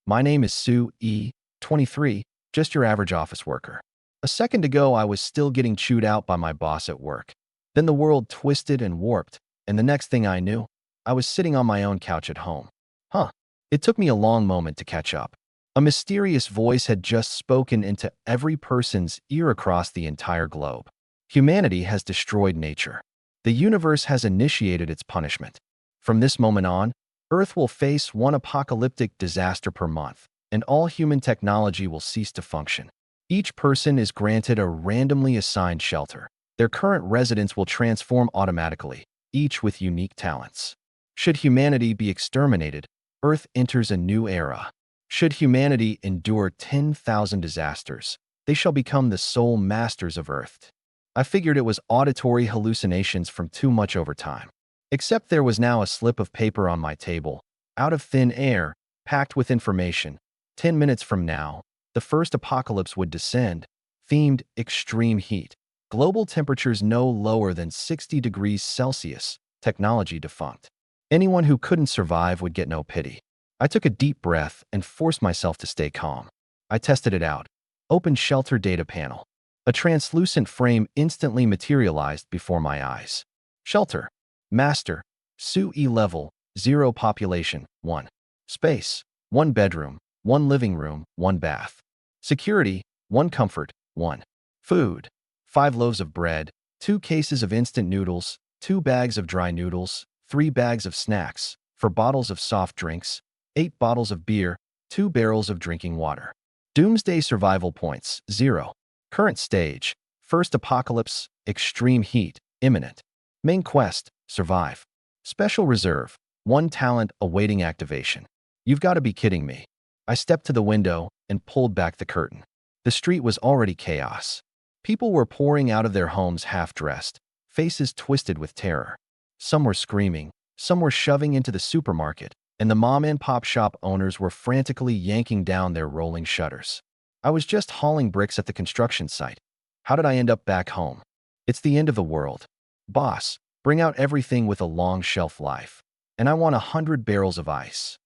My name is Sue E., 23, just your average office worker. A second ago, I was still getting chewed out by my boss at work. Then the world twisted and warped, and the next thing I knew, I was sitting on my own couch at home. Huh. It took me a long moment to catch up. A mysterious voice had just spoken into every person's ear across the entire globe. Humanity has destroyed nature. The universe has initiated its punishment. From this moment on, Earth will face one apocalyptic disaster per month, and all human technology will cease to function. Each person is granted a randomly assigned shelter. Their current residence will transform automatically, each with unique talents. Should humanity be exterminated, Earth enters a new era. Should humanity endure 10,000 disasters, they shall become the sole masters of Earth. I figured it was auditory hallucinations from too much overtime. Except there was now a slip of paper on my table, out of thin air, packed with information. 10 minutes from now, the first apocalypse would descend, themed extreme heat. Global temperatures no lower than 60 degrees Celsius, technology defunct. Anyone who couldn't survive would get no pity. I took a deep breath and forced myself to stay calm. I tested it out. Open shelter data panel. A translucent frame instantly materialized before my eyes. Shelter. Master. Sue E level. 0 population. 1. Space. 1 bedroom. 1 living room. 1 bath. Security. 1 comfort. 1. Food. 5 loaves of bread. 2 cases of instant noodles. 2 bags of dry noodles. 3 bags of snacks. 4 bottles of soft drinks. 8 bottles of beer. 2 barrels of drinking water. Doomsday survival points. 0. Current stage. First apocalypse. Extreme heat. Imminent. Main quest. Survive. Special reserve. 1 talent awaiting activation. You've got to be kidding me. I stepped to the window and pulled back the curtain. The street was already chaos. People were pouring out of their homes half-dressed, faces twisted with terror. Some were screaming, some were shoving into the supermarket, and the mom-and-pop shop owners were frantically yanking down their rolling shutters. I was just hauling bricks at the construction site. How did I end up back home? It's the end of the world. Boss, bring out everything with a long shelf life. And I want 100 barrels of ice.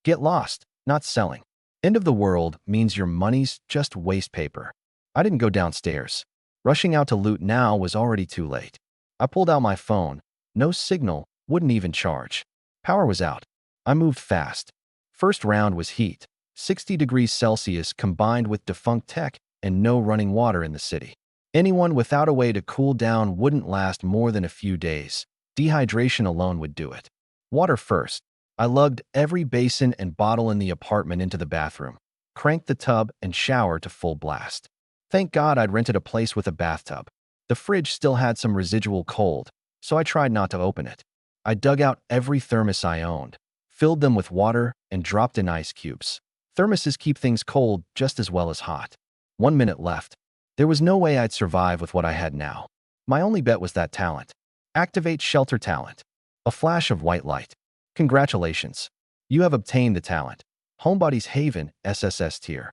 Get lost, not selling. End of the world means your money's just waste paper. I didn't go downstairs. Rushing out to loot now was already too late. I pulled out my phone. No signal, wouldn't even charge. Power was out. I moved fast. First round was heat. 60 degrees Celsius combined with defunct tech and no running water in the city. Anyone without a way to cool down wouldn't last more than a few days. Dehydration alone would do it. Water first. I lugged every basin and bottle in the apartment into the bathroom, cranked the tub and shower to full blast. Thank God I'd rented a place with a bathtub. The fridge still had some residual cold, so I tried not to open it. I dug out every thermos I owned, filled them with water, and dropped in ice cubes. Thermoses keep things cold just as well as hot. 1 minute left. There was no way I'd survive with what I had now. My only bet was that talent. Activate shelter talent. A flash of white light. Congratulations. You have obtained the talent. Homebody's Haven, SSS tier.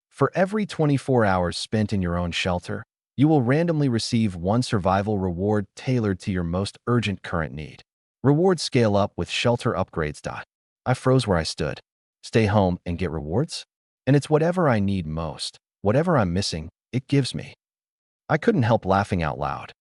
For every 24 hours spent in your own shelter, you will randomly receive 1 survival reward tailored to your most urgent current need. Rewards scale up with shelter upgrades. I froze where I stood. Stay home and get rewards? And it's whatever I need most, whatever I'm missing, it gives me. I couldn't help laughing out loud.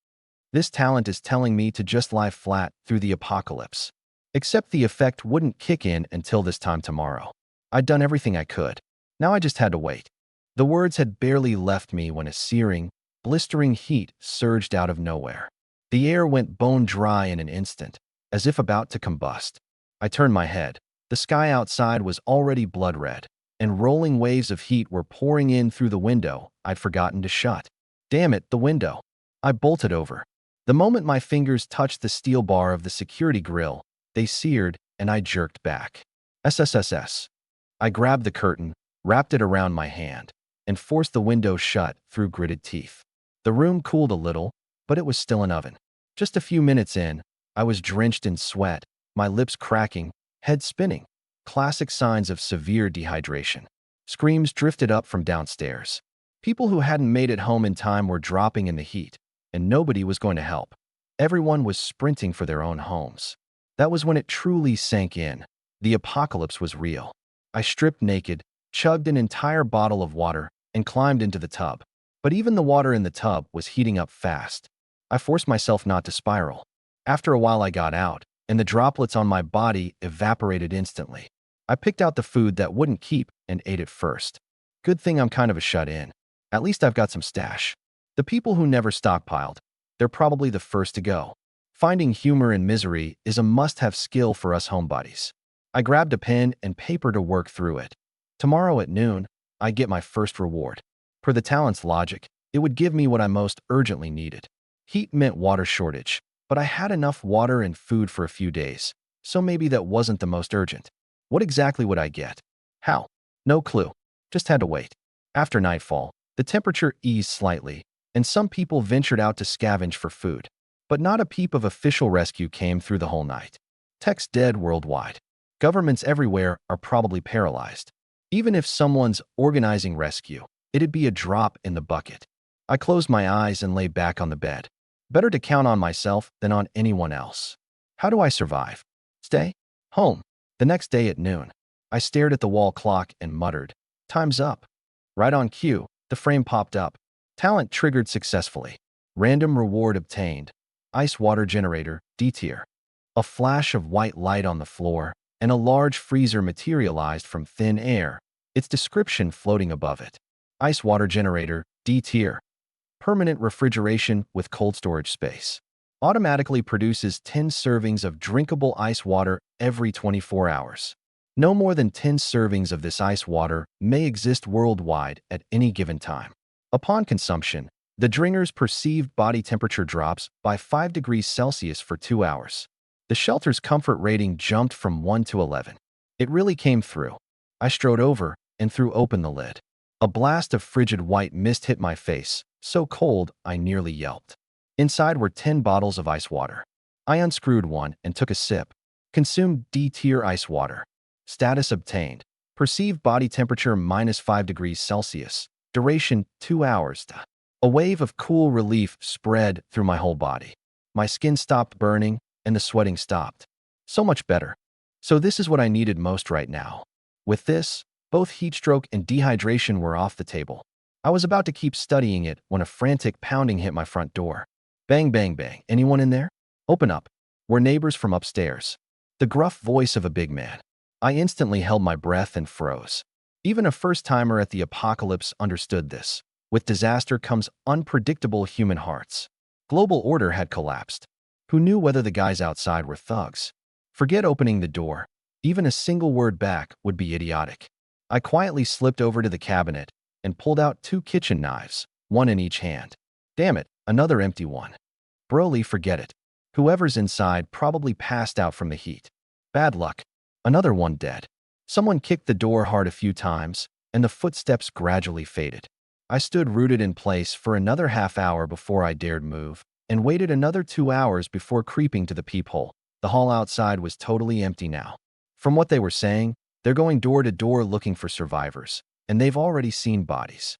This talent is telling me to just lie flat through the apocalypse. Except the effect wouldn't kick in until this time tomorrow. I'd done everything I could. Now I just had to wait. The words had barely left me when a searing, blistering heat surged out of nowhere. The air went bone dry in an instant, as if about to combust. I turned my head. The sky outside was already blood red, and rolling waves of heat were pouring in through the window I'd forgotten to shut. Damn it, the window. I bolted over. The moment my fingers touched the steel bar of the security grill, they seared, and I jerked back. SSSS. I grabbed the curtain, wrapped it around my hand, and forced the window shut through gritted teeth. The room cooled a little, but it was still an oven. Just a few minutes in, I was drenched in sweat, my lips cracking, head spinning. Classic signs of severe dehydration. Screams drifted up from downstairs. People who hadn't made it home in time were dropping in the heat, and nobody was going to help. Everyone was sprinting for their own homes. That was when it truly sank in. The apocalypse was real. I stripped naked, chugged an entire bottle of water, and climbed into the tub. But even the water in the tub was heating up fast. I forced myself not to spiral. After a while, I got out, and the droplets on my body evaporated instantly. I picked out the food that wouldn't keep and ate it first. Good thing I'm kind of a shut-in. At least I've got some stash. The people who never stockpiled, they're probably the first to go. Finding humor in misery is a must-have skill for us homebodies. I grabbed a pen and paper to work through it. Tomorrow at noon, I get my first reward. Per the talent's logic, it would give me what I most urgently needed. Heat meant water shortage, but I had enough water and food for a few days, so maybe that wasn't the most urgent. What exactly would I get? How? No clue. Just had to wait. After nightfall, the temperature eased slightly, and some people ventured out to scavenge for food. But not a peep of official rescue came through the whole night. Tech's dead worldwide. Governments everywhere are probably paralyzed. Even if someone's organizing rescue, it'd be a drop in the bucket. I closed my eyes and lay back on the bed. Better to count on myself than on anyone else. How do I survive? Stay home. The next day at noon, I stared at the wall clock and muttered, "Time's up." Right on cue, the frame popped up. Talent triggered successfully. Random reward obtained. Ice water generator, D tier. A flash of white light on the floor, and a large freezer materialized from thin air, its description floating above it. Ice water generator, D tier. Permanent refrigeration with cold storage space. Automatically produces 10 servings of drinkable ice water every 24 hours. No more than 10 servings of this ice water may exist worldwide at any given time. Upon consumption, the drinker's perceived body temperature drops by 5 degrees Celsius for 2 hours. The shelter's comfort rating jumped from 1 to 11. It really came through. I strode over and threw open the lid. A blast of frigid white mist hit my face, so cold I nearly yelped. Inside were 10 bottles of ice water. I unscrewed one and took a sip. Consumed D-tier ice water. Status obtained. Perceived body temperature -5 degrees Celsius. Duration 2 hours. A wave of cool relief spread through my whole body. My skin stopped burning and the sweating stopped. So much better. So this is what I needed most right now. With this, both heat stroke and dehydration were off the table. I was about to keep studying it when a frantic pounding hit my front door. Bang, bang, bang. Anyone in there? Open up. We're neighbors from upstairs. The gruff voice of a big man. I instantly held my breath and froze. Even a first-timer at the apocalypse understood this. With disaster comes unpredictable human hearts. Global order had collapsed. Who knew whether the guys outside were thugs? Forget opening the door. Even a single word back would be idiotic. I quietly slipped over to the cabinet and pulled out 2 kitchen knives, one in each hand. Damn it, another empty one. Broly, forget it. Whoever's inside probably passed out from the heat. Bad luck. Another one dead. Someone kicked the door hard a few times, and the footsteps gradually faded. I stood rooted in place for another half hour before I dared move, and waited another 2 hours before creeping to the peephole. The hall outside was totally empty now. From what they were saying, they're going door to door looking for survivors, and they've already seen bodies.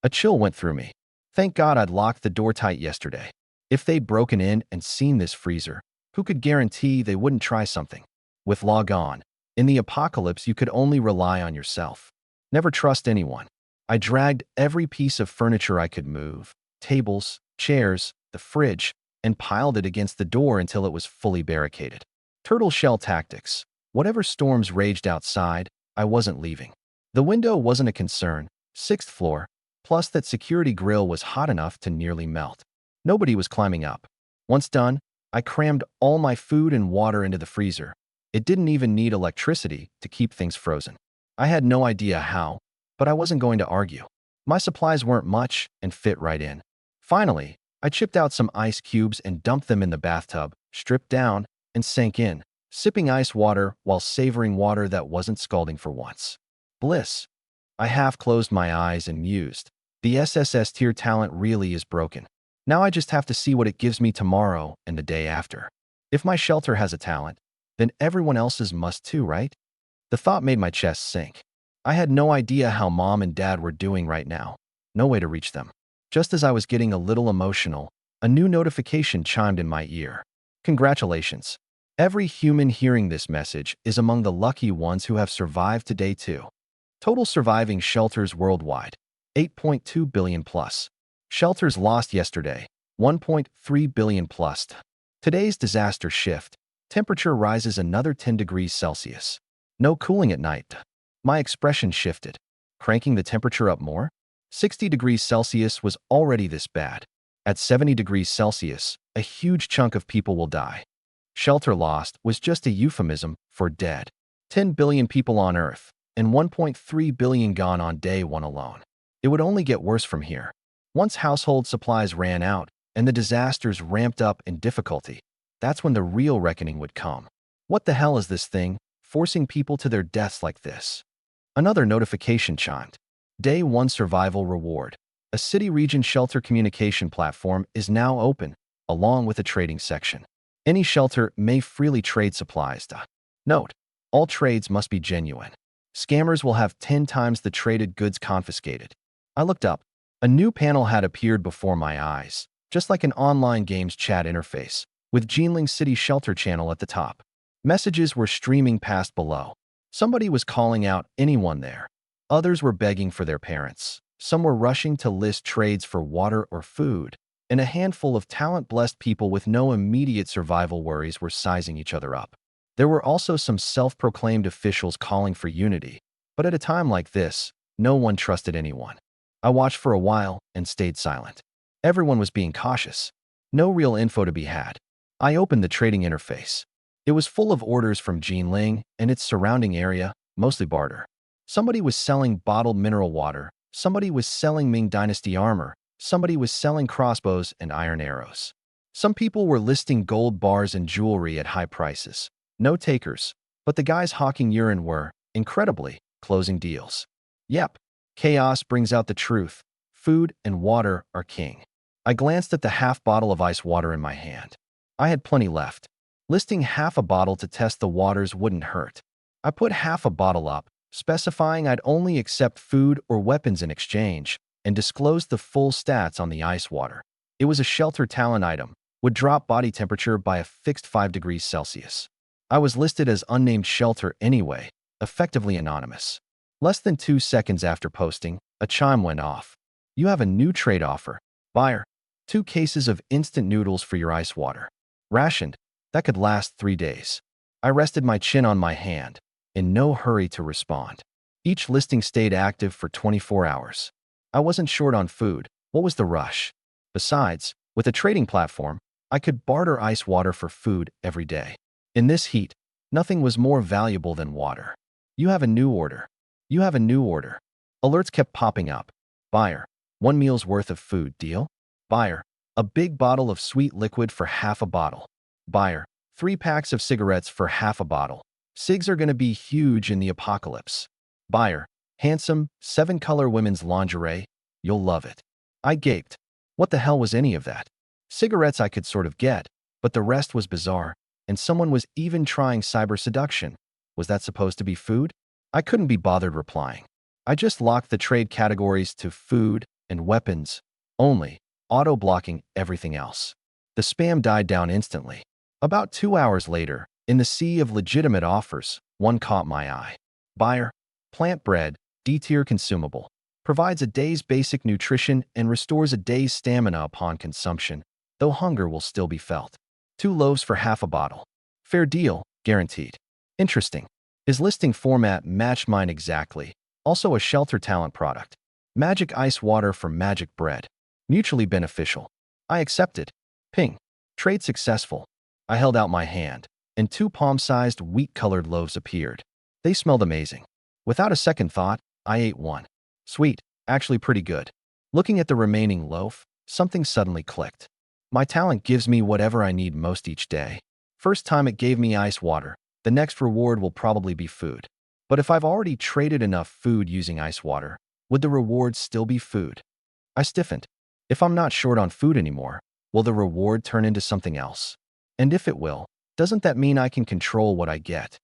A chill went through me. Thank God I'd locked the door tight yesterday. If they'd broken in and seen this freezer, who could guarantee they wouldn't try something? With law gone, in the apocalypse you could only rely on yourself. Never trust anyone. I dragged every piece of furniture I could move, tables, chairs, the fridge, and piled it against the door until it was fully barricaded. Turtle shell tactics. Whatever storms raged outside, I wasn't leaving. The window wasn't a concern, 6th floor, plus that security grill was hot enough to nearly melt. Nobody was climbing up. Once done, I crammed all my food and water into the freezer. It didn't even need electricity to keep things frozen. I had no idea how, but I wasn't going to argue. My supplies weren't much and fit right in. Finally, I chipped out some ice cubes and dumped them in the bathtub, stripped down, and sank in, sipping ice water while savoring water that wasn't scalding for once. Bliss. I half closed my eyes and mused. The SSS tier talent really is broken. Now I just have to see what it gives me tomorrow and the day after. If my shelter has a talent, then everyone else's must too, right? The thought made my chest sink. I had no idea how mom and dad were doing right now. No way to reach them. Just as I was getting a little emotional, a new notification chimed in my ear. Congratulations. Every human hearing this message is among the lucky ones who have survived today too. Total surviving shelters worldwide, 8.2 billion plus. Shelters lost yesterday, 1.3 billion plus. Today's disaster shift. Temperature rises another 10 degrees Celsius. No cooling at night. My expression shifted. Cranking the temperature up more? 60 degrees Celsius was already this bad. At 70 degrees Celsius, a huge chunk of people will die. Shelter lost was just a euphemism for dead. 10 billion people on Earth, and 1.3 billion gone on day one alone. It would only get worse from here. Once household supplies ran out and the disasters ramped up in difficulty, that's when the real reckoning would come. What the hell is this thing, forcing people to their deaths like this? Another notification chimed. Day 1 Survival Reward. A city region shelter communication platform is now open, along with a trading section. Any shelter may freely trade supplies. Note, all trades must be genuine. Scammers will have 10 times the traded goods confiscated. I looked up. A new panel had appeared before my eyes, just like an online games chat interface, with Jinling City Shelter channel at the top. Messages were streaming past below. Somebody was calling out anyone there. Others were begging for their parents. Some were rushing to list trades for water or food, and a handful of talent-blessed people with no immediate survival worries were sizing each other up. There were also some self-proclaimed officials calling for unity, but at a time like this, no one trusted anyone. I watched for a while and stayed silent. Everyone was being cautious. No real info to be had. I opened the trading interface. It was full of orders from Jinling and its surrounding area, mostly barter. Somebody was selling bottled mineral water, somebody was selling Ming Dynasty armor, somebody was selling crossbows and iron arrows. Some people were listing gold bars and jewelry at high prices. No takers, but the guys hawking urine were, incredibly, closing deals. Yep, chaos brings out the truth. Food and water are king. I glanced at the half bottle of ice water in my hand. I had plenty left. Listing half a bottle to test the waters wouldn't hurt. I put half a bottle up, specifying I'd only accept food or weapons in exchange, and disclosed the full stats on the ice water. It was a shelter talent item, would drop body temperature by a fixed 5 degrees Celsius. I was listed as unnamed shelter anyway, effectively anonymous. Less than 2 seconds after posting, a chime went off. You have a new trade offer. Buyer, 2 cases of instant noodles for your ice water. Rationed, that could last 3 days. I rested my chin on my hand, in no hurry to respond. Each listing stayed active for 24 hours. I wasn't short on food. What was the rush? Besides, with a trading platform, I could barter ice water for food every day. In this heat, nothing was more valuable than water. You have a new order. You have a new order. Alerts kept popping up. Buyer, 1 meal's worth of food, deal? Buyer, a big bottle of sweet liquid for half a bottle. Buyer, 3 packs of cigarettes for half a bottle. Cigs are gonna be huge in the apocalypse. Buyer, handsome, 7-color women's lingerie. You'll love it. I gaped. What the hell was any of that? Cigarettes I could sort of get, but the rest was bizarre, and someone was even trying cyber seduction. Was that supposed to be food? I couldn't be bothered replying. I just locked the trade categories to food and weapons only, auto-blocking everything else. The spam died down instantly. About 2 hours later, in the sea of legitimate offers, one caught my eye. Buyer, plant bread, D-tier consumable, provides a day's basic nutrition and restores a day's stamina upon consumption, though hunger will still be felt. 2 loaves for half a bottle. Fair deal, guaranteed. Interesting. His listing format matched mine exactly. Also a shelter talent product. Magic ice water for magic bread. Mutually beneficial. I accepted. Ping. Trade successful. I held out my hand, and 2 palm-sized, wheat-colored loaves appeared. They smelled amazing. Without a second thought, I ate one. Sweet, actually pretty good. Looking at the remaining loaf, something suddenly clicked. My talent gives me whatever I need most each day. First time it gave me ice water, the next reward will probably be food. But if I've already traded enough food using ice water, would the reward still be food? I stiffened. If I'm not short on food anymore, will the reward turn into something else? And if it will, doesn't that mean I can control what I get?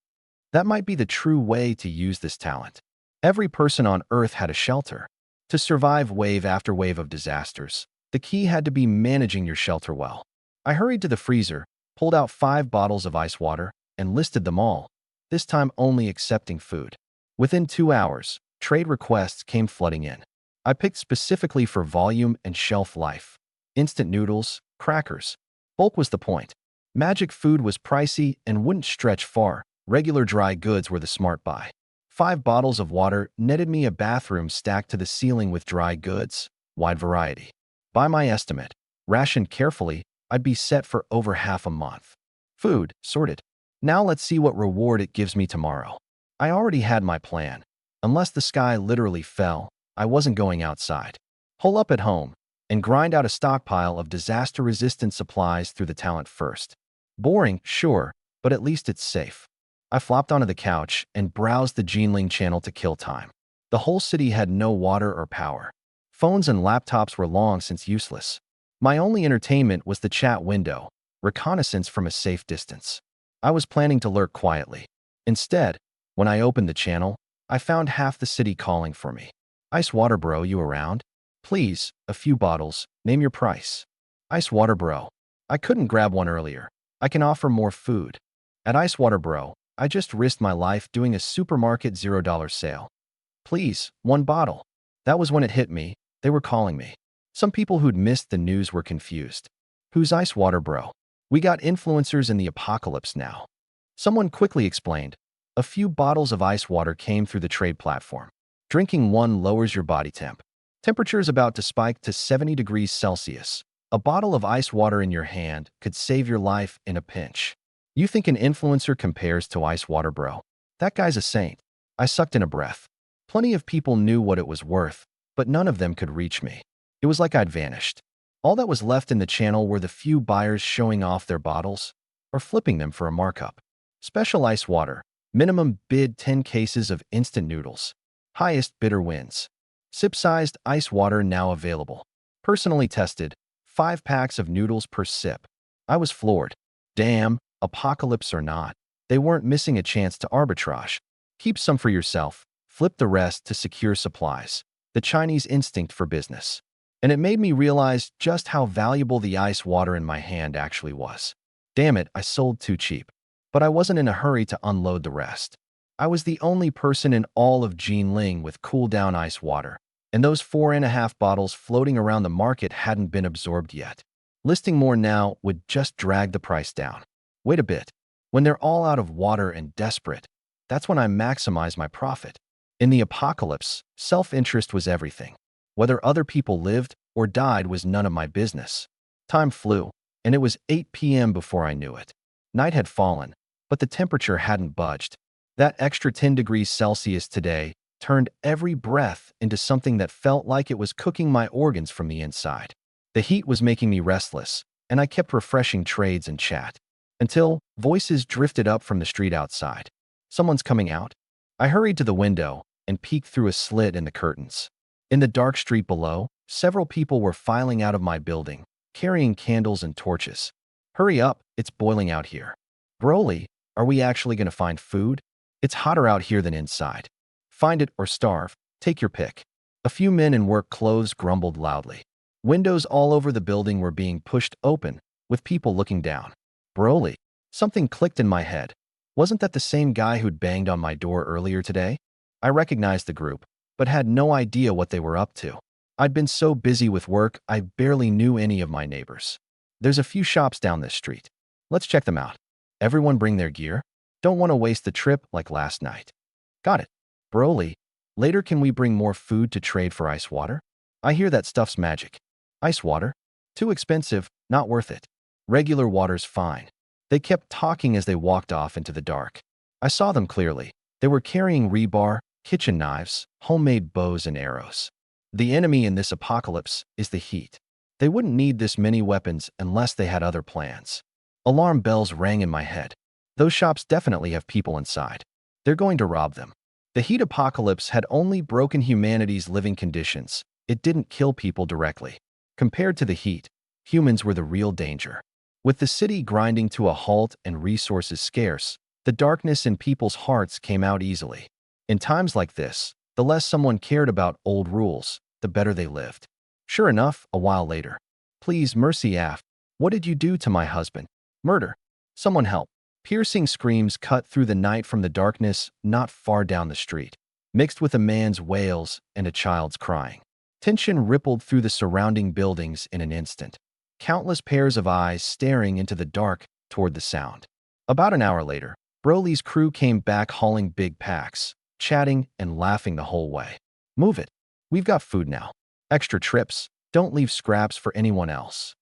That might be the true way to use this talent. Every person on Earth had a shelter. To survive wave after wave of disasters, the key had to be managing your shelter well. I hurried to the freezer, pulled out 5 bottles of ice water, and listed them all, this time only accepting food. Within 2 hours, Trade requests came flooding in. I picked specifically for volume and shelf life. Instant noodles, crackers. Bulk was the point. Magic food was pricey and wouldn't stretch far. Regular dry goods were the smart buy. 5 bottles of water netted me a bathroom stacked to the ceiling with dry goods. Wide variety. By my estimate, rationed carefully, I'd be set for over half a month. Food, sorted. Now let's see what reward it gives me tomorrow. I already had my plan. Unless the sky literally fell, I wasn't going outside. Hole up at home and grind out a stockpile of disaster-resistant supplies through the talent first. Boring, sure, but at least it's safe. I flopped onto the couch and browsed the Jinling channel to kill time. The whole city had no water or power. Phones and laptops were long since useless. My only entertainment was the chat window, reconnaissance from a safe distance. I was planning to lurk quietly. Instead, when I opened the channel, I found half the city calling for me. Ice water bro, you around? Please, a few bottles, name your price. Ice water bro. I couldn't grab one earlier. I can offer more food. At Ice water bro, I just risked my life doing a supermarket $0 sale. Please, 1 bottle. That was when it hit me. They were calling me. Some people who'd missed the news were confused. Who's Ice water bro? We got influencers in the apocalypse now. Someone quickly explained. A few bottles of ice water came through the trade platform. Drinking one lowers your body temp. Temperature is about to spike to 70 degrees Celsius. A bottle of ice water in your hand could save your life in a pinch. You think an influencer compares to Ice water bro? That guy's a saint. I sucked in a breath. Plenty of people knew what it was worth, but none of them could reach me. It was like I'd vanished. All that was left in the channel were the few buyers showing off their bottles or flipping them for a markup. Special ice water. Minimum bid 10 cases of instant noodles. Highest bidder wins. Sip-sized ice water now available. Personally tested. 5 packs of noodles per sip. I was floored. Damn, apocalypse or not, they weren't missing a chance to arbitrage. Keep some for yourself. Flip the rest to secure supplies. The Chinese instinct for business. And it made me realize just how valuable the ice water in my hand actually was. Damn it, I sold too cheap. But I wasn't in a hurry to unload the rest. I was the only person in all of Jinling with cool-down ice water, and those 4.5 bottles floating around the market hadn't been absorbed yet. Listing more now would just drag the price down. Wait a bit. When they're all out of water and desperate, that's when I maximize my profit. In the apocalypse, self-interest was everything. Whether other people lived or died was none of my business. Time flew, and it was 8 p.m. before I knew it. Night had fallen, but the temperature hadn't budged. That extra 10 degrees Celsius today turned every breath into something that felt like it was cooking my organs from the inside. The heat was making me restless, and I kept refreshing trades and chat. Until voices drifted up from the street outside. Someone's coming out. I hurried to the window and peeked through a slit in the curtains. In the dark street below, several people were filing out of my building, carrying candles and torches. Hurry up, it's boiling out here. Broly, are we actually going to find food? It's hotter out here than inside. Find it or starve, take your pick. A few men in work clothes grumbled loudly. Windows all over the building were being pushed open, with people looking down. Broly, something clicked in my head. Wasn't that the same guy who'd banged on my door earlier today? I recognized the group, but had no idea what they were up to. I'd been so busy with work, I barely knew any of my neighbors. There's a few shops down this street. Let's check them out. Everyone bring their gear? Don't want to waste the trip like last night. Got it. Broly, later can we bring more food to trade for ice water? I hear that stuff's magic. Ice water? Too expensive, not worth it. Regular water's fine. They kept talking as they walked off into the dark. I saw them clearly. They were carrying rebar, kitchen knives, homemade bows and arrows. The enemy in this apocalypse is the heat. They wouldn't need this many weapons unless they had other plans. Alarm bells rang in my head. Those shops definitely have people inside. They're going to rob them. The heat apocalypse had only broken humanity's living conditions. It didn't kill people directly. Compared to the heat, humans were the real danger. With the city grinding to a halt and resources scarce, the darkness in people's hearts came out easily. In times like this, the less someone cared about old rules, the better they lived. Sure enough, a while later. Please, mercy Af, what did you do to my husband? Murder. Someone help. Piercing screams cut through the night from the darkness not far down the street. mixed with a man's wails and a child's crying. Tension rippled through the surrounding buildings in an instant. Countless pairs of eyes staring into the dark toward the sound. About an hour later, Broly's crew came back hauling big packs, chatting and laughing the whole way. Move it. We've got food now. Extra trips. Don't leave scraps for anyone else.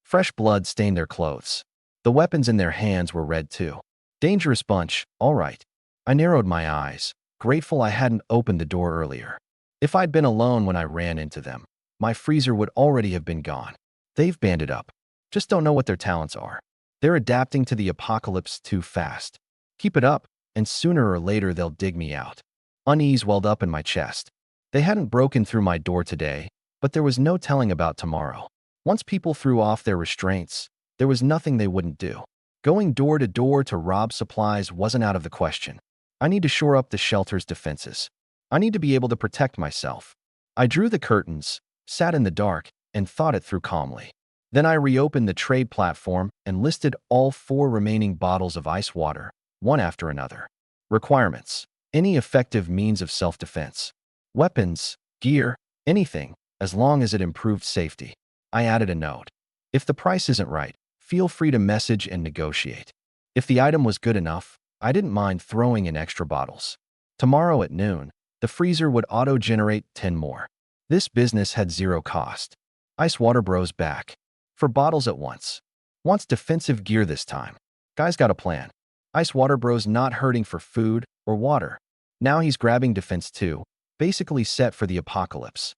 Fresh blood stained their clothes. The weapons in their hands were red too. Dangerous bunch, all right. I narrowed my eyes, grateful I hadn't opened the door earlier. If I'd been alone when I ran into them, my freezer would already have been gone. They've banded up. Just don't know what their talents are. They're adapting to the apocalypse too fast. Keep it up, and sooner or later they'll dig me out. Unease welled up in my chest. They hadn't broken through my door today, but there was no telling about tomorrow. Once people threw off their restraints, there was nothing they wouldn't do. Going door to rob supplies wasn't out of the question. I need to shore up the shelter's defenses. I need to be able to protect myself. I drew the curtains, sat in the dark, and thought it through calmly. Then I reopened the trade platform and listed all 4 remaining bottles of ice water, one after another. Requirements: any effective means of self-defense. Weapons, gear, anything, as long as it improved safety. I added a note. If the price isn't right, feel free to message and negotiate. If the item was good enough, I didn't mind throwing in extra bottles. Tomorrow at noon, the freezer would auto-generate 10 more. This business had zero cost. Ice Water Bros back. For bottles at once. Wants defensive gear this time. Guy's got a plan. Ice Water Bros not hurting for food or water. Now he's grabbing defense too, basically set for the apocalypse.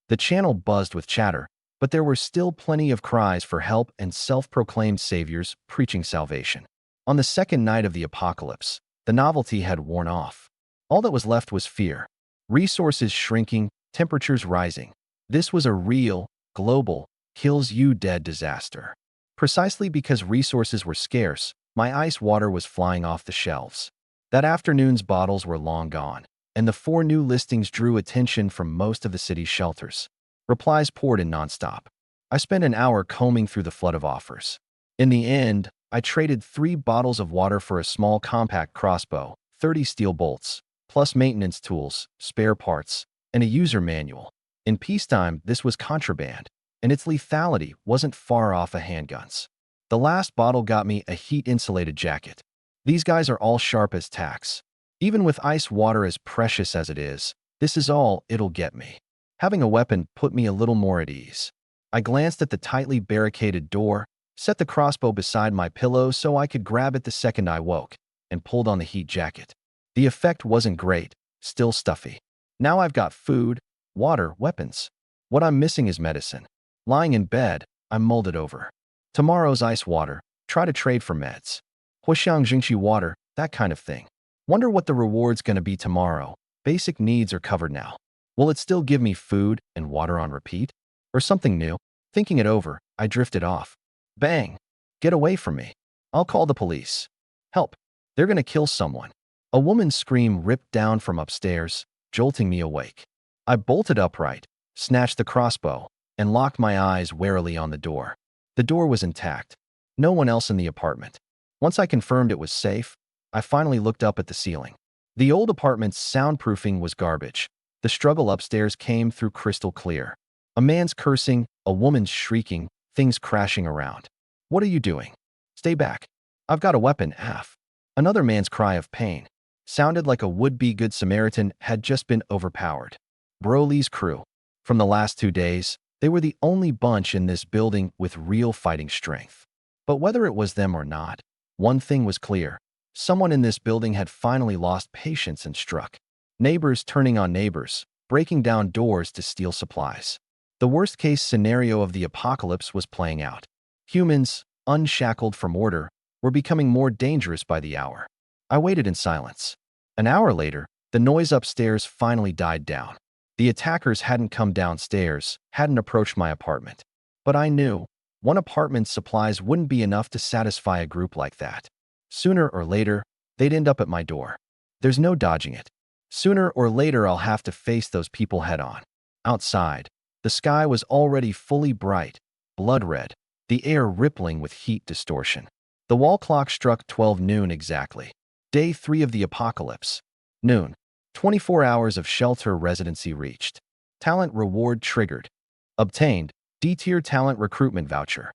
The channel buzzed with chatter, but there were still plenty of cries for help and self-proclaimed saviors preaching salvation. On the second night of the apocalypse, the novelty had worn off. All that was left was fear. Resources shrinking, temperatures rising. This was a real, global, kills-you-dead disaster. Precisely because resources were scarce, my ice water was flying off the shelves. That afternoon's bottles were long gone, and the 4 new listings drew attention from most of the city's shelters. Replies poured in nonstop. I spent an hour combing through the flood of offers. In the end, I traded 3 bottles of water for a small compact crossbow, 30 steel bolts, plus maintenance tools, spare parts, and a user manual. In peacetime, this was contraband, and its lethality wasn't far off of handguns. The last bottle got me a heat-insulated jacket. These guys are all sharp as tacks. Even with ice water as precious as it is, this is all it'll get me. Having a weapon put me a little more at ease. I glanced at the tightly barricaded door, set the crossbow beside my pillow so I could grab it the second I woke, and pulled on the heat jacket. The effect wasn't great, still stuffy. Now I've got food, water, weapons. What I'm missing is medicine. Lying in bed, I'm mulled it over. Tomorrow's ice water, try to trade for meds. Huoxiang Jingqi water, that kind of thing. Wonder what the reward's gonna be tomorrow. Basic needs are covered now. Will it still give me food and water on repeat? Or something new? Thinking it over, I drifted off. Bang! Get away from me. I'll call the police. Help! They're gonna kill someone. A woman's scream ripped down from upstairs, jolting me awake. I bolted upright, snatched the crossbow, and locked my eyes warily on the door. The door was intact. No one else in the apartment. Once I confirmed it was safe, I finally looked up at the ceiling. The old apartment's soundproofing was garbage. The struggle upstairs came through crystal clear. A man's cursing, a woman's shrieking, things crashing around. What are you doing? Stay back. I've got a weapon, Af. Another man's cry of pain. Sounded like a would-be Good Samaritan had just been overpowered. Broly's crew. From the last 2 days, they were the only bunch in this building with real fighting strength. But whether it was them or not, one thing was clear. Someone in this building had finally lost patience and struck. Neighbors turning on neighbors, breaking down doors to steal supplies. The worst-case scenario of the apocalypse was playing out. Humans, unshackled from order, were becoming more dangerous by the hour. I waited in silence. An hour later, the noise upstairs finally died down. The attackers hadn't come downstairs, hadn't approached my apartment. But I knew, one apartment's supplies wouldn't be enough to satisfy a group like that. Sooner or later, they'd end up at my door. There's no dodging it. Sooner or later, I'll have to face those people head-on. Outside, the sky was already fully bright, blood red, the air rippling with heat distortion. The wall clock struck 12 noon exactly. Day 3 of the apocalypse. Noon. 24 hours of shelter residency reached. Talent reward triggered. Obtained. D-tier talent recruitment voucher.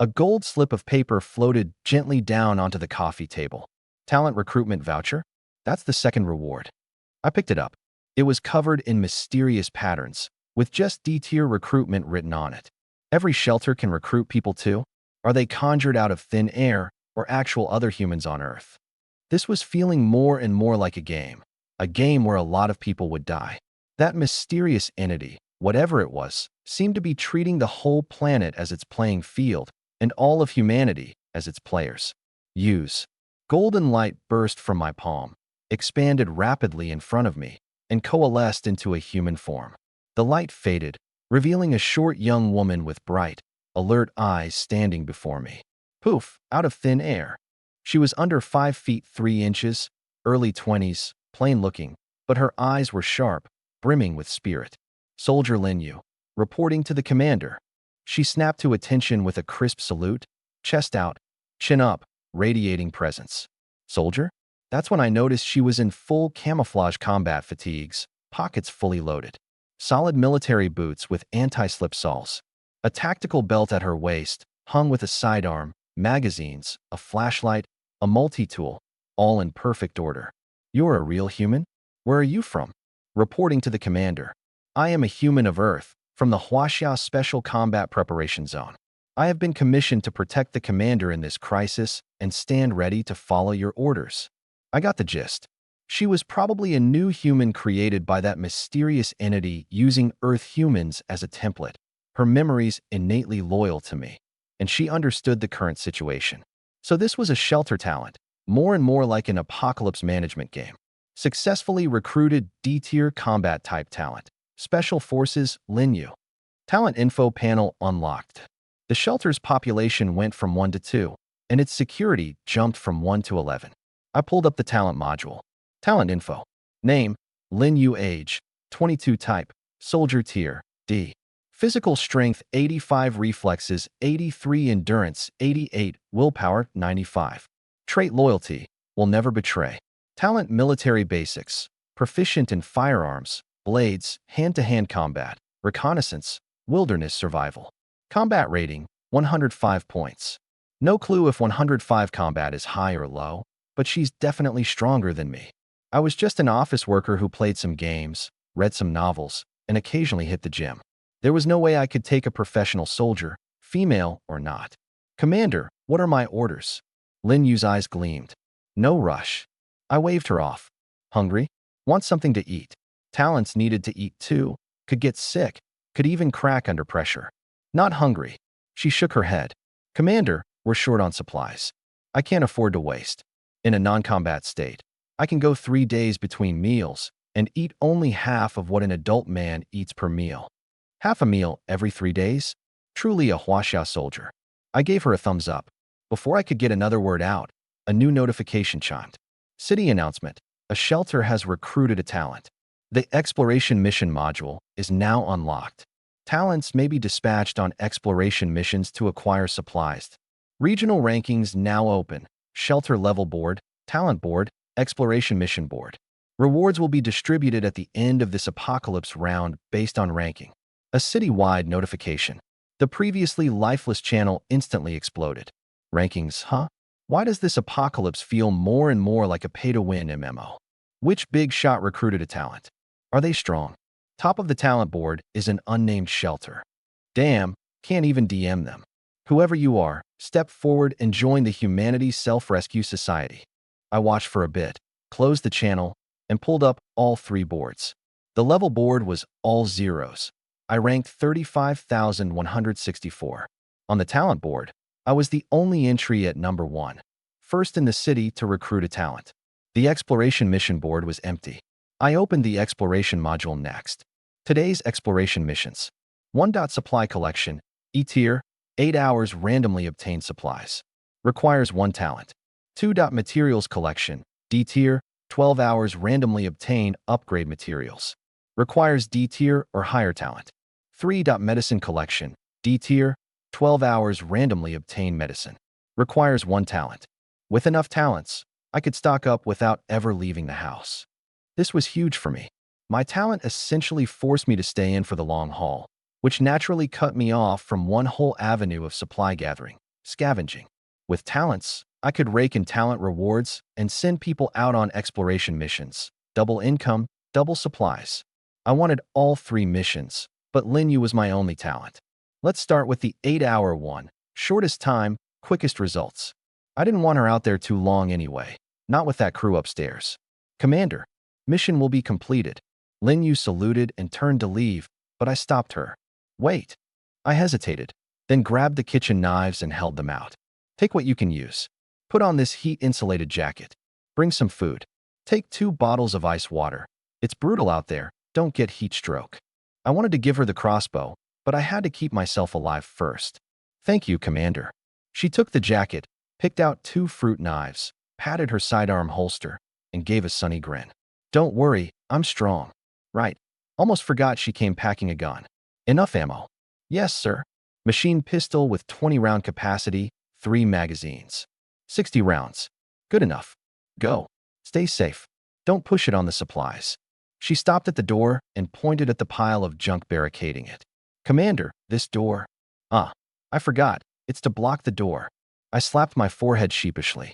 A gold slip of paper floated gently down onto the coffee table. Talent recruitment voucher? That's the second reward. I picked it up. It was covered in mysterious patterns, with just D-tier recruitment written on it. Every shelter can recruit people too? Are they conjured out of thin air or actual other humans on Earth? This was feeling more and more like a game where a lot of people would die. That mysterious entity, whatever it was, seemed to be treating the whole planet as its playing field and all of humanity as its players. Use. Golden light burst from my palm, expanded rapidly in front of me, and coalesced into a human form. The light faded, revealing a short young woman with bright, alert eyes standing before me. Poof, out of thin air. She was under 5 feet 3 inches, early 20s, plain-looking, but her eyes were sharp, brimming with spirit. Soldier Lin Yu, reporting to the commander. She snapped to attention with a crisp salute, chest out, chin up, radiating presence. Soldier? That's when I noticed she was in full camouflage combat fatigues, pockets fully loaded. Solid military boots with anti-slip soles. A tactical belt at her waist, hung with a sidearm, magazines, a flashlight, a multi-tool, all in perfect order. You're a real human? Where are you from? Reporting to the commander. I am a human of Earth, from the Huaxia Special Combat Preparation Zone. I have been commissioned to protect the commander in this crisis and stand ready to follow your orders. I got the gist. She was probably a new human created by that mysterious entity using Earth humans as a template. Her memories innately loyal to me, and she understood the current situation. So this was a shelter talent, more and more like an apocalypse management game. Successfully recruited D-tier combat type talent. Special Forces Lin Yu. Talent info panel unlocked. The shelter's population went from 1 to 2, and its security jumped from 1 to 11. I pulled up the talent module. Talent info. Name, Lin Yu. Age, 22. Type, Soldier Tier, D. Physical strength, 85. Reflexes, 83. Endurance, 88. Willpower, 95. Trait loyalty, will never betray. Talent military basics. Proficient in firearms, blades, hand-to-hand combat, reconnaissance, wilderness survival. Combat rating, 105 points. No clue if 105 combat is high or low, but she's definitely stronger than me. I was just an office worker who played some games, read some novels, and occasionally hit the gym. There was no way I could take a professional soldier, female or not. Commander, what are my orders? Lin Yu's eyes gleamed. No rush. I waved her off. Hungry? Want something to eat? Talents needed to eat too, could get sick, could even crack under pressure. Not hungry. She shook her head. Commander, we're short on supplies. I can't afford to waste. In a non-combat state, I can go 3 days between meals and eat only half of what an adult man eats per meal. Half a meal every 3 days? Truly a Huaxia soldier. I gave her a thumbs up. Before I could get another word out, a new notification chimed. City announcement. A shelter has recruited a talent. The exploration mission module is now unlocked. Talents may be dispatched on exploration missions to acquire supplies. Regional rankings now open. Shelter level board, talent board, exploration mission board. Rewards will be distributed at the end of this apocalypse round based on ranking. A city-wide notification. The previously lifeless channel instantly exploded. Rankings, huh? Why does this apocalypse feel more and more like a pay-to-win MMO? Which big shot recruited a talent? Are they strong? Top of the talent board is an unnamed shelter. Damn, can't even DM them. Whoever you are, step forward and join the Humanity Self-Rescue Society. I watched for a bit, closed the channel, and pulled up all 3 boards. The level board was all zeros. I ranked 35,164. On the talent board, I was the only entry at number 1, first in the city to recruit a talent. The exploration mission board was empty. I opened the exploration module next. Today's exploration missions. 1. Supply collection, E-tier, 8 hours randomly obtained supplies. Requires 1 talent. 2. Materials collection, D-tier, 12 hours randomly obtain upgrade materials. Requires D-tier or higher talent. 3. Medicine collection, D-tier, 12 hours randomly obtain medicine. Requires 1 talent. With enough talents, I could stock up without ever leaving the house. This was huge for me. My talent essentially forced me to stay in for the long haul, which naturally cut me off from one whole avenue of supply gathering, scavenging. With talents, I could rake in talent rewards and send people out on exploration missions. Double income, double supplies. I wanted all 3 missions, but Lin Yu was my only talent. Let's start with the 8-hour one. Shortest time, quickest results. I didn't want her out there too long anyway, not with that crew upstairs. Commander, mission will be completed. Lin Yu saluted and turned to leave, but I stopped her. Wait. I hesitated, then grabbed the kitchen knives and held them out. Take what you can use. Put on this heat-insulated jacket. Bring some food. Take 2 bottles of ice water. It's brutal out there, don't get heat stroke. I wanted to give her the crossbow, but I had to keep myself alive first. Thank you, Commander. She took the jacket, picked out 2 fruit knives, patted her sidearm holster, and gave a sunny grin. Don't worry, I'm strong. Right. Almost forgot she came packing a gun. Enough ammo. Yes, sir. Machine pistol with 20-round capacity, 3 magazines. 60 rounds. Good enough. Go. Stay safe. Don't push it on the supplies. She stopped at the door and pointed at the pile of junk barricading it. Commander, this door. I forgot. It's to block the door. I slapped my forehead sheepishly.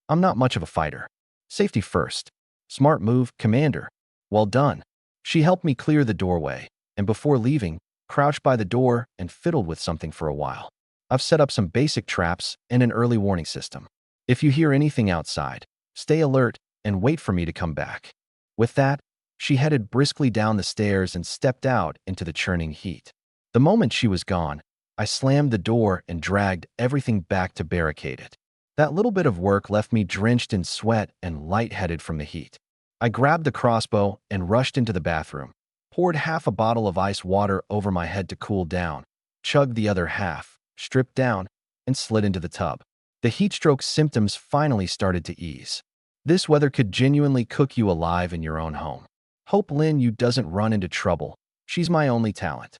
I'm not much of a fighter. Safety first. Smart move, Commander. Well done. She helped me clear the doorway, and before leaving, crouched by the door and fiddled with something for a while. I've set up some basic traps and an early warning system. If you hear anything outside, stay alert and wait for me to come back. With that, she headed briskly down the stairs and stepped out into the churning heat. The moment she was gone, I slammed the door and dragged everything back to barricade it. That little bit of work left me drenched in sweat and lightheaded from the heat. I grabbed the crossbow and rushed into the bathroom, poured half a bottle of ice water over my head to cool down, chugged the other half, stripped down, and slid into the tub. The heatstroke symptoms finally started to ease. This weather could genuinely cook you alive in your own home. Hope Lin Yu doesn't run into trouble. She's my only talent.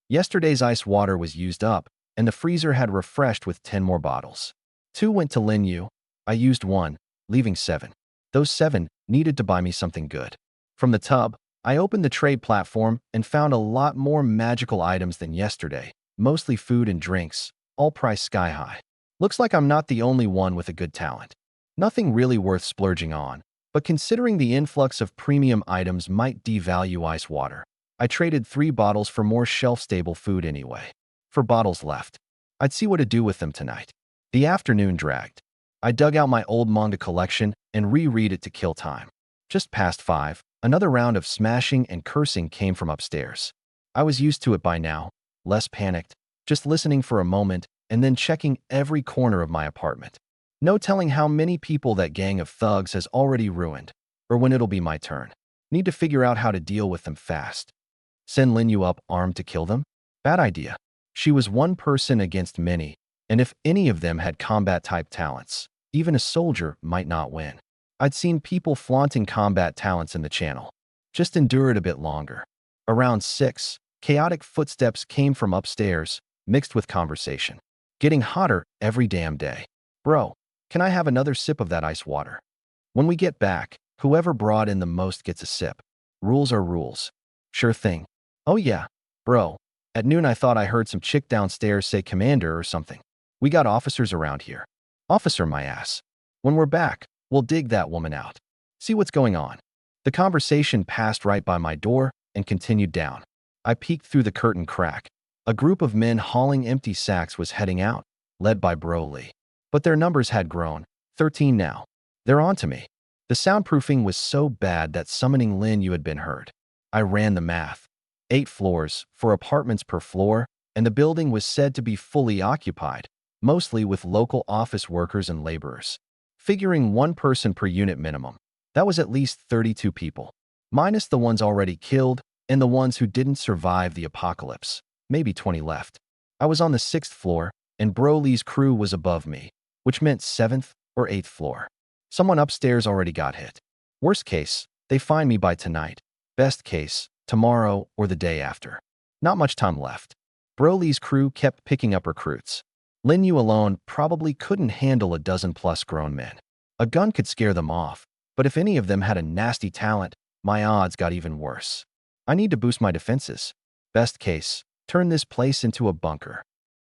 Yesterday's ice water was used up, and the freezer had refreshed with 10 more bottles. 2 went to Lin Yu. I used 1, leaving 7. Those 7 needed to buy me something good. From the tub, I opened the trade platform and found a lot more magical items than yesterday, mostly food and drinks, all priced sky high. Looks like I'm not the only one with a good talent. Nothing really worth splurging on, but considering the influx of premium items might devalue ice water, I traded 3 bottles for more shelf-stable food anyway. For bottles left, I'd see what to do with them tonight. The afternoon dragged. I dug out my old manga collection and reread it to kill time. Just past 5, another round of smashing and cursing came from upstairs. I was used to it by now, less panicked, just listening for a moment and then checking every corner of my apartment. No telling how many people that gang of thugs has already ruined, or when it'll be my turn. Need to figure out how to deal with them fast. Send Lin Yu up armed to kill them? Bad idea. She was one person against many, and if any of them had combat-type talents, even a soldier might not win. I'd seen people flaunting combat talents in the channel. Just endure it a bit longer. Around 6, chaotic footsteps came from upstairs, mixed with conversation. Getting hotter every damn day. Bro, can I have another sip of that ice water? When we get back, whoever brought in the most gets a sip. Rules are rules. Sure thing. Oh yeah, bro. At noon I thought I heard some chick downstairs say commander or something. We got officers around here. Officer my ass. When we're back, we'll dig that woman out. See what's going on. The conversation passed right by my door and continued down. I peeked through the curtain crack. A group of men hauling empty sacks was heading out, led by Broly. But their numbers had grown, 13 now. They're on to me. The soundproofing was so bad that summoning Lin Yu had been heard. I ran the math. 8 floors, 4 apartments per floor, and the building was said to be fully occupied, mostly with local office workers and laborers. Figuring 1 person per unit minimum, that was at least 32 people, minus the ones already killed and the ones who didn't survive the apocalypse, maybe 20 left. I was on the 6th floor, and Broly's crew was above me, which meant 7th or 8th floor. Someone upstairs already got hit. Worst case, they find me by tonight. Best case, tomorrow or the day after. Not much time left. Broly's crew kept picking up recruits. Lin Yu alone probably couldn't handle a dozen plus grown men. A gun could scare them off, but if any of them had a nasty talent, My odds got even worse. I need to boost my defenses. Best case, turn this place into a bunker.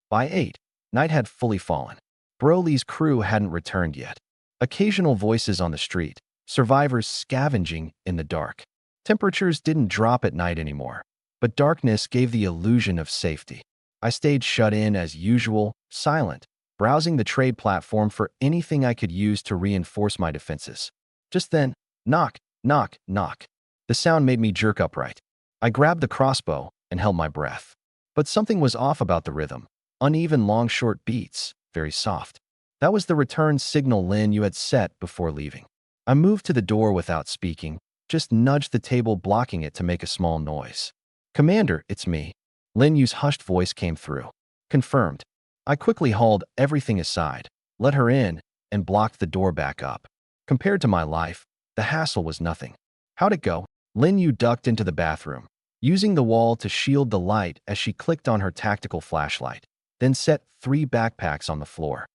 By 8, night had fully fallen. Broly's crew hadn't returned yet. Occasional voices on the street, survivors scavenging in the dark. Temperatures didn't drop at night anymore, but darkness gave the illusion of safety. I stayed shut in as usual, silent, browsing the trade platform for anything I could use to reinforce my defenses. Just then, knock, knock, knock. The sound made me jerk upright. I grabbed the crossbow and held my breath. But something was off about the rhythm. Uneven long short beats, very soft. That was the return signal Lin Yu had set before leaving. I moved to the door without speaking, just nudged the table blocking it to make a small noise. "Commander, it's me." Lin Yu's hushed voice came through. "Confirmed." I quickly hauled everything aside, let her in, and blocked the door back up. Compared to my life, the hassle was nothing. "How'd it go?" Lin Yu ducked into the bathroom, using the wall to shield the light as she clicked on her tactical flashlight, then set 3 backpacks on the floor.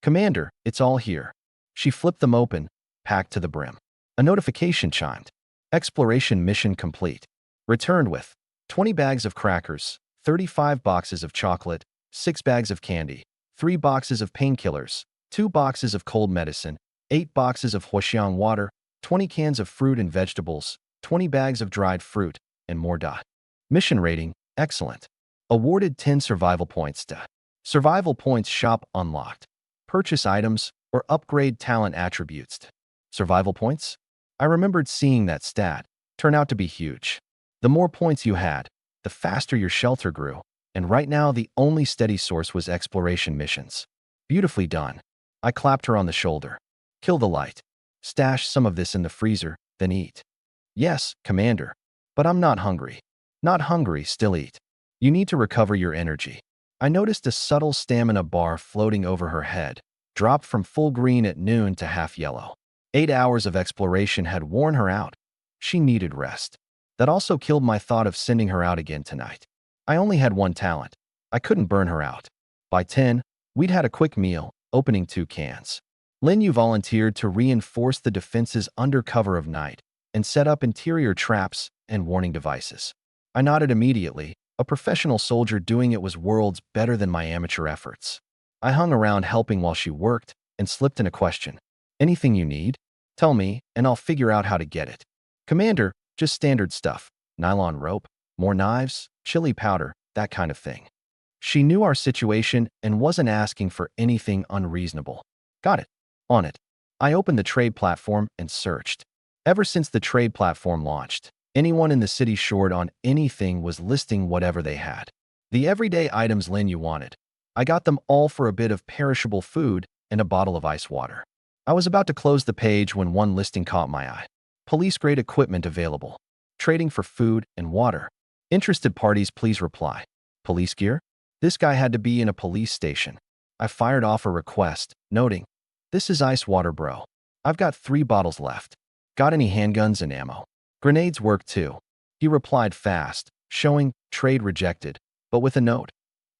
"Commander, it's all here." She flipped them open, packed to the brim. A notification chimed. "Exploration mission complete. Returned with 20 bags of crackers, 35 boxes of chocolate, 6 bags of candy, 3 boxes of painkillers, 2 boxes of cold medicine, 8 boxes of Huaxiang water, 20 cans of fruit and vegetables, 20 bags of dried fruit, and more. Mission rating, excellent. Awarded 10 survival points. Survival points shop unlocked. Purchase items or upgrade talent attributes. Survival points? I remembered seeing that stat. Turn out to be huge. The more points you had, the faster your shelter grew, and right now the only steady source was exploration missions. Beautifully done. I clapped her on the shoulder. Kill the light. Stash some of this in the freezer, then eat. Yes, Commander. But I'm not hungry. Not hungry, still eat. You need to recover your energy. I noticed a subtle stamina bar floating over her head, dropped from full green at noon to half yellow. 8 hours of exploration had worn her out. She needed rest. That also killed my thought of sending her out again tonight. I only had 1 talent. I couldn't burn her out. By 10, we'd had a quick meal, opening 2 cans. Lin Yu volunteered to reinforce the defenses under cover of night and set up interior traps and warning devices. I nodded immediately. A professional soldier doing it was worlds better than my amateur efforts. I hung around helping while she worked and slipped in a question. "Anything you need? Tell me, and I'll figure out how to get it." "Commander, just standard stuff. Nylon rope, more knives, chili powder, that kind of thing." She knew our situation and wasn't asking for anything unreasonable. "Got it. On it." I opened the trade platform and searched. Ever since the trade platform launched, anyone in the city short on anything was listing whatever they had. The everyday items Lin Yu wanted. I got them all for a bit of perishable food and a bottle of ice water. I was about to close the page when one listing caught my eye. Police-grade equipment available. Trading for food and water. Interested parties please reply. Police gear? This guy had to be in a police station. I fired off a request, noting, "This is ice water, bro. I've got 3 bottles left. Got any handguns and ammo? Grenades work too." He replied fast, showing trade rejected, but with a note.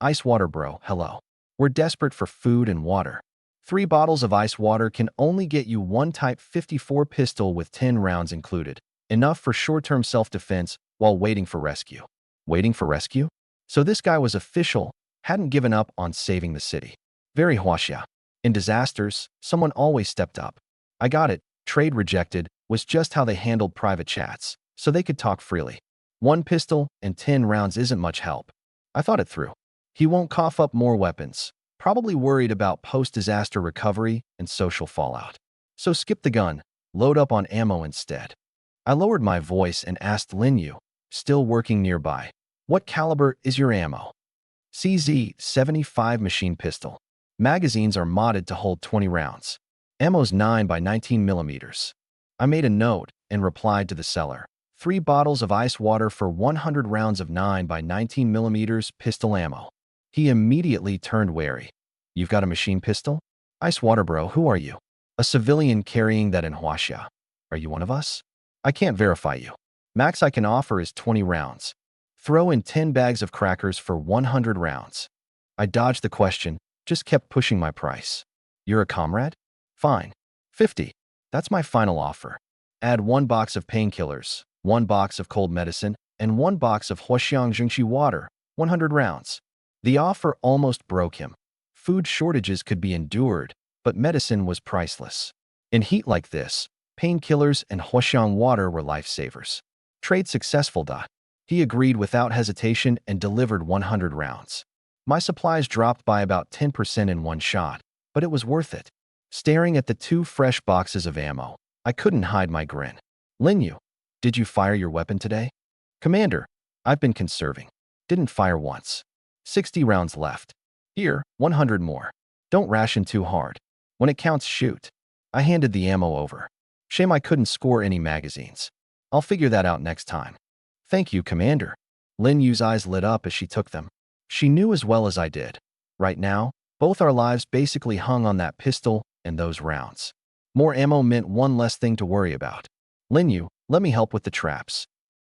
"Ice water, bro, hello. We're desperate for food and water. 3 bottles of ice water can only get you 1 Type 54 pistol with 10 rounds included. Enough for short-term self-defense while waiting for rescue." Waiting for rescue? So this guy was official, hadn't given up on saving the city. Very Huaxia. In disasters, someone always stepped up. I got it. Trade rejected was just how they handled private chats, so they could talk freely. 1 pistol and 10 rounds isn't much help. I thought it through. He won't cough up more weapons, probably worried about post-disaster recovery and social fallout. So skip the gun, load up on ammo instead. I lowered my voice and asked Lin Yu, still working nearby, "What caliber is your ammo?" "CZ-75 machine pistol. Magazines are modded to hold 20 rounds. Ammo's 9 by 19 millimeters. I made a note and replied to the seller. 3 bottles of ice water for 100 rounds of 9 by 19 millimeters pistol ammo. He immediately turned wary. "You've got a machine pistol? Ice water, bro, who are you? A civilian carrying that in Huaxia. Are you one of us? I can't verify you. Max I can offer is 20 rounds. Throw in 10 bags of crackers for 100 rounds. I dodged the question, just kept pushing my price. "You're a comrade? Fine. 50. That's my final offer. Add 1 box of painkillers, 1 box of cold medicine, and 1 box of Huaxiang Jingxi water, 100 rounds. The offer almost broke him. Food shortages could be endured, but medicine was priceless. In heat like this, painkillers and Huaxiang water were lifesavers. Trade successful. He agreed without hesitation and delivered 100 rounds. My supplies dropped by about 10% in one shot, but it was worth it. Staring at the 2 fresh boxes of ammo, I couldn't hide my grin. Linyu, did you fire your weapon today? Commander, I've been conserving. Didn't fire once. 60 rounds left. Here, 100 more. Don't ration too hard. When it counts, shoot. I handed the ammo over. Shame I couldn't score any magazines. I'll figure that out next time. Thank you, Commander. Lin Yu's eyes lit up as she took them. She knew as well as I did. Right now, both our lives basically hung on that pistol and those rounds. More ammo meant one less thing to worry about. Lin Yu, let me help with the traps.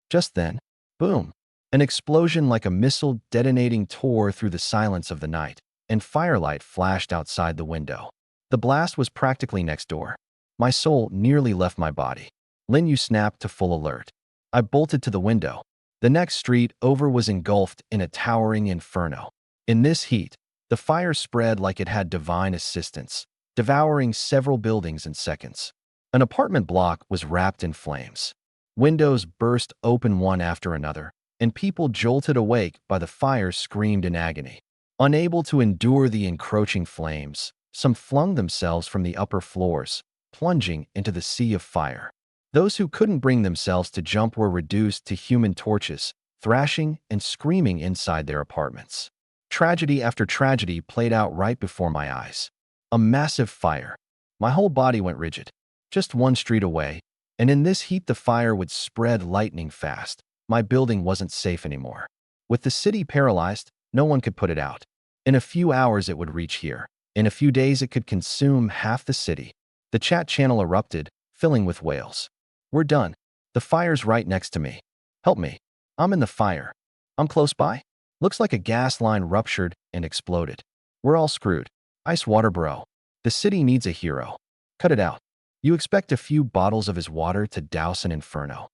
Just then, boom. An explosion like a missile detonating tore through the silence of the night, and firelight flashed outside the window. The blast was practically next door. My soul nearly left my body. Lin Yu snapped to full alert. I bolted to the window. The next street over was engulfed in a towering inferno. In this heat, the fire spread like it had divine assistance, devouring several buildings in seconds. An apartment block was wrapped in flames. Windows burst open one after another, and people jolted awake by the fire screamed in agony. Unable to endure the encroaching flames, some flung themselves from the upper floors, plunging into the sea of fire. Those who couldn't bring themselves to jump were reduced to human torches, thrashing and screaming inside their apartments. Tragedy after tragedy played out right before my eyes. A massive fire. My whole body went rigid. Just one street away, and in this heat the fire would spread lightning fast. My building wasn't safe anymore. With the city paralyzed, no one could put it out. In a few hours it would reach here. In a few days it could consume half the city. The chat channel erupted, filling with wails. We're done. The fire's right next to me. Help me. I'm in the fire. I'm close by. Looks like a gas line ruptured and exploded. We're all screwed. Ice water bro. The city needs a hero. Cut it out. You expect a few bottles of his water to douse an inferno.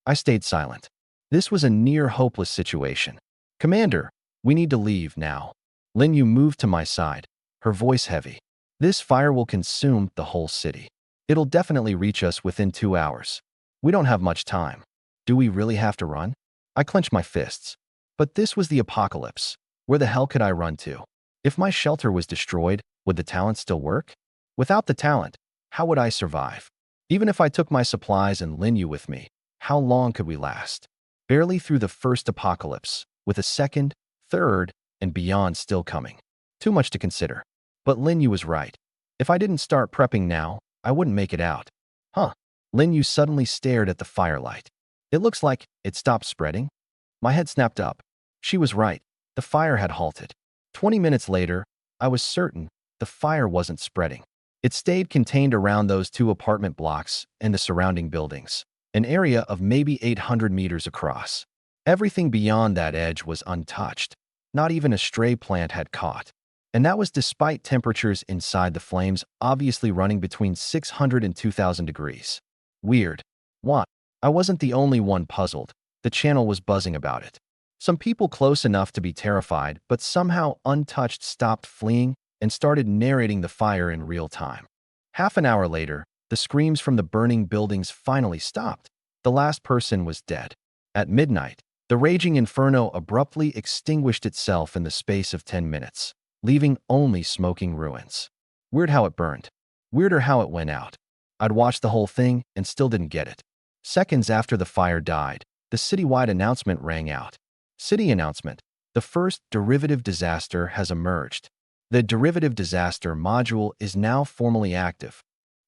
I stayed silent. This was a near hopeless situation. Commander, we need to leave now. Lin Yu moved to my side, her voice heavy. This fire will consume the whole city. It'll definitely reach us within 2 hours. We don't have much time. Do we really have to run? I clenched my fists. But this was the apocalypse. Where the hell could I run to? If my shelter was destroyed, would the talent still work? Without the talent, how would I survive? Even if I took my supplies and Lin Yu with me, how long could we last? Barely through the first apocalypse, with a second, third, and beyond still coming. Too much to consider. But Lin Yu was right. If I didn't start prepping now, I wouldn't make it out. Lin Yu suddenly stared at the firelight. It looks like it stopped spreading. My head snapped up. She was right. The fire had halted. 20 minutes later, I was certain the fire wasn't spreading. It stayed contained around those 2 apartment blocks and the surrounding buildings, an area of maybe 800 meters across. Everything beyond that edge was untouched. Not even a stray plant had caught. And that was despite temperatures inside the flames obviously running between 600 and 2000 degrees. Weird. What? I wasn't the only one puzzled. The channel was buzzing about it. Some people close enough to be terrified, but somehow untouched stopped fleeing and started narrating the fire in real time. Half an hour later, the screams from the burning buildings finally stopped. The last person was dead. At midnight, the raging inferno abruptly extinguished itself in the space of 10 minutes, leaving only smoking ruins. Weird how it burned. Weirder how it went out. I'd watched the whole thing and still didn't get it. Seconds after the fire died, the citywide announcement rang out. City announcement. The first derivative disaster has emerged. The derivative disaster module is now formally active.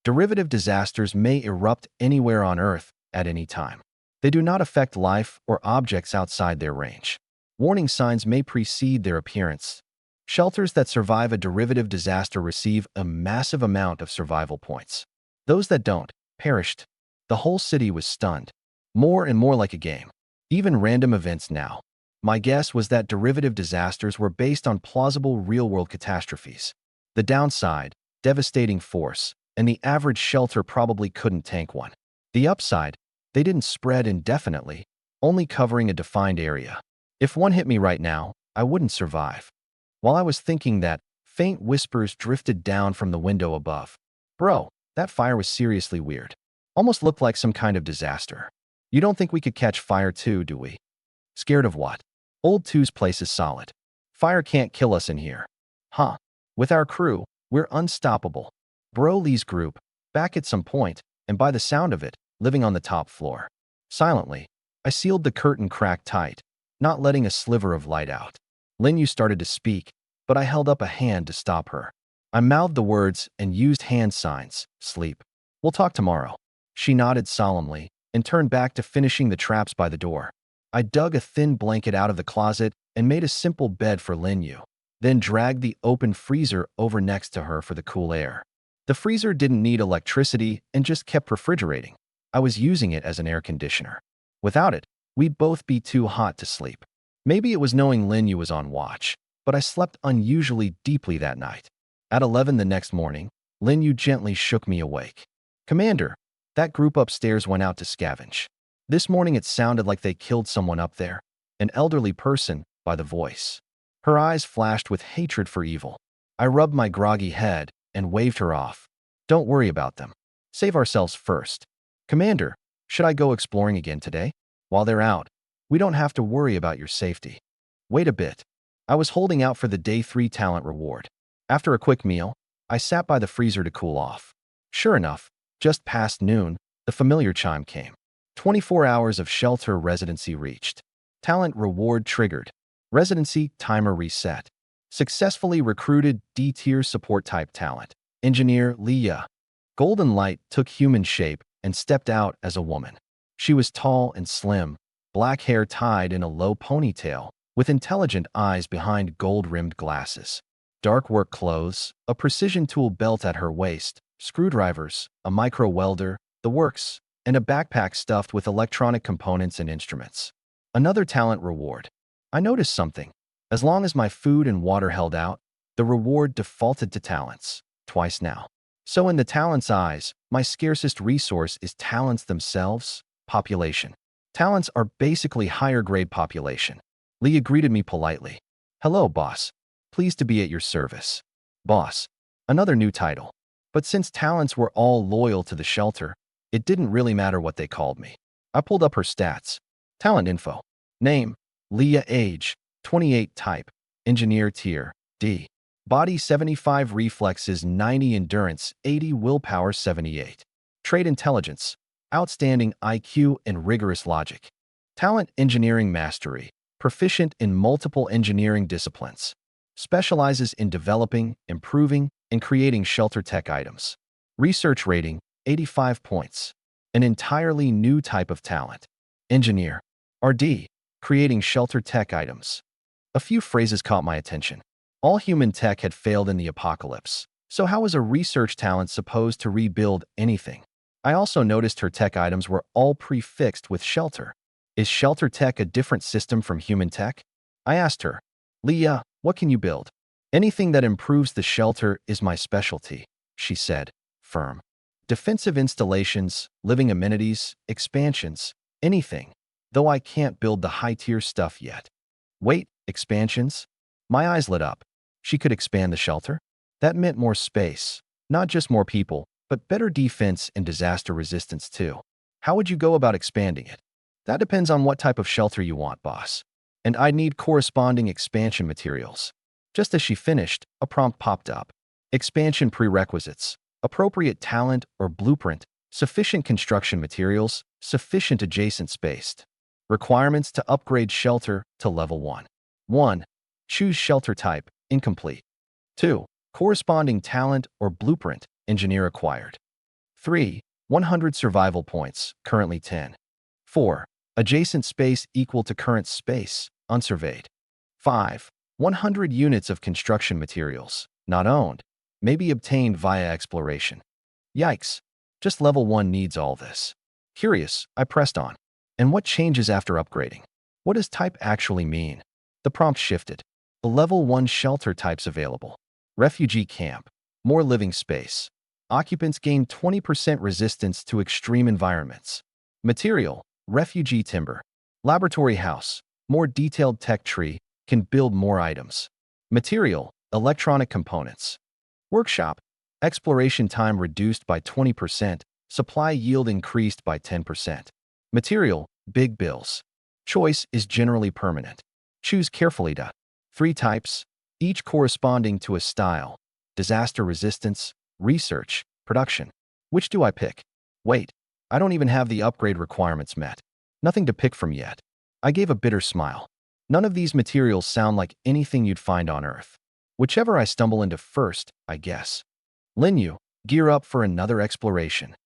Derivative disasters may erupt anywhere on Earth at any time. They do not affect life or objects outside their range. Warning signs may precede their appearance. Shelters that survive a derivative disaster receive a massive amount of survival points. Those that don't, perished. The whole city was stunned. More and more like a game. Even random events now. My guess was that derivative disasters were based on plausible real-world catastrophes. The downside, devastating force, and the average shelter probably couldn't tank one. The upside, they didn't spread indefinitely, only covering a defined area. If one hit me right now, I wouldn't survive. While I was thinking that, faint whispers drifted down from the window above. Bro, that fire was seriously weird. Almost looked like some kind of disaster. You don't think we could catch fire too, do we? Scared of what? Old 2's place is solid. Fire can't kill us in here. Huh. With our crew, we're unstoppable. Broly's group, back at some point, and by the sound of it, living on the top floor. Silently, I sealed the curtain crack tight, not letting a sliver of light out. Linyu started to speak, but I held up a hand to stop her. I mouthed the words and used hand signs. Sleep. We'll talk tomorrow. She nodded solemnly and turned back to finishing the traps by the door. I dug a thin blanket out of the closet and made a simple bed for Linyu, then dragged the open freezer over next to her for the cool air. The freezer didn't need electricity and just kept refrigerating. I was using it as an air conditioner. Without it, we'd both be too hot to sleep. Maybe it was knowing Linyu was on watch, but I slept unusually deeply that night. At 11 the next morning, Linyu gently shook me awake. Commander, that group upstairs went out to scavenge. This morning it sounded like they killed someone up there, an elderly person, by the voice. Her eyes flashed with hatred for evil. I rubbed my groggy head and waved her off. Don't worry about them. Save ourselves first. Commander, should I go exploring again today? While they're out, we don't have to worry about your safety. Wait a bit. I was holding out for the day 3 talent reward. After a quick meal, I sat by the freezer to cool off. Sure enough, just past noon, the familiar chime came. 24 hours of shelter residency reached. Talent reward triggered. Residency timer reset. Successfully recruited D-tier support type talent. Engineer Leah. Golden Light took human shape and stepped out as a woman. She was tall and slim, black hair tied in a low ponytail, with intelligent eyes behind gold-rimmed glasses. Dark work clothes, a precision tool belt at her waist, screwdrivers, a micro-welder, the works, and a backpack stuffed with electronic components and instruments. Another talent reward. I noticed something. As long as my food and water held out, the reward defaulted to talents, twice now. So in the talents' eyes, my scarcest resource is talents themselves, population. Talents are basically higher-grade population. Leah greeted me politely. Hello, boss. Pleased to be at your service. Boss. Another new title. But since talents were all loyal to the shelter, it didn't really matter what they called me. I pulled up her stats. Talent info. Name, Leah. Age, 28. Type, Engineer Tier, D. Body 75, Reflexes 90, Endurance 80, Willpower 78. Trait Intelligence, Outstanding IQ and Rigorous Logic. Talent Engineering Mastery, Proficient in multiple engineering disciplines. Specializes in developing, improving, and creating shelter tech items. Research Rating, 85 points. An entirely new type of talent. Engineer, RD, creating shelter tech items. A few phrases caught my attention. All human tech had failed in the apocalypse, so how was a research talent supposed to rebuild anything? I also noticed her tech items were all prefixed with shelter. Is shelter tech a different system from human tech? I asked her. Leah, what can you build? Anything that improves the shelter is my specialty, she said, firm. Defensive installations, living amenities, expansions, anything. Though I can't build the high-tier stuff yet. Wait, expansions? My eyes lit up. She could expand the shelter? That meant more space. Not just more people, but better defense and disaster resistance too. How would you go about expanding it? That depends on what type of shelter you want, boss. And I'd need corresponding expansion materials. Just as she finished, a prompt popped up. Expansion prerequisites. Appropriate talent or blueprint. Sufficient construction materials. Sufficient adjacent space. Requirements to upgrade shelter to level 1. 1. Choose shelter type, incomplete. 2. Corresponding talent or blueprint, engineer acquired. 3. 100 survival points, currently 10. 4. Adjacent space equal to current space, unsurveyed. 5. 100 units of construction materials, not owned, may be obtained via exploration. Yikes, just level 1 needs all this. Curious, I pressed on. And what changes after upgrading? What does type actually mean? The prompt shifted. The level 1 shelter types available. Refugee camp. More living space. Occupants gain 20% resistance to extreme environments. Material, refugee timber. Laboratory house, more detailed tech tree, can build more items. Material, electronic components. Workshop, exploration time reduced by 20%, supply yield increased by 10%. Material, big bills. Choice is generally permanent. Choose carefully. 3 types, each corresponding to a style. Disaster resistance, research, production. Which do I pick? Wait, I don't even have the upgrade requirements met. Nothing to pick from yet. I gave a bitter smile. None of these materials sound like anything you'd find on Earth. Whichever I stumble into first, I guess. Linyu, gear up for another exploration.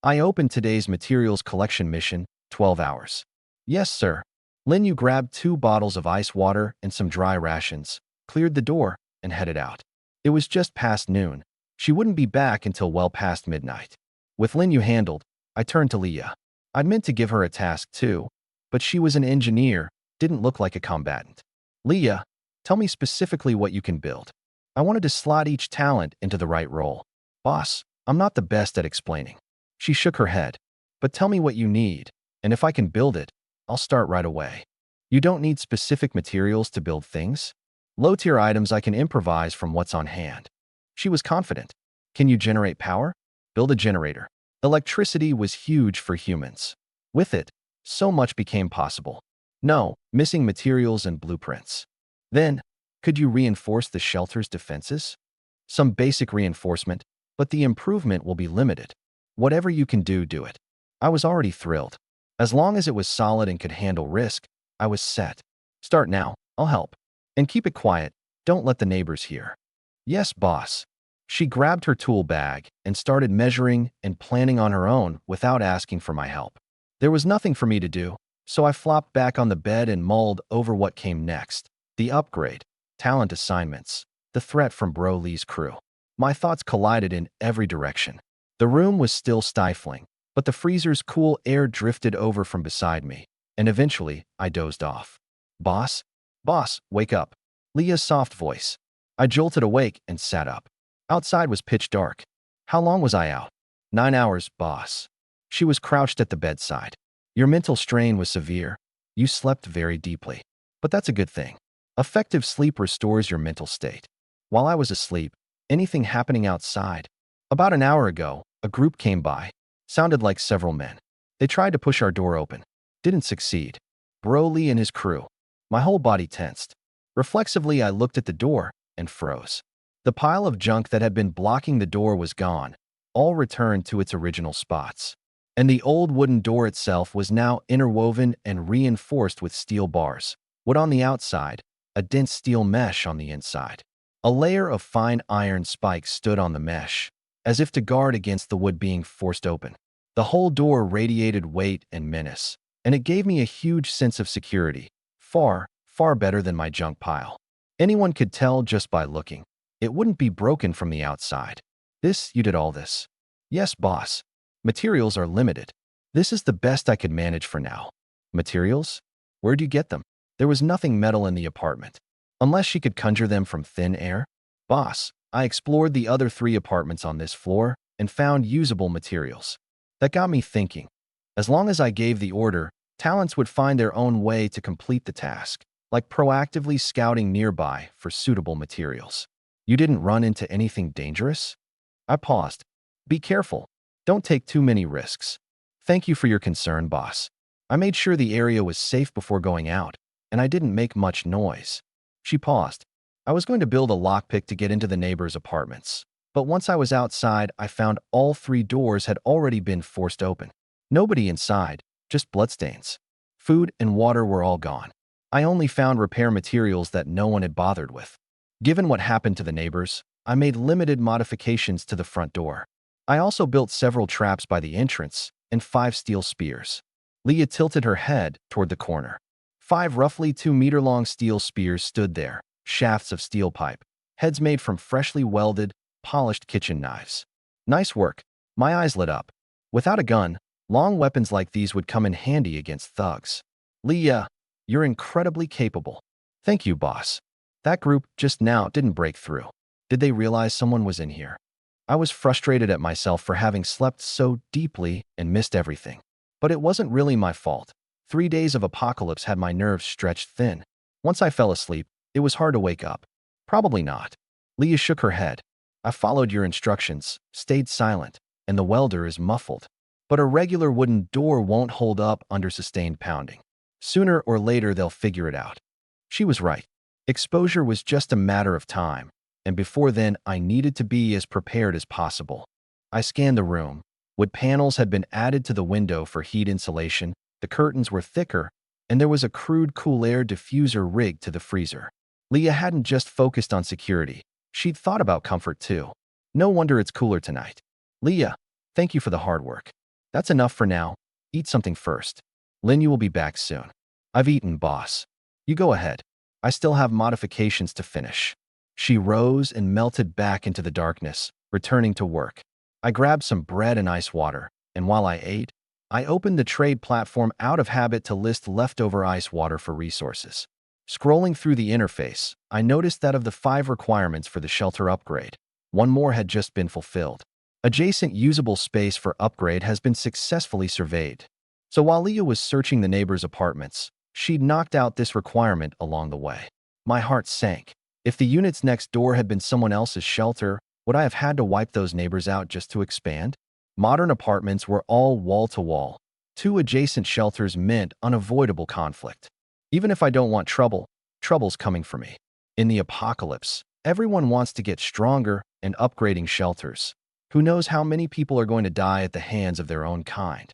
I opened today's materials collection mission, 12 hours. Yes, sir. Linyu grabbed 2 bottles of ice water and some dry rations, cleared the door, and headed out. It was just past noon. She wouldn't be back until well past midnight. With Linyu handled, I turned to Leah. I'd meant to give her a task too, but she was an engineer, didn't look like a combatant. Leah, tell me specifically what you can build. I wanted to slot each talent into the right role. Boss, I'm not the best at explaining. She shook her head. But tell me what you need, and if I can build it, I'll start right away. You don't need specific materials to build things? Low-tier items I can improvise from what's on hand. She was confident. Can you generate power? Build a generator. Electricity was huge for humans. With it, so much became possible. No, missing materials and blueprints. Then, could you reinforce the shelter's defenses? Some basic reinforcement, but the improvement will be limited. Whatever you can do, do it. I was already thrilled. As long as it was solid and could handle risk, I was set. Start now, I'll help. And keep it quiet, don't let the neighbors hear. Yes, boss. She grabbed her tool bag and started measuring and planning on her own without asking for my help. There was nothing for me to do, so I flopped back on the bed and mulled over what came next. The upgrade, talent assignments, the threat from Bro Lee's crew. My thoughts collided in every direction. The room was still stifling, but the freezer's cool air drifted over from beside me, and eventually I dozed off. Boss? Boss, wake up. Leah's soft voice. I jolted awake and sat up. Outside was pitch dark. How long was I out? 9 hours, boss. She was crouched at the bedside. Your mental strain was severe. You slept very deeply. But that's a good thing. Effective sleep restores your mental state. While I was asleep, anything happening outside? About an hour ago, a group came by. Sounded like several men. They tried to push our door open. Didn't succeed. Broly and his crew. My whole body tensed. Reflexively, I looked at the door and froze. The pile of junk that had been blocking the door was gone, all returned to its original spots. And the old wooden door itself was now interwoven and reinforced with steel bars. Wood on the outside, a dense steel mesh on the inside. A layer of fine iron spikes stood on the mesh, as if to guard against the wood being forced open. The whole door radiated weight and menace, and it gave me a huge sense of security, far, far better than my junk pile. Anyone could tell just by looking. It wouldn't be broken from the outside. You did all this? Yes, boss. Materials are limited. This is the best I could manage for now. Materials? Where'd you get them? There was nothing metal in the apartment. Unless she could conjure them from thin air? Boss, I explored the other 3 apartments on this floor and found usable materials. That got me thinking. As long as I gave the order, talents would find their own way to complete the task, like proactively scouting nearby for suitable materials. You didn't run into anything dangerous? I paused. Be careful. Don't take too many risks. Thank you for your concern, boss. I made sure the area was safe before going out, and I didn't make much noise. She paused. I was going to build a lockpick to get into the neighbors' apartments, but once I was outside, I found all 3 doors had already been forced open. Nobody inside, just bloodstains. Food and water were all gone. I only found repair materials that no one had bothered with. Given what happened to the neighbors, I made limited modifications to the front door. I also built several traps by the entrance and 5 steel spears. Leah tilted her head toward the corner. 5 roughly 2-meter-long steel spears stood there, shafts of steel pipe, heads made from freshly welded, polished kitchen knives. Nice work. My eyes lit up. Without a gun, long weapons like these would come in handy against thugs. Leah, you're incredibly capable. Thank you, boss. That group just now didn't break through. Did they realize someone was in here? I was frustrated at myself for having slept so deeply and missed everything. But it wasn't really my fault. 3 days of apocalypse had my nerves stretched thin. Once I fell asleep, it was hard to wake up. Probably not. Leah shook her head. I followed your instructions, stayed silent, and the welder is muffled. But a regular wooden door won't hold up under sustained pounding. Sooner or later, they'll figure it out. She was right. Exposure was just a matter of time, and before then, I needed to be as prepared as possible. I scanned the room. Wood panels had been added to the window for heat insulation, the curtains were thicker, and there was a crude cool air diffuser rigged to the freezer. Leah hadn't just focused on security. She'd thought about comfort too. No wonder it's cooler tonight. Leah, thank you for the hard work. That's enough for now. Eat something first. Lin, you will be back soon. I've eaten, boss. You go ahead. I still have modifications to finish. She rose and melted back into the darkness, returning to work. I grabbed some bread and ice water, and while I ate, I opened the trade platform out of habit to list leftover ice water for resources. Scrolling through the interface, I noticed that of the 5 requirements for the shelter upgrade, 1 more had just been fulfilled. Adjacent usable space for upgrade has been successfully surveyed. So while Leah was searching the neighbors' apartments, she'd knocked out this requirement along the way. My heart sank. If the units next door had been someone else's shelter, would I have had to wipe those neighbors out just to expand? Modern apartments were all wall-to-wall. 2 adjacent shelters meant unavoidable conflict. Even if I don't want trouble, trouble's coming for me. In the apocalypse, everyone wants to get stronger and upgrading shelters. Who knows how many people are going to die at the hands of their own kind?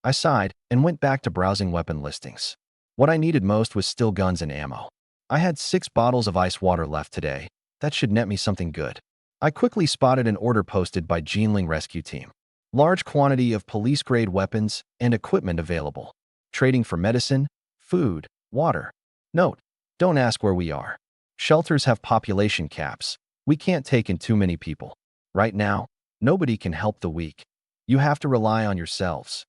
I sighed and went back to browsing weapon listings. What I needed most was still guns and ammo. I had 6 bottles of ice water left today. That should net me something good. I quickly spotted an order posted by Jinling Rescue Team. Large quantity of police-grade weapons and equipment available. Trading for medicine, food, water. Note, don't ask where we are. Shelters have population caps. We can't take in too many people. Right now, nobody can help the weak. You have to rely on yourselves.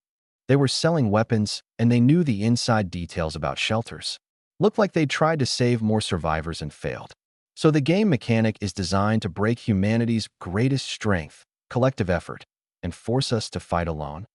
They were selling weapons, and they knew the inside details about shelters. Looked like they tried to save more survivors and failed. So the game mechanic is designed to break humanity's greatest strength, collective effort, and force us to fight alone.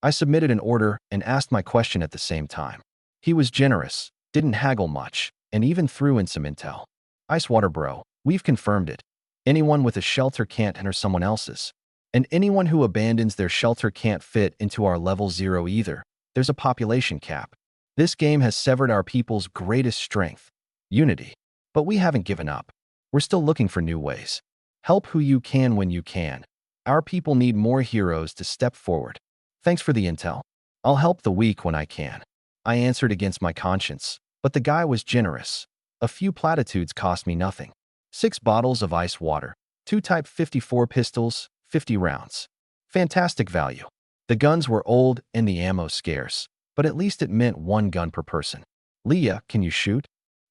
I submitted an order and asked my question at the same time. He was generous, didn't haggle much, and even threw in some intel. Icewater bro, we've confirmed it. Anyone with a shelter can't enter someone else's. And anyone who abandons their shelter can't fit into our level 0 either. There's a population cap. This game has severed our people's greatest strength, unity. But we haven't given up. We're still looking for new ways. Help who you can when you can. Our people need more heroes to step forward. Thanks for the intel. I'll help the weak when I can. I answered against my conscience, but the guy was generous. A few platitudes cost me nothing. 6 bottles of ice water, 2 Type 54 pistols, 50 rounds. Fantastic value. The guns were old and the ammo scarce, but at least it meant 1 gun per person. Leah, can you shoot?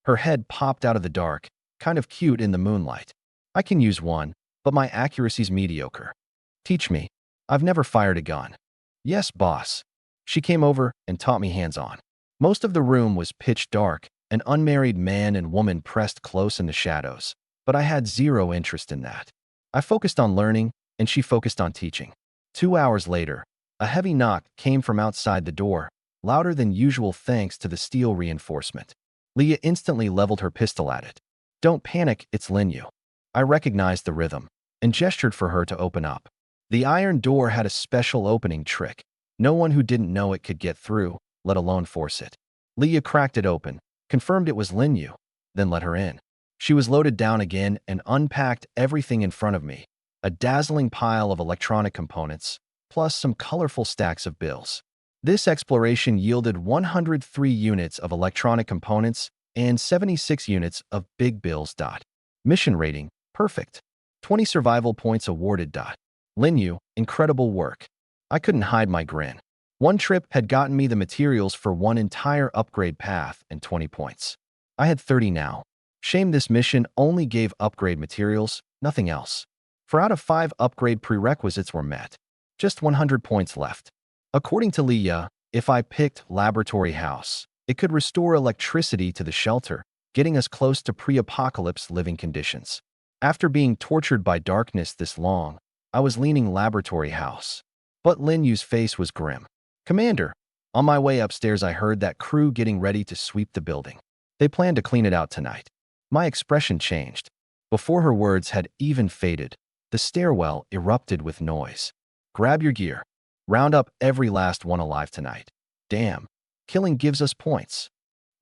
Her head popped out of the dark, kind of cute in the moonlight. I can use one, but my accuracy's mediocre. Teach me. I've never fired a gun. Yes, boss. She came over and taught me hands-on. Most of the room was pitch dark, an unmarried man and woman pressed close in the shadows, but I had 0 interest in that. I focused on learning, and she focused on teaching. 2 hours later, a heavy knock came from outside the door, louder than usual thanks to the steel reinforcement. Leah instantly leveled her pistol at it. Don't panic, it's Linyu. I recognized the rhythm and gestured for her to open up. The iron door had a special opening trick. No one who didn't know it could get through, let alone force it. Leah cracked it open, confirmed it was Linyu, then let her in. She was loaded down again and unpacked everything in front of me. A dazzling pile of electronic components, plus some colorful stacks of bills. This exploration yielded 103 units of electronic components and 76 units of big bills. Mission rating, perfect. 20 survival points awarded. Linyu, incredible work. I couldn't hide my grin. 1 trip had gotten me the materials for 1 entire upgrade path and 20 points. I had 30 now. Shame this mission only gave upgrade materials, nothing else. 4 out of 5 upgrade prerequisites were met. Just 100 points left. According to Leah, if I picked Laboratory House, it could restore electricity to the shelter, getting us close to pre-apocalypse living conditions. After being tortured by darkness this long, I was leaning laboratory house. But Lin Yu's face was grim. Commander, on my way upstairs I heard that crew getting ready to sweep the building. They plan to clean it out tonight. My expression changed. Before her words had even faded, the stairwell erupted with noise. Grab your gear. Round up every last one alive tonight. Damn, killing gives us points.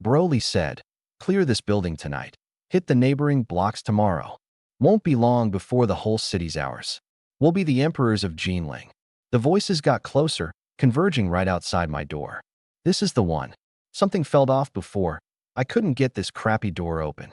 Broly said, clear this building tonight. Hit the neighboring blocks tomorrow. Won't be long before the whole city's ours. We'll be the emperors of Jinling. The voices got closer, converging right outside my door. This is the one. Something fell off before. I couldn't get this crappy door open.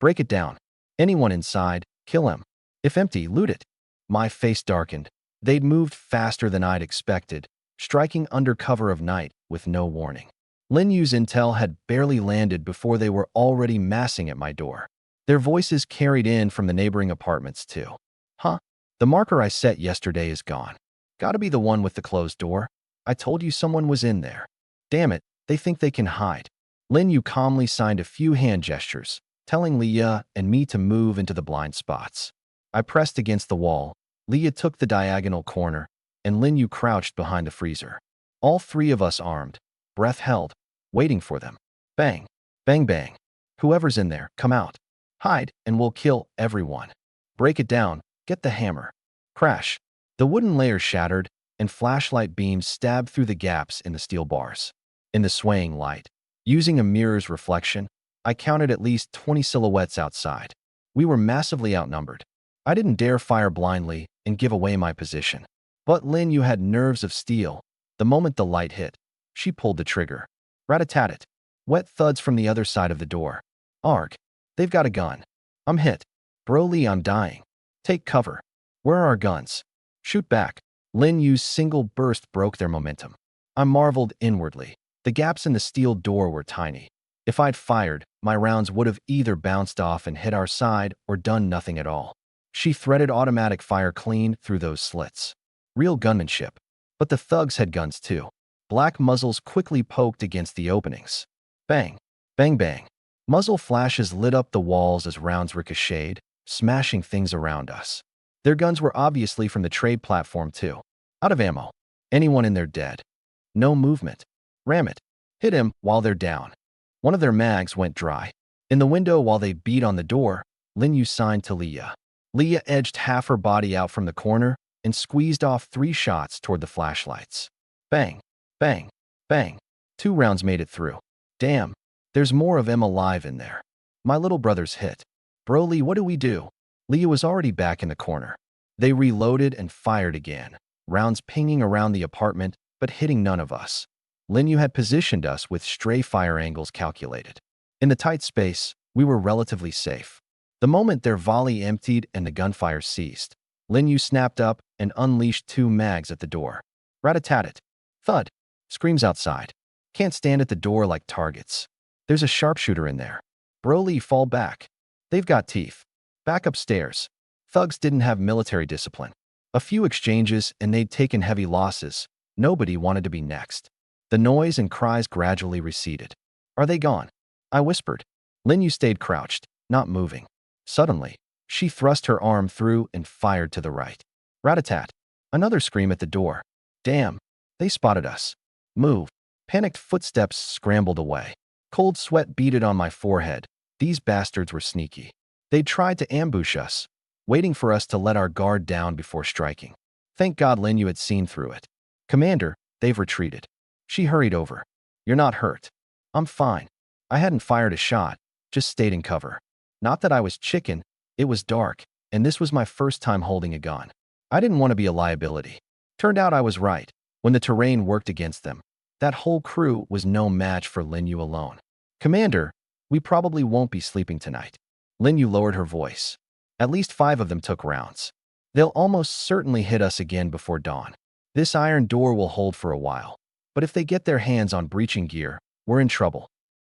Break it down. Anyone inside, kill him. If empty, loot it. My face darkened. They'd moved faster than I'd expected, striking under cover of night with no warning. Lin Yu's intel had barely landed before they were already massing at my door. Their voices carried in from the neighboring apartments too. Huh? The marker I set yesterday is gone. Gotta be the one with the closed door. I told you someone was in there. Damn it, they think they can hide. Lin Yu calmly signed a few hand gestures, telling Leah and me to move into the blind spots. I pressed against the wall. Leah took the diagonal corner, and Lin Yu crouched behind the freezer. All three of us armed, breath held, waiting for them. Bang, bang, bang. Whoever's in there, come out. Hide, and we'll kill everyone. Break it down, get the hammer. Crash. The wooden layer shattered, and flashlight beams stabbed through the gaps in the steel bars. In the swaying light, using a mirror's reflection, I counted at least 20 silhouettes outside. We were massively outnumbered. I didn't dare fire blindly and give away my position. But Lin Yu had nerves of steel. The moment the light hit, she pulled the trigger. Rat-a-tat-tat. Wet thuds from the other side of the door. Arg. They've got a gun. I'm hit. Broly, I'm dying. Take cover. Where are our guns? Shoot back. Lin Yu's single burst broke their momentum. I marveled inwardly. The gaps in the steel door were tiny. If I'd fired, my rounds would have either bounced off and hit our side or done nothing at all. She threaded automatic fire clean through those slits. Real gunmanship. But the thugs had guns too. Black muzzles quickly poked against the openings. Bang, bang, bang. Muzzle flashes lit up the walls as rounds ricocheted, smashing things around us. Their guns were obviously from the trade platform too. Out of ammo. Anyone in there dead. No movement. Ram it. Hit him while they're down. One of their mags went dry. In the window while they beat on the door, Lin Yu signed to Leah. Leah edged half her body out from the corner and squeezed off 3 shots toward the flashlights. Bang, bang, bang. 2 rounds made it through. Damn, there's more of them alive in there. My little brother's hit. Broly, what do we do? Leah was already back in the corner. They reloaded and fired again, rounds pinging around the apartment but hitting none of us. Lin Yu had positioned us with stray fire angles calculated. In the tight space, we were relatively safe. The moment their volley emptied and the gunfire ceased, Lin Yu snapped up and unleashed 2 mags at the door. Rat-a-tat-tat. Thud. Screams outside. Can't stand at the door like targets. There's a sharpshooter in there. Broly, fall back. They've got teeth. Back upstairs. Thugs didn't have military discipline. A few exchanges and they'd taken heavy losses. Nobody wanted to be next. The noise and cries gradually receded. Are they gone? I whispered. Lin Yu stayed crouched, not moving. Suddenly, she thrust her arm through and fired to the right. Rat-a-tat. Another scream at the door. Damn, they spotted us. Move. Panicked footsteps scrambled away. Cold sweat beaded on my forehead. These bastards were sneaky. They'd tried to ambush us, waiting for us to let our guard down before striking. Thank God Lin Yu had seen through it. Commander, they've retreated. She hurried over. You're not hurt. I'm fine. I hadn't fired a shot, just stayed in cover. Not that I was chicken, it was dark, and this was my first time holding a gun. I didn't want to be a liability. Turned out I was right. When the terrain worked against them, that whole crew was no match for Lin Yu alone. Commander, we probably won't be sleeping tonight. Lin Yu lowered her voice. At least 5 of them took rounds. They'll almost certainly hit us again before dawn. This iron door will hold for a while. But if they get their hands on breaching gear, we're in trouble.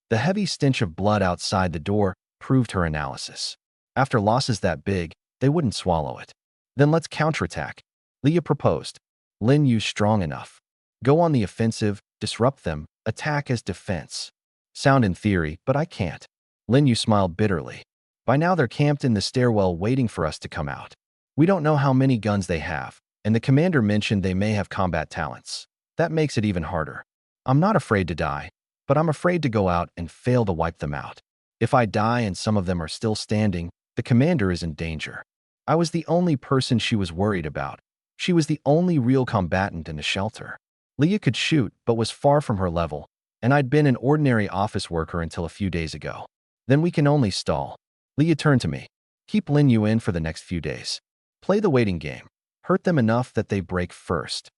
The heavy stench of blood outside the door proved her analysis. After losses that big, they wouldn't swallow it. Then let's counterattack. Leah proposed. Lin Yu's strong enough. Go on the offensive, disrupt them, attack as defense. Sound in theory, but I can't. Lin Yu smiled bitterly. By now they're camped in the stairwell waiting for us to come out. We don't know how many guns they have, and the commander mentioned they may have combat talents. That makes it even harder. I'm not afraid to die, but I'm afraid to go out and fail to wipe them out. If I die and some of them are still standing, the commander is in danger. I was the only person she was worried about. She was the only real combatant in the shelter. Leah could shoot, but was far from her level, and I'd been an ordinary office worker until a few days ago. Then we can only stall. Leah turned to me. Keep Lin Yu in for the next few days. Play the waiting game. Hurt them enough that they break first.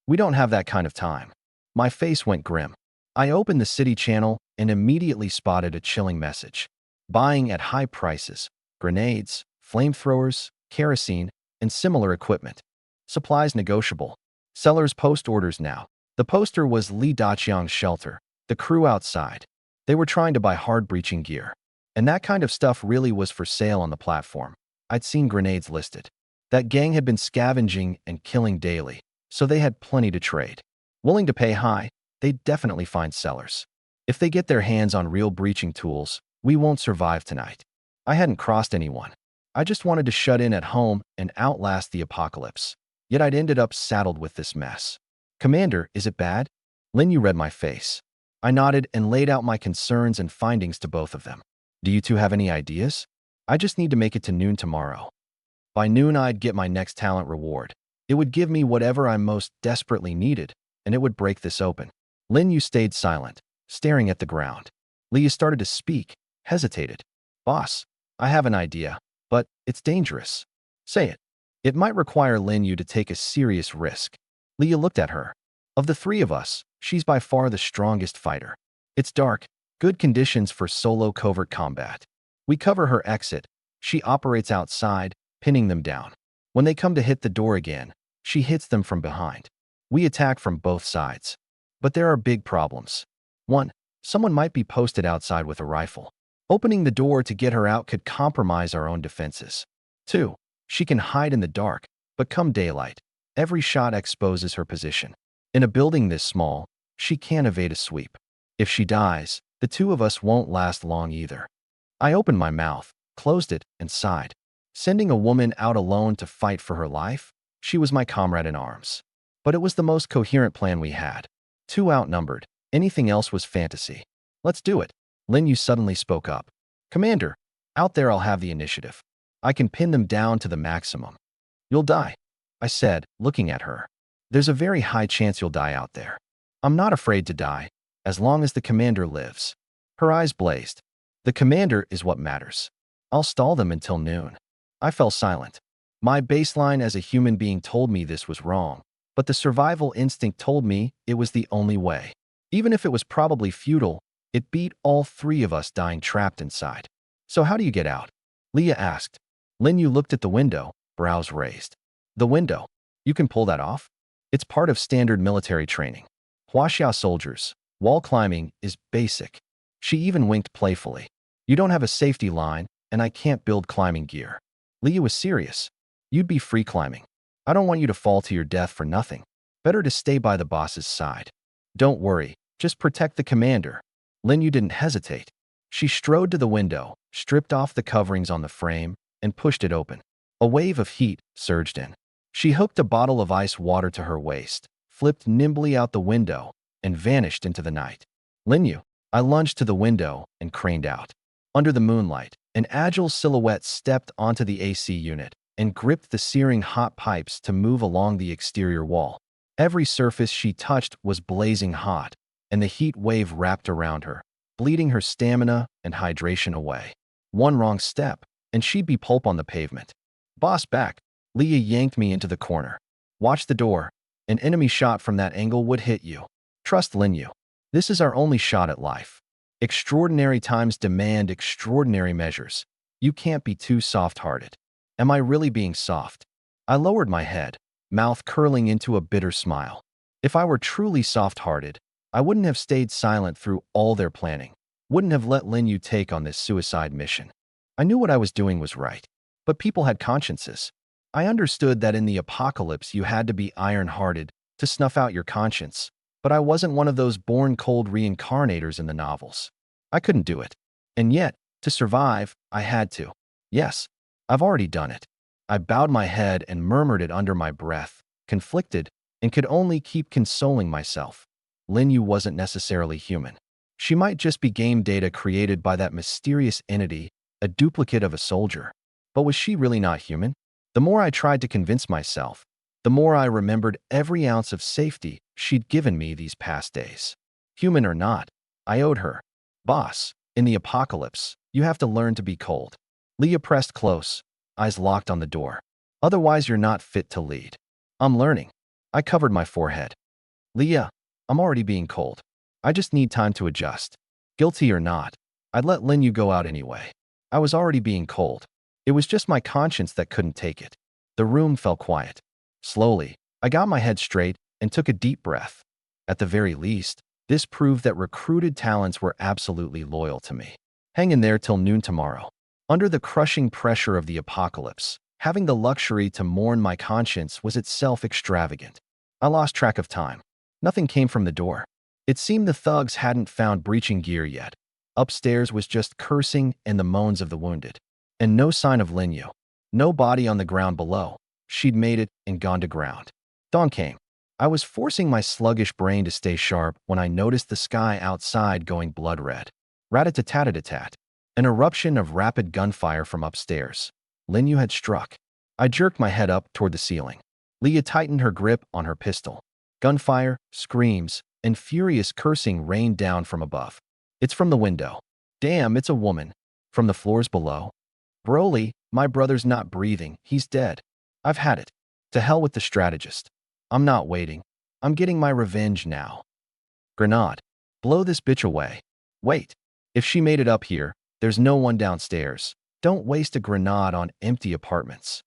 We don't have that kind of time. My face went grim. I opened the city channel and immediately spotted a chilling message. Buying at high prices. Grenades, flamethrowers, kerosene, and similar equipment. Supplies negotiable. Sellers post orders now. The poster was Li Daqiang's shelter, the crew outside. They were trying to buy hard breaching gear. And that kind of stuff really was for sale on the platform. I'd seen grenades listed. That gang had been scavenging and killing daily, so they had plenty to trade. Willing to pay high, they'd definitely find sellers. If they get their hands on real breaching tools, we won't survive tonight. I hadn't crossed anyone. I just wanted to shut in at home and outlast the apocalypse. Yet I'd ended up saddled with this mess. Commander, is it bad? Lin Yu read my face. I nodded and laid out my concerns and findings to both of them. Do you two have any ideas? I just need to make it to noon tomorrow. By noon, I'd get my next talent reward. It would give me whatever I most desperately needed, and it would break this open. Lin Yu stayed silent, staring at the ground. Leah started to speak, hesitated. Boss, I have an idea, but it's dangerous. Say it. It might require Lin Yu to take a serious risk. Leah looked at her. Of the three of us, she's by far the strongest fighter. It's dark, good conditions for solo covert combat. We cover her exit. She operates outside, pinning them down. When they come to hit the door again, she hits them from behind. We attack from both sides. But there are big problems. 1. Someone might be posted outside with a rifle. Opening the door to get her out could compromise our own defenses. 2. She can hide in the dark, but come daylight, every shot exposes her position. In a building this small, she can't evade a sweep. If she dies, the two of us won't last long either. I opened my mouth, closed it, and sighed. Sending a woman out alone to fight for her life? She was my comrade in arms. But it was the most coherent plan we had. 2 outnumbered. Anything else was fantasy. Let's do it. Lin Yu suddenly spoke up. Commander, out there I'll have the initiative. I can pin them down to the maximum. You'll die, I said, looking at her. There's a very high chance you'll die out there. I'm not afraid to die, as long as the commander lives. Her eyes blazed. The commander is what matters. I'll stall them until noon. I fell silent. My baseline as a human being told me this was wrong, but the survival instinct told me it was the only way. Even if it was probably futile, it beat all 3 of us dying trapped inside. So how do you get out? Leah asked. Lin Yu looked at the window, brows raised. The window. You can pull that off? It's part of standard military training. Huaxia soldiers. Wall climbing is basic. She even winked playfully. You don't have a safety line, and I can't build climbing gear. Leah was serious. You'd be free climbing. I don't want you to fall to your death for nothing. Better to stay by the boss's side. Don't worry, just protect the commander. Lin Yu didn't hesitate. She strode to the window, stripped off the coverings on the frame, and pushed it open. A wave of heat surged in. She hooked a bottle of ice water to her waist, flipped nimbly out the window, and vanished into the night. Lin Yu. I lunged to the window and craned out. Under the moonlight, an agile silhouette stepped onto the AC unit and gripped the searing hot pipes to move along the exterior wall. Every surface she touched was blazing hot, and the heat wave wrapped around her, bleeding her stamina and hydration away. One wrong step, and she'd be pulp on the pavement. Boss back. Leah yanked me into the corner. Watch the door. An enemy shot from that angle would hit you. Trust Lin Yu. This is our only shot at life. Extraordinary times demand extraordinary measures. You can't be too soft-hearted. Am I really being soft? I lowered my head, mouth curling into a bitter smile. If I were truly soft-hearted, I wouldn't have stayed silent through all their planning, wouldn't have let Lin Yu take on this suicide mission. I knew what I was doing was right, but people had consciences. I understood that in the apocalypse you had to be iron-hearted to snuff out your conscience, but I wasn't one of those born-cold reincarnators in the novels. I couldn't do it. And yet, to survive, I had to. Yes, I've already done it. I bowed my head and murmured it under my breath, conflicted, and could only keep consoling myself. Lin Yu wasn't necessarily human. She might just be game data created by that mysterious entity, a duplicate of a soldier. But was she really not human? The more I tried to convince myself, the more I remembered every ounce of safety she'd given me these past days. Human or not, I owed her. Boss, in the apocalypse, you have to learn to be cold. Leah pressed close, eyes locked on the door. Otherwise, you're not fit to lead. I'm learning. I covered my forehead. Leah, I'm already being cold. I just need time to adjust. Guilty or not, I'd let Lin Yu go out anyway. I was already being cold. It was just my conscience that couldn't take it. The room fell quiet. Slowly, I got my head straight and took a deep breath. At the very least, this proved that recruited talents were absolutely loyal to me. Hang in there till noon tomorrow. Under the crushing pressure of the apocalypse, having the luxury to mourn my conscience was itself extravagant. I lost track of time. Nothing came from the door. It seemed the thugs hadn't found breaching gear yet. Upstairs was just cursing and the moans of the wounded. And no sign of Lin Yu. No body on the ground below. She'd made it and gone to ground. Dawn came. I was forcing my sluggish brain to stay sharp when I noticed the sky outside going blood red. Rat-a-tat-tat-tat-tat. An eruption of rapid gunfire from upstairs. Lin Yu had struck. I jerked my head up toward the ceiling. Leah tightened her grip on her pistol. Gunfire, screams, and furious cursing rained down from above. It's from the window. Damn, it's a woman. From the floors below. Broly, my brother's not breathing. He's dead. I've had it. To hell with the strategist. I'm not waiting. I'm getting my revenge now. Grenade. Blow this bitch away. Wait. If she made it up here, there's no one downstairs. Don't waste a grenade on empty apartments.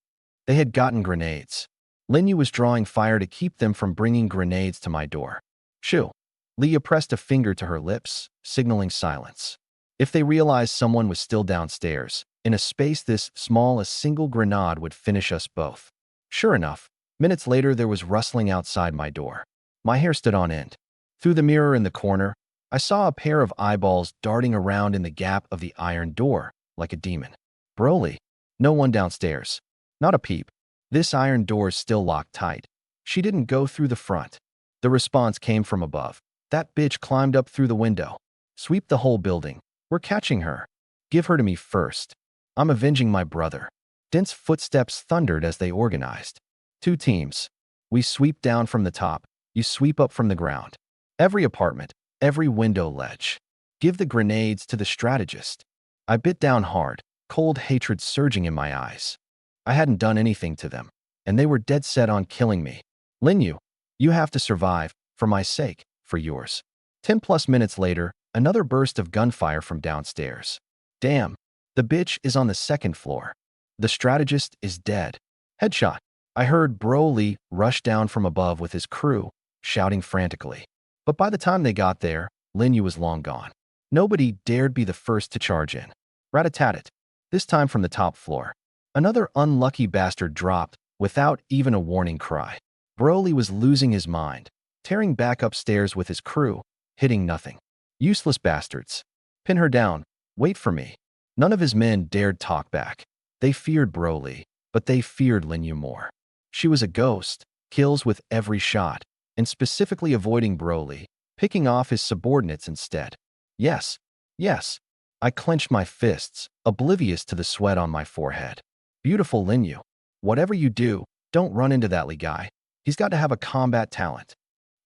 They had gotten grenades. Lin Yu was drawing fire to keep them from bringing grenades to my door. Shoo. Leah pressed a finger to her lips, signaling silence. If they realized someone was still downstairs, in a space this small, a single grenade would finish us both. Sure enough, minutes later there was rustling outside my door. My hair stood on end. Through the mirror in the corner, I saw a pair of eyeballs darting around in the gap of the iron door, like a demon. Broly. No one downstairs. Not a peep. This iron door's still locked tight. She didn't go through the front. The response came from above. That bitch climbed up through the window. Sweep the whole building. We're catching her. Give her to me first. I'm avenging my brother. Dense footsteps thundered as they organized. 2 teams. We sweep down from the top. You sweep up from the ground. Every apartment, every window ledge. Give the grenades to the strategist. I bit down hard, cold hatred surging in my eyes. I hadn't done anything to them, and they were dead set on killing me. Lin Yu, you have to survive, for my sake, for yours. 10+ minutes later, another burst of gunfire from downstairs. Damn, the bitch is on the 2nd floor. The strategist is dead. Headshot. I heard Broly rush down from above with his crew, shouting frantically. But by the time they got there, Lin Yu was long gone. Nobody dared be the first to charge in. Rat-a-tat-tat. This time from the top floor. Another unlucky bastard dropped, without even a warning cry. Broly was losing his mind, tearing back upstairs with his crew, hitting nothing. Useless bastards. Pin her down. Wait for me. None of his men dared talk back. They feared Broly, but they feared Lin Yu more. She was a ghost, kills with every shot, and specifically avoiding Broly, picking off his subordinates instead. Yes, yes. I clenched my fists, oblivious to the sweat on my forehead. Beautiful Lin Yu. Whatever you do, don't run into that Lee guy. He's got to have a combat talent.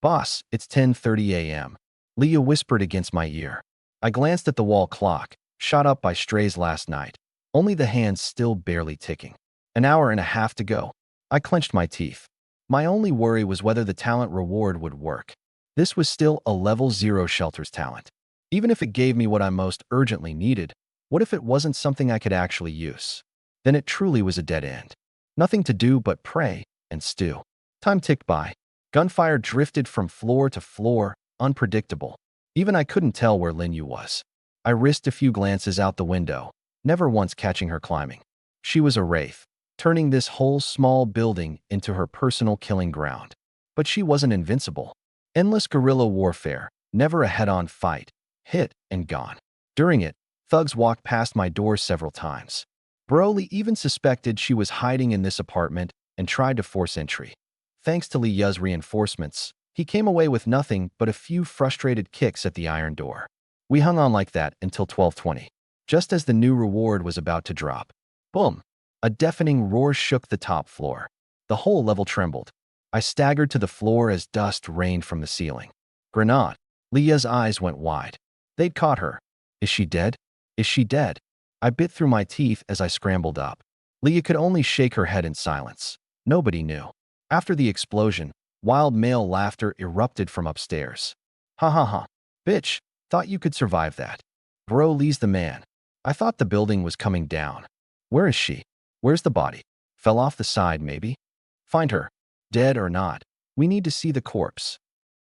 Boss, it's 10:30 a.m. Leah whispered against my ear. I glanced at the wall clock, shot up by strays last night, only the hands still barely ticking. An hour and a half to go. I clenched my teeth. My only worry was whether the talent reward would work. This was still a level 0 shelter's talent. Even if it gave me what I most urgently needed, what if it wasn't something I could actually use? Then it truly was a dead end. Nothing to do but pray and stew. Time ticked by. Gunfire drifted from floor to floor, unpredictable. Even I couldn't tell where Lin Yu was. I risked a few glances out the window, never once catching her climbing. She was a wraith, turning this whole small building into her personal killing ground. But she wasn't invincible. Endless guerrilla warfare, never a head-on fight, hit and gone. During it, thugs walked past my door several times. Broly even suspected she was hiding in this apartment and tried to force entry. Thanks to Li Yu's reinforcements, he came away with nothing but a few frustrated kicks at the iron door. We hung on like that until 12:20. Just as the new reward was about to drop. Boom! A deafening roar shook the top floor. The whole level trembled. I staggered to the floor as dust rained from the ceiling. Grenade. Leah's eyes went wide. They'd caught her. Is she dead? Is she dead? I bit through my teeth as I scrambled up. Leah could only shake her head in silence. Nobody knew. After the explosion, wild male laughter erupted from upstairs. Ha ha ha. Bitch, thought you could survive that. Bro Lee's the man. I thought the building was coming down. Where is she? Where's the body? Fell off the side, maybe? Find her. Dead or not. We need to see the corpse.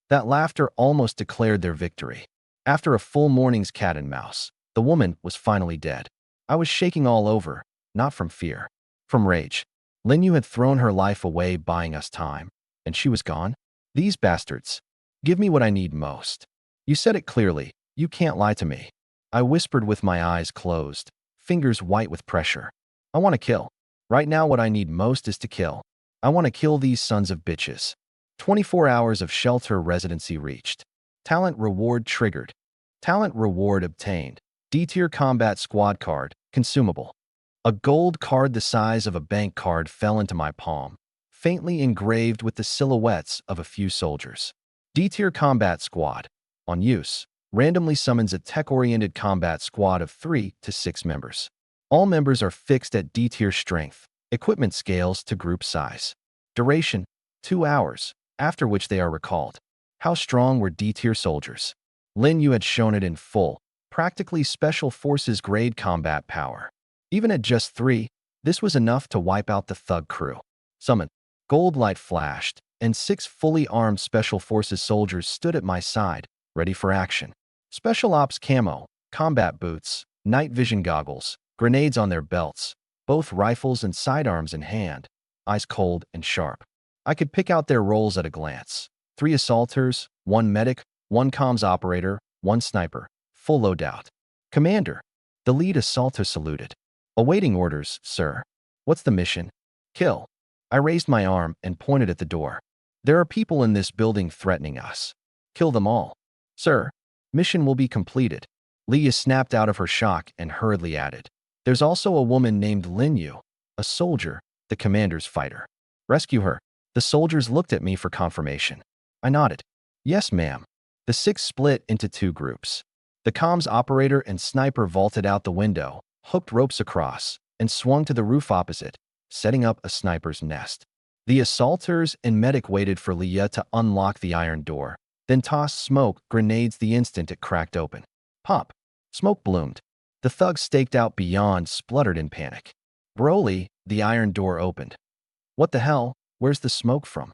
That laughter almost declared their victory. After a full morning's cat and mouse, the woman was finally dead. I was shaking all over, not from fear, from rage. Lin Yu had thrown her life away buying us time, and she was gone? These bastards. Give me what I need most. You said it clearly. You can't lie to me. I whispered with my eyes closed, fingers white with pressure. I want to kill. Right now what I need most is to kill. I want to kill these sons of bitches. 24 hours of shelter residency reached. Talent reward triggered. Talent reward obtained. D-tier combat squad card, consumable. A gold card the size of a bank card fell into my palm, faintly engraved with the silhouettes of a few soldiers. D-tier combat squad. On use, randomly summons a tech-oriented combat squad of 3 to 6 members. All members are fixed at D-tier strength. Equipment scales to group size. Duration, 2 hours, after which they are recalled. How strong were D-tier soldiers? Lin Yu had shown it in full, practically special forces grade combat power. Even at just 3, this was enough to wipe out the thug crew. Summon. Gold light flashed, and 6 fully armed special forces soldiers stood at my side, ready for action. Special ops camo, combat boots, night vision goggles, grenades on their belts, both rifles and sidearms in hand, eyes cold and sharp. I could pick out their roles at a glance. 3 assaulters, 1 medic, 1 comms operator, 1 sniper, full loadout. Commander. The lead assaulter saluted. Awaiting orders, sir. What's the mission? Kill. I raised my arm and pointed at the door. There are people in this building threatening us. Kill them all. Sir. Mission will be completed. Leah snapped out of her shock and hurriedly added. There's also a woman named Lin Yu, a soldier, the commander's fighter. Rescue her. The soldiers looked at me for confirmation. I nodded. Yes, ma'am. The 6 split into 2 groups. The comms operator and sniper vaulted out the window, hooked ropes across, and swung to the roof opposite, setting up a sniper's nest. The assaulters and medic waited for Leah to unlock the iron door, then tossed smoke grenades the instant it cracked open. Pop. Smoke bloomed. The thugs staked out beyond spluttered in panic. Broly, the iron door opened. What the hell? Where's the smoke from?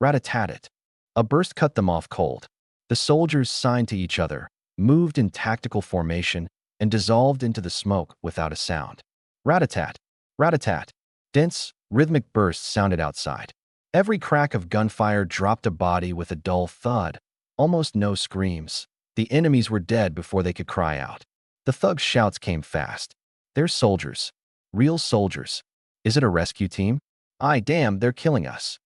Rat-a-tat-tat. A burst cut them off cold. The soldiers signed to each other, moved in tactical formation, and dissolved into the smoke without a sound. Rat-a-tat. Rat-a-tat. Dense, rhythmic bursts sounded outside. Every crack of gunfire dropped a body with a dull thud. Almost no screams. The enemies were dead before they could cry out. The thugs' shouts came fast. They're soldiers. Real soldiers. Is it a rescue team? Aye, damn, they're killing us.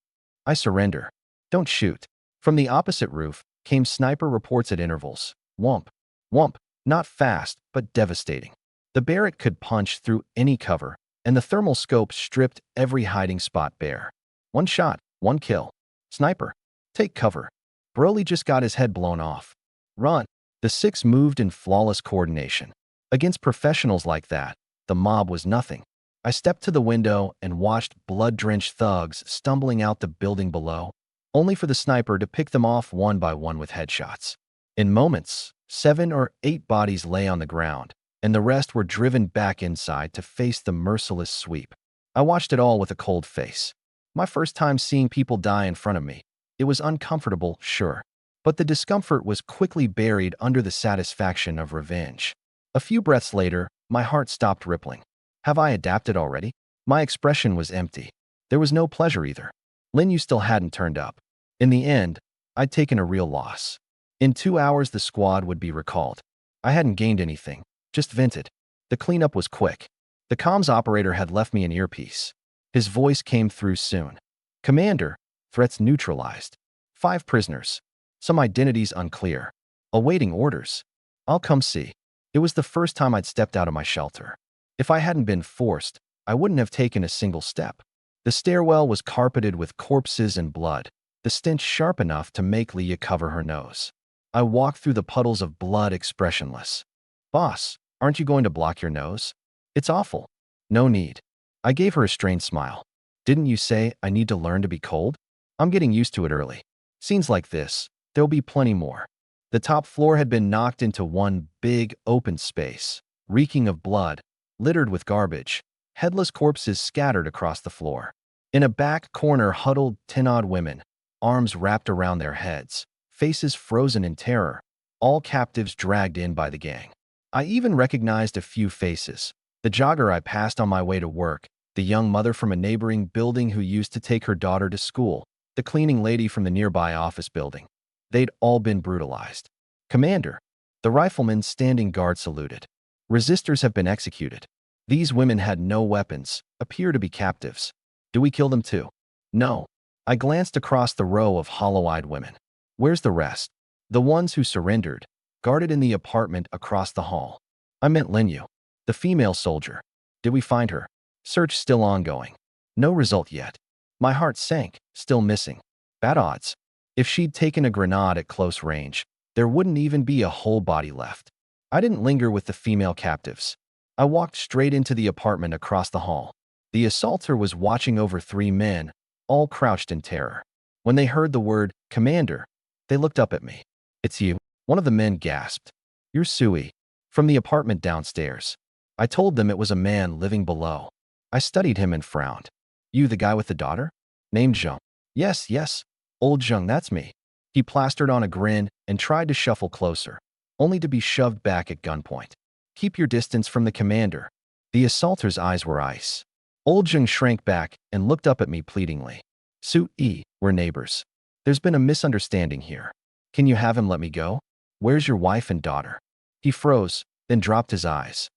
I surrender. Don't shoot. From the opposite roof came sniper reports at intervals. Whomp. Whomp. Not fast, but devastating. The Barrett could punch through any cover, and the thermal scope stripped every hiding spot bare. 1 shot, 1 kill. Sniper. Take cover. Broly just got his head blown off. Run. The 6 moved in flawless coordination. Against professionals like that, the mob was nothing. I stepped to the window and watched blood-drenched thugs stumbling out the building below, only for the sniper to pick them off one by one with headshots. In moments, 7 or 8 bodies lay on the ground, and the rest were driven back inside to face the merciless sweep. I watched it all with a cold face. My first time seeing people die in front of me. It was uncomfortable, sure, but the discomfort was quickly buried under the satisfaction of revenge. A few breaths later, my heart stopped rippling. Have I adapted already? My expression was empty. There was no pleasure either. Lin Yu still hadn't turned up. In the end, I'd taken a real loss. In 2 hours, the squad would be recalled. I hadn't gained anything, just vented. The cleanup was quick. The comms operator had left me an earpiece. His voice came through soon. Commander, threats neutralized. 5 prisoners. Some identities unclear. Awaiting orders. I'll come see. It was the first time I'd stepped out of my shelter. If I hadn't been forced, I wouldn't have taken a single step. The stairwell was carpeted with corpses and blood, the stench sharp enough to make Leah cover her nose. I walked through the puddles of blood expressionless. Boss, aren't you going to block your nose? It's awful. No need. I gave her a strained smile. Didn't you say I need to learn to be cold? I'm getting used to it early. Scenes like this, there'll be plenty more. The top floor had been knocked into one big, open space, reeking of blood, littered with garbage, headless corpses scattered across the floor. In a back corner huddled 10 odd women, arms wrapped around their heads, faces frozen in terror, all captives dragged in by the gang. I even recognized a few faces. The jogger I passed on my way to work, the young mother from a neighboring building who used to take her daughter to school, the cleaning lady from the nearby office building. They'd all been brutalized. Commander, the rifleman standing guard saluted. Resistors have been executed. These women had no weapons, appear to be captives. Do we kill them too? No. I glanced across the row of hollow-eyed women. Where's the rest? The ones who surrendered, guarded in the apartment across the hall. I meant Linyu, the female soldier. Did we find her? Search still ongoing. No result yet. My heart sank, still missing. Bad odds. If she'd taken a grenade at close range, there wouldn't even be a whole body left. I didn't linger with the female captives. I walked straight into the apartment across the hall. The assaulter was watching over 3 men, all crouched in terror. When they heard the word, Commander, they looked up at me. It's you. One of the men gasped. You're Sui, from the apartment downstairs. I told them it was a man living below. I studied him and frowned. You the guy with the daughter? Named Zheng. Yes. Old Zheng, that's me. He plastered on a grin and tried to shuffle closer, only to be shoved back at gunpoint. Keep your distance from the commander. The assaulter's eyes were ice. Old Zheng shrank back and looked up at me pleadingly. Sui, we're neighbors. There's been a misunderstanding here. Can you have him let me go? Where's your wife and daughter? He froze, then dropped his eyes.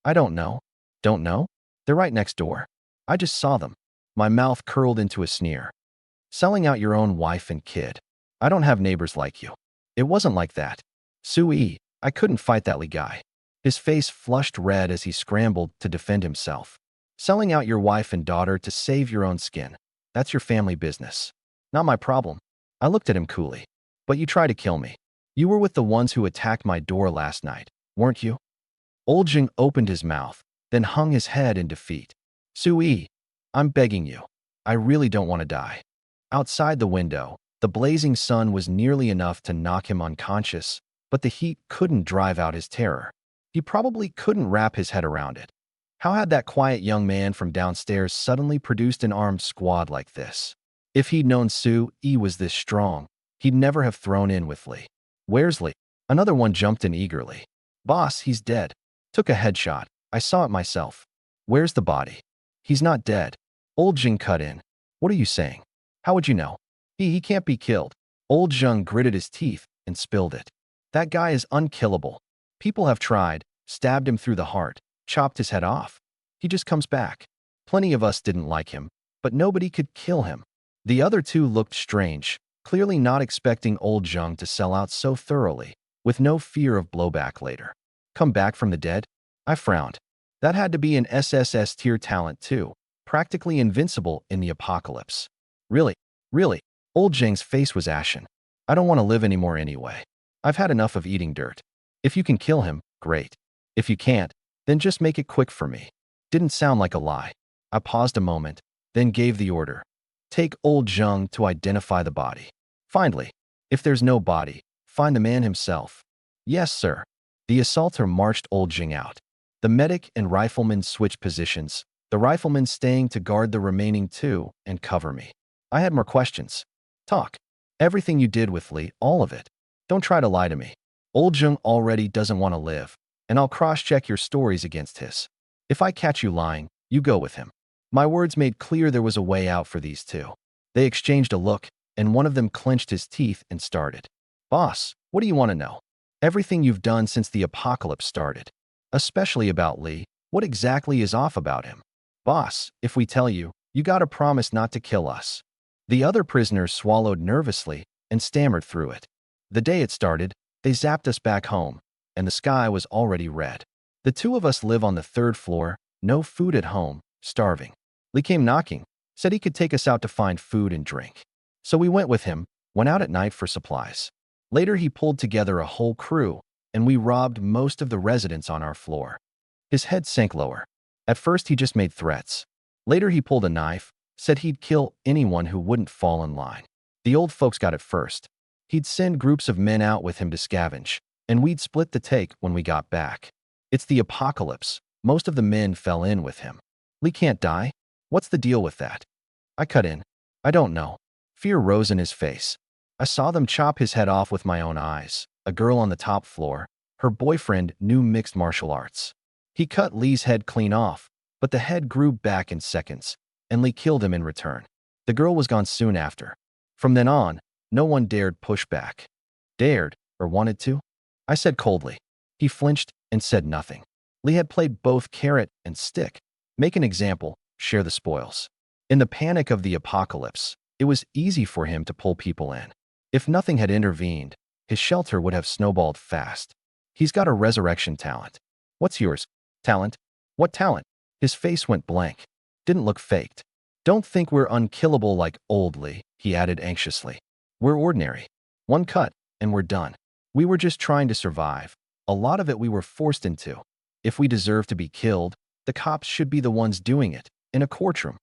I don't know. Don't know? They're right next door. I just saw them. My mouth curled into a sneer. Selling out your own wife and kid. I don't have neighbors like you. It wasn't like that. Sui, I couldn't fight that Li guy. His face flushed red as he scrambled to defend himself. Selling out your wife and daughter to save your own skin. That's your family business. Not my problem. I looked at him coolly. But you tried to kill me. You were with the ones who attacked my door last night, weren't you? Old Jing opened his mouth, then hung his head in defeat. Sui, I'm begging you. I really don't want to die. Outside the window, the blazing sun was nearly enough to knock him unconscious, but the heat couldn't drive out his terror. He probably couldn't wrap his head around it. How had that quiet young man from downstairs suddenly produced an armed squad like this? If he'd known Sui was this strong, he'd never have thrown in with Li. Where's Li? Another one jumped in eagerly. Boss, he's dead. Took a headshot. I saw it myself. Where's the body? He's not dead. Old Jing cut in. What are you saying? How would you know? He can't be killed. Old Zheng gritted his teeth and spilled it. That guy is unkillable. People have tried, stabbed him through the heart, chopped his head off. He just comes back. Plenty of us didn't like him, but nobody could kill him. The other two looked strange, clearly not expecting old Zheng to sell out so thoroughly, with no fear of blowback later. Come back from the dead? I frowned. That had to be an SSS tier talent too, practically invincible in the apocalypse. Really? Old Zheng's face was ashen. I don't want to live anymore anyway. I've had enough of eating dirt. If you can kill him, great. If you can't, then just make it quick for me. Didn't sound like a lie. I paused a moment, then gave the order. Take old Zheng to identify the body. Finally, if there's no body, find the man himself. Yes, sir. The assaulter marched old Zheng out. The medic and rifleman switched positions, the rifleman staying to guard the remaining two and cover me. I had more questions. Talk. Everything you did with Li, all of it. Don't try to lie to me. Old Zheng already doesn't want to live, and I'll cross-check your stories against his. If I catch you lying, you go with him. My words made clear there was a way out for these two. They exchanged a look, and one of them clenched his teeth and started. Boss, what do you want to know? Everything you've done since the apocalypse started. Especially about Li. What exactly is off about him? Boss, if we tell you, you gotta promise not to kill us. The other prisoners swallowed nervously and stammered through it. The day it started, they zapped us back home, and the sky was already red. The two of us live on the third floor, no food at home, starving. Lee came knocking, said he could take us out to find food and drink. So we went with him, went out at night for supplies. Later he pulled together a whole crew, and we robbed most of the residents on our floor. His head sank lower. At first he just made threats. Later he pulled a knife, said he'd kill anyone who wouldn't fall in line. The old folks got it first. He'd send groups of men out with him to scavenge, and we'd split the take when we got back. It's the apocalypse. Most of the men fell in with him. Lee can't die? What's the deal with that? I cut in. I don't know. Fear rose in his face. I saw them chop his head off with my own eyes. A girl on the top floor. Her boyfriend knew mixed martial arts. He cut Lee's head clean off, but the head grew back in seconds, and Lee killed him in return. The girl was gone soon after. From then on, no one dared push back. Dared, or wanted to? I said coldly. He flinched and said nothing. Lee had played both carrot and stick. Make an example, share the spoils. In the panic of the apocalypse, it was easy for him to pull people in. If nothing had intervened, his shelter would have snowballed fast. He's got a resurrection talent. What's yours? Talent? What talent? His face went blank. Didn't look faked. Don't think we're unkillable like old Lee, he added anxiously. We're ordinary. One cut, and we're done. We were just trying to survive. A lot of it we were forced into. If we deserve to be killed, the cops should be the ones doing it, in a courtroom.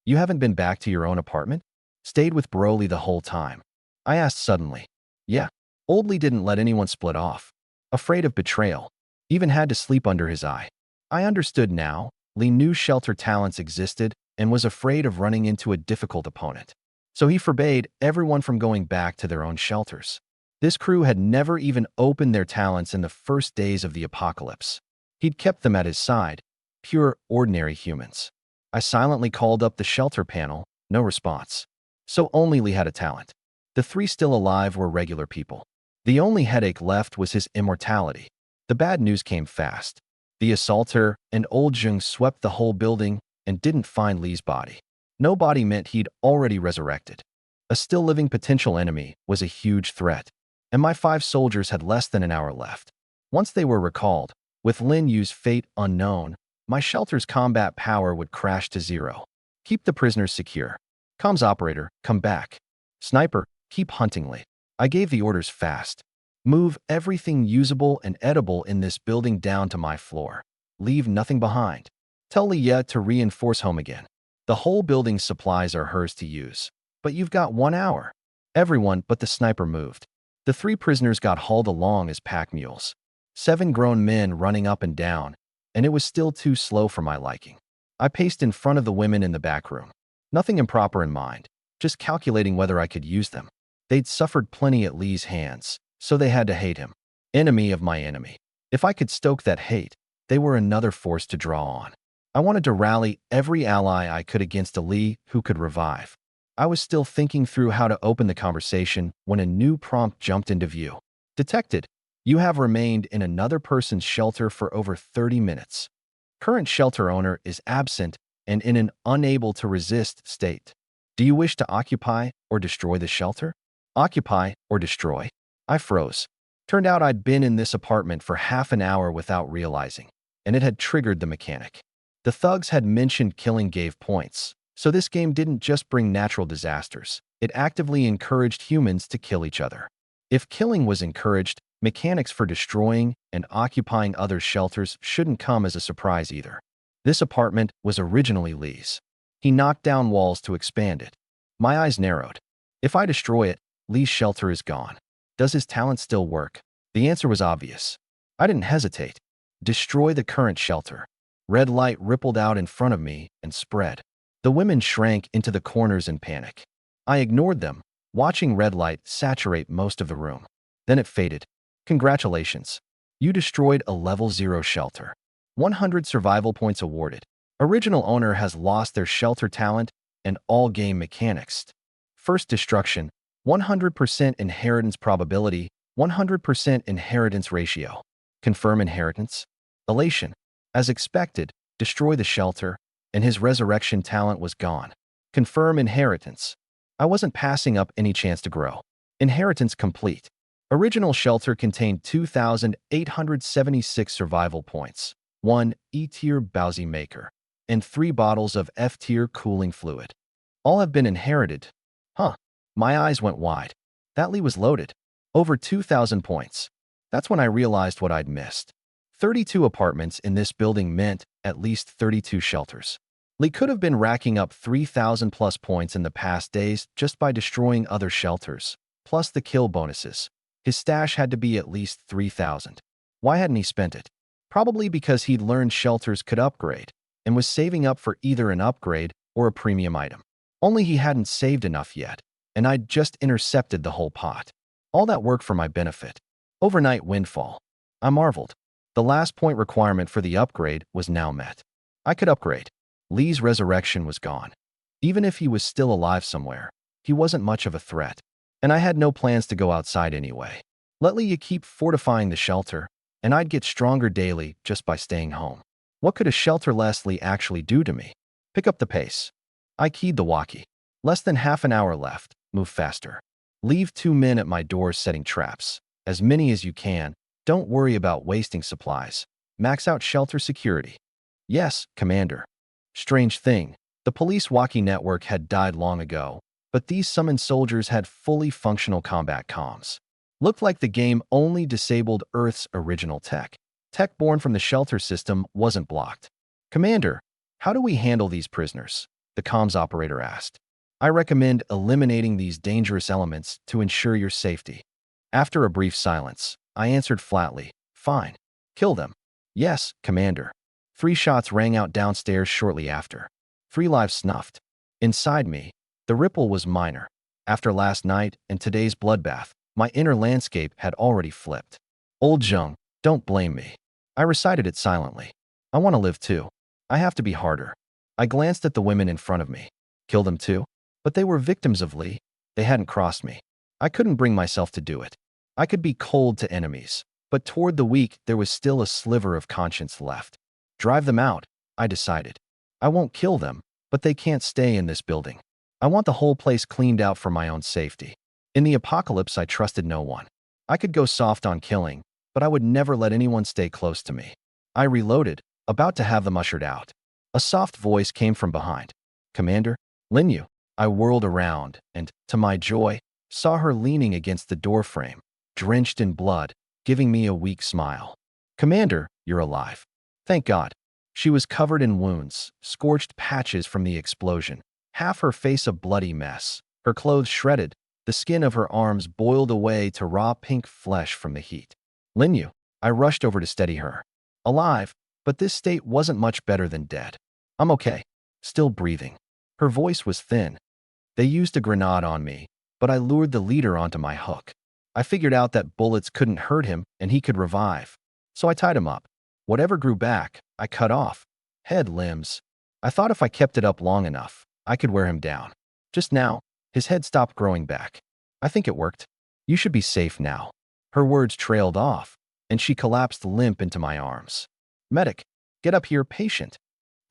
You haven't been back to your own apartment? Stayed with Broly the whole time? I asked suddenly. Yeah. Old Lee didn't let anyone split off. Afraid of betrayal. Even had to sleep under his eye. I understood now. Lee knew shelter talents existed and was afraid of running into a difficult opponent. So he forbade everyone from going back to their own shelters. This crew had never even opened their talents in the first days of the apocalypse. He'd kept them at his side, pure, ordinary humans. I silently called up the shelter panel, no response. So only Lee had a talent. The three still alive were regular people. The only headache left was his immortality. The bad news came fast. The assaulter and old Jung swept the whole building and didn't find Lee's body. No body meant he'd already resurrected. A still living potential enemy was a huge threat, and my 5 soldiers had less than an hour left. Once they were recalled, with Lin Yu's fate unknown, my shelter's combat power would crash to 0. Keep the prisoners secure. Comms operator, come back. Sniper, keep hunting Lee. I gave the orders fast. Move everything usable and edible in this building down to my floor. Leave nothing behind. Tell Leah to reinforce home again. The whole building's supplies are hers to use. But you've got 1 hour. Everyone but the sniper moved. The 3 prisoners got hauled along as pack mules. 7 grown men running up and down, and it was still too slow for my liking. I paced in front of the women in the back room. Nothing improper in mind, just calculating whether I could use them. They'd suffered plenty at Lee's hands, so they had to hate him. Enemy of my enemy. If I could stoke that hate, they were another force to draw on. I wanted to rally every ally I could against a Lee who could revive. I was still thinking through how to open the conversation when a new prompt jumped into view. Detected. You have remained in another person's shelter for over 30 minutes. Current shelter owner is absent and in an unable to resist state. Do you wish to occupy or destroy the shelter? Occupy or destroy? I froze. Turned out I'd been in this apartment for half an hour without realizing, and it had triggered the mechanic. The thugs had mentioned killing gave points, so this game didn't just bring natural disasters. It actively encouraged humans to kill each other. If killing was encouraged, mechanics for destroying and occupying other shelters shouldn't come as a surprise either. This apartment was originally Lee's. He knocked down walls to expand it. My eyes narrowed. If I destroy it, Lee's shelter is gone. Does his talent still work? The answer was obvious. I didn't hesitate. Destroy the current shelter. Red light rippled out in front of me and spread. The women shrank into the corners in panic. I ignored them, watching red light saturate most of the room. Then it faded. Congratulations. You destroyed a level 0 shelter. 100 survival points awarded. Original owner has lost their shelter talent and all game mechanics. First destruction, 100% inheritance probability, 100% inheritance ratio. Confirm inheritance. Elation. As expected, destroy the shelter, and his resurrection talent was gone. Confirm inheritance. I wasn't passing up any chance to grow. Inheritance complete. Original shelter contained 2,876 survival points, 1 E-tier Bowsy Maker, and 3 bottles of F-tier cooling fluid. All have been inherited. Huh. My eyes went wide. That Lee was loaded. Over 2,000 points. That's when I realized what I'd missed. 32 apartments in this building meant at least 32 shelters. Lee could have been racking up 3,000 plus points in the past days just by destroying other shelters, plus the kill bonuses. His stash had to be at least 3,000. Why hadn't he spent it? Probably because he'd learned shelters could upgrade and was saving up for either an upgrade or a premium item. Only he hadn't saved enough yet, and I'd just intercepted the whole pot. All that work for my benefit. Overnight windfall. I marveled. The last point requirement for the upgrade was now met. I could upgrade. Lee's resurrection was gone. Even if he was still alive somewhere, he wasn't much of a threat, and I had no plans to go outside anyway. Let Lee keep fortifying the shelter, and I'd get stronger daily just by staying home. What could a shelter-less Lee actually do to me? Pick up the pace. I keyed the walkie. Less than half an hour left. Move faster. Leave 2 men at my doors setting traps. As many as you can. Don't worry about wasting supplies. Max out shelter security. Yes, Commander. Strange thing. The police walkie network had died long ago, but these summoned soldiers had fully functional combat comms. Looked like the game only disabled Earth's original tech. Tech born from the shelter system wasn't blocked. Commander, how do we handle these prisoners? The comms operator asked. I recommend eliminating these dangerous elements to ensure your safety. After a brief silence, I answered flatly, fine. Kill them. Yes, Commander. 3 shots rang out downstairs shortly after. 3 lives snuffed. Inside me, the ripple was minor. After last night and today's bloodbath, my inner landscape had already flipped. Old Jung, don't blame me. I recited it silently. I want to live too. I have to be harder. I glanced at the women in front of me. Kill them too? But they were victims of Lee. They hadn't crossed me. I couldn't bring myself to do it. I could be cold to enemies, but toward the weak there was still a sliver of conscience left. Drive them out, I decided. I won't kill them, but they can't stay in this building. I want the whole place cleaned out for my own safety. In the apocalypse, I trusted no one. I could go soft on killing, but I would never let anyone stay close to me. I reloaded, about to have them ushered out. A soft voice came from behind. Commander, Linyu. I whirled around and, to my joy, saw her leaning against the doorframe, drenched in blood, giving me a weak smile. Commander, you're alive. Thank God. She was covered in wounds, scorched patches from the explosion, half her face a bloody mess, her clothes shredded, the skin of her arms boiled away to raw pink flesh from the heat. Linyu, I rushed over to steady her. Alive, but this state wasn't much better than dead. I'm okay. Still breathing. Her voice was thin. They used a grenade on me, but I lured the leader onto my hook. I figured out that bullets couldn't hurt him and he could revive. So I tied him up. Whatever grew back, I cut off. Head, limbs. I thought if I kept it up long enough, I could wear him down. Just now, his head stopped growing back. I think it worked. You should be safe now. Her words trailed off, and she collapsed limp into my arms. Medic, get up here, patient.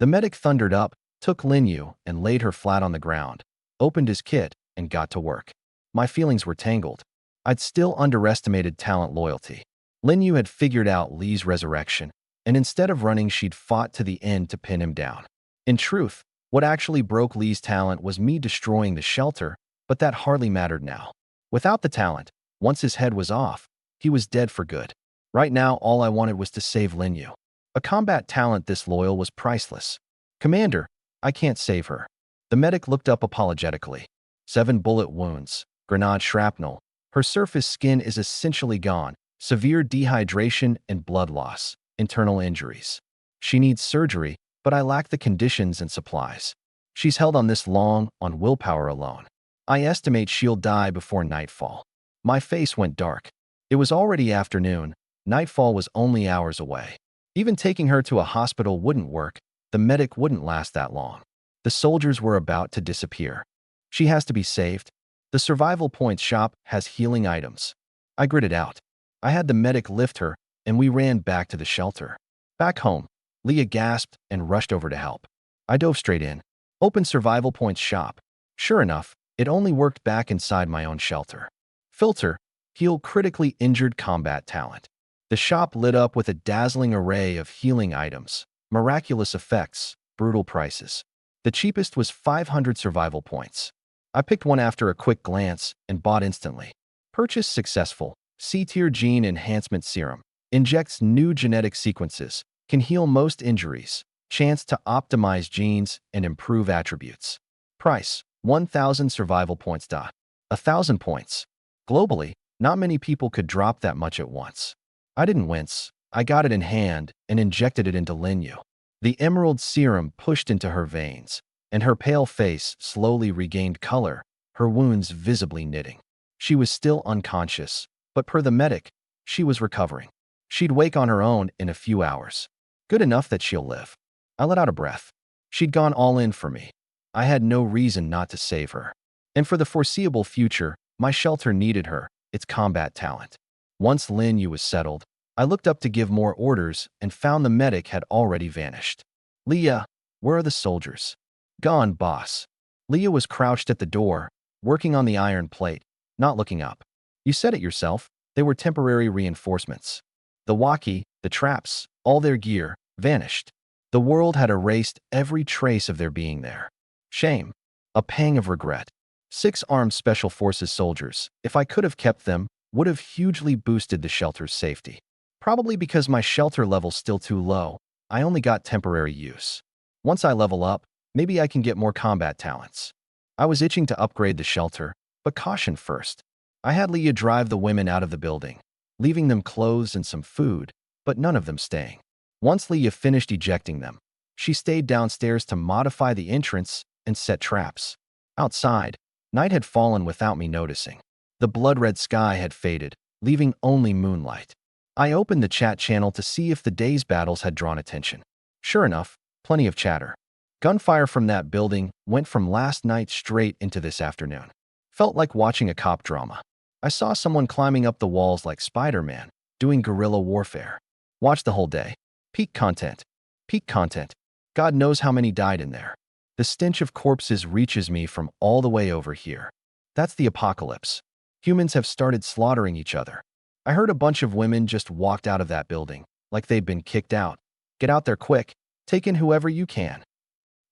The medic thundered up, took Linyu, and laid her flat on the ground, opened his kit, and got to work. My feelings were tangled. I'd still underestimated talent loyalty. Linyu had figured out Lee's resurrection, and instead of running, she'd fought to the end to pin him down. In truth, what actually broke Lee's talent was me destroying the shelter, but that hardly mattered now. Without the talent, once his head was off, he was dead for good. Right now, all I wanted was to save Linyu. A combat talent this loyal was priceless. Commander, I can't save her. The medic looked up apologetically. 7 bullet wounds, grenade shrapnel. Her surface skin is essentially gone, severe dehydration and blood loss, internal injuries. She needs surgery, but I lack the conditions and supplies. She's held on this long on willpower alone. I estimate she'll die before nightfall. My face went dark. It was already afternoon. Nightfall was only hours away. Even taking her to a hospital wouldn't work. The medic wouldn't last that long. The soldiers were about to disappear. She has to be saved. The survival points shop has healing items. I gritted out. I had the medic lift her, and we ran back to the shelter. Back home, Leah gasped and rushed over to help. I dove straight in. Open survival points shop. Sure enough, it only worked back inside my own shelter. Filter, heal critically injured combat talent. The shop lit up with a dazzling array of healing items, miraculous effects, brutal prices. The cheapest was 500 survival points. I picked one after a quick glance and bought instantly. Purchase successful. C-tier gene enhancement serum. Injects new genetic sequences. Can heal most injuries. Chance to optimize genes and improve attributes. Price, 1,000 survival points. 1,000 points. Globally, not many people could drop that much at once. I didn't wince. I got it in hand and injected it into Linyu. The emerald serum pushed into her veins, and her pale face slowly regained color, her wounds visibly knitting. She was still unconscious, but per the medic, she was recovering. She'd wake on her own in a few hours. Good enough that she'll live. I let out a breath. She'd gone all in for me. I had no reason not to save her. And for the foreseeable future, my shelter needed her, its combat talent. Once Linyu was settled, I looked up to give more orders and found the medic had already vanished. Leah, where are the soldiers? Gone, boss. Leah was crouched at the door, working on the iron plate, not looking up. You said it yourself, they were temporary reinforcements. The walkie, the traps, all their gear, vanished. The world had erased every trace of their being there. Shame. A pang of regret. 6 armed Special Forces soldiers, if I could have kept them, would have hugely boosted the shelter's safety. Probably because my shelter level's still too low, I only got temporary use. Once I level up, maybe I can get more combat talents. I was itching to upgrade the shelter, but caution first. I had Leah drive the women out of the building, leaving them clothes and some food, but none of them staying. Once Leah finished ejecting them, she stayed downstairs to modify the entrance and set traps. Outside, night had fallen without me noticing. The blood-red sky had faded, leaving only moonlight. I opened the chat channel to see if the day's battles had drawn attention. Sure enough, plenty of chatter. Gunfire from that building went from last night straight into this afternoon. Felt like watching a cop drama. I saw someone climbing up the walls like Spider-Man, doing guerrilla warfare. Watched the whole day. Peak content. Peak content. God knows how many died in there. The stench of corpses reaches me from all the way over here. That's the apocalypse. Humans have started slaughtering each other. I heard a bunch of women just walked out of that building, like they'd been kicked out. Get out there quick. Take in whoever you can.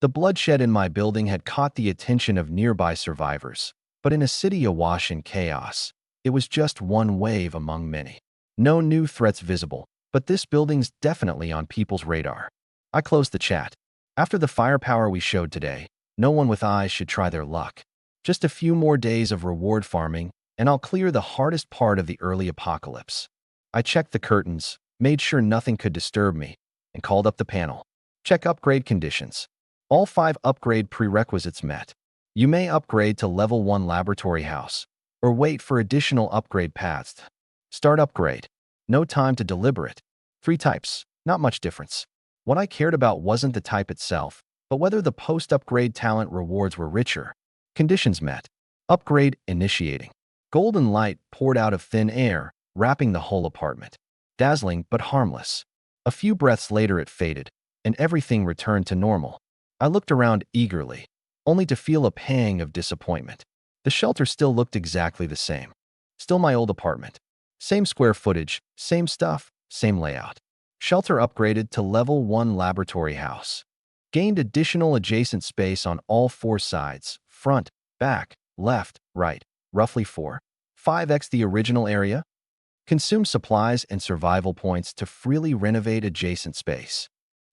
The bloodshed in my building had caught the attention of nearby survivors, but in a city awash in chaos, it was just one wave among many. No new threats visible, but this building's definitely on people's radar. I closed the chat. After the firepower we showed today, no one with eyes should try their luck. Just a few more days of reward farming, and I'll clear the hardest part of the early apocalypse. I checked the curtains, made sure nothing could disturb me, and called up the panel. Check upgrade conditions. All 5 upgrade prerequisites met. You may upgrade to level 1 laboratory house, or wait for additional upgrade paths. Start upgrade. No time to deliberate. 3 types, not much difference. What I cared about wasn't the type itself, but whether the post-upgrade talent rewards were richer. Conditions met. Upgrade initiating. Golden light poured out of thin air, wrapping the whole apartment. Dazzling but harmless. A few breaths later it faded, and everything returned to normal. I looked around eagerly, only to feel a pang of disappointment. The shelter still looked exactly the same. Still my old apartment. Same square footage, same stuff, same layout. Shelter upgraded to level 1 laboratory house. Gained additional adjacent space on all 4 sides, front, back, left, right, roughly 5x the original area. Consume supplies and survival points to freely renovate adjacent space.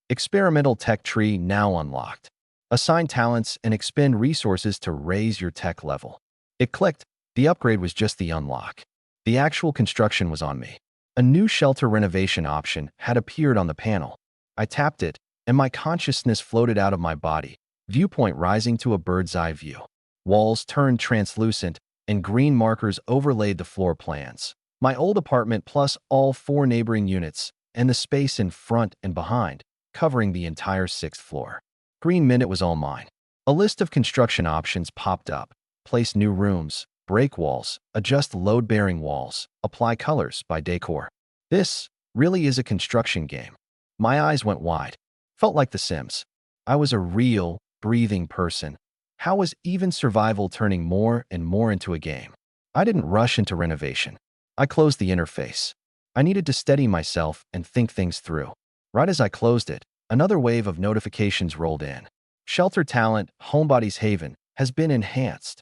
Experimental tech tree now unlocked. Assign talents and expend resources to raise your tech level. It clicked. The upgrade was just the unlock. The actual construction was on me. A new shelter renovation option had appeared on the panel. I tapped it, and my consciousness floated out of my body, viewpoint rising to a bird's-eye view. Walls turned translucent, and green markers overlaid the floor plans. My old apartment plus all 4 neighboring units, and the space in front and behind, covering the entire 6th floor. Green minute was all mine. A list of construction options popped up. Place new rooms, break walls, adjust load-bearing walls, apply colors by decor. This really is a construction game. My eyes went wide. Felt like The Sims. I was a real, breathing person. How was even survival turning more and more into a game? I didn't rush into renovation. I closed the interface. I needed to steady myself and think things through. Right as I closed it, another wave of notifications rolled in. Shelter Talent, Homebody's Haven, has been enhanced.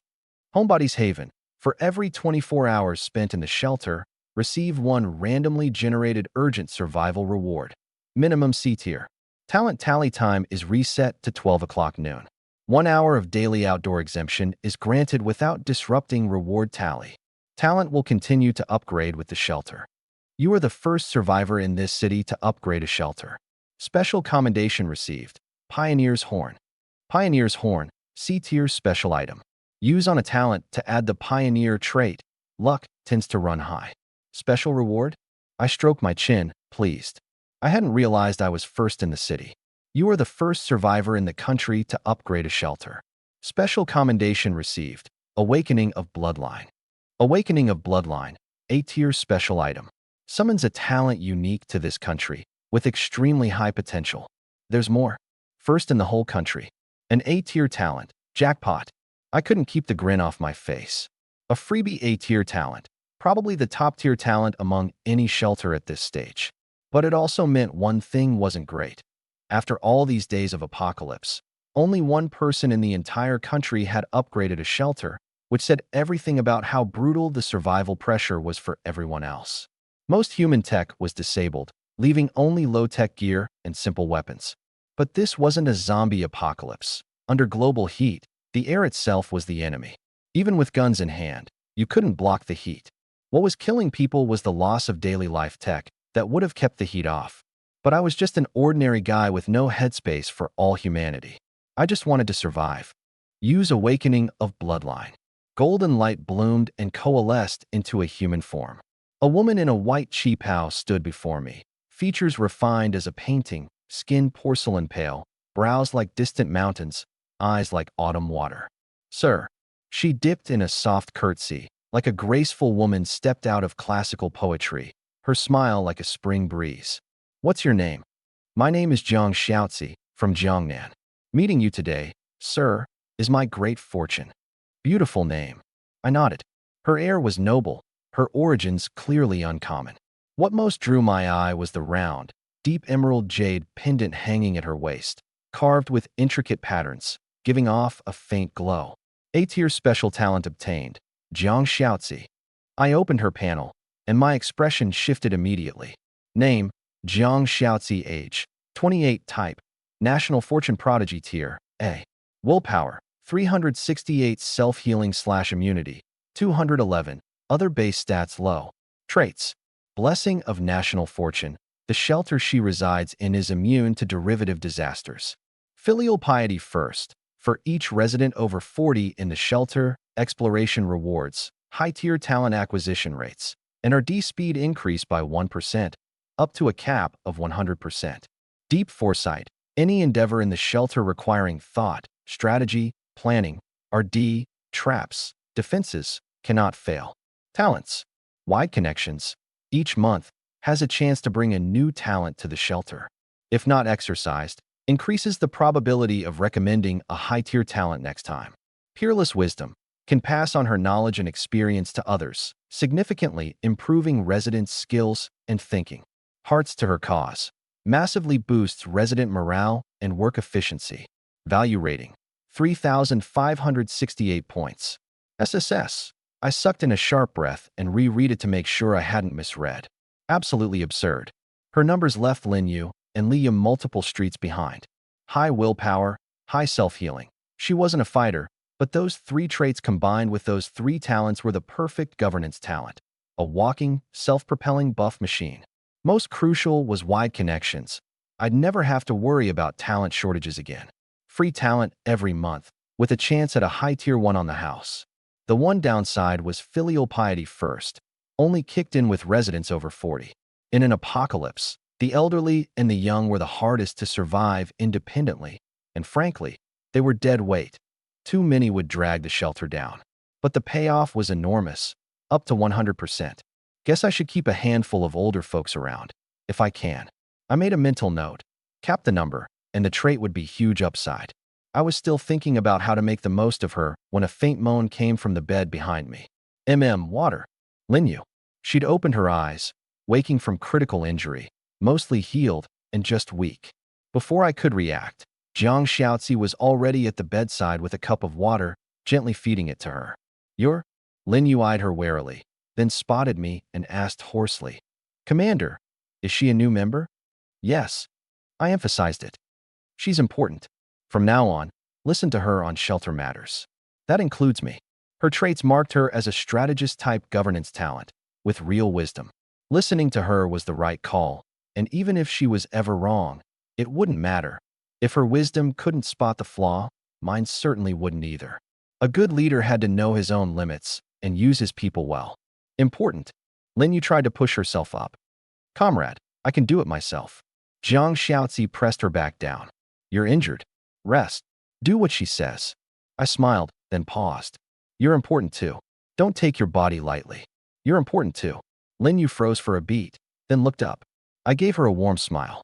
Homebody's Haven, for every 24 hours spent in the shelter, receive one randomly generated urgent survival reward. Minimum C tier. Talent tally time is reset to 12 o'clock noon. 1 hour of daily outdoor exemption is granted without disrupting reward tally. Talent will continue to upgrade with the shelter. You are the first survivor in this city to upgrade a shelter. Special commendation received. Pioneer's Horn. Pioneer's Horn, C-tier special item. Use on a talent to add the Pioneer trait. Luck tends to run high. Special reward? I stroke my chin, pleased. I hadn't realized I was first in the city. You are the first survivor in the country to upgrade a shelter. Special commendation received. Awakening of Bloodline. Awakening of Bloodline, A-tier special item. Summons a talent unique to this country, with extremely high potential. There's more. First in the whole country. An A-tier talent. Jackpot. I couldn't keep the grin off my face. A freebie A-tier talent. Probably the top-tier talent among any shelter at this stage. But it also meant one thing wasn't great. After all these days of apocalypse, only one person in the entire country had upgraded a shelter, which said everything about how brutal the survival pressure was for everyone else. Most human tech was disabled, leaving only low-tech gear and simple weapons. But this wasn't a zombie apocalypse. Under global heat, the air itself was the enemy. Even with guns in hand, you couldn't block the heat. What was killing people was the loss of daily life tech that would have kept the heat off. But I was just an ordinary guy with no headspace for all humanity. I just wanted to survive. Use Awakening of Bloodline. Golden light bloomed and coalesced into a human form. A woman in a white cheap house stood before me, features refined as a painting, skin porcelain pale, brows like distant mountains, eyes like autumn water. Sir, she dipped in a soft curtsy, like a graceful woman stepped out of classical poetry, her smile like a spring breeze. What's your name? My name is Jiang Xiaozi, from Jiangnan. Meeting you today, sir, is my great fortune. Beautiful name. I nodded. Her air was noble, her origins clearly uncommon. What most drew my eye was the round, deep emerald jade pendant hanging at her waist, carved with intricate patterns, giving off a faint glow. A-tier special talent obtained. Jiang Xiaozi. I opened her panel, and my expression shifted immediately. Name, Jiang Xiaozi. Age, 28. Type, National Fortune Prodigy Tier, A. Willpower, 368. Self-healing/immunity, 211. Other base stats low. Traits, Blessing of National Fortune. The shelter she resides in is immune to derivative disasters. Filial piety first. For each resident over 40 in the shelter, exploration rewards, high-tier talent acquisition rates, and RD speed increase by 1%, up to a cap of 100%. Deep foresight. Any endeavor in the shelter requiring thought, strategy, planning, RD, traps, defenses, cannot fail. Talents. Wide connections. Each month has a chance to bring a new talent to the shelter. If not exercised, increases the probability of recommending a high-tier talent next time. Peerless wisdom. Can pass on her knowledge and experience to others, significantly improving residents' skills and thinking. Hearts to her cause. Massively boosts resident morale and work efficiency. Value rating, 3,568 points. SSS. I sucked in a sharp breath and reread it to make sure I hadn't misread. Absolutely absurd. Her numbers left Lin Yu and Li Yu multiple streets behind. High willpower, high self-healing. She wasn't a fighter, but those 3 traits combined with those 3 talents were the perfect governance talent. A walking, self-propelling buff machine. Most crucial was wide connections. I'd never have to worry about talent shortages again. Free talent every month, with a chance at a high-tier one on the house. The one downside was filial piety first, only kicked in with residents over 40. In an apocalypse, the elderly and the young were the hardest to survive independently, and frankly, they were dead weight. Too many would drag the shelter down. But the payoff was enormous, up to 100%. Guess I should keep a handful of older folks around, if I can. I made a mental note. Cap the number, and the trait would be huge upside. I was still thinking about how to make the most of her when a faint moan came from the bed behind me. Water. Linyu. She'd opened her eyes, waking from critical injury, mostly healed and just weak. Before I could react, Jiang Xiaozi was already at the bedside with a cup of water, gently feeding it to her. You're? Linyu eyed her warily, then spotted me and asked hoarsely. Commander, is she a new member? Yes. I emphasized it. She's important. From now on, listen to her on shelter matters. That includes me. Her traits marked her as a strategist-type governance talent, with real wisdom. Listening to her was the right call, and even if she was ever wrong, it wouldn't matter. If her wisdom couldn't spot the flaw, mine certainly wouldn't either. A good leader had to know his own limits and use his people well. Important. Linyu tried to push herself up. Comrade, I can do it myself. Jiang Xiaozi pressed her back down. You're injured. Rest. Do what she says. I smiled, then paused. You're important too. Don't take your body lightly. You're important too. Linyu froze for a beat, then looked up. I gave her a warm smile.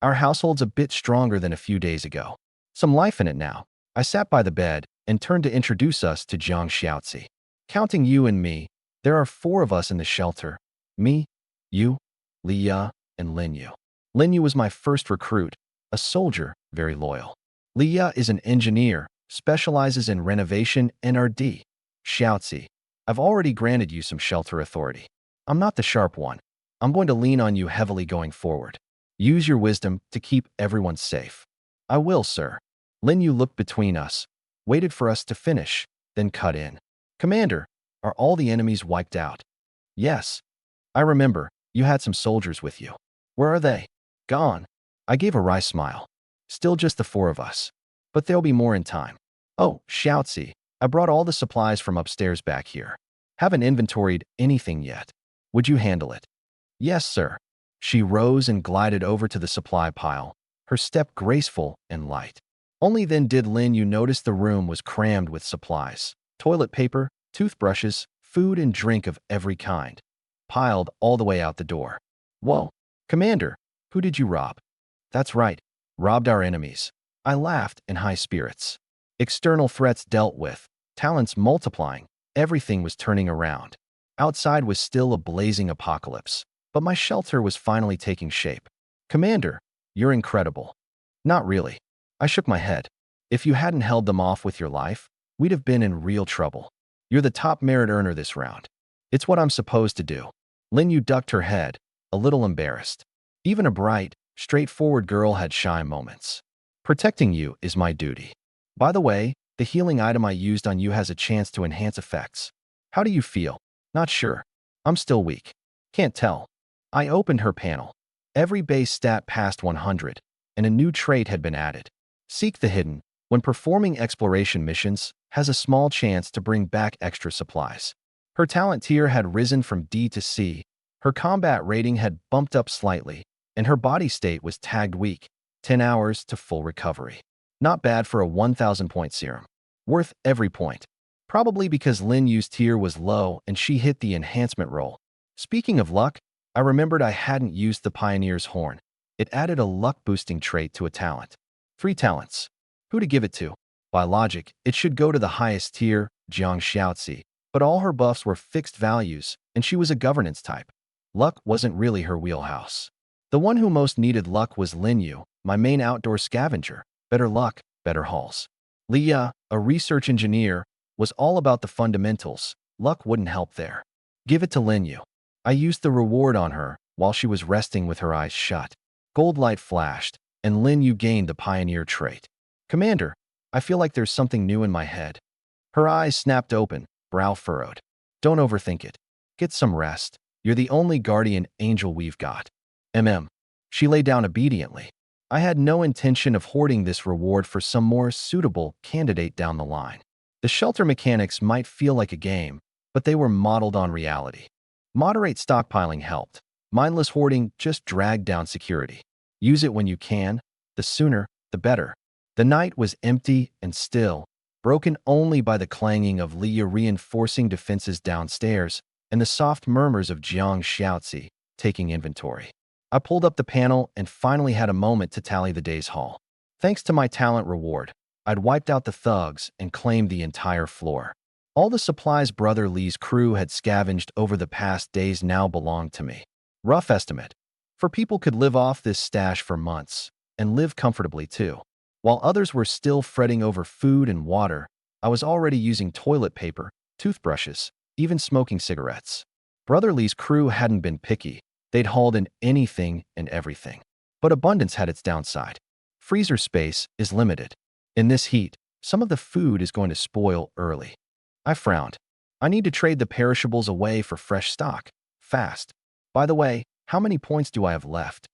Our household's a bit stronger than a few days ago. Some life in it now. I sat by the bed and turned to introduce us to Jiang Xiaozi. Counting you and me, there are 4 of us in the shelter. Me, you, Liya, and Linyu. Linyu was my first recruit, a soldier, very loyal. Liya is an engineer, specializes in renovation and RD. Xiaozi, I've already granted you some shelter authority. I'm not the sharp one. I'm going to lean on you heavily going forward. Use your wisdom to keep everyone safe. I will, sir. Linyu looked between us, waited for us to finish, then cut in. Commander, are all the enemies wiped out? Yes. I remember, you had some soldiers with you. Where are they? Gone. I gave a wry smile. Still just the 4 of us. But there'll be more in time. Oh, Xiaozi, I brought all the supplies from upstairs back here. Haven't inventoried anything yet. Would you handle it? Yes, sir. She rose and glided over to the supply pile, her step graceful and light. Only then did Linyu notice the room was crammed with supplies. Toilet paper, toothbrushes, food and drink of every kind, piled all the way out the door. Whoa, Commander, who did you rob? That's right, robbed our enemies. I laughed in high spirits. External threats dealt with, talents multiplying, everything was turning around. Outside was still a blazing apocalypse, but my shelter was finally taking shape. Commander, you're incredible. Not really. I shook my head. If you hadn't held them off with your life, we'd have been in real trouble. You're the top merit earner this round. It's what I'm supposed to do. Linyu ducked her head, a little embarrassed. Even a bright, straightforward girl had shy moments. Protecting you is my duty. By the way, the healing item I used on you has a chance to enhance effects. How do you feel? Not sure. I'm still weak. Can't tell. I opened her panel. Every base stat passed 100, and a new trait had been added. Seek the Hidden, when performing exploration missions, has a small chance to bring back extra supplies. Her talent tier had risen from D to C, her combat rating had bumped up slightly, and her body state was tagged weak, 10 hours to full recovery. Not bad for a 1,000-point serum. Worth every point. Probably because Linyu's tier was low and she hit the enhancement roll. Speaking of luck, I remembered I hadn't used the Pioneer's Horn. It added a luck-boosting trait to a talent. 3 talents. Who to give it to? By logic, it should go to the highest tier, Jiang Xiaozi, but all her buffs were fixed values, and she was a governance type. Luck wasn't really her wheelhouse. The one who most needed luck was Linyu, my main outdoor scavenger. Better luck, better hauls. Liya, a research engineer, was all about the fundamentals. Luck wouldn't help there. Give it to Linyu. I used the reward on her while she was resting with her eyes shut. Gold light flashed, and Linyu gained the Pioneer trait. Commander, I feel like there's something new in my head. Her eyes snapped open, brow furrowed. Don't overthink it. Get some rest. You're the only guardian angel we've got. She lay down obediently. I had no intention of hoarding this reward for some more suitable candidate down the line. The shelter mechanics might feel like a game, but they were modeled on reality. Moderate stockpiling helped. Mindless hoarding just dragged down security. Use it when you can. The sooner, the better. The night was empty and still, broken only by the clanging of Liya reinforcing defenses downstairs and the soft murmurs of Jiang Xiaozi taking inventory. I pulled up the panel and finally had a moment to tally the day's haul. Thanks to my talent reward, I'd wiped out the thugs and claimed the entire floor. All the supplies Brother Lee's crew had scavenged over the past days now belonged to me. Rough estimate. For people could live off this stash for months, and live comfortably too. While others were still fretting over food and water, I was already using toilet paper, toothbrushes, even smoking cigarettes. Brother Lee's crew hadn't been picky. They'd hauled in anything and everything. But abundance had its downside. Freezer space is limited. In this heat, some of the food is going to spoil early. I frowned. I need to trade the perishables away for fresh stock. Fast. By the way, how many points do I have left?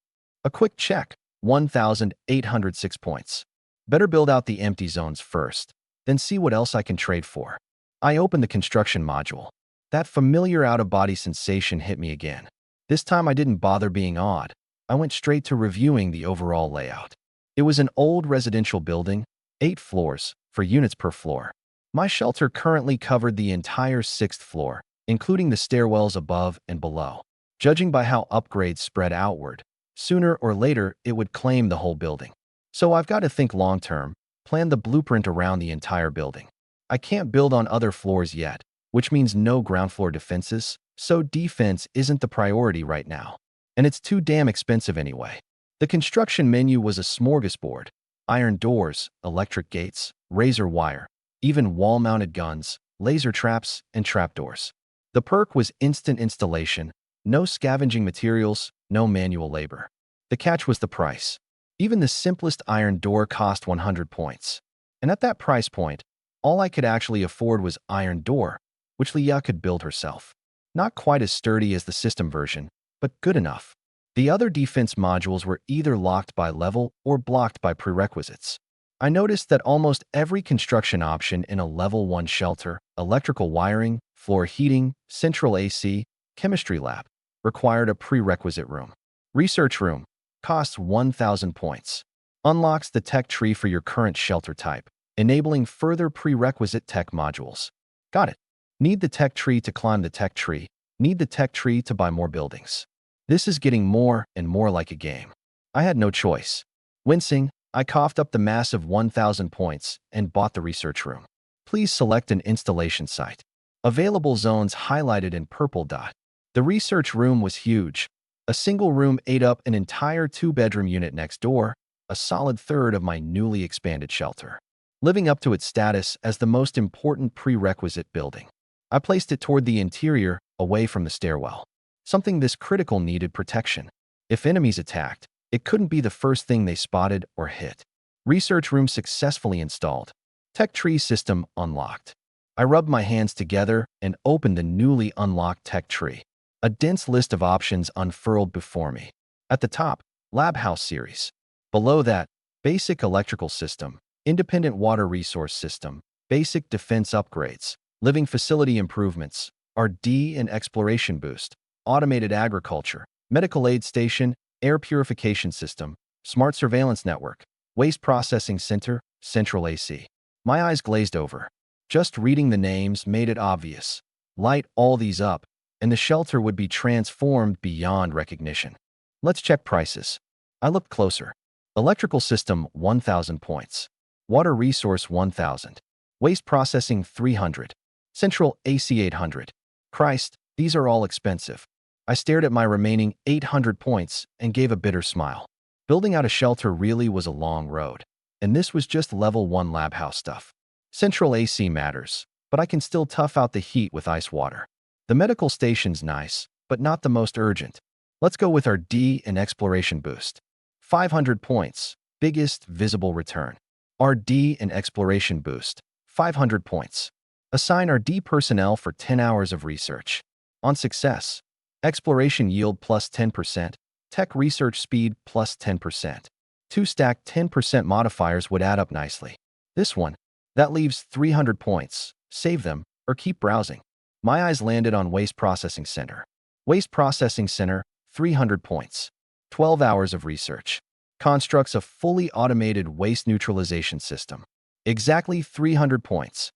A quick check. 1,806 points. Better build out the empty zones first, then see what else I can trade for. I opened the construction module. That familiar out-of-body sensation hit me again. This time I didn't bother being odd. I went straight to reviewing the overall layout. It was an old residential building, 8 floors, for units per floor. My shelter currently covered the entire 6th floor, including the stairwells above and below. Judging by how upgrades spread outward, sooner or later it would claim the whole building. So I've got to think long-term, plan the blueprint around the entire building. I can't build on other floors yet, which means no ground floor defenses, so defense isn't the priority right now. And it's too damn expensive anyway. The construction menu was a smorgasbord. Iron doors, electric gates, razor wire, even wall-mounted guns, laser traps, and trapdoors. The perk was instant installation, no scavenging materials, no manual labor. The catch was the price. Even the simplest iron door cost 100 points. And at that price point, all I could actually afford was iron door, which Leah could build herself. Not quite as sturdy as the system version, but good enough. The other defense modules were either locked by level or blocked by prerequisites. I noticed that almost every construction option in a level 1 shelter, electrical wiring, floor heating, central AC, chemistry lab, required a prerequisite room. Research room costs 1,000 points. Unlocks the tech tree for your current shelter type, enabling further prerequisite tech modules. Got it. Need the tech tree to climb the tech tree. Need the tech tree to buy more buildings. This is getting more and more like a game. I had no choice. Wincing, I coughed up the massive 1,000 points and bought the research room. Please select an installation site. Available zones highlighted in purple dot. The research room was huge. A single room ate up an entire 2-bedroom unit next door, a solid third of my newly expanded shelter, living up to its status as the most important prerequisite building. I placed it toward the interior, away from the stairwell. Something this critical needed protection. If enemies attacked, it couldn't be the first thing they spotted or hit. Research room successfully installed. Tech tree system unlocked. I rubbed my hands together and opened the newly unlocked tech tree. A dense list of options unfurled before me. At the top, Lab House series. Below that, Basic Electrical System, Independent Water Resource System, Basic Defense Upgrades, Living Facility Improvements, RD and Exploration Boost, Automated Agriculture, Medical Aid Station, Air Purification System, Smart Surveillance Network, Waste Processing Center, Central AC. My eyes glazed over. Just reading the names made it obvious. Light all these up, and the shelter would be transformed beyond recognition. Let's check prices. I looked closer. Electrical system, 1,000 points. Water resource, 1,000. Waste processing, 300. Central AC, 800. Christ, these are all expensive. I stared at my remaining 800 points and gave a bitter smile. Building out a shelter really was a long road, and this was just level 1 lab house stuff. Central AC matters, but I can still tough out the heat with ice water. The medical station's nice, but not the most urgent. Let's go with our D and exploration boost. 500 points, biggest visible return. Our D and exploration boost, 500 points. Assign our D personnel for 10 hours of research. On success, exploration yield plus 10%, tech research speed plus 10%. 2 stacked 10% modifiers would add up nicely. This one, that leaves 300 points. Save them, or keep browsing. My eyes landed on Waste Processing Center. Waste Processing Center, 300 points. 12 hours of research. Constructs a fully automated waste neutralization system. Exactly 300 points.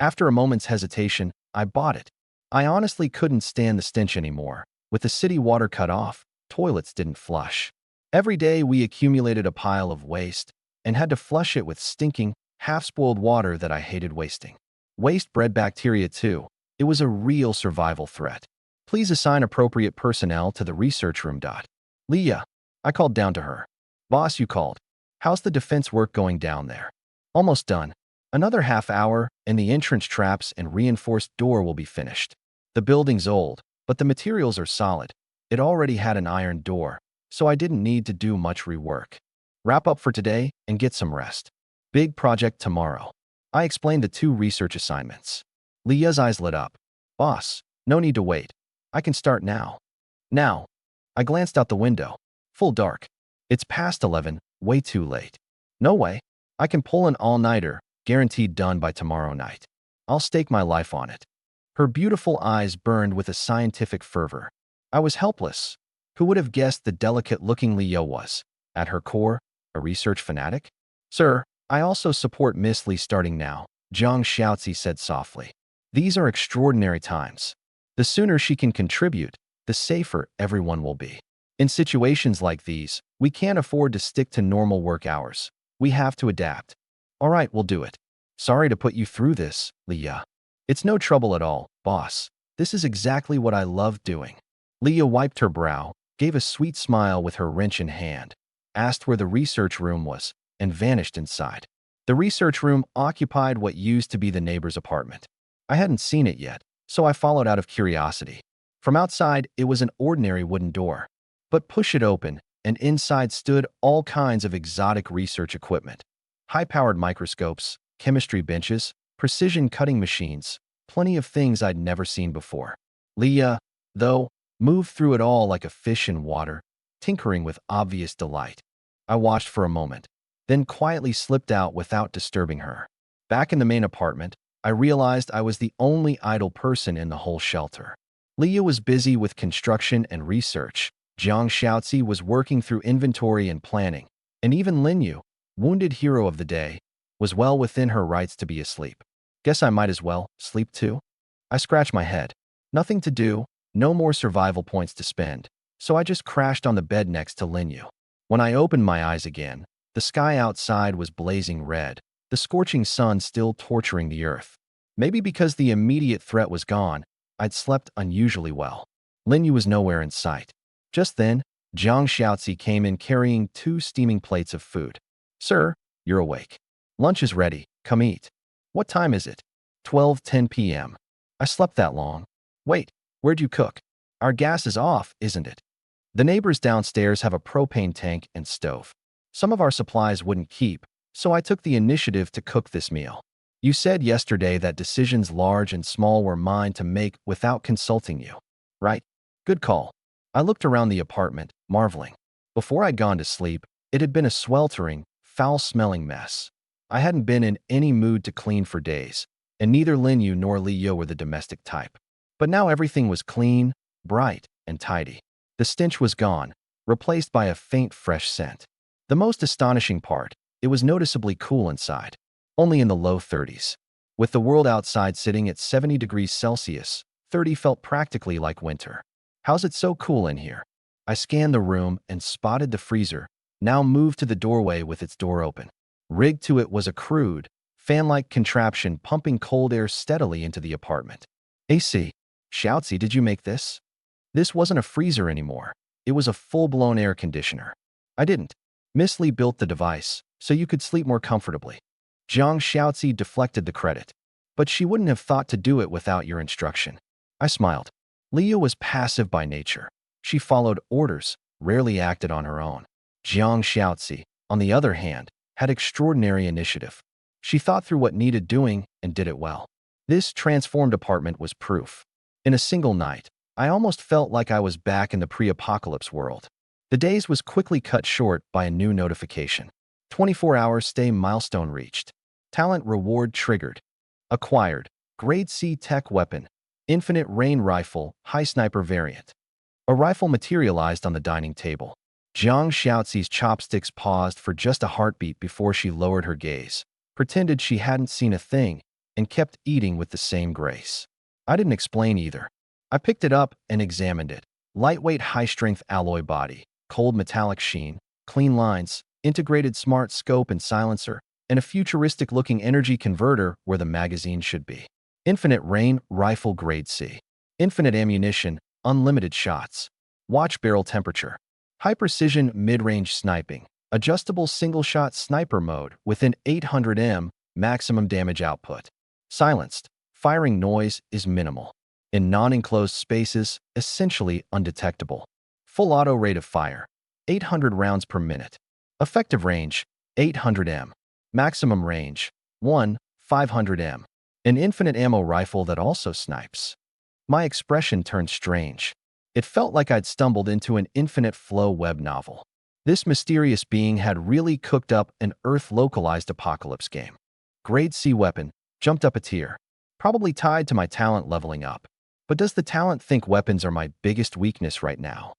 After a moment's hesitation, I bought it. I honestly couldn't stand the stench anymore. With the city water cut off, toilets didn't flush. Every day we accumulated a pile of waste, and had to flush it with stinking, half-spoiled water that I hated wasting. Waste bred bacteria too. It was a real survival threat. Please assign appropriate personnel to the research room. Leah, I called down to her. Boss, you called. How's the defense work going down there? Almost done. Another half hour, and the entrance traps and reinforced door will be finished. The building's old, but the materials are solid. It already had an iron door, so I didn't need to do much rework. Wrap up for today and get some rest. Big project tomorrow. I explained the 2 research assignments. Leah's eyes lit up. Boss, no need to wait. I can start now. Now. I glanced out the window. Full dark. It's past 11, way too late. No way. I can pull an all-nighter, guaranteed done by tomorrow night. I'll stake my life on it. Her beautiful eyes burned with a scientific fervor. I was helpless. Who would have guessed the delicate-looking Leah was, at her core, a research fanatic? Sir, I also support Miss Lee starting now, Zhang Xiaozi said softly. These are extraordinary times. The sooner she can contribute, the safer everyone will be. In situations like these, we can't afford to stick to normal work hours. We have to adapt. All right, we'll do it. Sorry to put you through this, Leah. It's no trouble at all, boss. This is exactly what I love doing. Leah wiped her brow, gave a sweet smile with her wrench in hand, asked where the research room was, and vanished inside. The research room occupied what used to be the neighbor's apartment. I hadn't seen it yet, so I followed out of curiosity. From outside, it was an ordinary wooden door. But push it open, and inside stood all kinds of exotic research equipment. High-powered microscopes, chemistry benches, precision cutting machines, plenty of things I'd never seen before. Leah, though, moved through it all like a fish in water, tinkering with obvious delight. I watched for a moment, then quietly slipped out without disturbing her. Back in the main apartment, I realized I was the only idle person in the whole shelter. Leah was busy with construction and research. Zhang Xiaozi was working through inventory and planning, and even Lin Yu, wounded hero of the day, was well within her rights to be asleep. Guess I might as well sleep too? I scratched my head. Nothing to do, no more survival points to spend, so I just crashed on the bed next to Lin Yu. When I opened my eyes again, the sky outside was blazing red, the scorching sun still torturing the earth. Maybe because the immediate threat was gone, I'd slept unusually well. Lin Yu was nowhere in sight. Just then, Zhang Xiaozi came in carrying 2 steaming plates of food. Sir, you're awake. Lunch is ready. Come eat. What time is it? 12:10 p.m. I slept that long. Wait, where'd you cook? Our gas is off, isn't it? The neighbors downstairs have a propane tank and stove. Some of our supplies wouldn't keep, so I took the initiative to cook this meal. You said yesterday that decisions large and small were mine to make without consulting you. Right? Good call. I looked around the apartment, marveling. Before I'd gone to sleep, it had been a sweltering, foul-smelling mess. I hadn't been in any mood to clean for days, and neither Lin Yu nor Li Yo were the domestic type. But now everything was clean, bright, and tidy. The stench was gone, replaced by a faint, fresh scent. The most astonishing part, it was noticeably cool inside, only in the low 30s. With the world outside sitting at 70 degrees Celsius, 30 felt practically like winter. How's it so cool in here? I scanned the room and spotted the freezer, now moved to the doorway with its door open. Rigged to it was a crude, fan-like contraption pumping cold air steadily into the apartment. AC. Xiaozi, did you make this? This wasn't a freezer anymore. It was a full-blown air conditioner. I didn't. Miss Lee built the device, so you could sleep more comfortably. Zhang Xiaozi deflected the credit. But she wouldn't have thought to do it without your instruction. I smiled. Leah was passive by nature. She followed orders, rarely acted on her own. Zhang Xiaozi, on the other hand, had extraordinary initiative. She thought through what needed doing and did it well. This transformed apartment was proof. In a single night, I almost felt like I was back in the pre-apocalypse world. The days was quickly cut short by a new notification. 24-hour stay milestone reached. Talent reward triggered. Acquired. Grade C tech weapon. Infinite rain rifle, high sniper variant. A rifle materialized on the dining table. Zhang Xiaozi's chopsticks paused for just a heartbeat before she lowered her gaze, pretended she hadn't seen a thing, and kept eating with the same grace. I didn't explain either. I picked it up and examined it. Lightweight, high-strength alloy body, cold metallic sheen, clean lines, integrated smart scope and silencer, and a futuristic-looking energy converter where the magazine should be. Infinite rain rifle grade C. Infinite ammunition, unlimited shots. Watch barrel temperature. High precision mid-range sniping. Adjustable single-shot sniper mode within 800 maximum damage output. Silenced. Firing noise is minimal. In non-enclosed spaces, essentially undetectable. Full auto rate of fire. 800 rounds per minute. Effective range, 800 Maximum range, 500 An infinite ammo rifle that also snipes. My expression turned strange. It felt like I'd stumbled into an infinite flow web novel. This mysterious being had really cooked up an Earth-localized apocalypse game. Grade C weapon, jumped up a tier. Probably tied to my talent leveling up. But does the talent think weapons are my biggest weakness right now?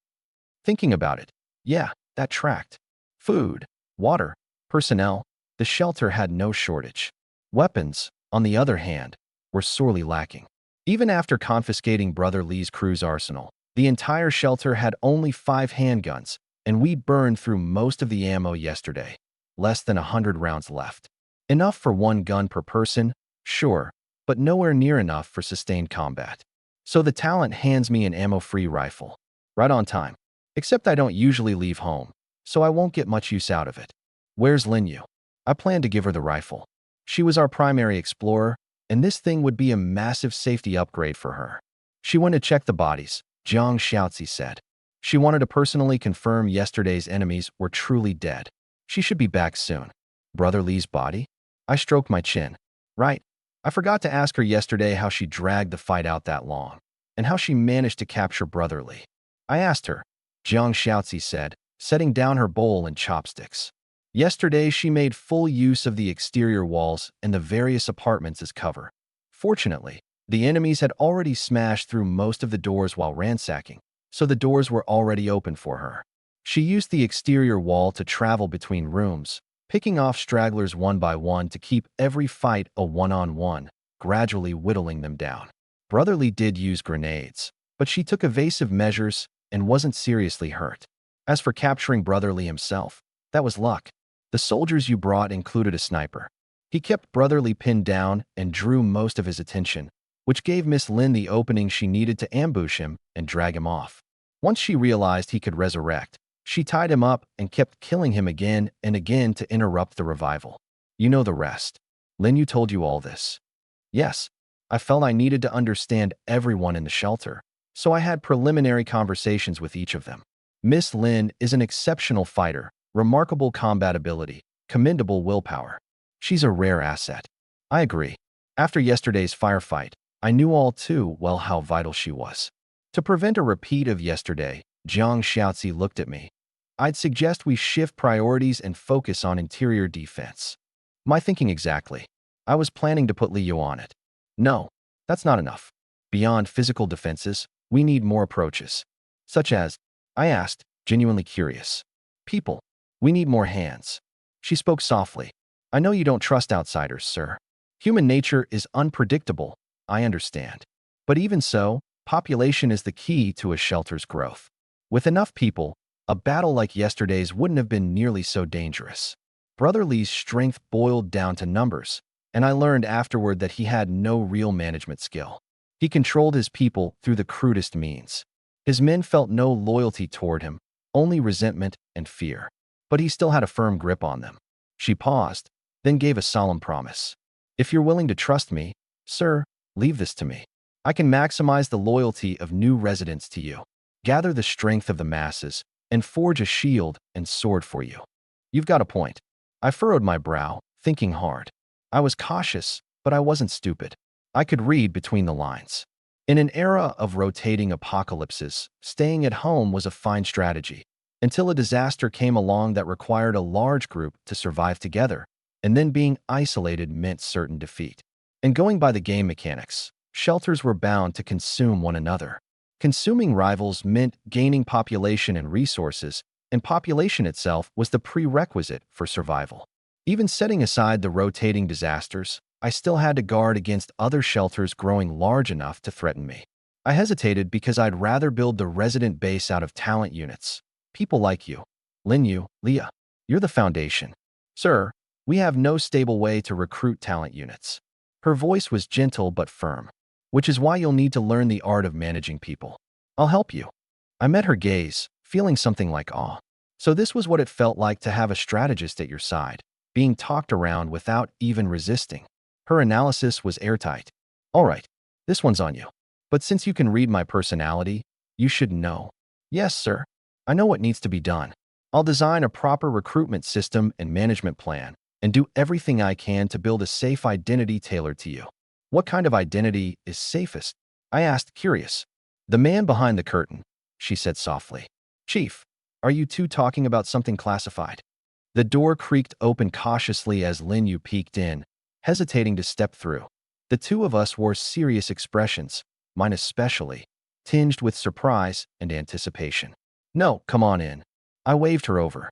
Thinking about it, yeah, that tracked. Food, water, personnel, the shelter had no shortage. Weapons, on the other hand, were sorely lacking. Even after confiscating Brother Lee's crew's arsenal, the entire shelter had only 5 handguns, and we burned through most of the ammo yesterday. Less than 100 rounds left. Enough for 1 gun per person, sure, but nowhere near enough for sustained combat. So the talent hands me an ammo-free rifle. Right on time. Except I don't usually leave home, so I won't get much use out of it. Where's Linyu? I planned to give her the rifle. She was our primary explorer, and this thing would be a massive safety upgrade for her. She went to check the bodies, Jiang Xiaozi said. She wanted to personally confirm yesterday's enemies were truly dead. She should be back soon. Brother Lee's body? I stroked my chin. Right. I forgot to ask her yesterday how she dragged the fight out that long, and how she managed to capture Brother Lee. I asked her, Jiang Xiaozi said, setting down her bowl and chopsticks. Yesterday, she made full use of the exterior walls and the various apartments as cover. Fortunately, the enemies had already smashed through most of the doors while ransacking, so the doors were already open for her. She used the exterior wall to travel between rooms, picking off stragglers one by one to keep every fight a one-on-one, gradually whittling them down. Brother Lee did use grenades, but she took evasive measures and wasn't seriously hurt. As for capturing Brother Lee himself, that was luck. The soldiers you brought included a sniper. He kept Brother Lee pinned down and drew most of his attention, which gave Miss Lin the opening she needed to ambush him and drag him off. Once she realized he could resurrect, she tied him up and kept killing him again and again to interrupt the revival. You know the rest. Linyu told you all this. Yes, I felt I needed to understand everyone in the shelter, so I had preliminary conversations with each of them. Miss Lin is an exceptional fighter, remarkable combat ability, commendable willpower. She's a rare asset. I agree. After yesterday's firefight, I knew all too well how vital she was. To prevent a repeat of yesterday, Jiang Xiaozi looked at me. I'd suggest we shift priorities and focus on interior defense. My thinking exactly. I was planning to put Liu on it. No, that's not enough. Beyond physical defenses, we need more approaches. Such as, I asked, genuinely curious. People. We need more hands. She spoke softly. I know you don't trust outsiders, sir. Human nature is unpredictable, I understand. But even so, population is the key to a shelter's growth. With enough people, a battle like yesterday's wouldn't have been nearly so dangerous. Brother Lee's strength boiled down to numbers, and I learned afterward that he had no real management skill. He controlled his people through the crudest means. His men felt no loyalty toward him, only resentment and fear. But he still had a firm grip on them. She paused, then gave a solemn promise. If you're willing to trust me, sir, leave this to me. I can maximize the loyalty of new residents to you, gather the strength of the masses, and forge a shield and sword for you. You've got a point. I furrowed my brow, thinking hard. I was cautious, but I wasn't stupid. I could read between the lines. In an era of rotating apocalypses, staying at home was a fine strategy, until a disaster came along that required a large group to survive together, and then being isolated meant certain defeat. And going by the game mechanics, shelters were bound to consume one another. Consuming rivals meant gaining population and resources, and population itself was the prerequisite for survival. Even setting aside the rotating disasters, I still had to guard against other shelters growing large enough to threaten me. I hesitated because I'd rather build the resident base out of talent units. People like you, Linyu, Leah. You're the foundation. Sir, we have no stable way to recruit talent units. Her voice was gentle but firm, which is why you'll need to learn the art of managing people. I'll help you. I met her gaze, feeling something like awe. So this was what it felt like to have a strategist at your side, being talked around without even resisting. Her analysis was airtight. All right, this one's on you. But since you can read my personality, you should know. Yes, sir. I know what needs to be done. I'll design a proper recruitment system and management plan, and do everything I can to build a safe identity tailored to you. What kind of identity is safest? I asked, curious. The man behind the curtain, she said softly. Chief, are you two talking about something classified? The door creaked open cautiously as Lin Yu peeked in, hesitating to step through. The two of us wore serious expressions, mine especially, tinged with surprise and anticipation. No, come on in. I waved her over.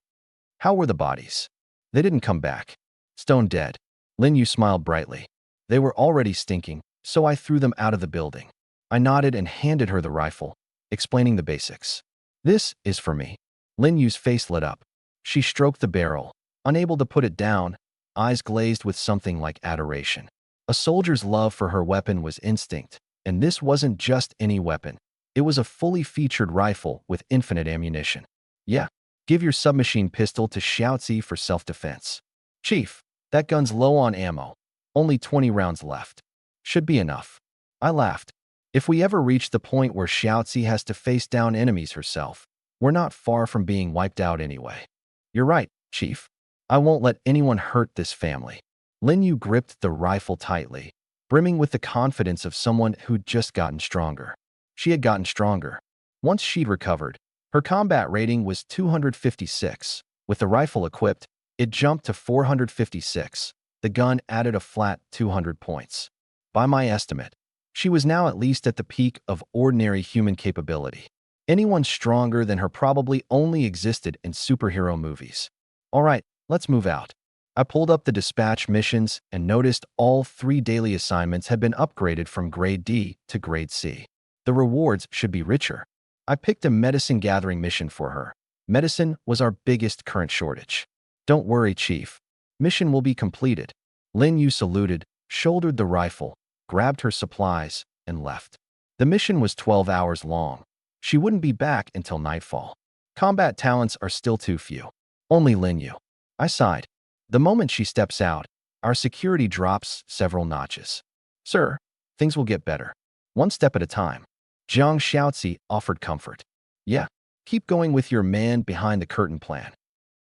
How were the bodies? They didn't come back. Stone dead. Lin Yu smiled brightly. They were already stinking, so I threw them out of the building. I nodded and handed her the rifle, explaining the basics. This is for me. Lin Yu's face lit up. She stroked the barrel, unable to put it down, eyes glazed with something like adoration. A soldier's love for her weapon was instinct, and this wasn't just any weapon. It was a fully featured rifle with infinite ammunition. Yeah, give your submachine pistol to Xiaozi for self-defense. Chief, that gun's low on ammo. Only 20 rounds left. Should be enough. I laughed. If we ever reach the point where Xiaozi has to face down enemies herself, we're not far from being wiped out anyway. You're right, Chief. I won't let anyone hurt this family. Lin Yu gripped the rifle tightly, brimming with the confidence of someone who'd just gotten stronger. She had gotten stronger. Once she'd recovered, her combat rating was 256. With the rifle equipped, it jumped to 456. The gun added a flat 200 points. By my estimate, she was now at least at the peak of ordinary human capability. Anyone stronger than her probably only existed in superhero movies. All right, let's move out. I pulled up the dispatch missions and noticed all 3 daily assignments had been upgraded from grade D to grade C. The rewards should be richer. I picked a medicine gathering mission for her. Medicine was our biggest current shortage. Don't worry, Chief. Mission will be completed. Lin Yu saluted, shouldered the rifle, grabbed her supplies, and left. The mission was 12 hours long. She wouldn't be back until nightfall. Combat talents are still too few. Only Lin Yu. I sighed. The moment she steps out, our security drops several notches. Sir, things will get better. One step at a time. Zhang Xiaozi offered comfort. Yeah, keep going with your man behind the curtain plan.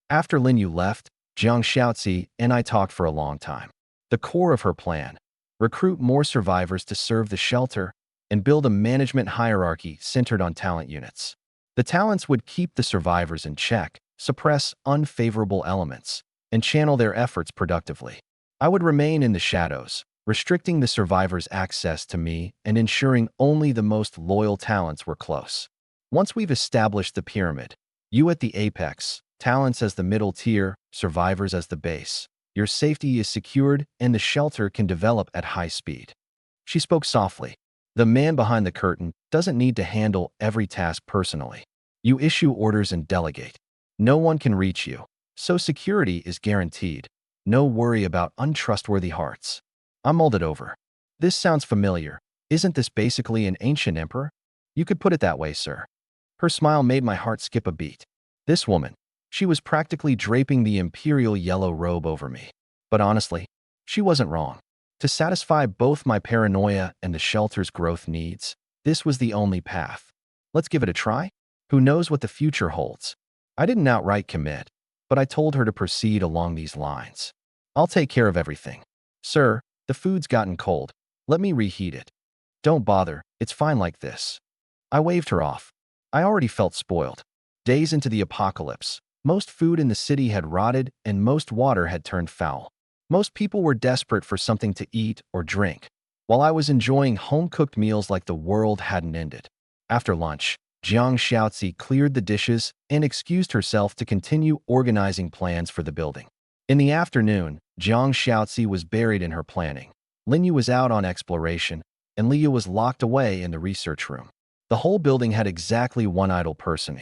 After Lin Yu left, Zhang Xiaozi and I talked for a long time. The core of her plan: recruit more survivors to serve the shelter and build a management hierarchy centered on talent units. The talents would keep the survivors in check, suppress unfavorable elements, and channel their efforts productively. I would remain in the shadows, restricting the survivors' access to me and ensuring only the most loyal talents were close. Once we've established the pyramid, you at the apex, talents as the middle tier, survivors as the base, your safety is secured and the shelter can develop at high speed. She spoke softly. The man behind the curtain doesn't need to handle every task personally. You issue orders and delegate. No one can reach you, so security is guaranteed. No worry about untrustworthy hearts. I mulled it over. This sounds familiar. Isn't this basically an ancient emperor? You could put it that way, sir. Her smile made my heart skip a beat. This woman, she was practically draping the imperial yellow robe over me. But honestly, she wasn't wrong. To satisfy both my paranoia and the shelter's growth needs, this was the only path. Let's give it a try. Who knows what the future holds? I didn't outright commit, but I told her to proceed along these lines. I'll take care of everything. Sir, the food's gotten cold. Let me reheat it. Don't bother, it's fine like this. I waved her off. I already felt spoiled. Days into the apocalypse, most food in the city had rotted and most water had turned foul. Most people were desperate for something to eat or drink, while I was enjoying home-cooked meals like the world hadn't ended. After lunch, Zhang Xiaozi cleared the dishes and excused herself to continue organizing plans for the building. In the afternoon, Zhang Xiaozi was buried in her planning. Lin Yu was out on exploration, and Liu was locked away in the research room. The whole building had exactly one idle person,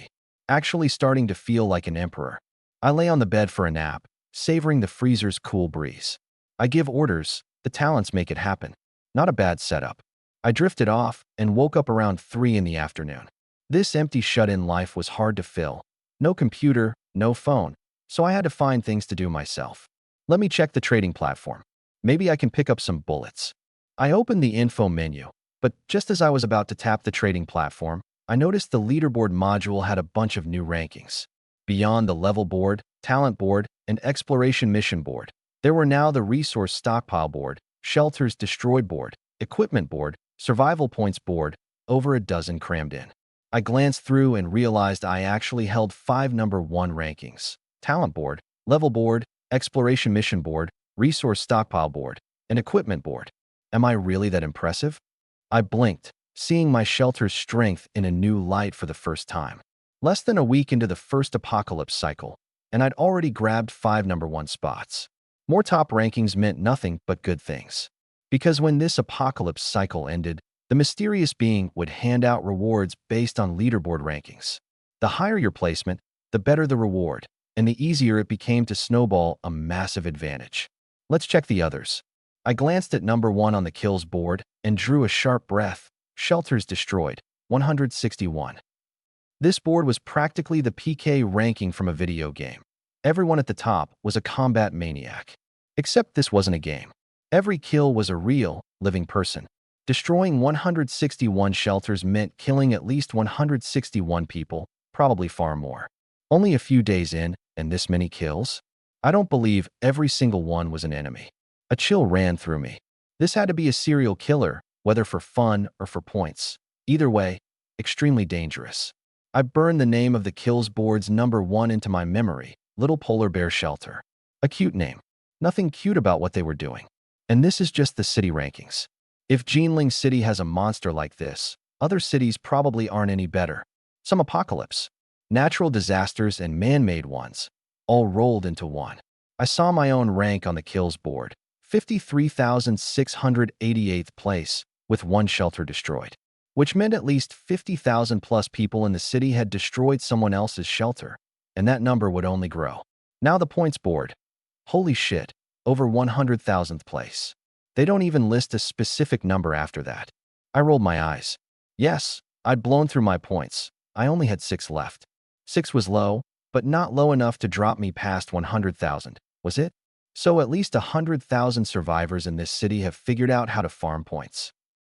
actually starting to feel like an emperor. I lay on the bed for a nap, savoring the freezer's cool breeze. I give orders, the talents make it happen. Not a bad setup. I drifted off and woke up around 3 in the afternoon. This empty shut-in life was hard to fill. No computer, no phone, so I had to find things to do myself. Let me check the trading platform. Maybe I can pick up some bullets. I opened the info menu, but just as I was about to tap the trading platform, I noticed the leaderboard module had a bunch of new rankings. Beyond the level board, talent board, and exploration mission board, there were now the resource stockpile board, shelters destroyed board, equipment board, survival points board, over a dozen crammed in. I glanced through and realized I actually held 5 number 1 rankings: talent board, level board, exploration mission board, resource stockpile board, and equipment board. Am I really that impressive? I blinked, seeing my shelter's strength in a new light for the first time. Less than a week into the first apocalypse cycle, and I'd already grabbed 5 number 1 spots. More top rankings meant nothing but good things. Because when this apocalypse cycle ended, the mysterious being would hand out rewards based on leaderboard rankings. The higher your placement, the better the reward, and the easier it became to snowball a massive advantage. Let's check the others. I glanced at number 1 on the kills board and drew a sharp breath. Shelters destroyed, 161. This board was practically the PK ranking from a video game. Everyone at the top was a combat maniac. Except this wasn't a game. Every kill was a real, living person. Destroying 161 shelters meant killing at least 161 people, probably far more. Only a few days in, and this many kills? I don't believe every single one was an enemy. A chill ran through me. This had to be a serial killer, whether for fun or for points. Either way, extremely dangerous. I burned the name of the kills board's number 1 into my memory, Little Polar Bear Shelter. A cute name. Nothing cute about what they were doing. And this is just the city rankings. If Jinling City has a monster like this, other cities probably aren't any better. Some apocalypse, natural disasters, and man-made ones, all rolled into one. I saw my own rank on the kills board, 53,688th place, with 1 shelter destroyed, which meant at least 50,000 plus people in the city had destroyed someone else's shelter, and that number would only grow. Now the points board. Holy shit, over 100,000th place. They don't even list a specific number after that. I rolled my eyes. Yes, I'd blown through my points. I only had 6 left. 6 was low, but not low enough to drop me past 100,000, was it? So at least 100,000 survivors in this city have figured out how to farm points.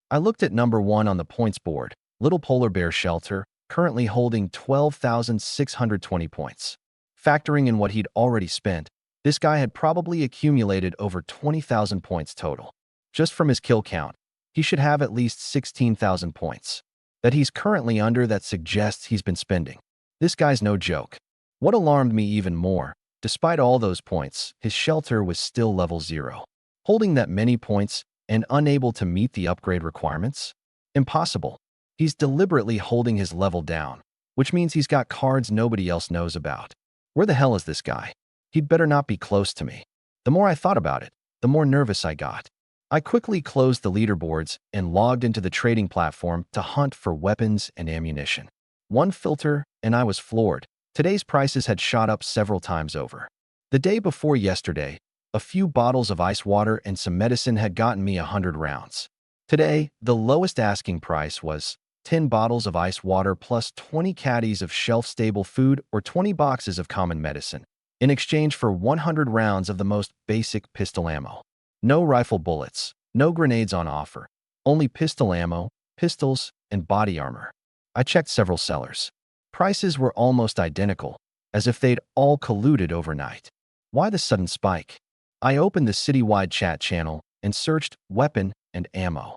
I looked at number 1 on the points board, Little Polar Bear Shelter, currently holding 12,620 points. Factoring in what he'd already spent, this guy had probably accumulated over 20,000 points total. Just from his kill count, he should have at least 16,000 points. That he's currently under that suggests he's been spending. This guy's no joke. What alarmed me even more, despite all those points, his shelter was still level 0. Holding that many points and unable to meet the upgrade requirements? Impossible. He's deliberately holding his level down, which means he's got cards nobody else knows about. Where the hell is this guy? He'd better not be close to me. The more I thought about it, the more nervous I got. I quickly closed the leaderboards and logged into the trading platform to hunt for weapons and ammunition. 1 filter, and I was floored. Today's prices had shot up several times over. The day before yesterday, a few bottles of ice water and some medicine had gotten me 100 rounds. Today, the lowest asking price was 10 bottles of ice water plus 20 caddies of shelf-stable food or 20 boxes of common medicine, in exchange for 100 rounds of the most basic pistol ammo. No rifle bullets, no grenades on offer, only pistol ammo, pistols, and body armor. I checked several sellers. Prices were almost identical, as if they'd all colluded overnight. Why the sudden spike? I opened the citywide chat channel and searched weapon and ammo.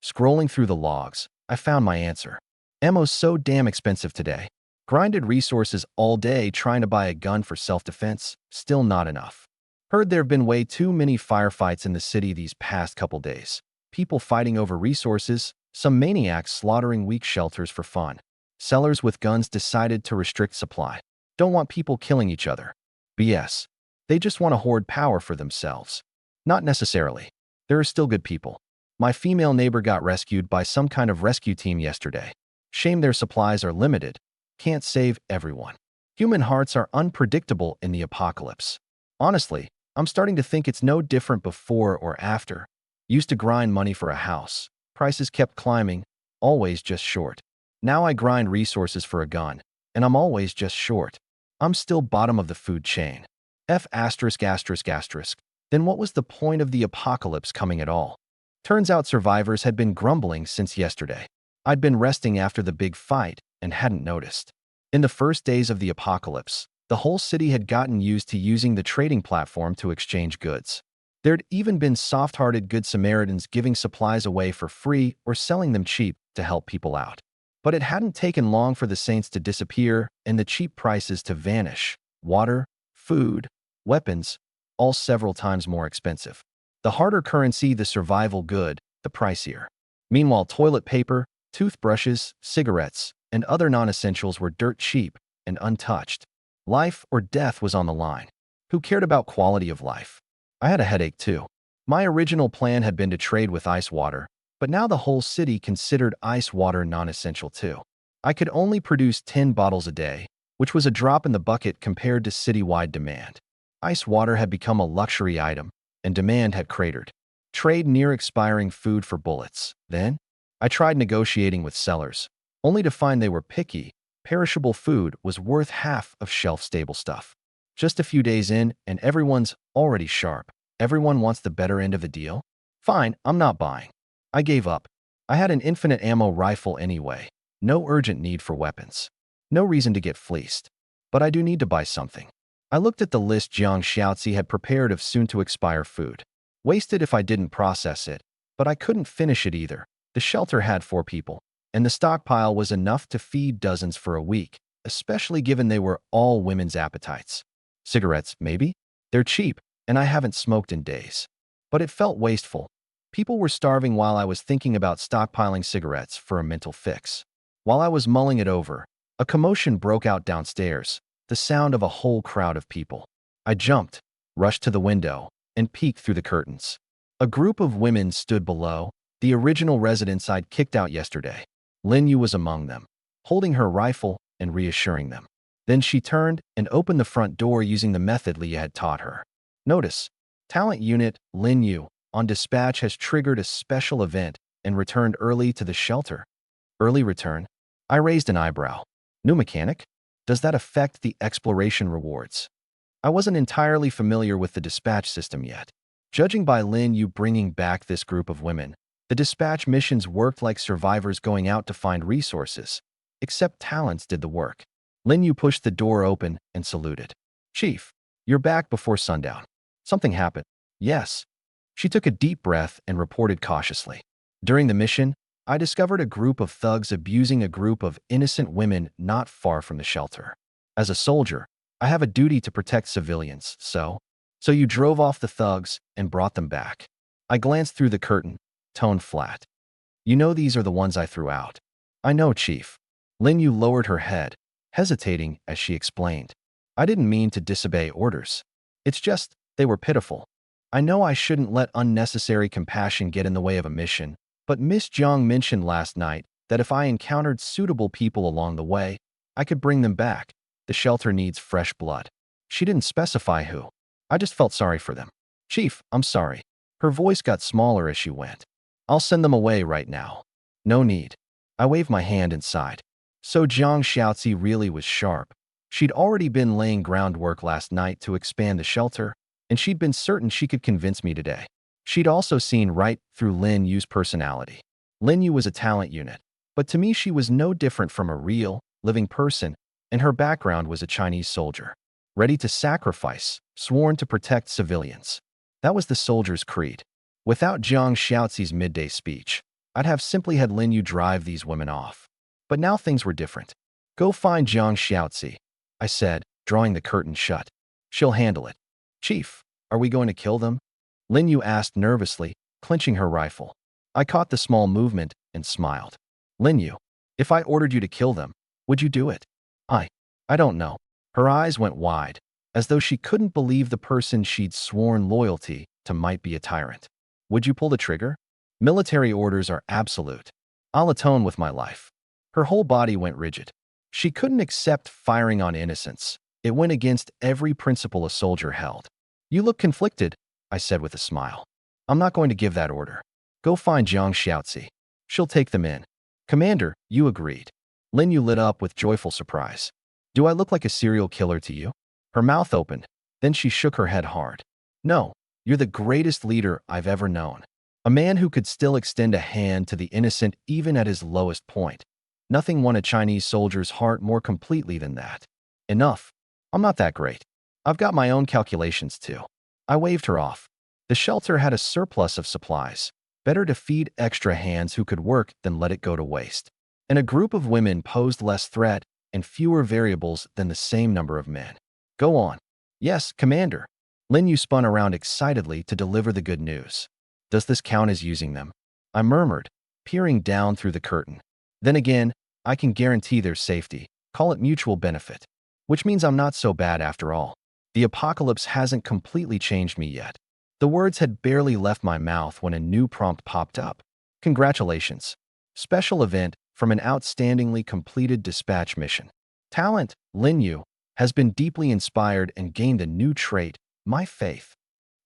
Scrolling through the logs, I found my answer. Ammo's so damn expensive today. Grinded resources all day trying to buy a gun for self-defense, still not enough. Heard there have been way too many firefights in the city these past couple days. People fighting over resources, some maniacs slaughtering weak shelters for fun. Sellers with guns decided to restrict supply. Don't want people killing each other. BS. They just want to hoard power for themselves. Not necessarily. There are still good people. My female neighbor got rescued by some kind of rescue team yesterday. Shame their supplies are limited. Can't save everyone. Human hearts are unpredictable in the apocalypse. Honestly, I'm starting to think it's no different before or after. Used to grind money for a house. Prices kept climbing, always just short. Now I grind resources for a gun, and I'm always just short. I'm still bottom of the food chain. F asterisk asterisk asterisk. Then what was the point of the apocalypse coming at all? Turns out survivors had been grumbling since yesterday. I'd been resting after the big fight and hadn't noticed. In the first days of the apocalypse, the whole city had gotten used to using the trading platform to exchange goods. There'd even been soft-hearted Good Samaritans giving supplies away for free or selling them cheap to help people out. But it hadn't taken long for the saints to disappear and the cheap prices to vanish. Water, food, weapons, all several times more expensive. The harder currency, the survival good, the pricier. Meanwhile, toilet paper, toothbrushes, cigarettes, and other non-essentials were dirt cheap and untouched. Life or death was on the line. Who cared about quality of life? I had a headache too. My original plan had been to trade with ice water, but now the whole city considered ice water non-essential too. I could only produce 10 bottles a day, which was a drop in the bucket compared to citywide demand. Ice water had become a luxury item, and demand had cratered. Trade near expiring food for bullets. Then, I tried negotiating with sellers, only to find they were picky. Perishable food was worth half of shelf-stable stuff. Just a few days in, and everyone's already sharp. Everyone wants the better end of the deal? Fine, I'm not buying. I gave up. I had an infinite ammo rifle anyway. No urgent need for weapons. No reason to get fleeced. But I do need to buy something. I looked at the list Jiang Xiaozi had prepared of soon-to-expire food. Wasted if I didn't process it, but I couldn't finish it either. The shelter had 4 people, and the stockpile was enough to feed dozens for a week, especially given they were all women's appetites. Cigarettes, maybe? They're cheap, and I haven't smoked in days. But it felt wasteful. People were starving while I was thinking about stockpiling cigarettes for a mental fix. While I was mulling it over, a commotion broke out downstairs, the sound of a whole crowd of people. I jumped, rushed to the window, and peeked through the curtains. A group of women stood below, the original residents I'd kicked out yesterday. Lin Yu was among them, holding her rifle and reassuring them. Then she turned and opened the front door using the method Leah had taught her. Notice, Talent Unit Lin Yu on dispatch has triggered a special event and returned early to the shelter. Early return? I raised an eyebrow. New mechanic? Does that affect the exploration rewards? I wasn't entirely familiar with the dispatch system yet. Judging by Lin Yu bringing back this group of women, the dispatch missions worked like survivors going out to find resources, except talents did the work. Lin Yu pushed the door open and saluted. Chief, you're back before sundown. Something happened. Yes. She took a deep breath and reported cautiously. During the mission, I discovered a group of thugs abusing a group of innocent women not far from the shelter. As a soldier, I have a duty to protect civilians, so you drove off the thugs and brought them back. I glanced through the curtain, tone flat. You know these are the ones I threw out. I know, Chief. Lin Yu lowered her head, hesitating as she explained. I didn't mean to disobey orders. It's just, they were pitiful. I know I shouldn't let unnecessary compassion get in the way of a mission, but Miss Jiang mentioned last night that if I encountered suitable people along the way, I could bring them back. The shelter needs fresh blood. She didn't specify who. I just felt sorry for them. Chief, I'm sorry. Her voice got smaller as she went. I'll send them away right now. No need. I waved my hand and sighed. So Jiang Xiaozi really was sharp. She'd already been laying groundwork last night to expand the shelter, and she'd been certain she could convince me today. She'd also seen right through Lin Yu's personality. Lin Yu was a talent unit, but to me she was no different from a real, living person, and her background was a Chinese soldier. Ready to sacrifice, sworn to protect civilians. That was the soldier's creed. Without Jiang Xiaozi's midday speech, I'd have simply had Lin Yu drive these women off. But now things were different. Go find Jiang Xiaozi, I said, drawing the curtain shut. She'll handle it. Chief, are we going to kill them? Lin Yu asked nervously, clenching her rifle. I caught the small movement and smiled. Lin Yu, if I ordered you to kill them, would you do it? I don't know. Her eyes went wide, as though she couldn't believe the person she'd sworn loyalty to might be a tyrant. Would you pull the trigger? Military orders are absolute. I'll atone with my life. Her whole body went rigid. She couldn't accept firing on innocents. It went against every principle a soldier held. You look conflicted, I said with a smile. I'm not going to give that order. Go find Jiang Xiaozi. She'll take them in. Commander, you agreed. Lin Yu lit up with joyful surprise. Do I look like a serial killer to you? Her mouth opened. Then she shook her head hard. No, you're the greatest leader I've ever known. A man who could still extend a hand to the innocent even at his lowest point. Nothing won a Chinese soldier's heart more completely than that. Enough. I'm not that great. I've got my own calculations too. I waved her off. The shelter had a surplus of supplies. Better to feed extra hands who could work than let it go to waste. And a group of women posed less threat and fewer variables than the same number of men. Go on. Yes, Commander. Lin Yu spun around excitedly to deliver the good news. Does this count as using them? I murmured, peering down through the curtain. Then again, I can guarantee their safety. Call it mutual benefit. Which means I'm not so bad after all. The apocalypse hasn't completely changed me yet. The words had barely left my mouth when a new prompt popped up. Congratulations. Special event from an outstandingly completed dispatch mission. Talent, Lin Yu, has been deeply inspired and gained a new trait, my faith.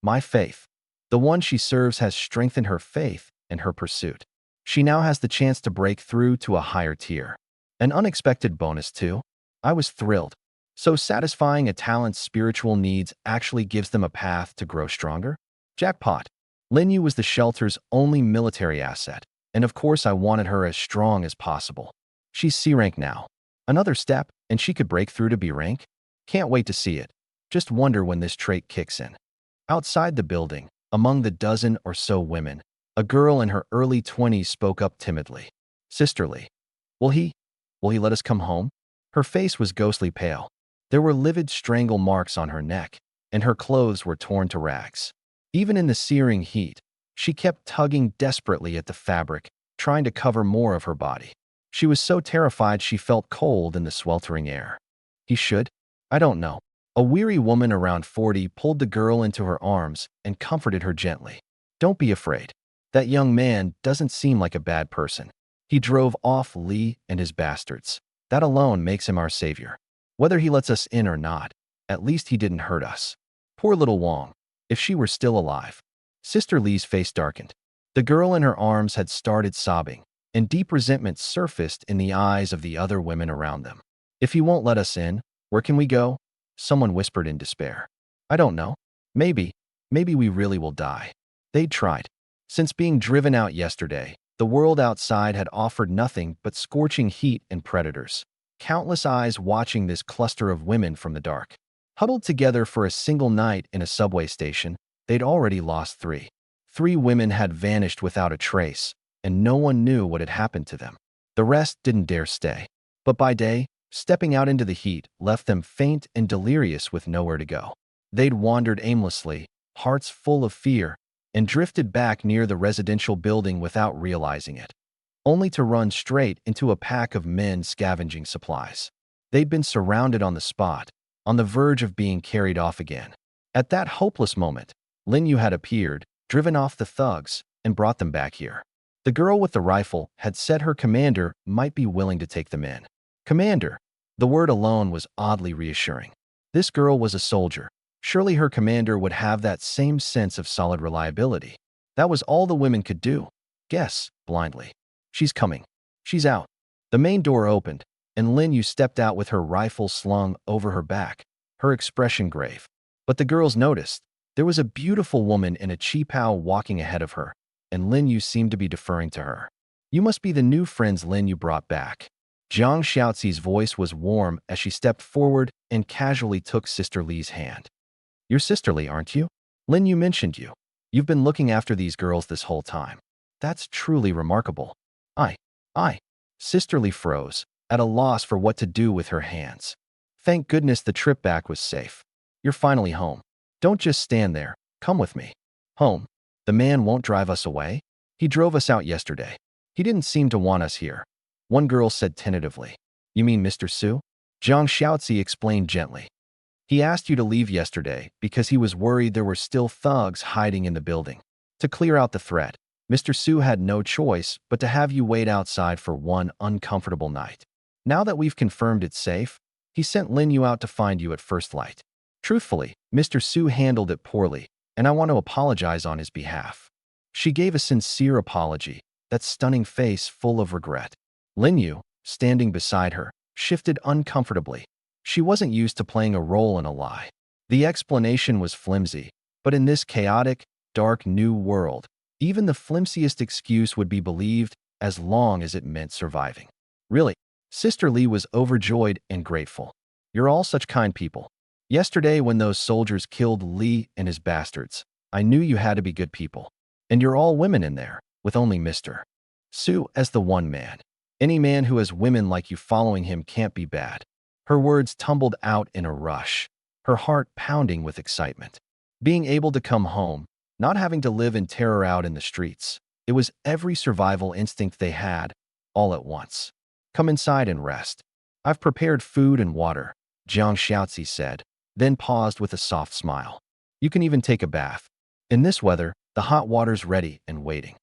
My faith. The one she serves has strengthened her faith and her pursuit. She now has the chance to break through to a higher tier. An unexpected bonus too. I was thrilled. So satisfying a talent's spiritual needs actually gives them a path to grow stronger? Jackpot. Lin Yu was the shelter's only military asset, and of course I wanted her as strong as possible. She's C-rank now. Another step, and she could break through to B-rank? Can't wait to see it. Just wonder when this trait kicks in. Outside the building, among the dozen or so women, a girl in her early 20s spoke up timidly. Sisterly. Will he let us come home? Her face was ghostly pale. There were livid strangle marks on her neck, and her clothes were torn to rags. Even in the searing heat, she kept tugging desperately at the fabric, trying to cover more of her body. She was so terrified she felt cold in the sweltering air. He should? I don't know. A weary woman around 40 pulled the girl into her arms and comforted her gently. Don't be afraid. That young man doesn't seem like a bad person. He drove off Li and his bastards. That alone makes him our savior. Whether he lets us in or not, at least he didn't hurt us. Poor little Wong. If she were still alive. Sister Li's face darkened. The girl in her arms had started sobbing, and deep resentment surfaced in the eyes of the other women around them. If he won't let us in, where can we go? Someone whispered in despair. I don't know. Maybe we really will die. They'd tried. Since being driven out yesterday, the world outside had offered nothing but scorching heat and predators. Countless eyes watching this cluster of women from the dark. Huddled together for a single night in a subway station, they'd already lost 3. 3 women had vanished without a trace, and no one knew what had happened to them. The rest didn't dare stay. But by day, stepping out into the heat left them faint and delirious with nowhere to go. They'd wandered aimlessly, hearts full of fear, and drifted back near the residential building without realizing it, only to run straight into a pack of men scavenging supplies. They'd been surrounded on the spot, on the verge of being carried off again. At that hopeless moment, Lin Yu had appeared, driven off the thugs, and brought them back here. The girl with the rifle had said her commander might be willing to take them in. Commander. The word alone was oddly reassuring. This girl was a soldier. Surely her commander would have that same sense of solid reliability. That was all the women could do. Guess, blindly. She's coming. She's out. The main door opened, and Lin Yu stepped out with her rifle slung over her back, her expression grave. But the girls noticed. There was a beautiful woman in a qipao walking ahead of her, and Lin Yu seemed to be deferring to her. You must be the new friends Lin Yu brought back. Jiang Xiaozi's voice was warm as she stepped forward and casually took Sister Li's hand. You're Sister Li, aren't you? Lin Yu mentioned you. You've been looking after these girls this whole time. That's truly remarkable. I. Sister Li froze, at a loss for what to do with her hands. Thank goodness the trip back was safe. You're finally home. Don't just stand there. Come with me. Home. The man won't drive us away? He drove us out yesterday. He didn't seem to want us here. One girl said tentatively. You mean Mr. Su? Jiang Xiaozi explained gently. He asked you to leave yesterday because he was worried there were still thugs hiding in the building. To clear out the threat, Mr. Su had no choice but to have you wait outside for one uncomfortable night. Now that we've confirmed it's safe, he sent Lin Yu out to find you at first light. Truthfully, Mr. Su handled it poorly, and I want to apologize on his behalf. She gave a sincere apology, that stunning face full of regret. Lin Yu, standing beside her, shifted uncomfortably. She wasn't used to playing a role in a lie. The explanation was flimsy, but in this chaotic, dark new world, even the flimsiest excuse would be believed as long as it meant surviving. Really, Sister Lee was overjoyed and grateful. You're all such kind people. Yesterday, when those soldiers killed Lee and his bastards, I knew you had to be good people. And you're all women in there, with only Mr. Su as the one man. Any man who has women like you following him can't be bad. Her words tumbled out in a rush, her heart pounding with excitement. Being able to come home, not having to live in terror out in the streets, it was every survival instinct they had, all at once. Come inside and rest. I've prepared food and water, Jiang Xiaozi said, then paused with a soft smile. You can even take a bath. In this weather, the hot water's ready and waiting.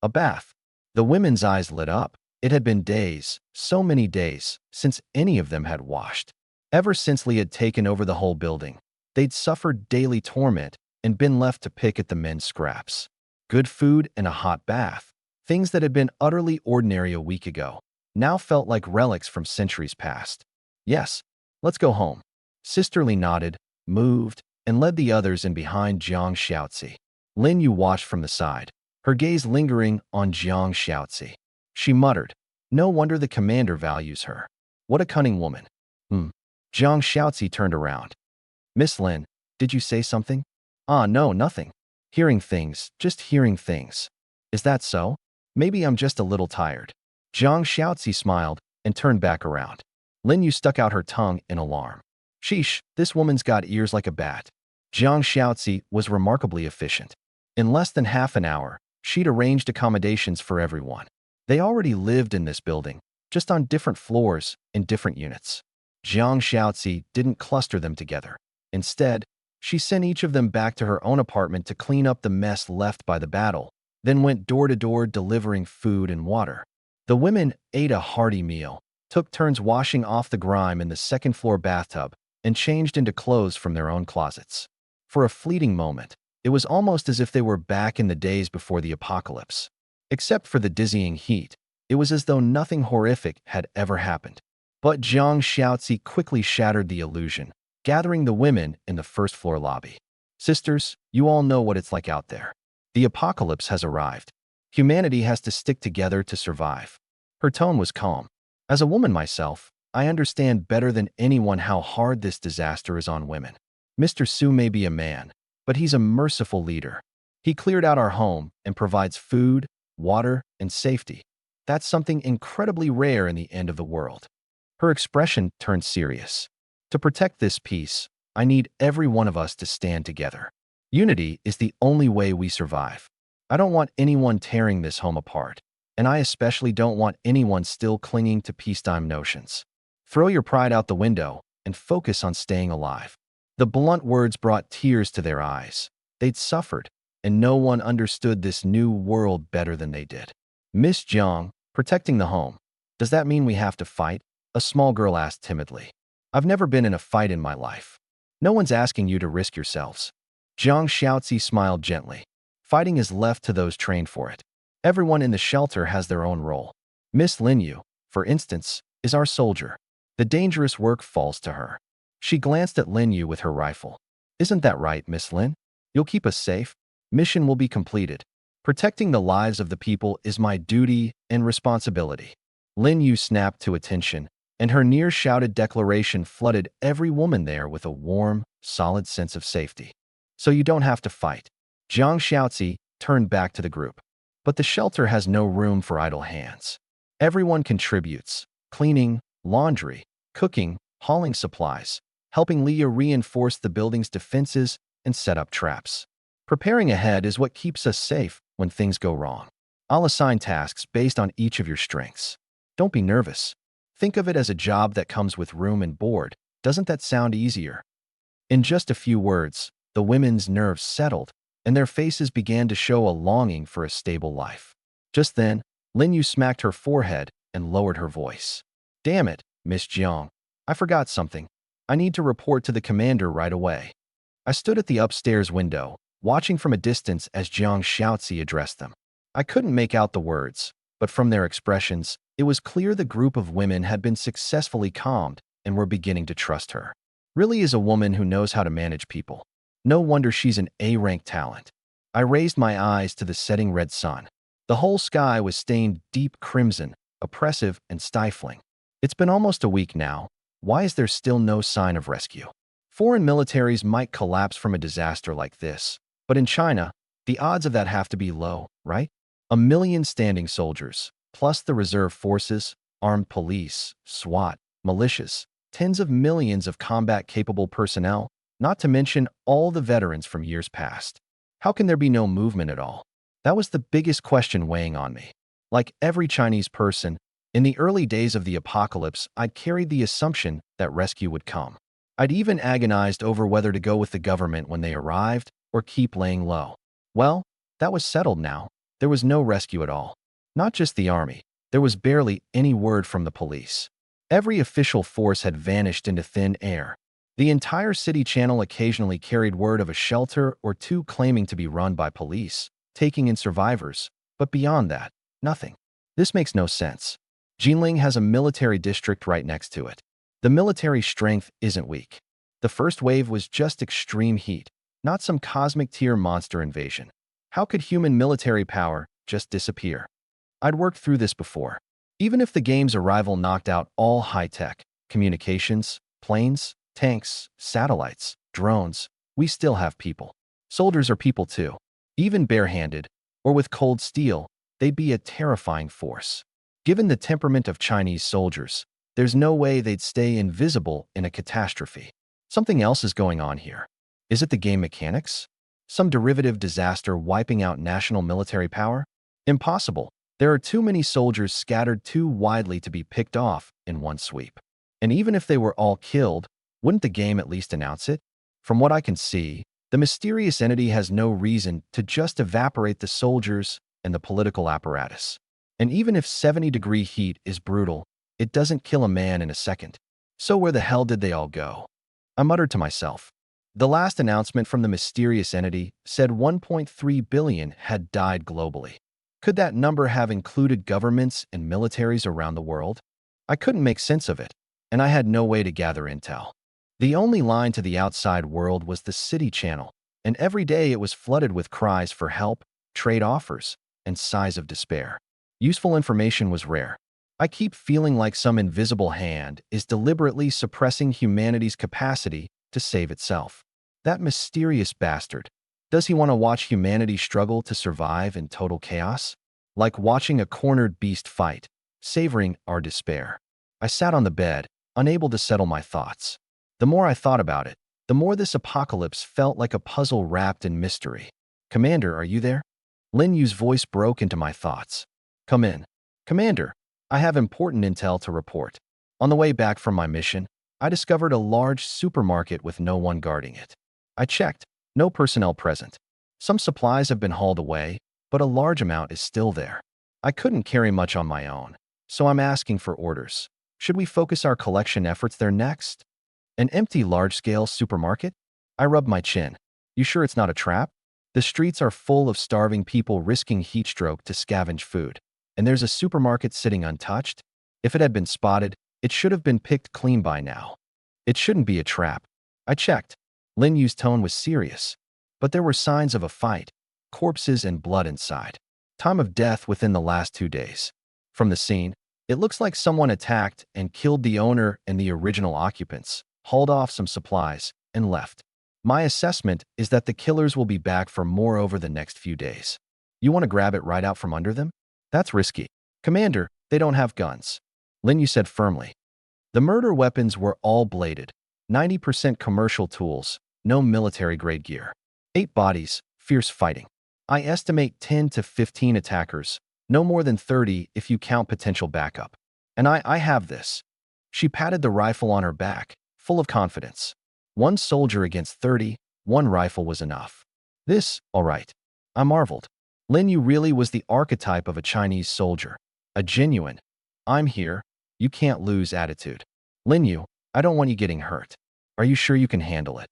A bath. The women's eyes lit up. It had been days, so many days, since any of them had washed. Ever since Lee had taken over the whole building, they'd suffered daily torment and been left to pick at the men's scraps. Good food and a hot bath, things that had been utterly ordinary a week ago, now felt like relics from centuries past. Yes, let's go home. Sister Lee nodded, moved, and led the others in behind Jiang Xiaozi. Lin Yu watched from the side, her gaze lingering on Jiang Xiaozi. She muttered, no wonder the commander values her. What a cunning woman. Jiang Xiaozi turned around. Miss Lin, did you say something? No, nothing. Hearing things, just hearing things. Is that so? Maybe I'm just a little tired. Jiang Xiaozi smiled and turned back around. Lin Yu stuck out her tongue in alarm. Sheesh, this woman's got ears like a bat. Jiang Xiaozi was remarkably efficient. In less than half an hour, she'd arranged accommodations for everyone. They already lived in this building, just on different floors in different units. Jiang Xiaozi didn't cluster them together. Instead, she sent each of them back to her own apartment to clean up the mess left by the battle, then went door to door delivering food and water. The women ate a hearty meal, took turns washing off the grime in the second-floor bathtub, and changed into clothes from their own closets. For a fleeting moment, it was almost as if they were back in the days before the apocalypse. Except for the dizzying heat, it was as though nothing horrific had ever happened. But Jiang Xiaozi quickly shattered the illusion, gathering the women in the first-floor lobby. Sisters, you all know what it's like out there. The apocalypse has arrived. Humanity has to stick together to survive. Her tone was calm. As a woman myself, I understand better than anyone how hard this disaster is on women. Mr. Su may be a man, but he's a merciful leader. He cleared out our home and provides food, water, and safety. That's something incredibly rare in the end of the world. Her expression turned serious. To protect this peace, I need every one of us to stand together. Unity is the only way we survive. I don't want anyone tearing this home apart, and I especially don't want anyone still clinging to peacetime notions. Throw your pride out the window and focus on staying alive. The blunt words brought tears to their eyes. They'd suffered, and no one understood this new world better than they did. Miss Jiang, protecting the home. Does that mean we have to fight? A small girl asked timidly. I've never been in a fight in my life. No one's asking you to risk yourselves. Jiang Xiaozi smiled gently. Fighting is left to those trained for it. Everyone in the shelter has their own role. Miss Lin Yu, for instance, is our soldier. The dangerous work falls to her. She glanced at Lin Yu with her rifle. Isn't that right, Miss Lin? You'll keep us safe? Mission will be completed. Protecting the lives of the people is my duty and responsibility. Lin Yu snapped to attention, and her near-shouted declaration flooded every woman there with a warm, solid sense of safety. So you don't have to fight. Jiang Xiaozi turned back to the group. But the shelter has no room for idle hands. Everyone contributes. Cleaning, laundry, cooking, hauling supplies, helping Leah reinforce the building's defenses and set up traps. Preparing ahead is what keeps us safe when things go wrong. I'll assign tasks based on each of your strengths. Don't be nervous. Think of it as a job that comes with room and board. Doesn't that sound easier? In just a few words, the women's nerves settled, and their faces began to show a longing for a stable life. Just then, Lin Yu smacked her forehead and lowered her voice. Damn it, Miss Jiang. I forgot something. I need to report to the commander right away. I stood at the upstairs window, watching from a distance as Jiang Shaozi addressed them. I couldn't make out the words, but from their expressions, it was clear the group of women had been successfully calmed and were beginning to trust her. Really is a woman who knows how to manage people. No wonder she's an A-rank talent. I raised my eyes to the setting red sun. The whole sky was stained deep crimson, oppressive and stifling. It's been almost a week now. Why is there still no sign of rescue? Foreign militaries might collapse from a disaster like this, but in China, the odds of that have to be low, right? 1 million standing soldiers, plus the reserve forces, armed police, SWAT, militias, tens of millions of combat-capable personnel, not to mention all the veterans from years past. How can there be no movement at all? That was the biggest question weighing on me. Like every Chinese person, in the early days of the apocalypse, I'd carried the assumption that rescue would come. I'd even agonized over whether to go with the government when they arrived or keep laying low. Well, that was settled now. There was no rescue at all. Not just the army. There was barely any word from the police. Every official force had vanished into thin air. The entire city channel occasionally carried word of a shelter or two claiming to be run by police, taking in survivors, but beyond that, nothing. This makes no sense. Jinling has a military district right next to it. The military strength isn't weak. The first wave was just extreme heat, not some cosmic-tier monster invasion. How could human military power just disappear? I'd worked through this before. Even if the game's arrival knocked out all high-tech, communications, planes, tanks, satellites, drones, we still have people. Soldiers are people too. Even barehanded, or with cold steel, they'd be a terrifying force. Given the temperament of Chinese soldiers, there's no way they'd stay invisible in a catastrophe. Something else is going on here. Is it the game mechanics? Some derivative disaster wiping out national military power? Impossible. There are too many soldiers scattered too widely to be picked off in one sweep. And even if they were all killed, wouldn't the game at least announce it? From what I can see, the mysterious entity has no reason to just evaporate the soldiers and the political apparatus. And even if 70-degree heat is brutal, it doesn't kill a man in a second. So where the hell did they all go? I muttered to myself. The last announcement from the mysterious entity said 1.3 billion had died globally. Could that number have included governments and militaries around the world? I couldn't make sense of it, and I had no way to gather intel. The only line to the outside world was the city channel, and every day it was flooded with cries for help, trade offers, and sighs of despair. Useful information was rare. I keep feeling like some invisible hand is deliberately suppressing humanity's capacity to save itself. That mysterious bastard. Does he want to watch humanity struggle to survive in total chaos? Like watching a cornered beast fight, savoring our despair. I sat on the bed, unable to settle my thoughts. The more I thought about it, the more this apocalypse felt like a puzzle wrapped in mystery. Commander, are you there? Lin Yu's voice broke into my thoughts. Come in. Commander, I have important intel to report. On the way back from my mission, I discovered a large supermarket with no one guarding it. I checked. No personnel present. Some supplies have been hauled away, but a large amount is still there. I couldn't carry much on my own, so I'm asking for orders. Should we focus our collection efforts there next? An empty large-scale supermarket? I rubbed my chin. You sure it's not a trap? The streets are full of starving people risking heatstroke to scavenge food. And there's a supermarket sitting untouched? If it had been spotted, it should have been picked clean by now. It shouldn't be a trap. I checked. Lin Yu's tone was serious, but there were signs of a fight, corpses and blood inside. Time of death within the last 2 days. From the scene, it looks like someone attacked and killed the owner and the original occupants, hauled off some supplies, and left. My assessment is that the killers will be back for more over the next few days. You want to grab it right out from under them? That's risky. Commander, they don't have guns. Lin Yu said firmly. The murder weapons were all bladed, 90% commercial tools, no military-grade gear. 8 bodies, fierce fighting. I estimate 10 to 15 attackers, no more than 30 if you count potential backup. And I have this. She patted the rifle on her back, full of confidence. 1 soldier against 30, 1 rifle was enough. This, all right. I marveled. Lin Yu really was the archetype of a Chinese soldier. A genuine, I'm here, you can't lose attitude. Lin Yu, I don't want you getting hurt. Are you sure you can handle it?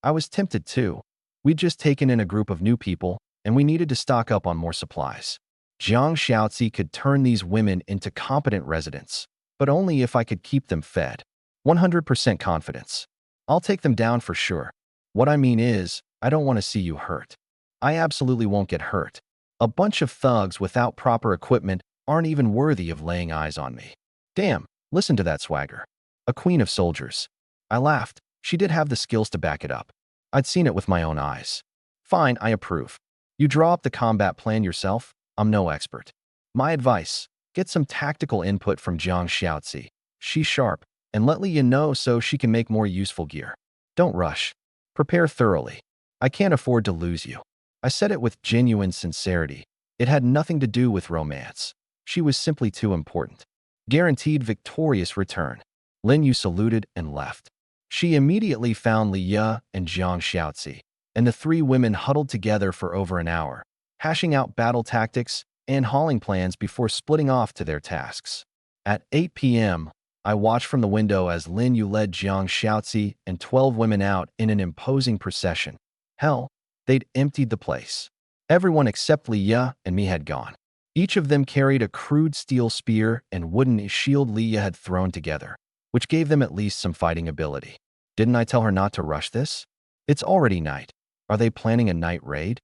I was tempted too. We'd just taken in a group of new people, and we needed to stock up on more supplies. Jiang Xiaozi could turn these women into competent residents, but only if I could keep them fed. 100% confidence. I'll take them down for sure. What I mean is, I don't want to see you hurt. I absolutely won't get hurt. A bunch of thugs without proper equipment aren't even worthy of laying eyes on me. Damn, listen to that swagger. A queen of soldiers. I laughed. She did have the skills to back it up. I'd seen it with my own eyes. Fine, I approve. You draw up the combat plan yourself. I'm no expert. My advice, get some tactical input from Jiang Xiaozi. She's sharp, and let Li Yin know so she can make more useful gear. Don't rush. Prepare thoroughly. I can't afford to lose you. I said it with genuine sincerity. It had nothing to do with romance. She was simply too important. Guaranteed victorious return. Lin Yu saluted and left. She immediately found Li Ye and Jiang Xiaozi, and the three women huddled together for over an hour, hashing out battle tactics and hauling plans before splitting off to their tasks. At 8 p.m., I watched from the window as Lin Yu led Jiang Xiaozi and 12 women out in an imposing procession. Hell, they'd emptied the place. Everyone except Li Ye and me had gone. Each of them carried a crude steel spear and wooden shield Li Ye had thrown together, which gave them at least some fighting ability. Didn't I tell her not to rush this? It's already night. Are they planning a night raid?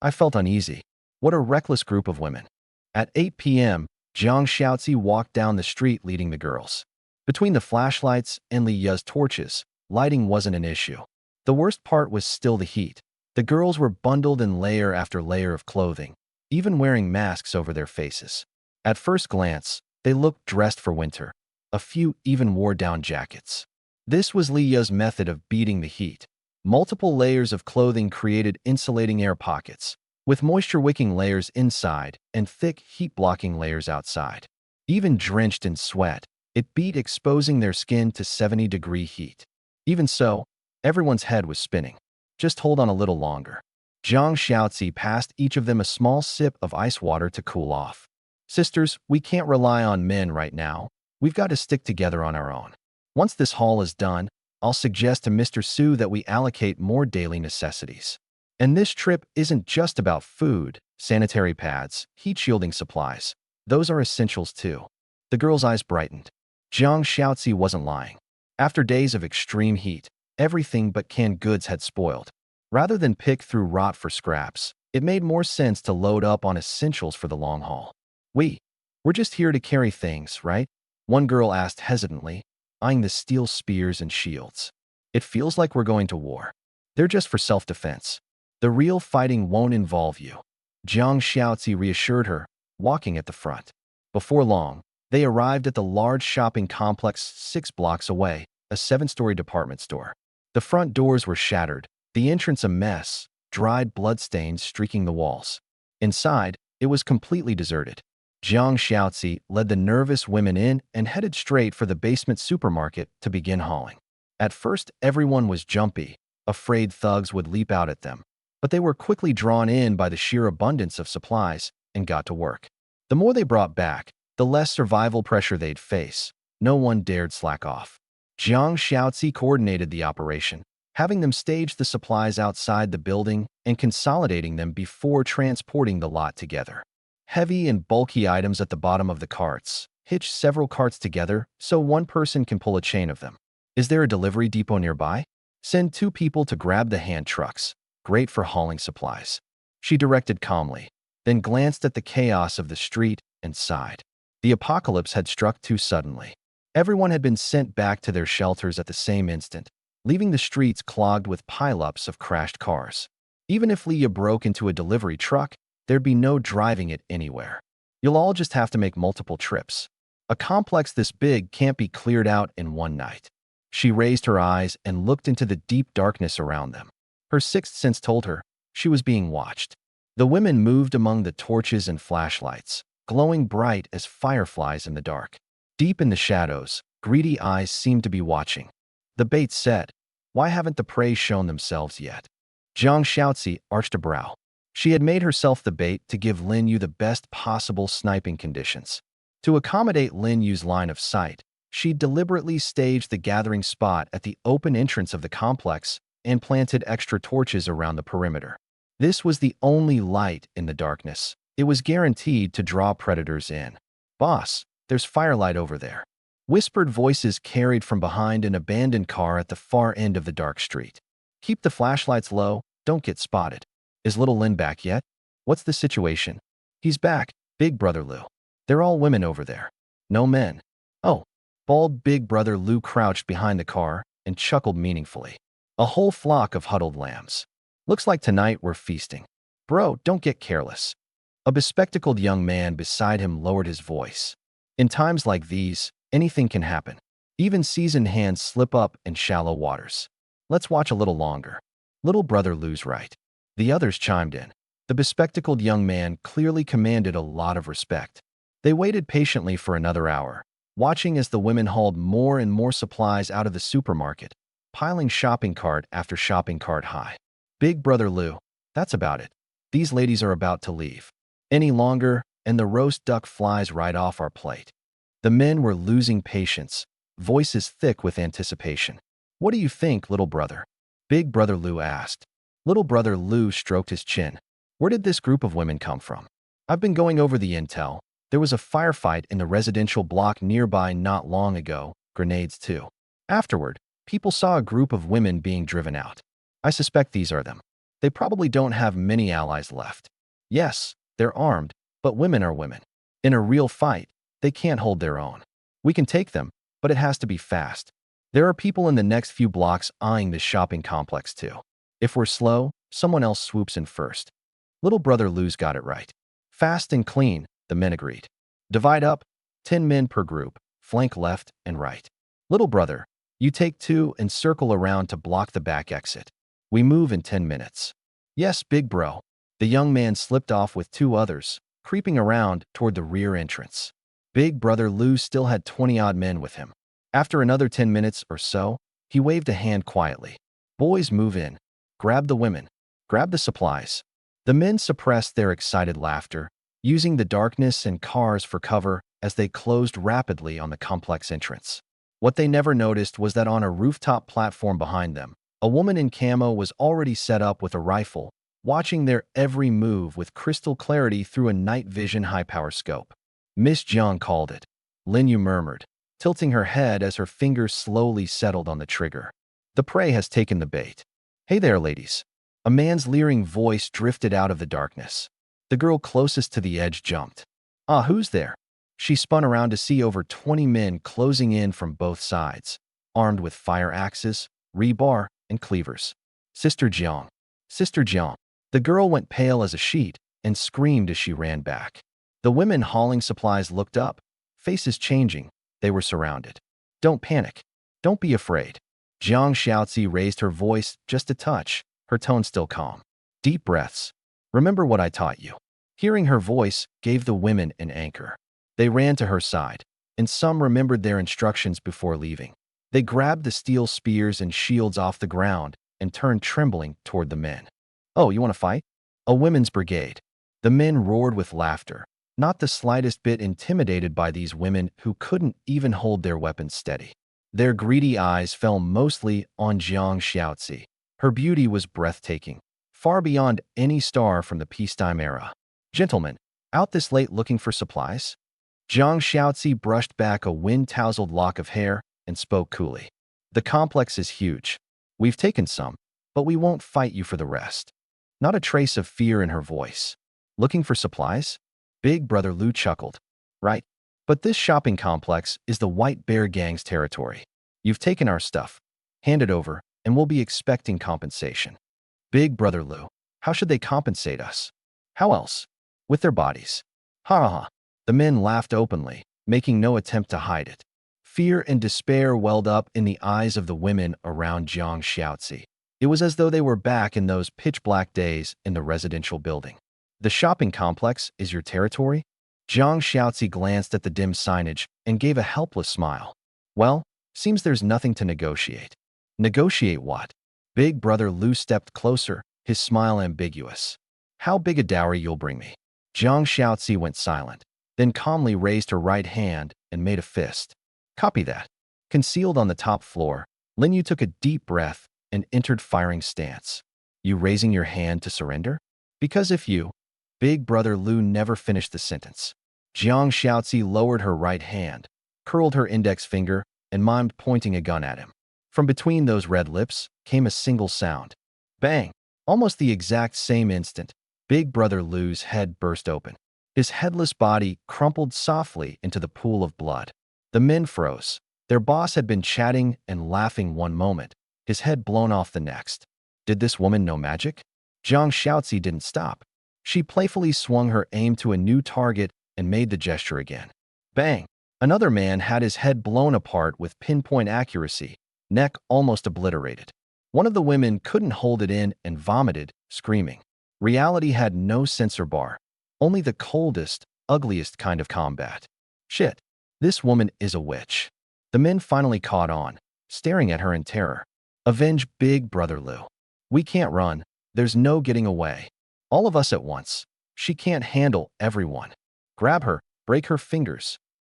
I felt uneasy. What a reckless group of women. At 8 p.m., Jiang Xiaozi walked down the street leading the girls. Between the flashlights and Li Ye's torches, lighting wasn't an issue. The worst part was still the heat. The girls were bundled in layer after layer of clothing, even wearing masks over their faces. At first glance, they looked dressed for winter. A few even wore down jackets. This was Li Ye's method of beating the heat. Multiple layers of clothing created insulating air pockets, with moisture-wicking layers inside and thick heat-blocking layers outside. Even drenched in sweat, it beat exposing their skin to 70-degree heat. Even so, everyone's head was spinning. Just hold on a little longer. Jiang Xiaozi passed each of them a small sip of ice water to cool off. Sisters, we can't rely on men right now. We've got to stick together on our own. Once this haul is done, I'll suggest to Mr. Su that we allocate more daily necessities. And this trip isn't just about food, sanitary pads, heat-shielding supplies. Those are essentials too. The girl's eyes brightened. Jiang Xiaozi wasn't lying. After days of extreme heat, everything but canned goods had spoiled. Rather than pick through rot for scraps, it made more sense to load up on essentials for the long haul. We're just here to carry things, right? One girl asked hesitantly, eyeing the steel spears and shields. It feels like we're going to war. They're just for self-defense. The real fighting won't involve you. Jiang Xiaozi reassured her, walking at the front. Before long, they arrived at the large shopping complex 6 blocks away, a 7-story department store. The front doors were shattered, the entrance a mess, dried bloodstains streaking the walls. Inside, it was completely deserted. Jiang Xiaozi led the nervous women in and headed straight for the basement supermarket to begin hauling. At first, everyone was jumpy, afraid thugs would leap out at them, but they were quickly drawn in by the sheer abundance of supplies and got to work. The more they brought back, the less survival pressure they'd face. No one dared slack off. Jiang Xiaozi coordinated the operation, having them stage the supplies outside the building and consolidating them before transporting the lot together. Heavy and bulky items at the bottom of the carts. Hitch several carts together so one person can pull a chain of them. Is there a delivery depot nearby? Send 2 people to grab the hand trucks. Great for hauling supplies. She directed calmly, then glanced at the chaos of the street and sighed. The apocalypse had struck too suddenly. Everyone had been sent back to their shelters at the same instant, leaving the streets clogged with pileups of crashed cars. Even if Leah broke into a delivery truck, there'd be no driving it anywhere. You'll all just have to make multiple trips. A complex this big can't be cleared out in one night. She raised her eyes and looked into the deep darkness around them. Her sixth sense told her she was being watched. The women moved among the torches and flashlights, glowing bright as fireflies in the dark. Deep in the shadows, greedy eyes seemed to be watching. The bait said, "Why haven't the prey shown themselves yet?" Jiang Xiaozi arched a brow. She had made herself the bait to give Lin Yu the best possible sniping conditions. To accommodate Lin Yu's line of sight, she deliberately staged the gathering spot at the open entrance of the complex and planted extra torches around the perimeter. This was the only light in the darkness. It was guaranteed to draw predators in. "Boss, there's firelight over there," whispered voices carried from behind an abandoned car at the far end of the dark street. "Keep the flashlights low, don't get spotted." "Is little Lin back yet? What's the situation?" "He's back, Big Brother Lou. They're all women over there. No men." "Oh." Bald Big Brother Lou crouched behind the car and chuckled meaningfully. "A whole flock of huddled lambs. Looks like tonight we're feasting." "Bro, don't get careless." A bespectacled young man beside him lowered his voice. "In times like these, anything can happen. Even seasoned hands slip up in shallow waters. Let's watch a little longer." "Little Brother Lou's right." The others chimed in. The bespectacled young man clearly commanded a lot of respect. They waited patiently for another hour, watching as the women hauled more and more supplies out of the supermarket, piling shopping cart after shopping cart high. "Big Brother Lou, that's about it. These ladies are about to leave. Any longer, and the roast duck flies right off our plate." The men were losing patience, voices thick with anticipation. "What do you think, little brother?" Big Brother Lou asked. Little Brother Lou stroked his chin. "Where did this group of women come from?" "I've been going over the intel. There was a firefight in the residential block nearby not long ago, grenades too. Afterward, people saw a group of women being driven out. I suspect these are them. They probably don't have many allies left. Yes, they're armed, but women are women. In a real fight, they can't hold their own. We can take them, but it has to be fast. There are people in the next few blocks eyeing this shopping complex too. If we're slow, someone else swoops in first." Little Brother Lou's got it right. "Fast and clean," the men agreed. "Divide up, 10 men per group, flank left and right. Little Brother, you take 2 and circle around to block the back exit. We move in 10 minutes. "Yes, big bro." The young man slipped off with 2 others, creeping around toward the rear entrance. Big Brother Lou still had 20-odd men with him. After another 10 minutes or so, he waved a hand quietly. "Boys, move in. Grab the women. Grab the supplies." The men suppressed their excited laughter, using the darkness and cars for cover as they closed rapidly on the complex entrance. What they never noticed was that on a rooftop platform behind them, a woman in camo was already set up with a rifle, watching their every move with crystal clarity through a night vision high-power scope. "Miss Jiang called it," Lin Yu murmured, tilting her head as her fingers slowly settled on the trigger. "The prey has taken the bait." "Hey there, ladies." A man's leering voice drifted out of the darkness. The girl closest to the edge jumped. "Ah, who's there?" She spun around to see over 20 men closing in from both sides, armed with fire axes, rebar, and cleavers. "Sister Jiang. Sister Jiang." The girl went pale as a sheet and screamed as she ran back. The women hauling supplies looked up, faces changing. They were surrounded. "Don't panic. Don't be afraid." Jiang Xiaozi raised her voice just a touch, her tone still calm. "Deep breaths. Remember what I taught you." Hearing her voice gave the women an anchor. They ran to her side, and some remembered their instructions before leaving. They grabbed the steel spears and shields off the ground and turned trembling toward the men. "Oh, you want to fight?" "A women's brigade." The men roared with laughter, not the slightest bit intimidated by these women who couldn't even hold their weapons steady. Their greedy eyes fell mostly on Jiang Xiaozi. Her beauty was breathtaking, far beyond any star from the peacetime era. "Gentlemen, out this late looking for supplies?" Jiang Xiaozi brushed back a wind-tousled lock of hair and spoke coolly. "The complex is huge. We've taken some, but we won't fight you for the rest." Not a trace of fear in her voice. "Looking for supplies?" Big Brother Lou chuckled. "Right. But this shopping complex is the White Bear Gang's territory. You've taken our stuff. Hand it over, and we'll be expecting compensation." "Big Brother Lou, how should they compensate us?" "How else? With their bodies." "Ha ha ha." The men laughed openly, making no attempt to hide it. Fear and despair welled up in the eyes of the women around Jiang Xiaozi. It was as though they were back in those pitch-black days in the residential building. "The shopping complex is your territory?" Jiang Xiaozi glanced at the dim signage and gave a helpless smile. "Well, seems there's nothing to negotiate." "Negotiate what?" Big Brother Lou stepped closer, his smile ambiguous. "How big a dowry you'll bring me?" Jiang Xiaozi went silent. then calmly raised her right hand and made a fist. Copy that. Concealed on the top floor, Lin Yu took a deep breath and entered firing stance. You raising your hand to surrender? Because if you, Big Brother Lu never finished the sentence. Jiang Xiaozi lowered her right hand, curled her index finger, and mimed pointing a gun at him. From between those red lips came a single sound. Bang! Almost the exact same instant, Big Brother Lu's head burst open. His headless body crumpled softly into the pool of blood. The men froze. Their boss had been chatting and laughing one moment, his head blown off the next. Did this woman know magic? Jiang Xiaozi didn't stop. She playfully swung her aim to a new target and made the gesture again. Bang! Another man had his head blown apart with pinpoint accuracy, neck almost obliterated. One of the women couldn't hold it in and vomited, screaming. Reality had no censor bar, only the coldest, ugliest kind of combat. Shit, this woman is a witch. The men finally caught on, staring at her in terror. Avenge Big Brother Lu. We can't run. There's no getting away. All of us at once. She can't handle everyone. Grab her, break her fingers.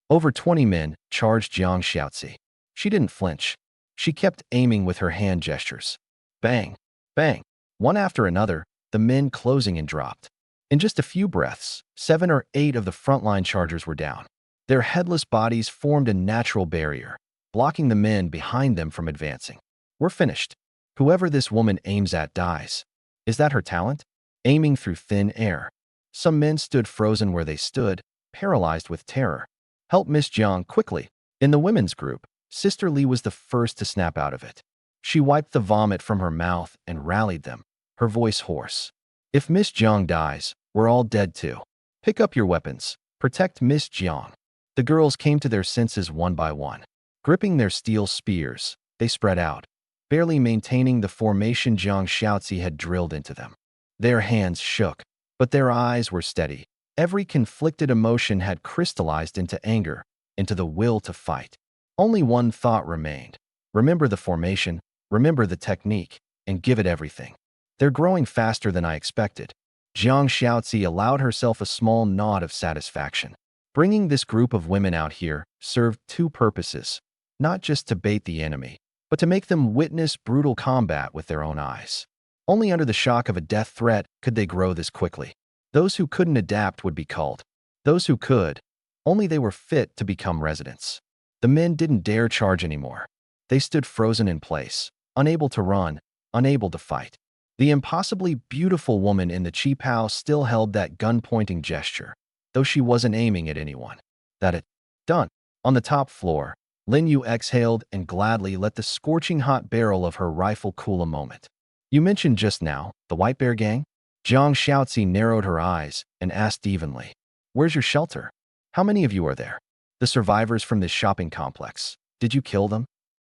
Over 20 men charged Jiang Xiaozi. She didn't flinch. She kept aiming with her hand gestures. Bang, bang. One after another, the men closing in dropped. In just a few breaths, 7 or 8 of the frontline chargers were down. Their headless bodies formed a natural barrier, blocking the men behind them from advancing. We're finished. Whoever this woman aims at dies. Is that her talent? Aiming through thin air. Some men stood frozen where they stood, paralyzed with terror. Help Miss Jiang quickly. In the women's group, Sister Lee was the first to snap out of it. She wiped the vomit from her mouth and rallied them, her voice hoarse. If Miss Jiang dies, we're all dead too. Pick up your weapons. Protect Miss Jiang. The girls came to their senses one by one. Gripping their steel spears, they spread out, barely maintaining the formation Jiang Xiaozi had drilled into them. Their hands shook, but their eyes were steady. Every conflicted emotion had crystallized into anger, into the will to fight. Only one thought remained. Remember the formation, remember the technique, and give it everything. They're growing faster than I expected. Jiang Xiaozi allowed herself a small nod of satisfaction. Bringing this group of women out here served two purposes, not just to bait the enemy, but to make them witness brutal combat with their own eyes. Only under the shock of a death threat could they grow this quickly. Those who couldn't adapt would be culled. Those who could, only they were fit to become residents. The men didn't dare charge anymore. They stood frozen in place, unable to run, unable to fight. The impossibly beautiful woman in the cheap house still held that gun-pointing gesture, though she wasn't aiming at anyone. That it. Done. On the top floor, Lin Yu exhaled and gladly let the scorching hot barrel of her rifle cool a moment. You mentioned just now, the White Bear Gang? Jiang Xiaozi narrowed her eyes and asked evenly. Where's your shelter? How many of you are there? The survivors from this shopping complex. Did you kill them?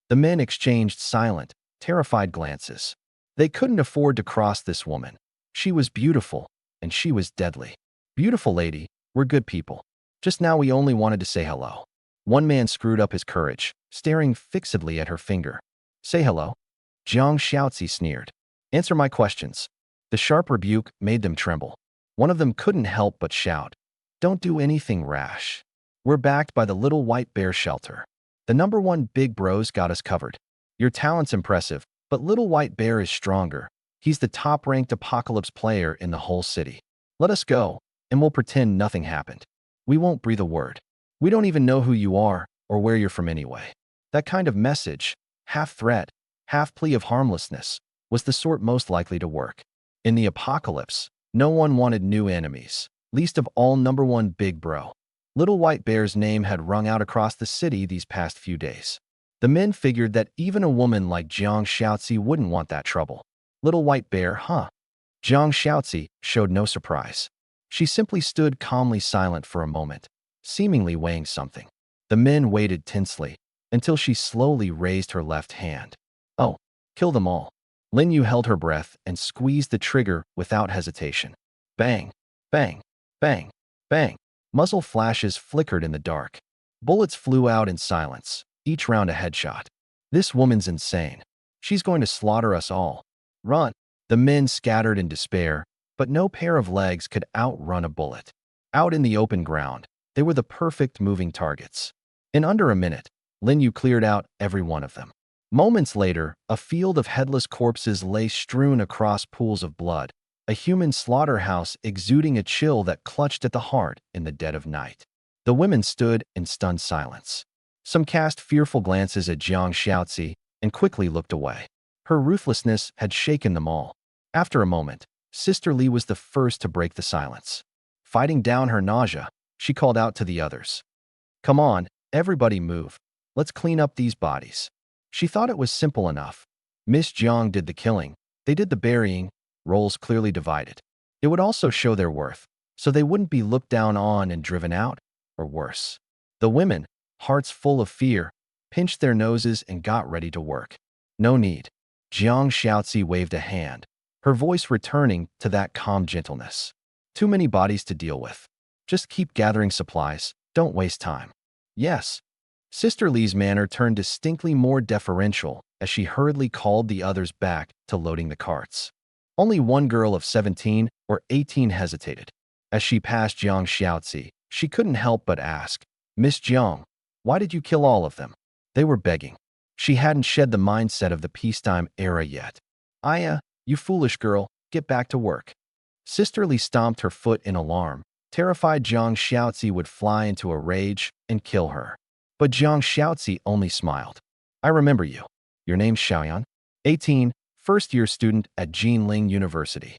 The men exchanged silent, terrified glances. They couldn't afford to cross this woman. She was beautiful, and she was deadly. Beautiful lady, we're good people. Just now we only wanted to say hello. One man screwed up his courage, staring fixedly at her finger. Say hello? Jiang Xiaozi sneered. Answer my questions. The sharp rebuke made them tremble. One of them couldn't help but shout. Don't do anything rash. We're backed by the Little White Bear Shelter. The #1 Big Bros got us covered. Your talent's impressive, but Little White Bear is stronger. He's the top-ranked apocalypse player in the whole city. Let us go, and we'll pretend nothing happened. We won't breathe a word. We don't even know who you are or where you're from anyway. That kind of message, half threat, half plea of harmlessness, was the sort most likely to work. In the apocalypse, no one wanted new enemies, least of all #1 Big Bro. Little White Bear's name had rung out across the city these past few days. The men figured that even a woman like Jiang Xiaozi wouldn't want that trouble. Little White Bear, huh? Jiang Xiaozi showed no surprise. She simply stood calmly silent for a moment, seemingly weighing something. The men waited tensely until she slowly raised her left hand. Oh, kill them all. Lin Yu held her breath and squeezed the trigger without hesitation. Bang, bang, bang, bang. Muzzle flashes flickered in the dark. Bullets flew out in silence, each round a headshot. This woman's insane. She's going to slaughter us all. Run. The men scattered in despair, but no pair of legs could outrun a bullet. Out in the open ground, They were the perfect moving targets. In under a minute, Lin Yu cleared out every one of them. Moments later, a field of headless corpses lay strewn across pools of blood, a human slaughterhouse exuding a chill that clutched at the heart in the dead of night. The women stood in stunned silence. Some cast fearful glances at Jiang Xiaozi and quickly looked away. Her ruthlessness had shaken them all. After a moment, Sister Li was the first to break the silence. Fighting down her nausea, she called out to the others. "Come on, everybody move. Let's clean up these bodies." She thought it was simple enough. Miss Jiang did the killing, they did the burying, roles clearly divided. It would also show their worth, so they wouldn't be looked down on and driven out, or worse. The women, hearts full of fear, pinched their noses and got ready to work. "No need." Jiang Xiaozi waved a hand, her voice returning to that calm gentleness. "Too many bodies to deal with. Just keep gathering supplies, don't waste time." "Yes." Sister Li's manner turned distinctly more deferential as she hurriedly called the others back to loading the carts. Only one girl of 17 or 18 hesitated. As she passed Jiang Xiaozi, she couldn't help but ask, "Miss Jiang, why did you kill all of them?" They were begging. She hadn't shed the mindset of the peacetime era yet. "Aya, you foolish girl, get back to work." Sister Li stomped her foot in alarm, terrified Jiang Xiaozi would fly into a rage and kill her. But Jiang Xiaozi only smiled. "I remember you. Your name's Xiaoyan, 18, first-year student at Jinling University."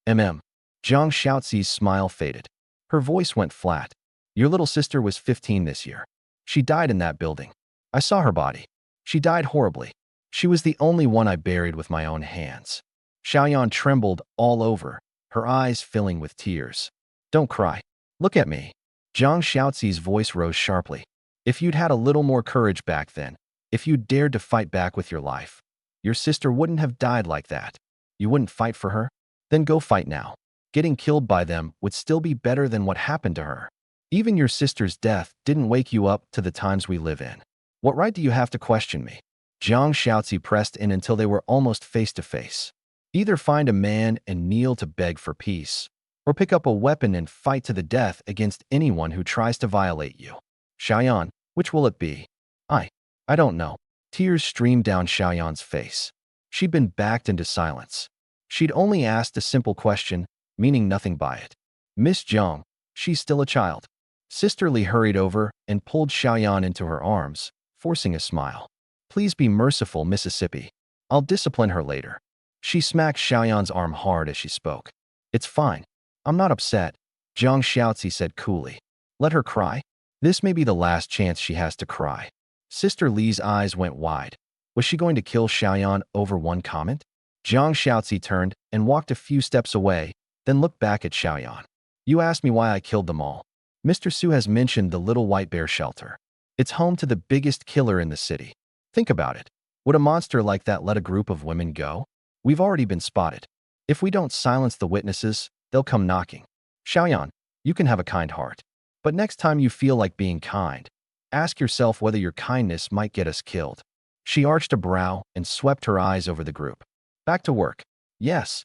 Jiang Xiaozi's smile faded. Her voice went flat. "Your little sister was 15 this year. She died in that building. I saw her body. She died horribly. She was the only one I buried with my own hands." Xiaoyan trembled all over, her eyes filling with tears. "Don't cry. Look at me." Jiang Xiaozi's voice rose sharply. "If you'd had a little more courage back then, if you'd dared to fight back with your life, your sister wouldn't have died like that. You wouldn't fight for her? Then go fight now. Getting killed by them would still be better than what happened to her. Even your sister's death didn't wake you up to the times we live in. What right do you have to question me?" Jiang Xiaozi pressed in until they were almost face to face. "Either find a man and kneel to beg for peace, or pick up a weapon and fight to the death against anyone who tries to violate you. Xiaoyan, which will it be?" I don't know." Tears streamed down Xiaoyan's face. She'd been backed into silence. She'd only asked a simple question, meaning nothing by it. "Miss Jiang, she's still a child." Sister Li hurried over and pulled Xiaoyan into her arms, forcing a smile. "Please be merciful, Mississippi. I'll discipline her later." She smacked Xiaoyan's arm hard as she spoke. "It's fine. I'm not upset," Jiang Xiaozi said coolly. "Let her cry. This may be the last chance she has to cry." Sister Li's eyes went wide. Was she going to kill Xiaoyan over one comment? Jiang Xiaozi turned and walked a few steps away, then looked back at Xiaoyan. "You asked me why I killed them all. Mr. Su has mentioned the Little White Bear Shelter. It's home to the biggest killer in the city. Think about it. Would a monster like that let a group of women go? We've already been spotted. If we don't silence the witnesses, they'll come knocking. Xiaoyan, you can have a kind heart. But next time you feel like being kind, ask yourself whether your kindness might get us killed." She arched a brow and swept her eyes over the group. "Back to work." "Yes."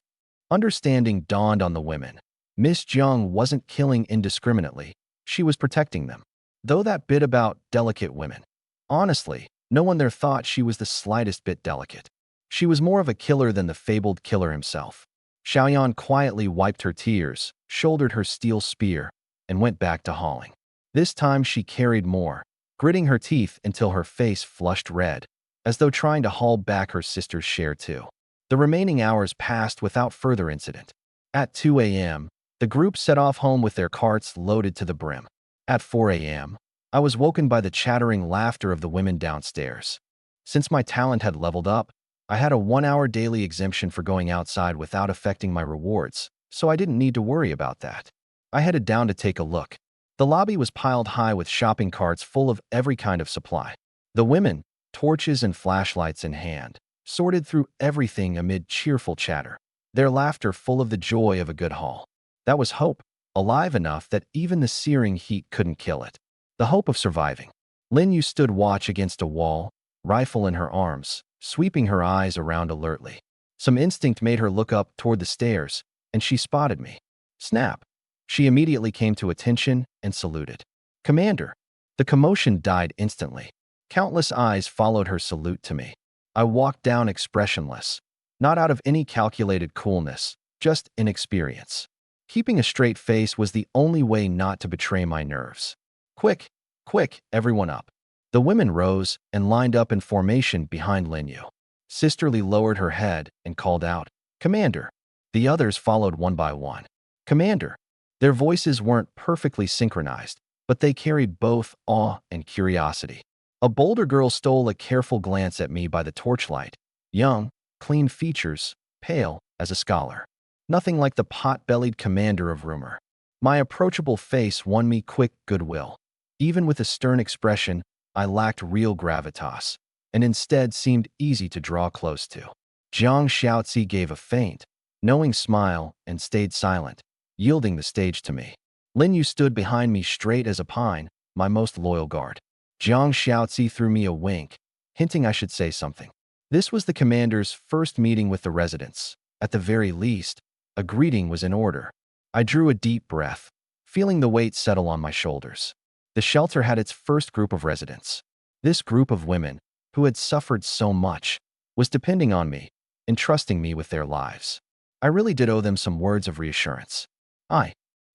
Understanding dawned on the women. Miss Jiang wasn't killing indiscriminately. She was protecting them. Though that bit about delicate women. Honestly, no one there thought she was the slightest bit delicate. She was more of a killer than the fabled killer himself. Xiaoyan quietly wiped her tears, shouldered her steel spear, and went back to hauling. This time she carried more, gritting her teeth until her face flushed red, as though trying to haul back her sister's share too. The remaining hours passed without further incident. At 2 a.m., the group set off home with their carts loaded to the brim. At 4 a.m., I was woken by the chattering laughter of the women downstairs. Since my talent had leveled up, I had a 1-hour daily exemption for going outside without affecting my rewards, so I didn't need to worry about that. I headed down to take a look. The lobby was piled high with shopping carts full of every kind of supply. The women, torches and flashlights in hand, sorted through everything amid cheerful chatter, their laughter full of the joy of a good haul. That was hope, alive enough that even the searing heat couldn't kill it. The hope of surviving. Lin Yu stood watch against a wall, rifle in her arms, sweeping her eyes around alertly. Some instinct made her look up toward the stairs, and she spotted me. Snap! She immediately came to attention and saluted. Commander. The commotion died instantly. Countless eyes followed her salute to me. I walked down expressionless, not out of any calculated coolness, just inexperience. Keeping a straight face was the only way not to betray my nerves. Quick, quick, everyone up. The women rose and lined up in formation behind Linyu. Sisterly lowered her head and called out, "Commander." The others followed one by one. "Commander." Their voices weren't perfectly synchronized, but they carried both awe and curiosity. A bolder girl stole a careful glance at me by the torchlight. Young, clean features, pale as a scholar. Nothing like the pot-bellied commander of rumor. My approachable face won me quick goodwill. Even with a stern expression, I lacked real gravitas, and instead seemed easy to draw close to. Jiang Xiaozi gave a faint, knowing smile and stayed silent, yielding the stage to me. Linyu stood behind me straight as a pine, my most loyal guard. Jiang Xiaozi threw me a wink, hinting I should say something. This was the commander's first meeting with the residents. At the very least, a greeting was in order. I drew a deep breath, feeling the weight settle on my shoulders. The shelter had its first group of residents. This group of women, who had suffered so much, was depending on me, entrusting me with their lives. I really did owe them some words of reassurance.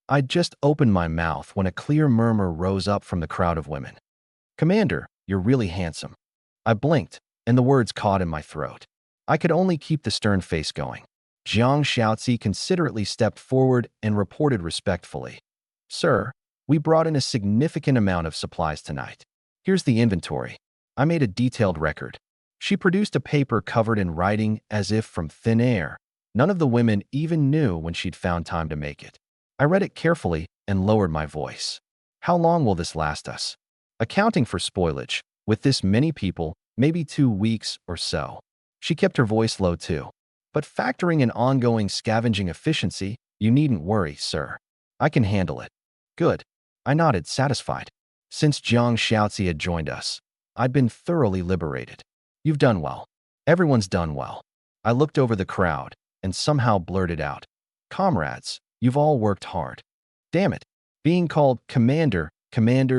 I'd just opened my mouth when a clear murmur rose up from the crowd of women. "Commander, you're really handsome." I blinked, and the words caught in my throat. I could only keep the stern face going. Jiang Xiaozi considerately stepped forward and reported respectfully, "Sir, we brought in a significant amount of supplies tonight. Here's the inventory." I made a detailed record. She produced a paper covered in writing as if from thin air. None of the women even knew when she'd found time to make it. I read it carefully and lowered my voice. "How long will this last us?" "Accounting for spoilage, with this many people, maybe 2 weeks or so." She kept her voice low too. "But factoring in ongoing scavenging efficiency, you needn't worry, sir. I can handle it." "Good." I nodded, satisfied. Since Jiang Xiaozi had joined us, I'd been thoroughly liberated. "You've done well. Everyone's done well." I looked over the crowd and somehow blurted out, "Comrades, you've all worked hard." Damn it. Being called commander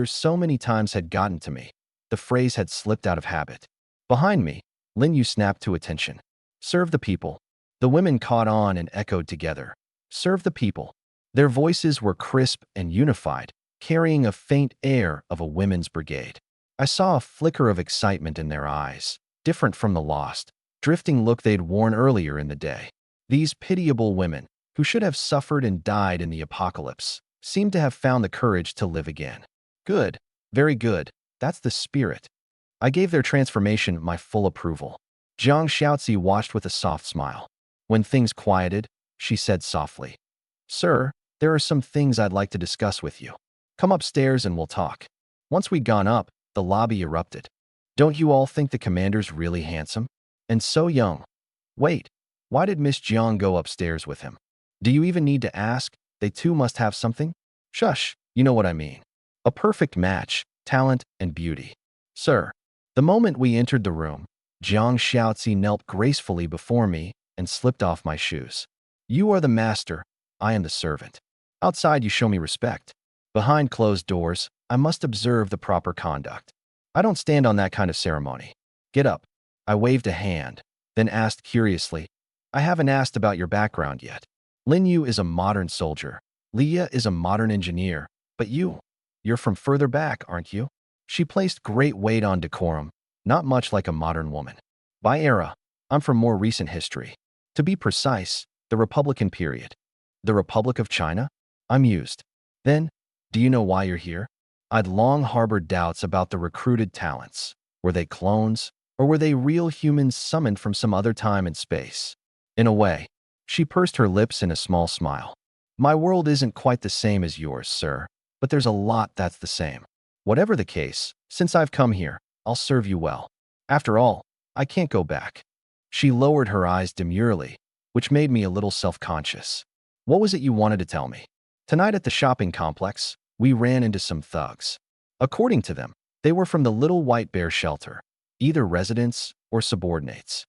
so many times had gotten to me. The phrase had slipped out of habit. Behind me, Linyu snapped to attention. "Serve the people." The women caught on and echoed together. "Serve the people." Their voices were crisp and unified, carrying a faint air of a women's brigade. I saw a flicker of excitement in their eyes, different from the lost, drifting look they'd worn earlier in the day. These pitiable women, who should have suffered and died in the apocalypse, seemed to have found the courage to live again. Good, very good, that's the spirit. I gave their transformation my full approval. Jiang Xiaozi watched with a soft smile. When things quieted, she said softly, "Sir, there are some things I'd like to discuss with you. Come upstairs and we'll talk." Once we'd gone up, the lobby erupted. "Don't you all think the commander's really handsome? And so young. Wait, why did Miss Jiang go upstairs with him? Do you even need to ask? They too must have something?" "Shush, you know what I mean. A perfect match, talent and beauty." "Sir." The moment we entered the room, Jiang Xiaozi knelt gracefully before me and slipped off my shoes. "You are the master, I am the servant. Outside you show me respect. Behind closed doors, I must observe the proper conduct. I don't stand on that kind of ceremony. Get up." I waved a hand, then asked curiously, "I haven't asked about your background yet. Linyu is a modern soldier. Leah is a modern engineer. But you're from further back, aren't you?" She placed great weight on decorum, not much like a modern woman. "By era, I'm from more recent history. To be precise, the Republican period." "The Republic of China?" I mused. "Then, do you know why you're here?" I'd long harbored doubts about the recruited talents. Were they clones, or were they real humans summoned from some other time and space? In a way, she pursed her lips in a small smile. "My world isn't quite the same as yours, sir, but there's a lot that's the same. Whatever the case, since I've come here, I'll serve you well. After all, I can't go back." She lowered her eyes demurely, which made me a little self-conscious. "What was it you wanted to tell me?" "Tonight at the shopping complex, we ran into some thugs. According to them, they were from the Little White Bear Shelter, either residents or subordinates."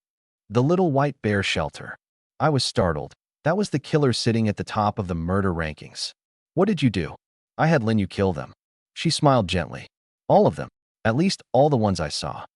The Little White Bear Shelter. I was startled. That was the killer sitting at the top of the murder rankings. "What did you do?" "I had Linyu kill them." She smiled gently. All of them. At least all the ones I saw.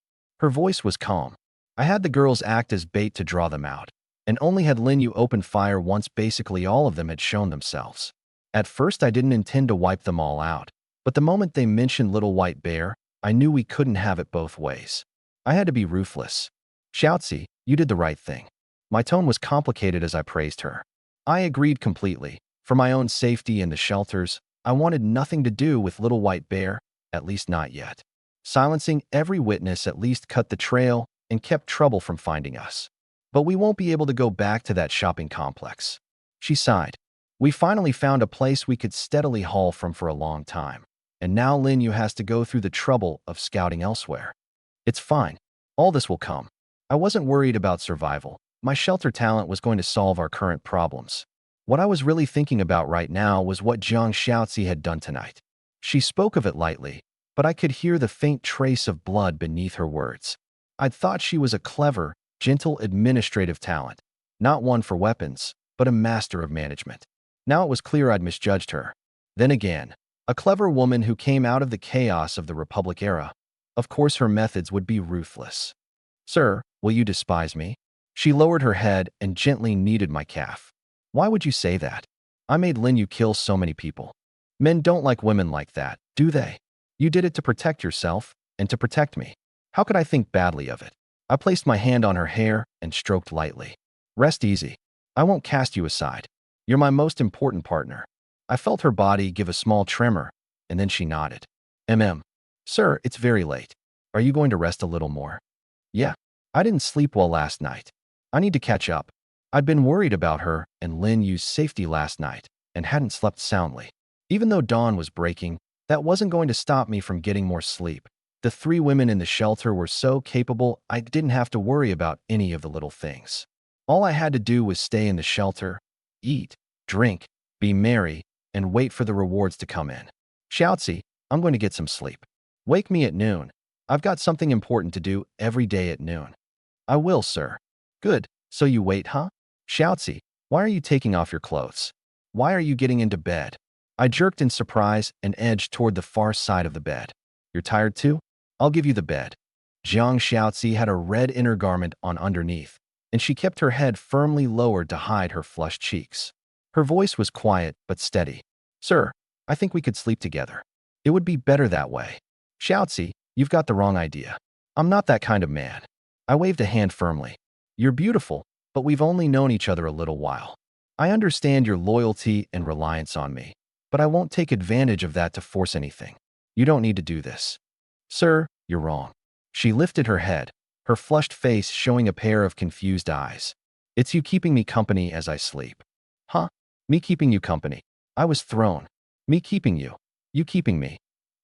Her voice was calm. I had the girls act as bait to draw them out, and only had Lin Yu opened fire once basically all of them had shown themselves. At first I didn't intend to wipe them all out, but the moment they mentioned Little White Bear, I knew we couldn't have it both ways. I had to be ruthless. Xiaozi, you did the right thing. My tone was complicated as I praised her. I agreed completely. For my own safety and the shelters, I wanted nothing to do with Little White Bear, at least not yet. Silencing every witness at least cut the trail and kept trouble from finding us. But we won't be able to go back to that shopping complex. She sighed. We finally found a place we could steadily haul from for a long time. And now Lin Yu has to go through the trouble of scouting elsewhere. It's fine. All this will come. I wasn't worried about survival. My shelter talent was going to solve our current problems. What I was really thinking about right now was what Jiang Xiaozi had done tonight. She spoke of it lightly, but I could hear the faint trace of blood beneath her words. I'd thought she was a clever, gentle administrative talent, not one for weapons, but a master of management. Now it was clear I'd misjudged her. Then again, a clever woman who came out of the chaos of the Republic era. Of course her methods would be ruthless. Sir, will you despise me? She lowered her head and gently kneaded my calf. Why would you say that? I made Lin Yu kill so many people. Men don't like women like that, do they? You did it to protect yourself and to protect me. How could I think badly of it? I placed my hand on her hair and stroked lightly. Rest easy. I won't cast you aside. You're my most important partner. I felt her body give a small tremor, and then she nodded. Sir, it's very late. Are you going to rest a little more? Yeah. I didn't sleep well last night. I need to catch up. I'd been worried about her and Lin Yu's safety last night and hadn't slept soundly. Even though dawn was breaking, that wasn't going to stop me from getting more sleep. The 3 women in the shelter were so capable I didn't have to worry about any of the little things. All I had to do was stay in the shelter, eat, drink, be merry, and wait for the rewards to come in. Xiaozi, I'm going to get some sleep. Wake me at noon. I've got something important to do every day at noon. I will, sir. Good. So you wait, huh? Xiaozi, why are you taking off your clothes? Why are you getting into bed? I jerked in surprise and edged toward the far side of the bed. You're tired too? I'll give you the bed. Jiang Xiaozi had a red inner garment on underneath, and she kept her head firmly lowered to hide her flushed cheeks. Her voice was quiet but steady. Sir, I think we could sleep together. It would be better that way. Xiaozi, you've got the wrong idea. I'm not that kind of man. I waved a hand firmly. You're beautiful, but we've only known each other a little while. I understand your loyalty and reliance on me, but I won't take advantage of that to force anything. You don't need to do this. Sir, you're wrong. She lifted her head, her flushed face showing a pair of confused eyes. It's you keeping me company as I sleep. Huh? Me keeping you company? I was thrown. Me keeping you. You keeping me.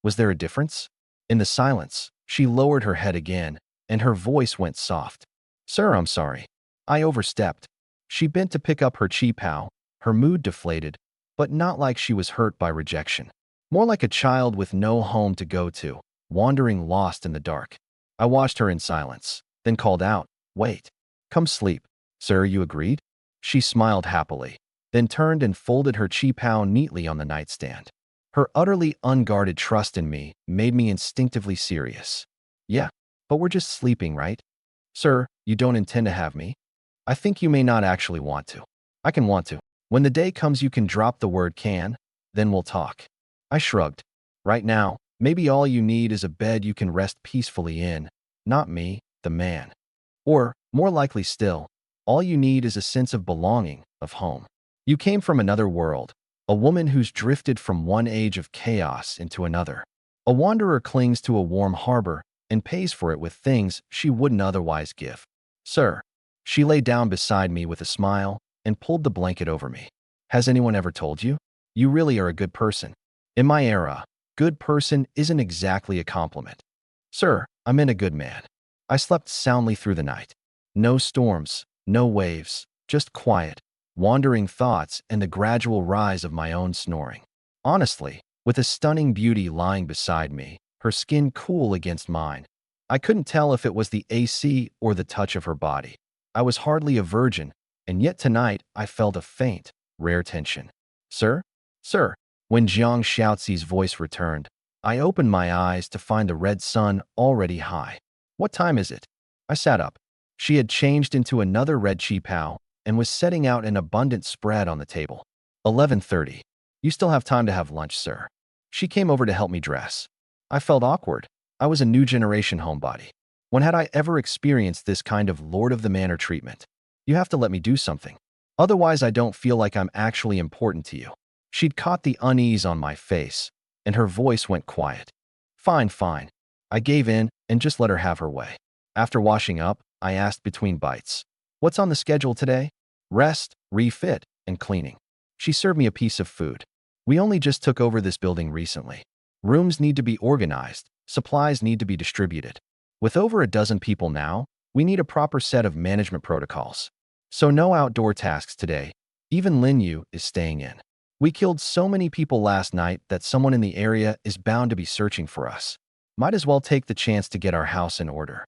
Was there a difference? In the silence, she lowered her head again, and her voice went soft. Sir, I'm sorry. I overstepped. She bent to pick up her chi pao, her mood deflated, but not like she was hurt by rejection. More like a child with no home to go to, wandering lost in the dark. I watched her in silence, then called out, Wait. Come sleep. Sir, you agreed? She smiled happily, then turned and folded her chi pao neatly on the nightstand. Her utterly unguarded trust in me made me instinctively serious. Yeah, but we're just sleeping, right? Sir, you don't intend to have me? I think you may not actually want to. I can want to. When the day comes you can drop the word can, then we'll talk. I shrugged. Right now, maybe all you need is a bed you can rest peacefully in, not me, the man. Or, more likely still, all you need is a sense of belonging, of home. You came from another world, a woman who's drifted from one age of chaos into another. A wanderer clings to a warm harbor and pays for it with things she wouldn't otherwise give. Sir, she lay down beside me with a smile and pulled the blanket over me. Has anyone ever told you? You really are a good person. In my era, good person isn't exactly a compliment. Sir, I meant a good man. I slept soundly through the night. No storms, no waves, just quiet, wandering thoughts and the gradual rise of my own snoring. Honestly, with a stunning beauty lying beside me, her skin cool against mine, I couldn't tell if it was the AC or the touch of her body. I was hardly a virgin, and yet tonight I felt a faint, rare tension. Sir? Sir? When Jiang Xiaozi's voice returned, I opened my eyes to find the red sun already high. What time is it? I sat up. She had changed into another red chi pao and was setting out an abundant spread on the table. 11:30. You still have time to have lunch, sir. She came over to help me dress. I felt awkward. I was a new generation homebody. When had I ever experienced this kind of Lord of the Manor treatment? You have to let me do something. Otherwise, I don't feel like I'm actually important to you. She'd caught the unease on my face, and her voice went quiet. Fine, fine. I gave in and just let her have her way. After washing up, I asked between bites, what's on the schedule today? Rest, refit, and cleaning. She served me a piece of food. We only just took over this building recently. Rooms need to be organized, supplies need to be distributed. With over a dozen people now, we need a proper set of management protocols. So no outdoor tasks today. Even Lin Yu is staying in. We killed so many people last night that someone in the area is bound to be searching for us. Might as well take the chance to get our house in order.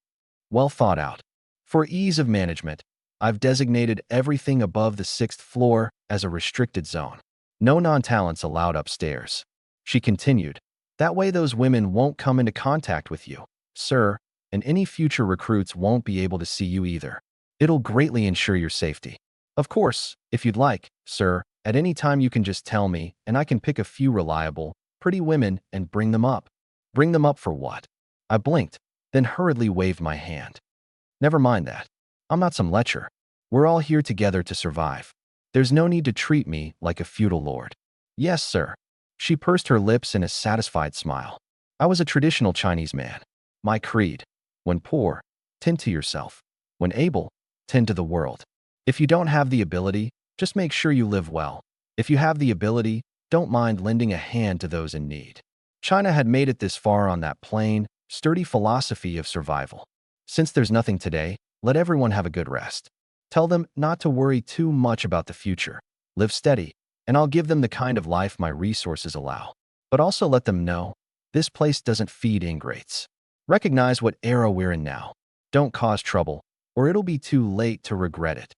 Well thought out. For ease of management, I've designated everything above the 6th floor as a restricted zone. No non-talents allowed upstairs. She continued, that way those women won't come into contact with you, sir, and any future recruits won't be able to see you either. It'll greatly ensure your safety. Of course, if you'd like, sir, at any time you can just tell me and I can pick a few reliable, pretty women and bring them up. Bring them up for what? I blinked, then hurriedly waved my hand. Never mind that. I'm not some lecher. We're all here together to survive. There's no need to treat me like a feudal lord. Yes, sir. She pursed her lips in a satisfied smile. I was a traditional Chinese man. My creed. When poor, tend to yourself. When able, tend to the world. If you don't have the ability, just make sure you live well. If you have the ability, don't mind lending a hand to those in need. China had made it this far on that plain, sturdy philosophy of survival. Since there's nothing today, let everyone have a good rest. Tell them not to worry too much about the future. Live steady, and I'll give them the kind of life my resources allow. But also let them know, this place doesn't feed ingrates. Recognize what era we're in now. Don't cause trouble, or it'll be too late to regret it.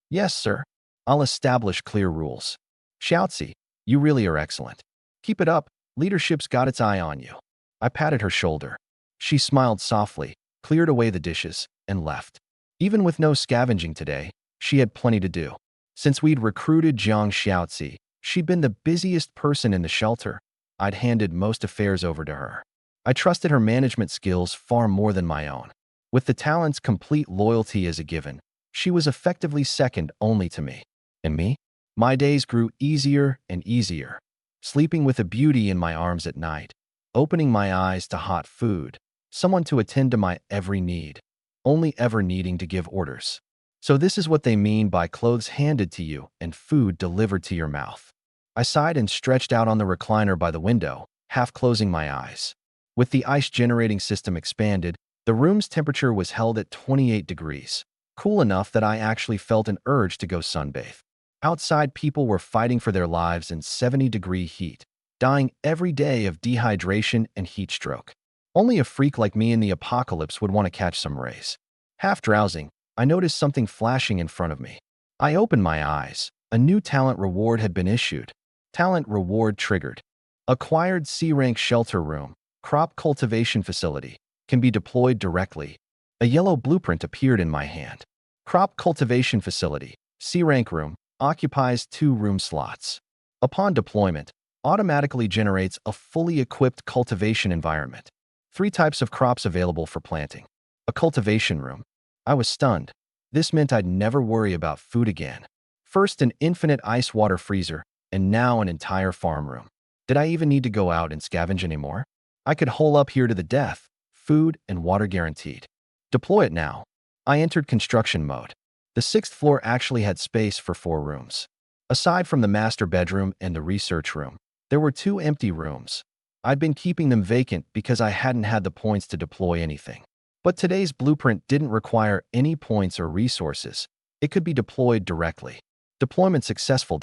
Yes, sir. I'll establish clear rules. Xiaozi, you really are excellent. Keep it up. Leadership's got its eye on you. I patted her shoulder. She smiled softly, cleared away the dishes, and left. Even with no scavenging today, she had plenty to do. Since we'd recruited Jiang Xiaozi, she'd been the busiest person in the shelter. I'd handed most affairs over to her. I trusted her management skills far more than my own. With the talent's complete loyalty as a given, she was effectively second only to me. And me? My days grew easier and easier. Sleeping with a beauty in my arms at night, opening my eyes to hot food, someone to attend to my every need, only ever needing to give orders. So this is what they mean by clothes handed to you and food delivered to your mouth. I sighed and stretched out on the recliner by the window, half closing my eyes. With the ice generating system expanded, the room's temperature was held at 28 degrees, cool enough that I actually felt an urge to go sunbathe. Outside, people were fighting for their lives in 70-degree heat, dying every day of dehydration and heat stroke. Only a freak like me in the apocalypse would want to catch some rays. Half drowsing, I noticed something flashing in front of me. I opened my eyes. A new talent reward had been issued. Talent reward triggered. Acquired C-rank shelter room, crop cultivation facility, can be deployed directly. A yellow blueprint appeared in my hand. Crop cultivation facility, C-rank room, occupies 2 room slots. Upon deployment, automatically generates a fully equipped cultivation environment. 3 types of crops available for planting. A cultivation room. I was stunned. This meant I'd never worry about food again. First an infinite ice water freezer, and now an entire farm room. Did I even need to go out and scavenge anymore? I could hole up here to the death, food and water guaranteed. Deploy it now. I entered construction mode. The 6th floor actually had space for 4 rooms. Aside from the master bedroom and the research room, there were 2 empty rooms. I'd been keeping them vacant because I hadn't had the points to deploy anything. But today's blueprint didn't require any points or resources. It could be deployed directly. Deployment successful.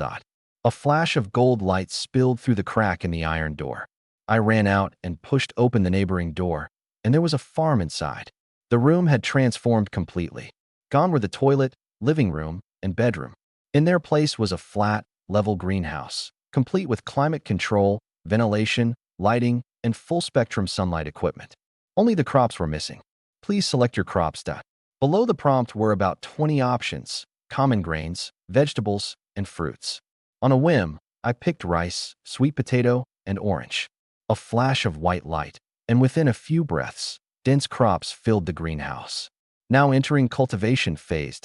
A flash of gold light spilled through the crack in the iron door. I ran out and pushed open the neighboring door, and there was a farm inside. The room had transformed completely. Gone were the toilet, living room, and bedroom. In their place was a flat, level greenhouse, complete with climate control, ventilation, lighting, and full-spectrum sunlight equipment. Only the crops were missing. Please select your crops. Below the prompt were about 20 options: common grains, vegetables, and fruits. On a whim, I picked rice, sweet potato, and orange. A flash of white light, and within a few breaths, dense crops filled the greenhouse. Now entering cultivation phase.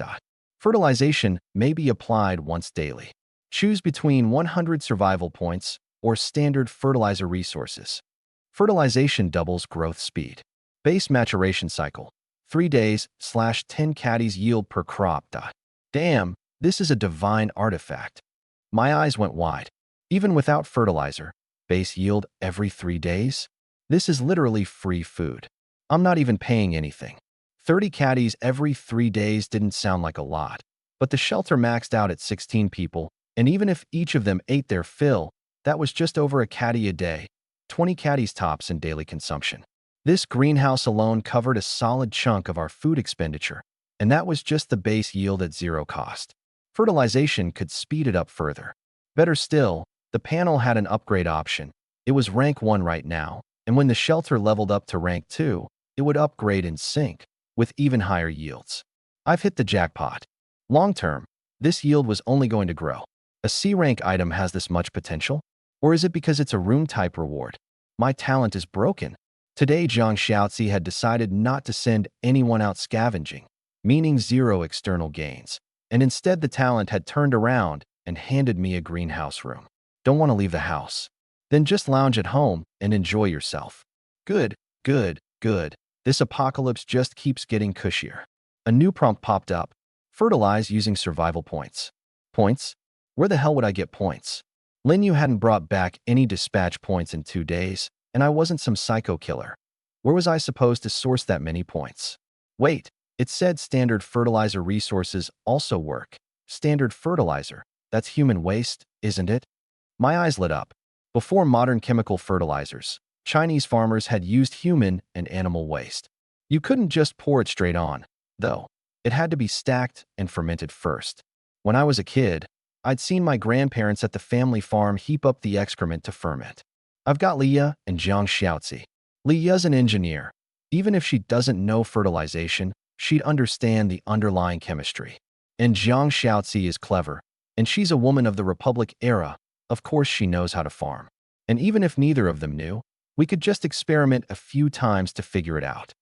Fertilization may be applied once daily. Choose between 100 survival points or standard fertilizer resources. Fertilization doubles growth speed. Base maturation cycle: 3 days/10 caddies yield per crop. Damn, this is a divine artifact. My eyes went wide. Even without fertilizer, base yield every 3 days? This is literally free food. I'm not even paying anything. 30 caddies every 3 days didn't sound like a lot, but the shelter maxed out at 16 people, and even if each of them ate their fill, that was just over a caddy a day, 20 caddies tops in daily consumption. This greenhouse alone covered a solid chunk of our food expenditure, and that was just the base yield at zero cost. Fertilization could speed it up further. Better still, the panel had an upgrade option. It was rank 1 right now, and when the shelter leveled up to rank 2, it would upgrade in sync, with even higher yields. I've hit the jackpot. Long term, this yield was only going to grow. A C rank item has this much potential? Or is it because it's a room-type reward? My talent is broken. Today, Zhang Xiaozi had decided not to send anyone out scavenging, meaning zero external gains, and instead the talent had turned around and handed me a greenhouse room. Don't want to leave the house? Then just lounge at home and enjoy yourself. Good, good, good. This apocalypse just keeps getting cushier. A new prompt popped up. Fertilize using survival points. Points? Where the hell would I get points? Lin Yu hadn't brought back any dispatch points in 2 days, and I wasn't some psycho killer. Where was I supposed to source that many points? Wait, it said standard fertilizer resources also work. Standard fertilizer? That's human waste, isn't it? My eyes lit up. Before modern chemical fertilizers, Chinese farmers had used human and animal waste. You couldn't just pour it straight on, though. It had to be stacked and fermented first. When I was a kid, I'd seen my grandparents at the family farm heap up the excrement to ferment. I've got Leah and Zhang Xiaozi. Leah's an engineer. Even if she doesn't know fertilization, she'd understand the underlying chemistry. And Zhang Xiaozi is clever, and she's a woman of the Republic era. Of course she knows how to farm. And even if neither of them knew, we could just experiment a few times to figure it out.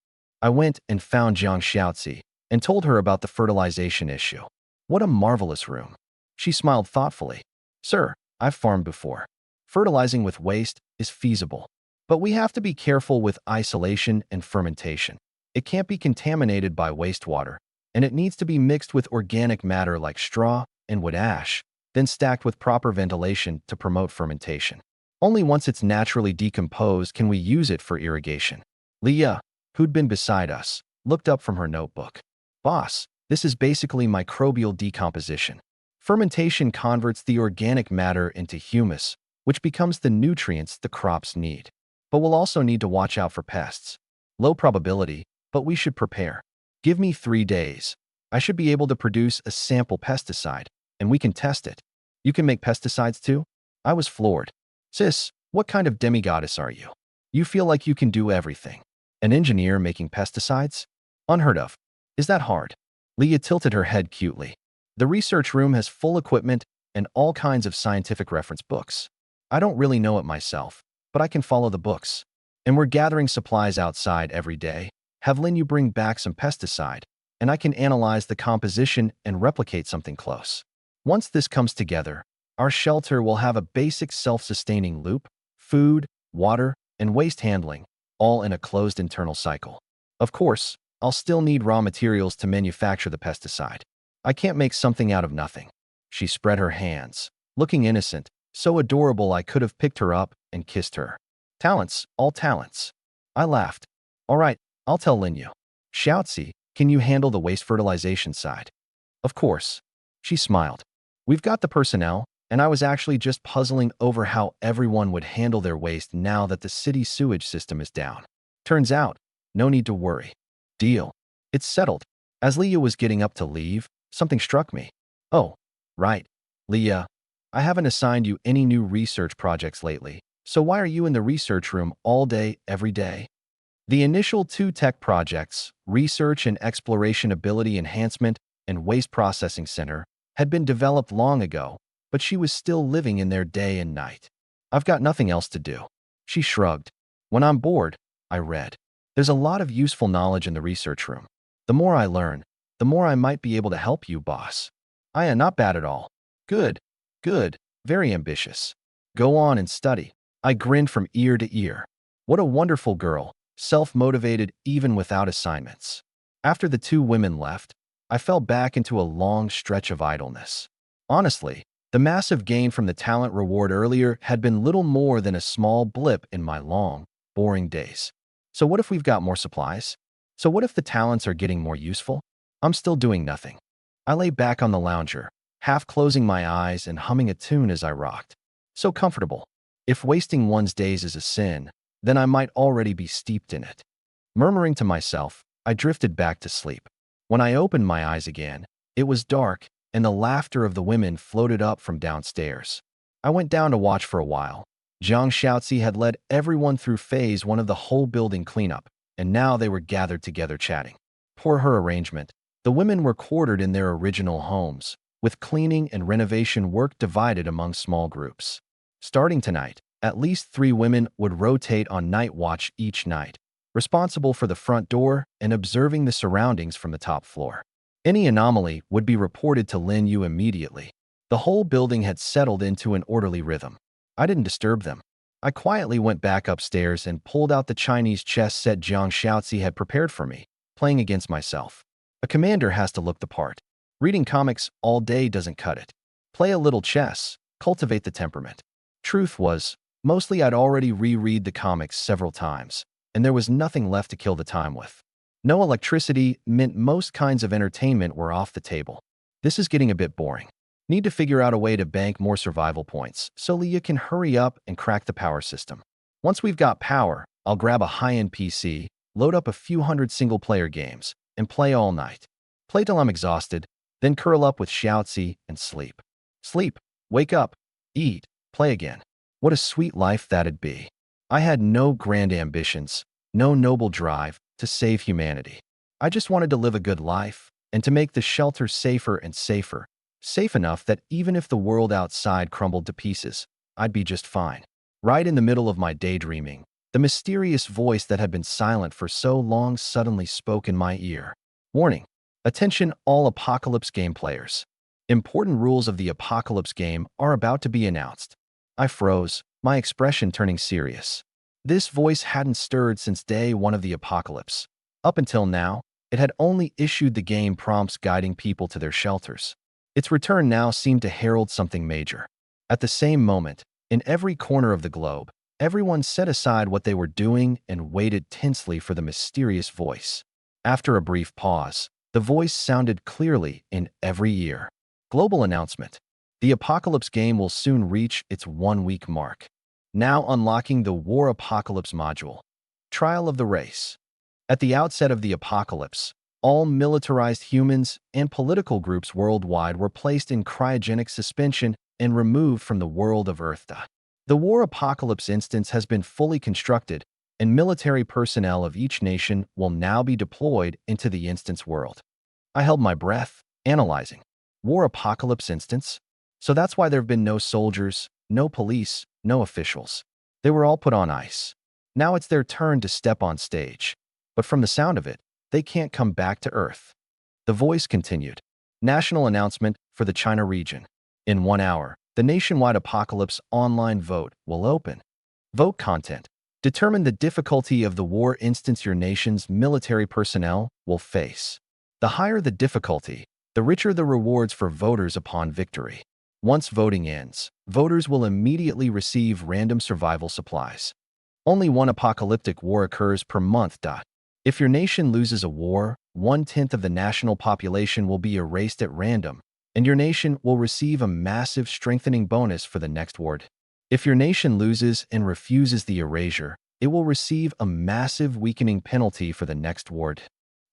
I went and found Zhang Xiaozi and told her about the fertilization issue. What a marvelous room. She smiled thoughtfully. Sir, I've farmed before. Fertilizing with waste is feasible. But we have to be careful with isolation and fermentation. It can't be contaminated by wastewater, and it needs to be mixed with organic matter like straw and wood ash, then stacked with proper ventilation to promote fermentation. Only once it's naturally decomposed can we use it for irrigation. Leah, who'd been beside us, looked up from her notebook. Boss, this is basically microbial decomposition. Fermentation converts the organic matter into humus, which becomes the nutrients the crops need. But we'll also need to watch out for pests. Low probability, but we should prepare. Give me 3 days. I should be able to produce a sample pesticide, and we can test it. You can make pesticides too? I was floored. Sis, what kind of demigoddess are you? You feel like you can do everything. An engineer making pesticides? Unheard of. Is that hard? Leah tilted her head cutely. The research room has full equipment and all kinds of scientific reference books. I don't really know it myself, but I can follow the books. And we're gathering supplies outside every day. Have Lin Yu bring back some pesticide, and I can analyze the composition and replicate something close. Once this comes together, our shelter will have a basic self-sustaining loop: food, water, and waste handling, all in a closed internal cycle. Of course, I'll still need raw materials to manufacture the pesticide. I can't make something out of nothing. She spread her hands, looking innocent, so adorable I could have picked her up and kissed her. Talents, all talents. I laughed. All right, I'll tell Lin Yu. Xiaozi, can you handle the waste fertilization side? Of course. She smiled. We've got the personnel, and I was actually just puzzling over how everyone would handle their waste now that the city sewage system is down. Turns out, no need to worry. Deal. It's settled. As Leah was getting up to leave, something struck me. Oh, right. Leah, I haven't assigned you any new research projects lately, So why are you in the research room all day, every day? The initial two tech projects, Research and Exploration Ability Enhancement and Waste Processing Center, had been developed long ago, but she was still living in there day and night. I've got nothing else to do. She shrugged. When I'm bored, I read. There's a lot of useful knowledge in the research room. The more I learn, the more I might be able to help you, boss. Not bad at all. Good, good, very ambitious. Go on and study. I grinned from ear to ear. What a wonderful girl, self-motivated even without assignments. After the two women left, I fell back into a long stretch of idleness. Honestly, the massive gain from the talent reward earlier had been little more than a small blip in my long, boring days. So what if we've got more supplies? So what if the talents are getting more useful? I'm still doing nothing. I lay back on the lounger, half closing my eyes and humming a tune as I rocked. So comfortable. If wasting one's days is a sin, then I might already be steeped in it. Murmuring to myself, I drifted back to sleep. When I opened my eyes again, it was dark, and the laughter of the women floated up from downstairs. I went down to watch for a while. Zhang Xiaozi had led everyone through phase one of the whole building cleanup, and now they were gathered together chatting. Per her arrangement, the women were quartered in their original homes, with cleaning and renovation work divided among small groups. Starting tonight, at least 3 women would rotate on night watch each night, responsible for the front door and observing the surroundings from the top floor. Any anomaly would be reported to Lin Yu immediately. The whole building had settled into an orderly rhythm. I didn't disturb them. I quietly went back upstairs and pulled out the Chinese chess set Zhang Xiaozi had prepared for me, playing against myself. A commander has to look the part. Reading comics all day doesn't cut it. Play a little chess, cultivate the temperament. Truth was, mostly I'd already reread the comics several times, and there was nothing left to kill the time with. No electricity meant most kinds of entertainment were off the table. This is getting a bit boring. Need to figure out a way to bank more survival points so Leah can hurry up and crack the power system. Once we've got power, I'll grab a high-end PC, load up a few hundred single-player games, and play all night. Play till I'm exhausted, then curl up with Xiaozi and sleep. Sleep, wake up, eat, play again. What a sweet life that'd be. I had no grand ambitions, no noble drive to save humanity. I just wanted to live a good life and to make the shelter safer and safer, safe enough that even if the world outside crumbled to pieces, I'd be just fine. Right in the middle of my daydreaming, the mysterious voice that had been silent for so long suddenly spoke in my ear. Warning. Attention all Apocalypse game players. Important rules of the Apocalypse game are about to be announced. I froze, my expression turning serious. This voice hadn't stirred since day 1 of the Apocalypse. Up until now, it had only issued the game prompts guiding people to their shelters. Its return now seemed to herald something major. At the same moment, in every corner of the globe, everyone set aside what they were doing and waited tensely for the mysterious voice. After a brief pause, the voice sounded clearly in every ear. Global announcement. The Apocalypse game will soon reach its 1-week mark. Now unlocking the War Apocalypse module. Trial of the Race. At the outset of the Apocalypse, all militarized humans and political groups worldwide were placed in cryogenic suspension and removed from the world of Earth. The War Apocalypse instance has been fully constructed, and military personnel of each nation will now be deployed into the instance world. I held my breath, analyzing. War Apocalypse instance? So that's why there have been no soldiers, no police, no officials. They were all put on ice. Now it's their turn to step on stage. But from the sound of it, they can't come back to Earth. The voice continued. National announcement for the China region. In 1 hour, the nationwide Apocalypse online vote will open. Vote content. Determine the difficulty of the war instance your nation's military personnel will face. The higher the difficulty, the richer the rewards for voters upon victory. Once voting ends, voters will immediately receive random survival supplies. Only 1 apocalyptic war occurs per month. If your nation loses a war, 1/10 of the national population will be erased at random, and your nation will receive a massive strengthening bonus for the next war. If your nation loses and refuses the erasure, it will receive a massive weakening penalty for the next war.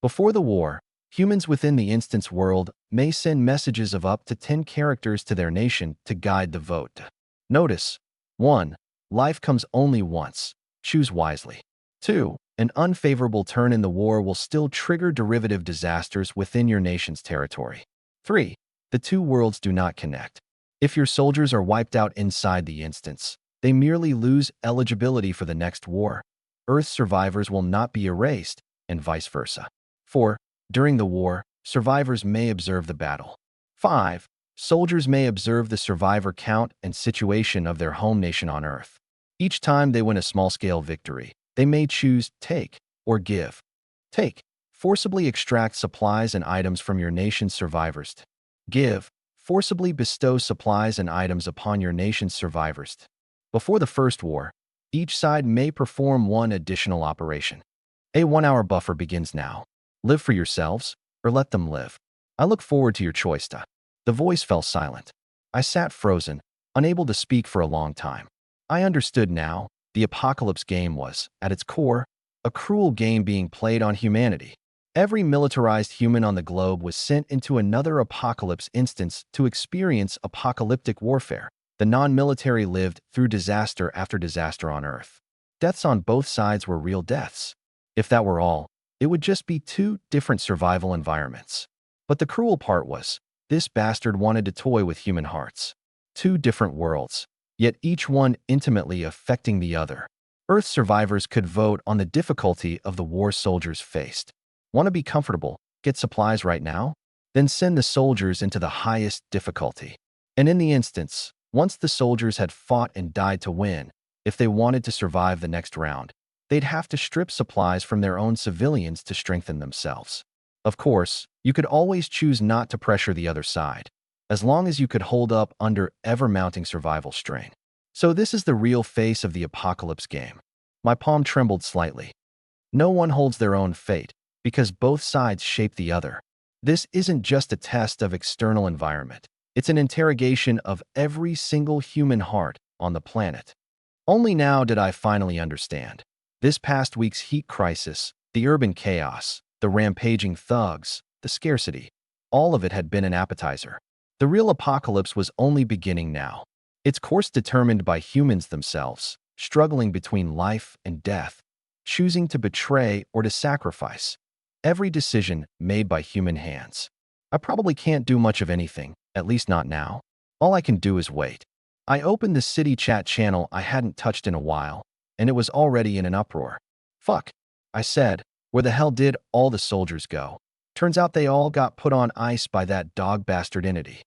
Before the war, humans within the instance world may send messages of up to 10 characters to their nation to guide the vote. Notice: 1. Life comes only once. Choose wisely. 2. An unfavorable turn in the war will still trigger derivative disasters within your nation's territory. 3. The two worlds do not connect. If your soldiers are wiped out inside the instance, they merely lose eligibility for the next war. Earth's survivors will not be erased, and vice versa. 4. During the war, survivors may observe the battle. 5. Soldiers may observe the survivor count and situation of their home nation on Earth. Each time they win a small-scale victory, they may choose take or give. Take. Forcibly extract supplies and items from your nation's survivors. Give. Forcibly bestow supplies and items upon your nation's survivors. Before the first war, each side may perform one additional operation. A 1-hour buffer begins now. Live for yourselves, or let them live. I look forward to your choice. The voice fell silent. I sat frozen, unable to speak for a long time. I understood now. The apocalypse game was, at its core, a cruel game being played on humanity. Every militarized human on the globe was sent into another apocalypse instance to experience apocalyptic warfare. The non-military lived through disaster after disaster on Earth. Deaths on both sides were real deaths. If that were all, it would just be two different survival environments. But the cruel part was, this bastard wanted to toy with human hearts. Two different worlds, yet each one intimately affecting the other. Earth survivors could vote on the difficulty of the war soldiers faced. Want to be comfortable, get supplies right now? Then send the soldiers into the highest difficulty. And in the instance, once the soldiers had fought and died to win, if they wanted to survive the next round, they'd have to strip supplies from their own civilians to strengthen themselves. Of course, you could always choose not to pressure the other side, as long as you could hold up under ever-mounting survival strain. So this is the real face of the apocalypse game. My palm trembled slightly. No one holds their own fate, because both sides shape the other. This isn't just a test of external environment. It's an interrogation of every single human heart on the planet. Only now did I finally understand. This past week's heat crisis, the urban chaos, the rampaging thugs, the scarcity, all of it had been an appetizer. The real apocalypse was only beginning now. Its course determined by humans themselves, struggling between life and death, choosing to betray or to sacrifice. Every decision made by human hands. I probably can't do much of anything, at least not now. All I can do is wait. I opened the city chat channel I hadn't touched in a while, and it was already in an uproar. Fuck, I said, where the hell did all the soldiers go? Turns out they all got put on ice by that dog bastard entity.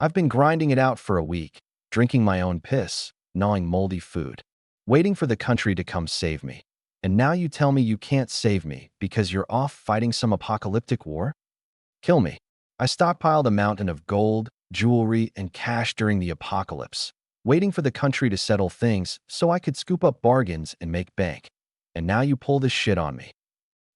I've been grinding it out for a week, drinking my own piss, gnawing moldy food, waiting for the country to come save me. And now you tell me you can't save me because you're off fighting some apocalyptic war? Kill me. I stockpiled a mountain of gold, jewelry, and cash during the apocalypse, waiting for the country to settle things so I could scoop up bargains and make bank. And now you pull this shit on me.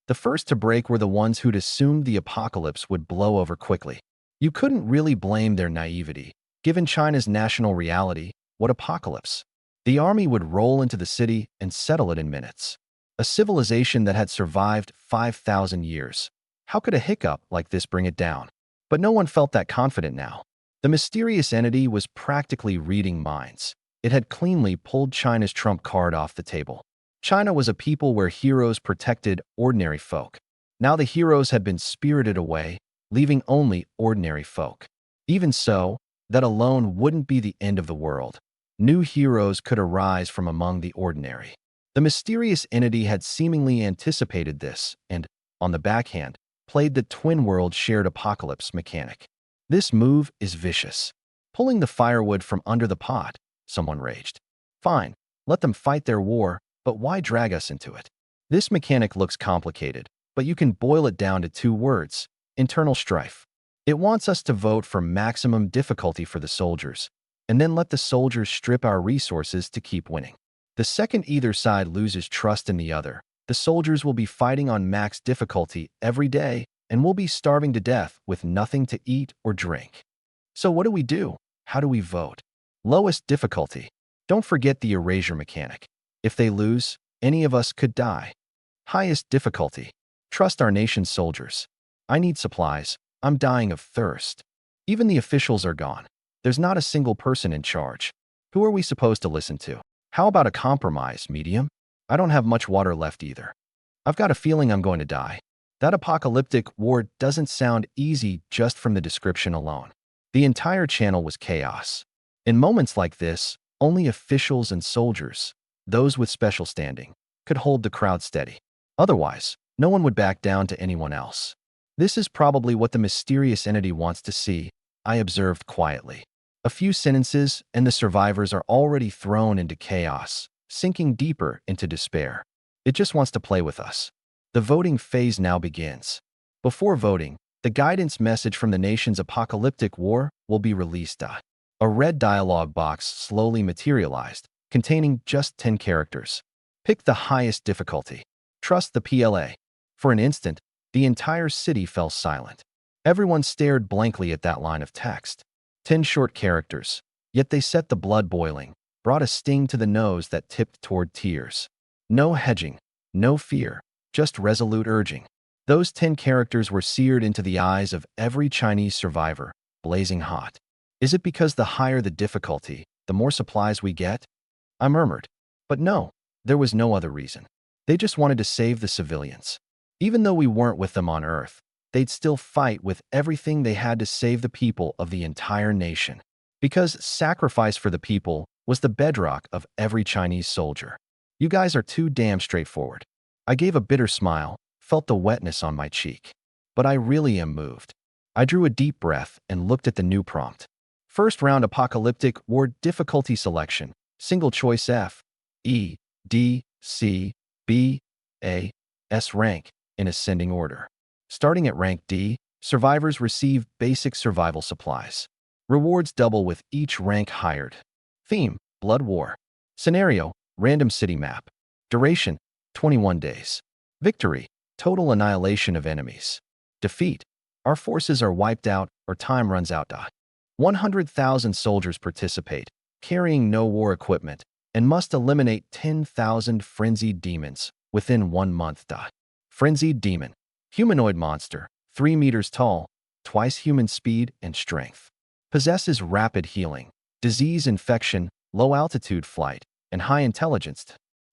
The first to break were the ones who'd assumed the apocalypse would blow over quickly. You couldn't really blame their naivety, given China's national reality. What apocalypse? The army would roll into the city and settle it in minutes. A civilization that had survived 5,000 years. How could a hiccup like this bring it down? But no one felt that confident now. The mysterious entity was practically reading minds. It had cleanly pulled China's trump card off the table. China was a people where heroes protected ordinary folk. Now the heroes had been spirited away, leaving only ordinary folk. Even so, that alone wouldn't be the end of the world. New heroes could arise from among the ordinary. The mysterious entity had seemingly anticipated this and, on the backhand, played the twin world shared apocalypse mechanic. This move is vicious. Pulling the firewood from under the pot, someone raged. Fine, let them fight their war, but why drag us into it? This mechanic looks complicated, but you can boil it down to two words: internal strife. It wants us to vote for maximum difficulty for the soldiers, and then let the soldiers strip our resources to keep winning. The second either side loses trust in the other, the soldiers will be fighting on max difficulty every day, and we'll be starving to death with nothing to eat or drink. So what do? How do we vote? Lowest difficulty. Don't forget the erasure mechanic. If they lose, any of us could die. Highest difficulty. Trust our nation's soldiers. I need supplies. I'm dying of thirst. Even the officials are gone. There's not a single person in charge. Who are we supposed to listen to? How about a compromise, medium? I don't have much water left either. I've got a feeling I'm going to die. That apocalyptic war doesn't sound easy just from the description alone. The entire channel was chaos. In moments like this, only officials and soldiers, those with special standing, could hold the crowd steady. Otherwise, no one would back down to anyone else. This is probably what the mysterious entity wants to see, I observed quietly. A few sentences, and the survivors are already thrown into chaos, sinking deeper into despair. It just wants to play with us. The voting phase now begins. Before voting, the guidance message from the nation's apocalyptic war will be released. A red dialogue box slowly materialized, containing just 10 characters. Pick the highest difficulty. Trust the PLA. For an instant, the entire city fell silent. Everyone stared blankly at that line of text. 10 short characters, yet they set the blood boiling, brought a sting to the nose that tipped toward tears. No hedging, no fear, just resolute urging. Those 10 characters were seared into the eyes of every Chinese survivor, blazing hot. Is it because the higher the difficulty, the more supplies we get? I murmured. But no, there was no other reason. They just wanted to save the civilians. Even though we weren't with them on Earth, they'd still fight with everything they had to save the people of the entire nation. Because sacrifice for the people was the bedrock of every Chinese soldier. You guys are too damn straightforward. I gave a bitter smile, felt the wetness on my cheek. But I really am moved. I drew a deep breath and looked at the new prompt. First round apocalyptic war difficulty selection. Single choice F, E, D, C, B, A, S rank in ascending order. Starting at rank D, survivors receive basic survival supplies. Rewards double with each rank hired. Theme, Blood War. Scenario, random city map. Duration, 21 days. Victory, total annihilation of enemies. Defeat, our forces are wiped out or time runs out. 100,000 soldiers participate, carrying no war equipment, and must eliminate 10,000 frenzied demons within 1 month. Frenzied demon, humanoid monster, 3 meters tall, twice human speed and strength. Possesses rapid healing, disease infection, low altitude flight, and high intelligence.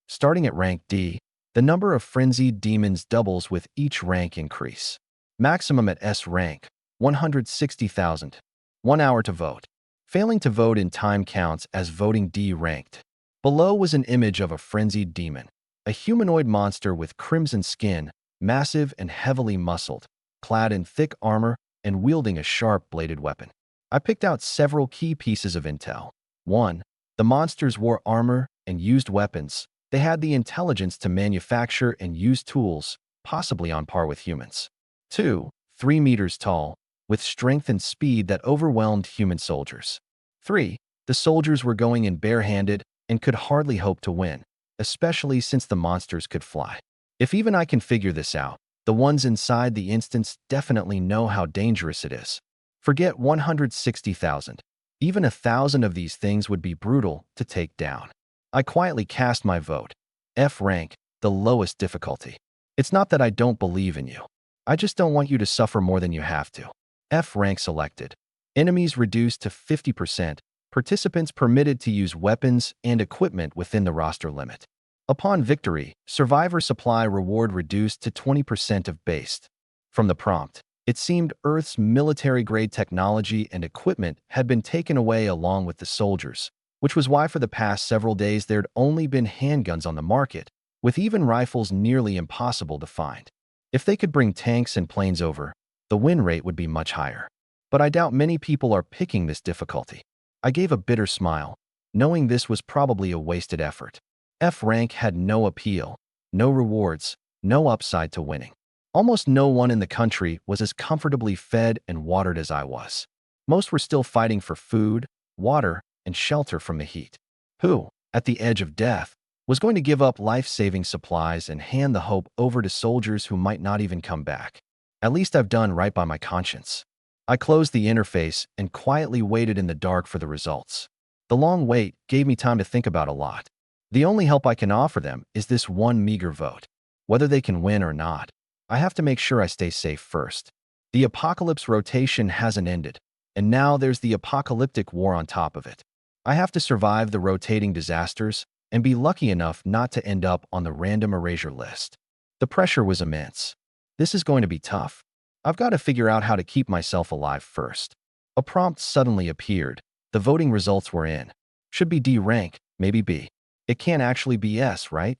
Starting at rank D, the number of frenzied demons doubles with each rank increase. Maximum at S rank, 160,000. 1 hour to vote. Failing to vote in time counts as voting D ranked. Below was an image of a frenzied demon, a humanoid monster with crimson skin, massive and heavily muscled, clad in thick armor and wielding a sharp-bladed weapon. I picked out several key pieces of intel. 1. The monsters wore armor and used weapons. They had the intelligence to manufacture and use tools, possibly on par with humans. 2. 3 meters tall, with strength and speed that overwhelmed human soldiers. 3. The soldiers were going in barehanded and could hardly hope to win, especially since the monsters could fly. If even I can figure this out, the ones inside the instance definitely know how dangerous it is. Forget 160,000. Even 1,000 of these things would be brutal to take down. I quietly cast my vote. F rank, the lowest difficulty. It's not that I don't believe in you. I just don't want you to suffer more than you have to. F rank selected. Enemies reduced to 50%. Participants permitted to use weapons and equipment within the roster limit. Upon victory, survivor supply reward reduced to 20% of base. From the prompt, it seemed Earth's military-grade technology and equipment had been taken away along with the soldiers, which was why for the past several days there'd only been handguns on the market, with even rifles nearly impossible to find. If they could bring tanks and planes over, the win rate would be much higher. But I doubt many people are picking this difficulty. I gave a bitter smile, knowing this was probably a wasted effort. F rank had no appeal, no rewards, no upside to winning. Almost no one in the country was as comfortably fed and watered as I was. Most were still fighting for food, water, and shelter from the heat. Who, at the edge of death, was going to give up life-saving supplies and hand the hope over to soldiers who might not even come back? At least I've done right by my conscience. I closed the interface and quietly waited in the dark for the results. The long wait gave me time to think about a lot. The only help I can offer them is this one meager vote. Whether they can win or not, I have to make sure I stay safe first. The apocalypse rotation hasn't ended, and now there's the apocalyptic war on top of it. I have to survive the rotating disasters, and be lucky enough not to end up on the random erasure list. The pressure was immense. This is going to be tough. I've got to figure out how to keep myself alive first. A prompt suddenly appeared. The voting results were in. Should be D rank, maybe B. It can't actually be S, right?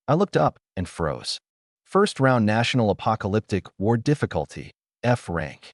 I looked up and froze. First round National Apocalyptic War difficulty, F rank.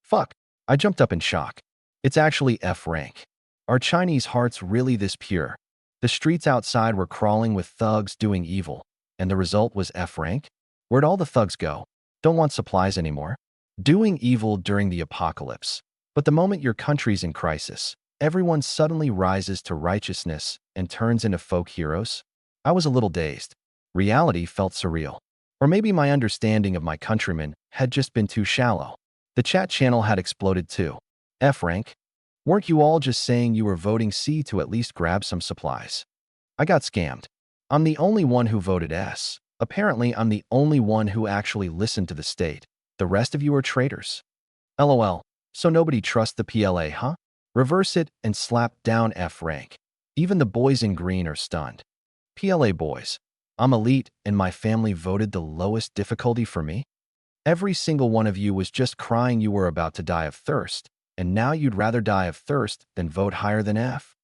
Fuck. I jumped up in shock. It's actually F rank. Are Chinese hearts really this pure? The streets outside were crawling with thugs doing evil, and the result was F rank? Where'd all the thugs go? Don't want supplies anymore? Doing evil during the apocalypse. But the moment your country's in crisis, everyone suddenly rises to righteousness and turns into folk heroes? I was a little dazed. Reality felt surreal. Or maybe my understanding of my countrymen had just been too shallow. The chat channel had exploded too. F rank? Weren't you all just saying you were voting C to at least grab some supplies? I got scammed. I'm the only one who voted S. Apparently, I'm the only one who actually listened to the state. The rest of you are traitors. LOL. So nobody trusts the PLA, huh? Reverse it and slap down F rank. Even the boys in green are stunned. PLA boys. I'm elite and my family voted the lowest difficulty for me? Every single one of you was just crying you were about to die of thirst, and now you'd rather die of thirst than vote higher than F?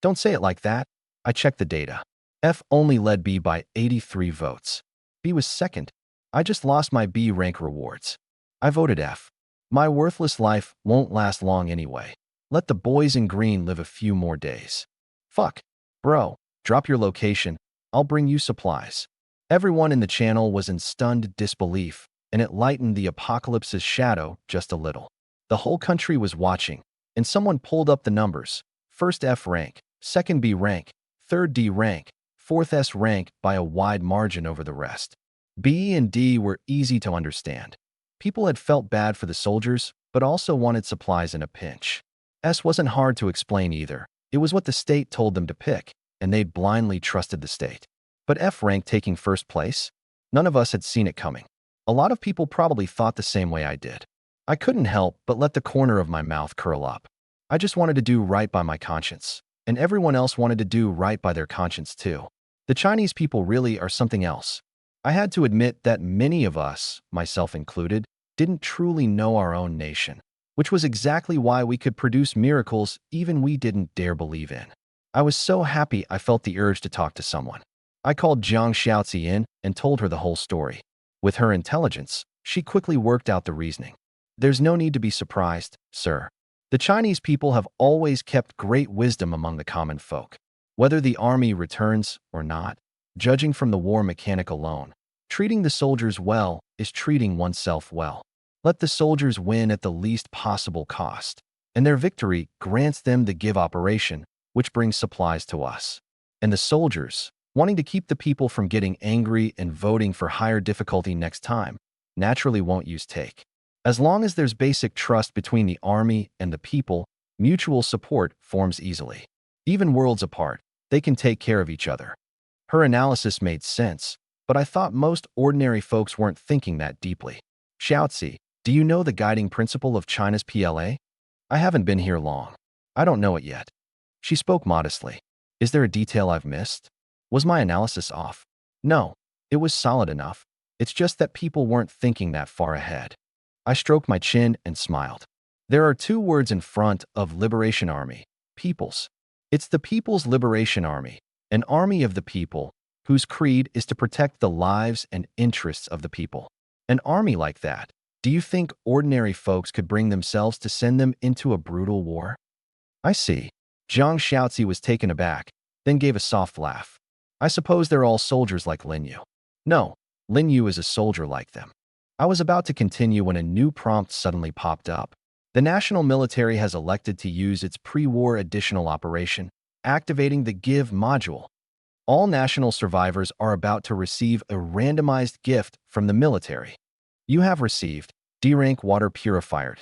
Don't say it like that. I checked the data. F only led B by 83 votes. B was second. I just lost my B rank rewards. I voted F. My worthless life won't last long anyway. Let the boys in green live a few more days. Fuck. Bro, drop your location. I'll bring you supplies. Everyone in the channel was in stunned disbelief, and it lightened the apocalypse's shadow just a little. The whole country was watching, and someone pulled up the numbers. First F rank, second B rank, third D rank, fourth S rank by a wide margin over the rest. B and D were easy to understand. People had felt bad for the soldiers, but also wanted supplies in a pinch. S wasn't hard to explain either. It was what the state told them to pick, and they'd blindly trusted the state. But F rank taking first place? None of us had seen it coming. A lot of people probably thought the same way I did. I couldn't help but let the corner of my mouth curl up. I just wanted to do right by my conscience, and everyone else wanted to do right by their conscience too. The Chinese people really are something else. I had to admit that many of us, myself included, didn't truly know our own nation, which was exactly why we could produce miracles even we didn't dare believe in. I was so happy I felt the urge to talk to someone. I called Jiang Xiaozi in and told her the whole story. With her intelligence, she quickly worked out the reasoning. There's no need to be surprised, sir. The Chinese people have always kept great wisdom among the common folk. Whether the army returns or not, judging from the war mechanic alone, treating the soldiers well is treating oneself well. Let the soldiers win at the least possible cost, and their victory grants them the give operation, which brings supplies to us. And the soldiers, wanting to keep the people from getting angry and voting for higher difficulty next time, naturally won't use take. As long as there's basic trust between the army and the people, mutual support forms easily. Even worlds apart, they can take care of each other. Her analysis made sense, but I thought most ordinary folks weren't thinking that deeply. Xiaozi, do you know the guiding principle of China's PLA? I haven't been here long. I don't know it yet. She spoke modestly. Is there a detail I've missed? Was my analysis off? No, it was solid enough. It's just that people weren't thinking that far ahead. I stroked my chin and smiled. There are two words in front of Liberation Army, peoples. It's the People's Liberation Army, an army of the people, whose creed is to protect the lives and interests of the people. An army like that, do you think ordinary folks could bring themselves to send them into a brutal war? I see. Jiang Xiaozi was taken aback, then gave a soft laugh. I suppose they're all soldiers like Lin Yu. No, Lin Yu is a soldier like them. I was about to continue when a new prompt suddenly popped up. The national military has elected to use its pre-war additional operation, activating the Give module. All national survivors are about to receive a randomized gift from the military. You have received D-Rank Water Purifier.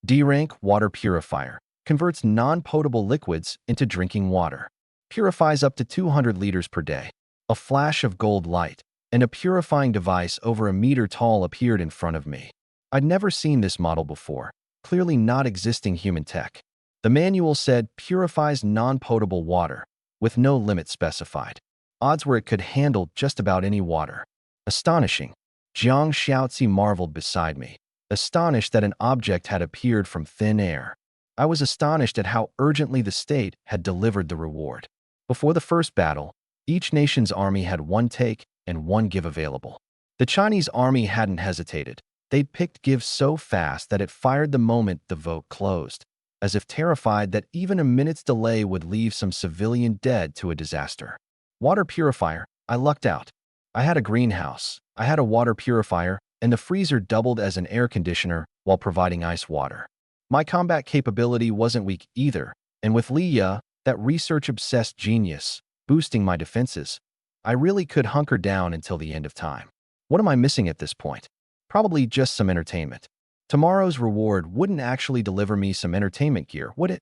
D-Rank Water Purifier converts non-potable liquids into drinking water. Purifies up to 200 liters per day. A flash of gold light and a purifying device over a meter tall appeared in front of me. I'd never seen this model before, clearly not existing human tech. The manual said purifies non-potable water, with no limit specified. Odds were it could handle just about any water. Astonishing. Jiang Xiaozi marveled beside me, astonished that an object had appeared from thin air. I was astonished at how urgently the state had delivered the reward. Before the first battle, each nation's army had one take and one give available. The Chinese army hadn't hesitated. They'd picked give so fast that it fired the moment the vote closed, as if terrified that even a minute's delay would leave some civilian dead to a disaster. Water purifier, I lucked out. I had a greenhouse, I had a water purifier, and the freezer doubled as an air conditioner while providing ice water. My combat capability wasn't weak either, and with Liya, that research-obsessed genius, boosting my defenses, I really could hunker down until the end of time. What am I missing at this point? Probably just some entertainment. Tomorrow's reward wouldn't actually deliver me some entertainment gear, would it?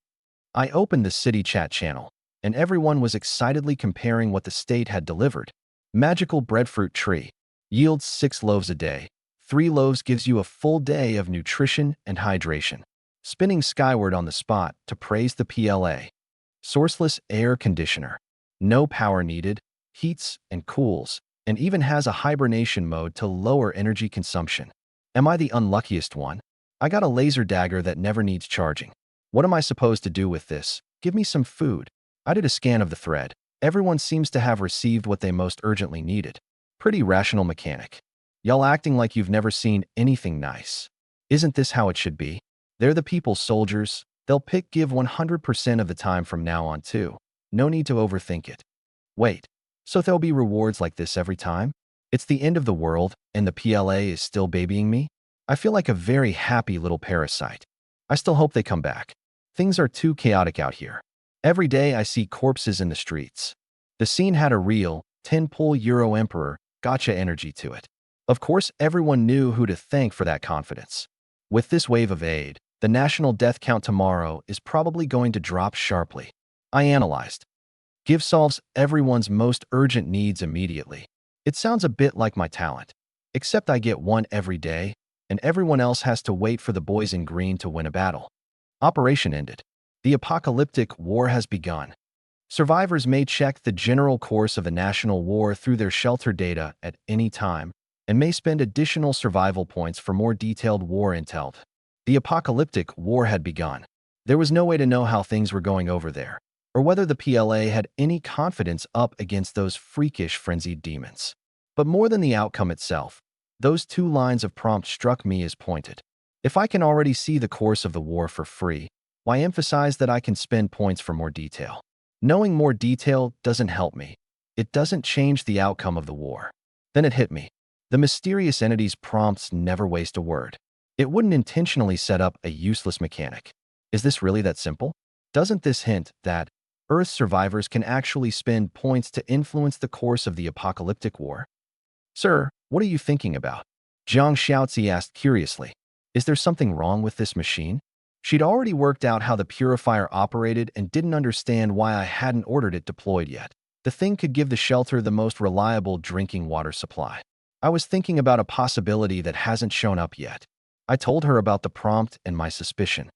I opened the city chat channel, and everyone was excitedly comparing what the state had delivered. Magical breadfruit tree. Yields 6 loaves a day. 3 loaves gives you a full day of nutrition and hydration. Spinning skyward on the spot to praise the PLA. Sourceless air conditioner. No power needed, heats and cools, and even has a hibernation mode to lower energy consumption. Am I the unluckiest one? I got a laser dagger that never needs charging. What am I supposed to do with this? Give me some food. I did a scan of the thread. Everyone seems to have received what they most urgently needed. Pretty rational mechanic. Y'all acting like you've never seen anything nice. Isn't this how it should be? They're the people's soldiers. They'll give 100% of the time from now on too. No need to overthink it. Wait, so there'll be rewards like this every time? It's the end of the world, and the PLA is still babying me? I feel like a very happy little parasite. I still hope they come back. Things are too chaotic out here. Every day I see corpses in the streets. The scene had a real 10-pull Euro Emperor gotcha energy to it. Of course, everyone knew who to thank for that confidence. With this wave of aid, the national death count tomorrow is probably going to drop sharply. I analyzed. Give solves everyone's most urgent needs immediately. It sounds a bit like my talent, except I get one every day, and everyone else has to wait for the boys in green to win a battle. Operation ended. The apocalyptic war has begun. Survivors may check the general course of the national war through their shelter data at any time, and may spend additional survival points for more detailed war intel. The apocalyptic war had begun. There was no way to know how things were going over there, or whether the PLA had any confidence up against those freakish frenzied demons. But more than the outcome itself, those 2 lines of prompt struck me as pointed. If I can already see the course of the war for free, why emphasize that I can spend points for more detail? Knowing more detail doesn't help me. It doesn't change the outcome of the war. Then it hit me. The mysterious entity's prompts never waste a word. It wouldn't intentionally set up a useless mechanic. Is this really that simple? Doesn't this hint that Earth survivors can actually spend points to influence the course of the apocalyptic war? Sir, what are you thinking about? Jiang Xiaozi asked curiously. Is there something wrong with this machine? She'd already worked out how the purifier operated and didn't understand why I hadn't ordered it deployed yet. The thing could give the shelter the most reliable drinking water supply. I was thinking about a possibility that hasn't shown up yet. I told her about the prompt and my suspicion.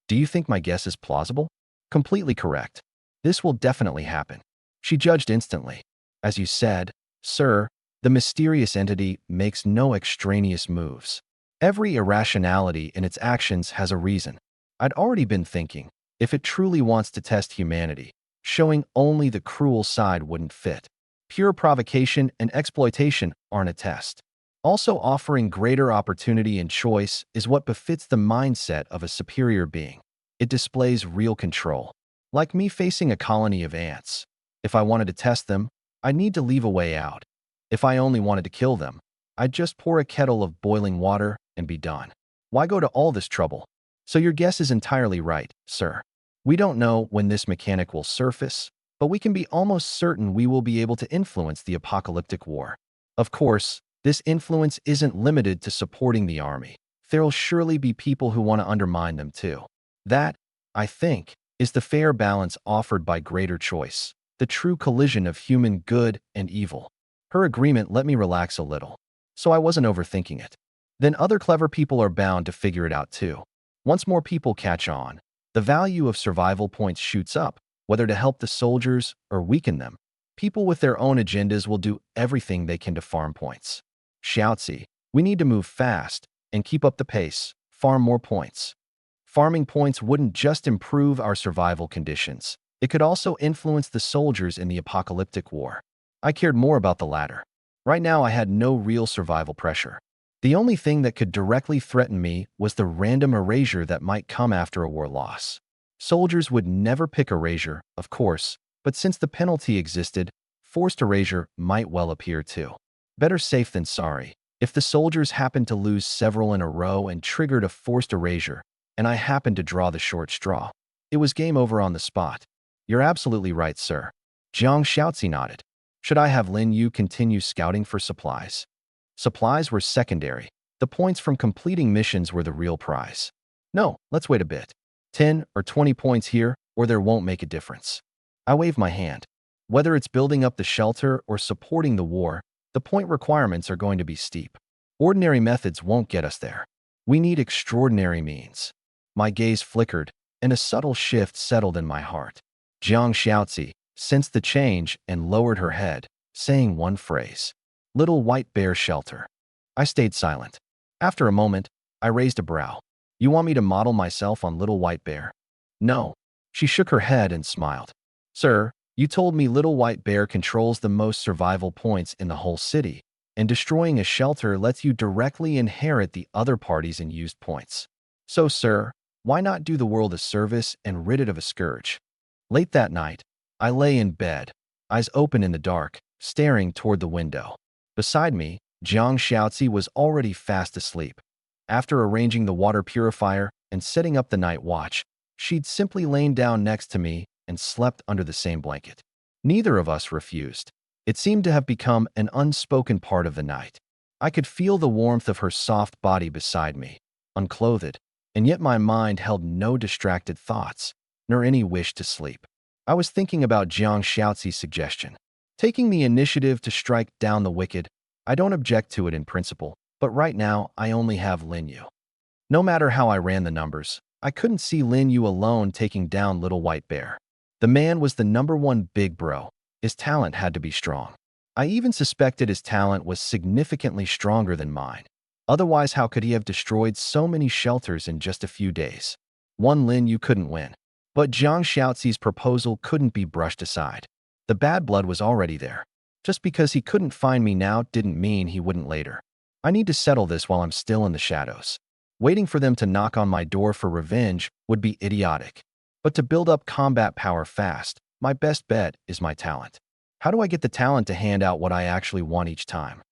Do you think my guess is plausible? Completely correct. This will definitely happen. She judged instantly. As you said, sir, the mysterious entity makes no extraneous moves. Every irrationality in its actions has a reason. I'd already been thinking, if it truly wants to test humanity, showing only the cruel side wouldn't fit. Pure provocation and exploitation aren't a test. Also, offering greater opportunity and choice is what befits the mindset of a superior being. It displays real control. Like me facing a colony of ants. If I wanted to test them, I'd need to leave a way out. If I only wanted to kill them, I'd just pour a kettle of boiling water and be done. Why go to all this trouble? So your guess is entirely right, sir. We don't know when this mechanic will surface, but we can be almost certain we will be able to influence the apocalyptic war. Of course, this influence isn't limited to supporting the army. There'll surely be people who want to undermine them too. That, I think, is the fair balance offered by greater choice, the true collision of human good and evil. Her agreement let me relax a little, so I wasn't overthinking it. Then other clever people are bound to figure it out too. Once more people catch on, the value of survival points shoots up, whether to help the soldiers or weaken them. People with their own agendas will do everything they can to farm points. Xiaozi, we need to move fast and keep up the pace, farm more points. Farming points wouldn't just improve our survival conditions. It could also influence the soldiers in the apocalyptic war. I cared more about the latter. Right now, I had no real survival pressure. The only thing that could directly threaten me was the random erasure that might come after a war loss. Soldiers would never pick erasure, of course, but since the penalty existed, forced erasure might well appear too. Better safe than sorry. If the soldiers happened to lose several in a row and triggered a forced erasure, and I happened to draw the short straw, it was game over on the spot. You're absolutely right, sir. Jiang Xiaozi nodded. Should I have Lin Yu continue scouting for supplies? Supplies were secondary. The points from completing missions were the real prize. No, let's wait a bit. 10 or 20 points here, or there won't make a difference. I waved my hand. Whether it's building up the shelter or supporting the war, the point requirements are going to be steep. Ordinary methods won't get us there. We need extraordinary means. My gaze flickered, and a subtle shift settled in my heart. Jiang Xiaozi sensed the change and lowered her head, saying one phrase. Little White Bear Shelter. I stayed silent. After a moment, I raised a brow. You want me to model myself on Little White Bear? No. She shook her head and smiled. Sir, you told me Little White Bear controls the most survival points in the whole city, and destroying a shelter lets you directly inherit the other party's unused points. So, sir, why not do the world a service and rid it of a scourge? Late that night, I lay in bed, eyes open in the dark, staring toward the window. Beside me, Jiang Xiaozi was already fast asleep. After arranging the water purifier and setting up the night watch, she'd simply lain down next to me and slept under the same blanket. Neither of us refused. It seemed to have become an unspoken part of the night. I could feel the warmth of her soft body beside me, unclothed, and yet my mind held no distracted thoughts, nor any wish to sleep. I was thinking about Jiang Xiaozi's suggestion. Taking the initiative to strike down the wicked, I don't object to it in principle, but right now I only have Lin Yu. No matter how I ran the numbers, I couldn't see Lin Yu alone taking down Little White Bear. The man was the #1 big bro. His talent had to be strong. I even suspected his talent was significantly stronger than mine. Otherwise, how could he have destroyed so many shelters in just a few days? One Lin Yu couldn't win. But Jiang Xiaozi's proposal couldn't be brushed aside. The bad blood was already there. Just because he couldn't find me now didn't mean he wouldn't later. I need to settle this while I'm still in the shadows. Waiting for them to knock on my door for revenge would be idiotic. But to build up combat power fast, my best bet is my talent. How do I get the talent to hand out what I actually want each time?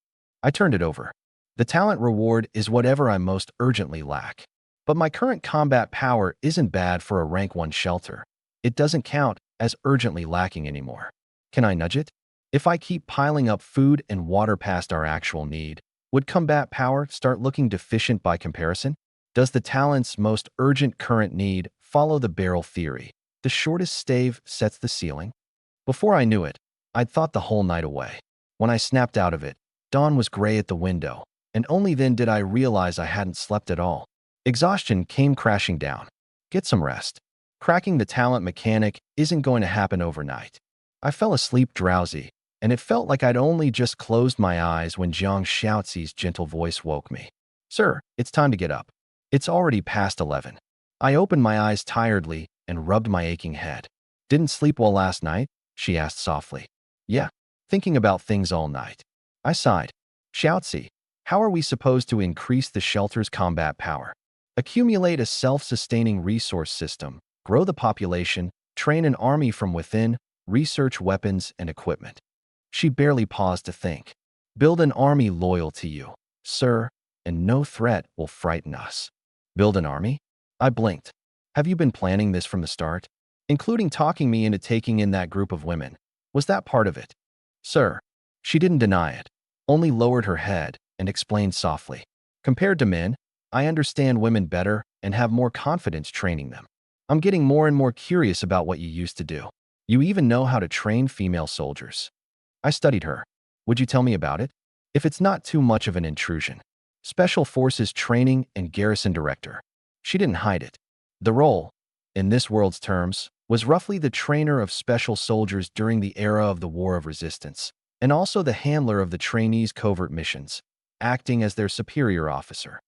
I turned it over. The talent reward is whatever I most urgently lack. But my current combat power isn't bad for a rank 1 shelter. It doesn't count as urgently lacking anymore. Can I nudge it? If I keep piling up food and water past our actual need, would combat power start looking deficient by comparison? Does the talent's most urgent current need follow the barrel theory? The shortest stave sets the ceiling? Before I knew it, I'd thought the whole night away. When I snapped out of it, dawn was gray at the window, and only then did I realize I hadn't slept at all. Exhaustion came crashing down. Get some rest. Cracking the talent mechanic isn't going to happen overnight. I fell asleep drowsy, and it felt like I'd only just closed my eyes when Jiang Xiaozi's gentle voice woke me. Sir, it's time to get up. It's already past 11. I opened my eyes tiredly and rubbed my aching head. Didn't sleep well last night? She asked softly. Yeah, thinking about things all night. I sighed. Xiaozi, how are we supposed to increase the shelter's combat power? Accumulate a self-sustaining resource system, grow the population, train an army from within, research weapons and equipment. She barely paused to think. Build an army loyal to you, sir, and no threat will frighten us. Build an army? I blinked. Have you been planning this from the start? Including talking me into taking in that group of women. Was that part of it? Sir. She didn't deny it, only lowered her head and explained softly. Compared to men, I understand women better and have more confidence training them. I'm getting more and more curious about what you used to do. You even know how to train female soldiers. I studied her. Would you tell me about it? If it's not too much of an intrusion. Special Forces Training and Garrison Director. She didn't hide it. The role, in this world's terms, was roughly the trainer of special soldiers during the era of the War of Resistance, and also the handler of the trainees' covert missions, acting as their superior officer.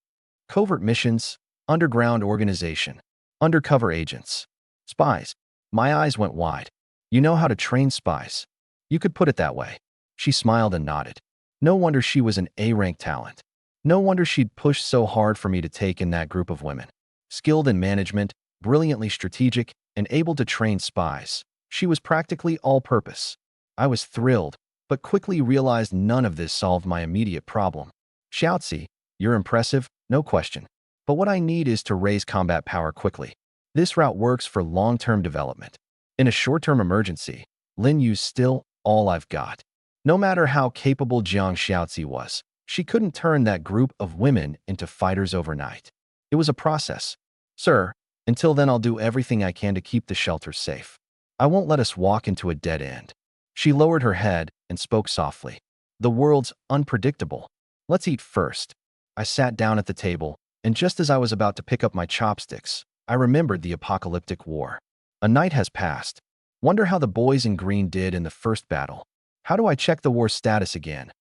Covert missions, underground organization, undercover agents, spies. My eyes went wide. You know how to train spies. You could put it that way. She smiled and nodded. No wonder she was an A-rank talent. No wonder she'd pushed so hard for me to take in that group of women. Skilled in management, brilliantly strategic, and able to train spies. She was practically all-purpose. I was thrilled, but quickly realized none of this solved my immediate problem. Xiaozi, you're impressive, no question. But what I need is to raise combat power quickly. This route works for long-term development. In a short-term emergency, Lin Yu's still all I've got. No matter how capable Jiang Xiaozi was, she couldn't turn that group of women into fighters overnight. It was a process. Sir, until then I'll do everything I can to keep the shelter safe. I won't let us walk into a dead end. She lowered her head and spoke softly. The world's unpredictable. Let's eat first. I sat down at the table, and just as I was about to pick up my chopsticks, I remembered the apocalyptic war. A night has passed. Wonder how the boys in green did in the first battle. How do I check the war status again?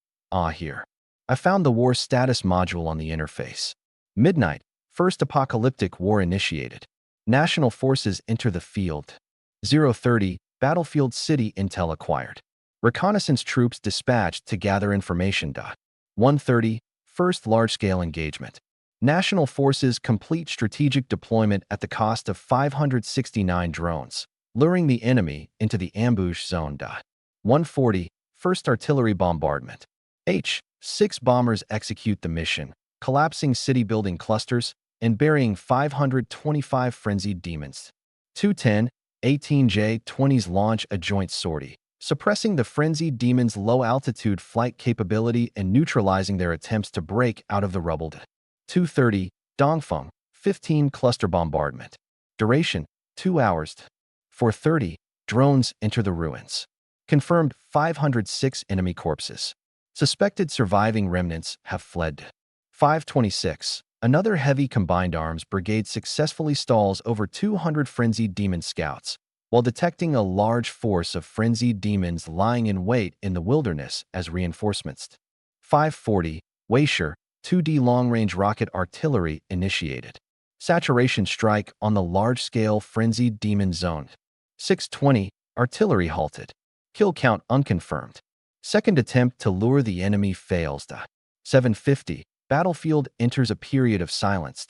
Here. I found the war status module on the interface. Midnight, first apocalyptic war initiated. National forces enter the field. 0:30, battlefield city intel acquired. Reconnaissance troops dispatched to gather information. 1:30, first large-scale engagement. National forces complete strategic deployment at the cost of 569 drones, luring the enemy into the ambush zone. 1:40, first artillery bombardment. 6 bombers execute the mission, collapsing city-building clusters and burying 525 frenzied demons. 2:10, 18J-20s launch a joint sortie, suppressing the frenzied demons' low-altitude flight capability and neutralizing their attempts to break out of the rubble. 2:30, Dongfeng, 15 cluster bombardment. Duration, 2 hours. 4:30, drones enter the ruins. Confirmed 506 enemy corpses. Suspected surviving remnants have fled. 5:26, another heavy combined arms brigade successfully stalls over 200 frenzied demon scouts, while detecting a large force of frenzied demons lying in wait in the wilderness as reinforcements. 5:40, Weisher, 2D long-range rocket artillery initiated. Saturation strike on the large-scale frenzied demon zone. 6:20, artillery halted. Kill count unconfirmed. Second attempt to lure the enemy fails. 7:50, battlefield enters a period of silence.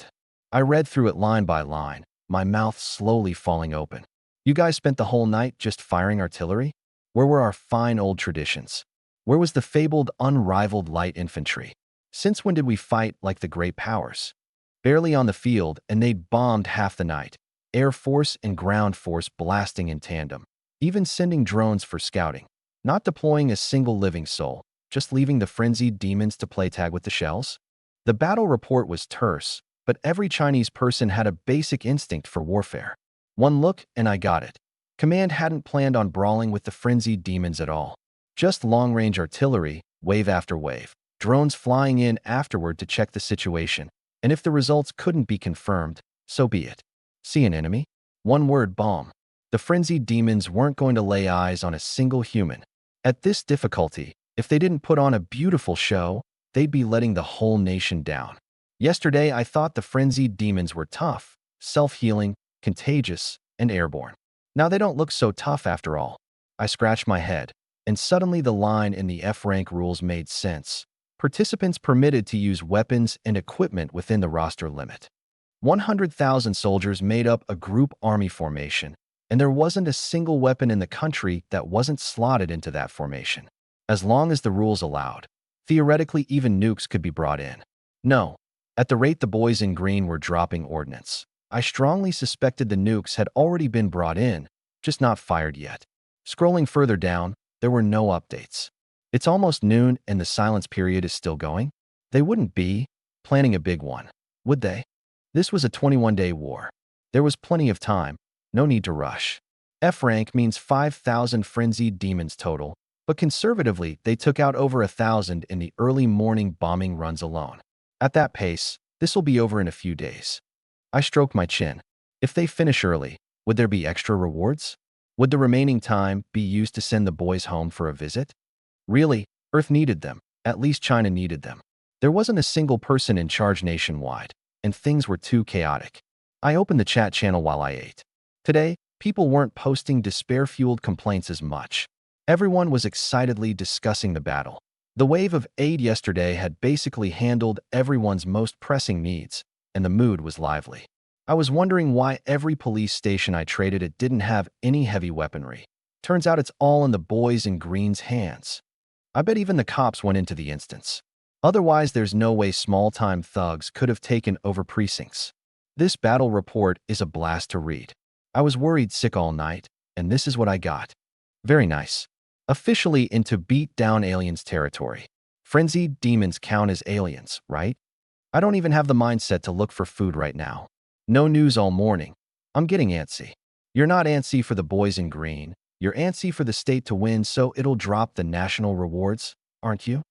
I read through it line by line, my mouth slowly falling open. You guys spent the whole night just firing artillery? Where were our fine old traditions? Where was the fabled unrivaled light infantry? Since when did we fight like the great powers? Barely on the field, and they'd bombed half the night. Air Force and ground force blasting in tandem. Even sending drones for scouting. Not deploying a single living soul, just leaving the frenzied demons to play tag with the shells? The battle report was terse, but every Chinese person had a basic instinct for warfare. One look, and I got it. Command hadn't planned on brawling with the frenzied demons at all. Just long-range artillery, wave after wave. Drones flying in afterward to check the situation, and if the results couldn't be confirmed, so be it. See an enemy? One word, bomb. The frenzied demons weren't going to lay eyes on a single human. At this difficulty, if they didn't put on a beautiful show, they'd be letting the whole nation down. Yesterday, I thought the frenzied demons were tough, self-healing, contagious, and airborne. Now they don't look so tough after all. I scratched my head, and suddenly the line in the F-rank rules made sense. Participants permitted to use weapons and equipment within the roster limit. 100,000 soldiers made up a group army formation, and there wasn't a single weapon in the country that wasn't slotted into that formation. As long as the rules allowed, theoretically even nukes could be brought in. No, at the rate the boys in green were dropping ordnance, I strongly suspected the nukes had already been brought in, just not fired yet. Scrolling further down, there were no updates. It's almost noon and the silence period is still going? They wouldn't be planning a big one, would they? This was a 21-day war. There was plenty of time, no need to rush. F-rank means 5,000 frenzied demons total, but conservatively they took out over 1,000 in the early morning bombing runs alone. At that pace, this'll be over in a few days. I stroked my chin. If they finish early, Would there be extra rewards? Would the remaining time be used to send the boys home for a visit? Really, Earth needed them. At least China needed them. There wasn't a single person in charge nationwide, and things were too chaotic. I opened the chat channel while I ate. Today, people weren't posting despair-fueled complaints as much. Everyone was excitedly discussing the battle. The wave of aid yesterday had basically handled everyone's most pressing needs, and the mood was lively. I was wondering why every police station I traded at didn't have any heavy weaponry. Turns out it's all in the boys in green's hands. I bet even the cops went into the instance. Otherwise, there's no way small-time thugs could have taken over precincts. This battle report is a blast to read. I was worried sick all night, and this is what I got. Very nice. Officially into beat-down aliens territory. Frenzied demons count as aliens, right? I don't even have the mindset to look for food right now. No news all morning. I'm getting antsy. You're not antsy for the boys in green. You're antsy for the state to win so it'll drop the national rewards, aren't you?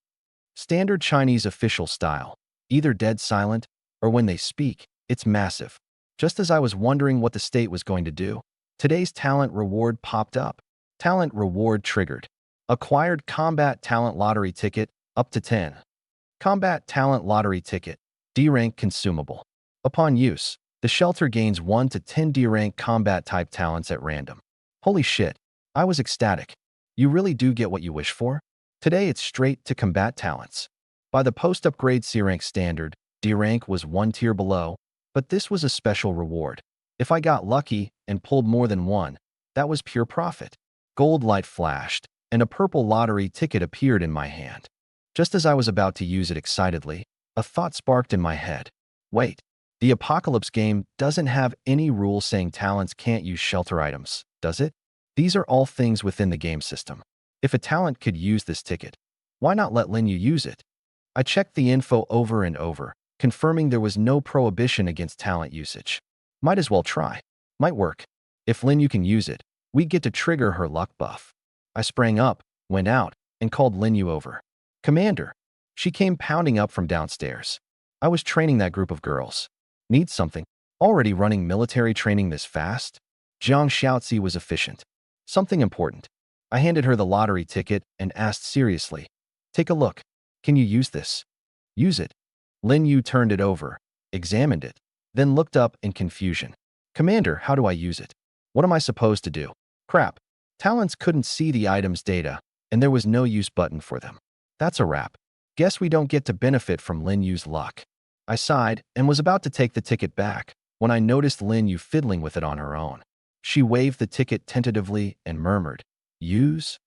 Standard Chinese official style. Either dead silent, or when they speak, it's massive. Just as I was wondering what the state was going to do, today's talent reward popped up. Talent reward triggered. Acquired combat talent lottery ticket, up to 10. Combat talent lottery ticket, D-rank consumable. Upon use, the shelter gains 1 to 10 D-rank combat type talents at random. Holy shit, I was ecstatic. You really do get what you wish for? Today it's straight to combat talents. By the post-upgrade C-rank standard, D-rank was 1 tier below, but this was a special reward. If I got lucky and pulled more than one, that was pure profit. Gold light flashed, and a purple lottery ticket appeared in my hand. Just as I was about to use it excitedly, a thought sparked in my head. Wait, the Apocalypse game doesn't have any rule saying talents can't use shelter items, does it? These are all things within the game system. If a talent could use this ticket, why not let Lin Yu use it? I checked the info over and over, confirming there was no prohibition against talent usage. Might as well try. Might work. If Lin Yu can use it, we get to trigger her luck buff. I sprang up, went out, and called Lin Yu over. Commander. She came pounding up from downstairs. I was training that group of girls. Need something? Already running military training this fast? Jiang Xiaozi was efficient. Something important. I handed her the lottery ticket and asked seriously. Take a look. Can you use this? Use it. Lin Yu turned it over, examined it, then looked up in confusion. Commander, how do I use it? What am I supposed to do? Crap. Talents couldn't see the item's data, and there was no use button for them. That's a wrap. Guess we don't get to benefit from Lin Yu's luck. I sighed and was about to take the ticket back when I noticed Lin Yu fiddling with it on her own. She waved the ticket tentatively and murmured, Use?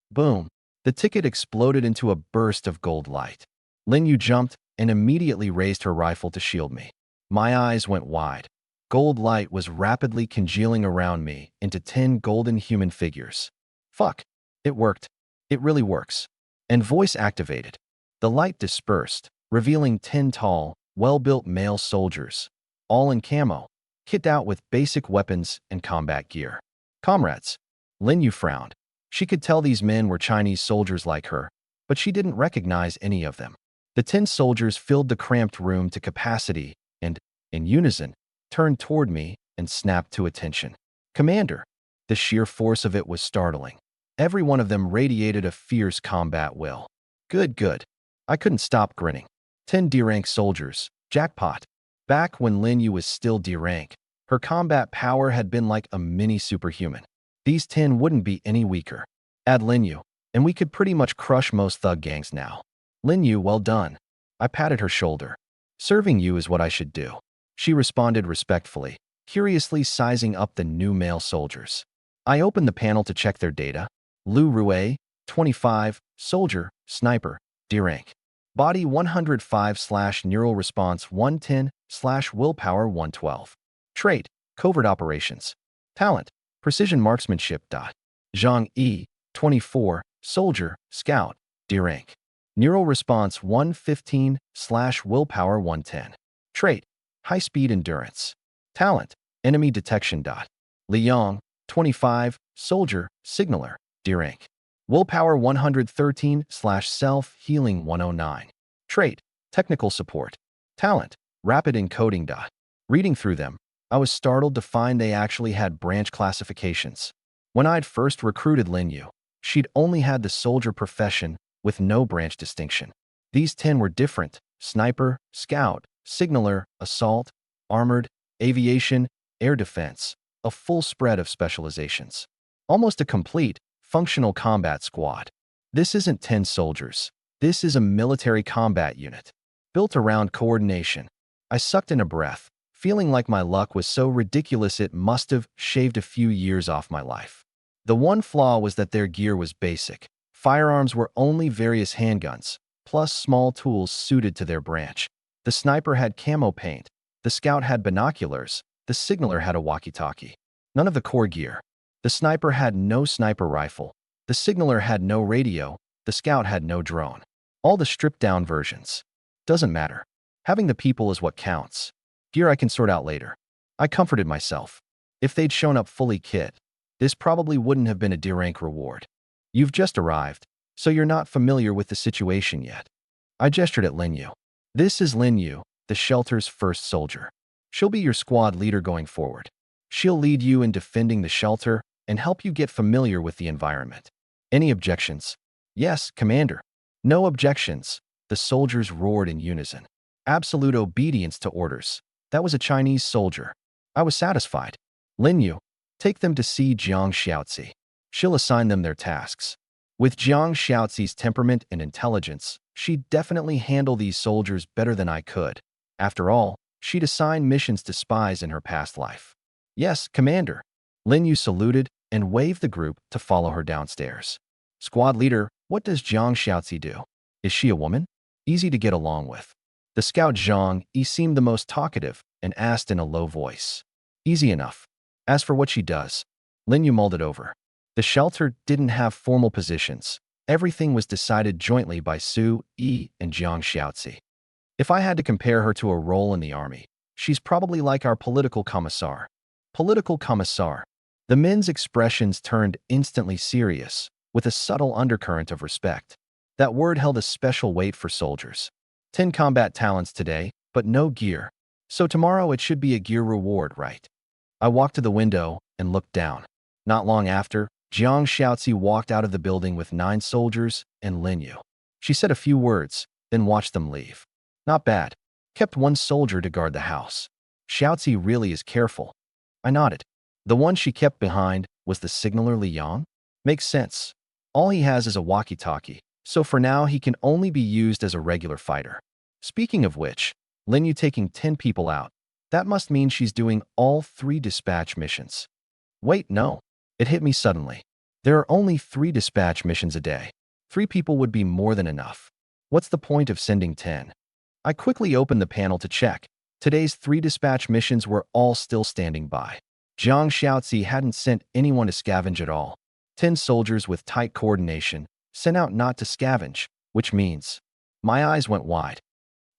Boom. The ticket exploded into a burst of gold light. Lin Yu jumped and immediately raised her rifle to shield me. My eyes went wide. Gold light was rapidly congealing around me into 10 golden human figures. Fuck. It worked. It really works. And voice activated. The light dispersed, revealing 10 tall, well-built male soldiers, all in camo, kitted out with basic weapons and combat gear. Comrades. Lin Yu frowned. She could tell these men were Chinese soldiers like her, but she didn't recognize any of them. The 10 soldiers filled the cramped room to capacity and, in unison, turned toward me and snapped to attention. Commander. The sheer force of it was startling. Every one of them radiated a fierce combat will. Good, good. I couldn't stop grinning. 10 D-rank soldiers. Jackpot. Back when Lin Yu was still D-rank, her combat power had been like a mini superhuman. These 10 wouldn't be any weaker. Add Lin Yu, and we could pretty much crush most thug gangs now. Lin Yu, well done. I patted her shoulder. Serving you is what I should do. She responded respectfully, curiously sizing up the new male soldiers. I opened the panel to check their data. Lu Rue, 25, soldier, sniper, D-rank. Body 105/neural response 110/willpower 112. Trait, covert operations. Talent, precision marksmanship. Zhang E, 24, soldier, scout, D-rank. Neural response 115/willpower 110. Trait, high-speed endurance. Talent, enemy detection. Liang, 25, soldier, signaler, D-rank. Willpower 113/self-healing 109. Trait, technical support. Talent, rapid encoding. Reading through them, I was startled to find they actually had branch classifications. When I'd first recruited Linyu, she'd only had the soldier profession with no branch distinction. These 10 were different: sniper, scout, signaler, assault, armored, aviation, air defense, a full spread of specializations. Almost a complete, functional combat squad. This isn't 10 soldiers. This is a military combat unit, built around coordination. I sucked in a breath, feeling like my luck was so ridiculous it must have shaved a few years off my life. The one flaw was that their gear was basic. Firearms were only various handguns, plus small tools suited to their branch. The sniper had camo paint, the scout had binoculars, the signaler had a walkie-talkie. None of the core gear. The sniper had no sniper rifle, the signaler had no radio, the scout had no drone. All the stripped-down versions. Doesn't matter. Having the people is what counts. Gear I can sort out later. I comforted myself. If they'd shown up fully kit, this probably wouldn't have been a D-rank reward. You've just arrived, so you're not familiar with the situation yet. I gestured at Linyu. This is Linyu, the shelter's first soldier. She'll be your squad leader going forward. She'll lead you in defending the shelter and help you get familiar with the environment. Any objections? Yes, Commander. No objections. The soldiers roared in unison. Absolute obedience to orders. That was a Chinese soldier. I was satisfied. Linyu, take them to see Jiang Xiaozi. She'll assign them their tasks. With Jiang Xiaozi's temperament and intelligence, she'd definitely handle these soldiers better than I could. After all, she'd assigned missions to spies in her past life. Yes, Commander. Linyu saluted and waved the group to follow her downstairs. Squad leader, what does Jiang Xiaozi do? Is she a woman? Easy to get along with. The scout Zhang Yi seemed the most talkative and asked in a low voice. Easy enough. As for what she does, Linyu mulled it over. The shelter didn't have formal positions. Everything was decided jointly by Su Yi and Jiang Xiaozi. If I had to compare her to a role in the army, she's probably like our political commissar. Political commissar. The men's expressions turned instantly serious, with a subtle undercurrent of respect. That word held a special weight for soldiers. 10 combat talents today, but no gear. So tomorrow it should be a gear reward, right? I walked to the window and looked down. Not long after, Jiang Xiaozi walked out of the building with 9 soldiers and Linyu. She said a few words, then watched them leave. Not bad. Kept 1 soldier to guard the house. Xiaozi really is careful. I nodded. The one she kept behind was the signaler Liang? Makes sense. All he has is a walkie-talkie, so for now he can only be used as a regular fighter. Speaking of which, Linyu taking 10 people out. That must mean she's doing all 3 dispatch missions. Wait, no. It hit me suddenly. There are only 3 dispatch missions a day. 3 people would be more than enough. What's the point of sending 10? I quickly opened the panel to check. Today's 3 dispatch missions were all still standing by. Jiang Xiaozi hadn't sent anyone to scavenge at all. 10 soldiers with tight coordination, sent out not to scavenge, which means my eyes went wide.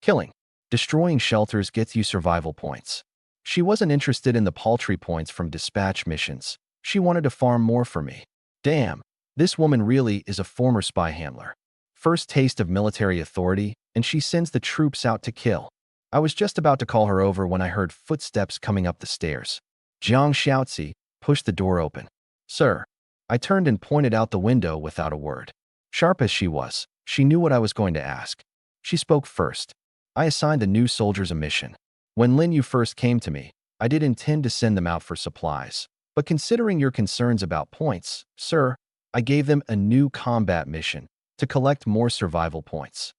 Killing. Destroying shelters gets you survival points. She wasn't interested in the paltry points from dispatch missions. She wanted to farm more for me. Damn, this woman really is a former spy handler. First taste of military authority, and she sends the troops out to kill. I was just about to call her over when I heard footsteps coming up the stairs. Jiang Xiaozi pushed the door open. Sir. I turned and pointed out the window without a word. Sharp as she was, she knew what I was going to ask. She spoke first. I assigned the new soldiers a mission. When Linyu first came to me, I did intend to send them out for supplies. But considering your concerns about points, sir, I gave them a new combat mission to collect more survival points.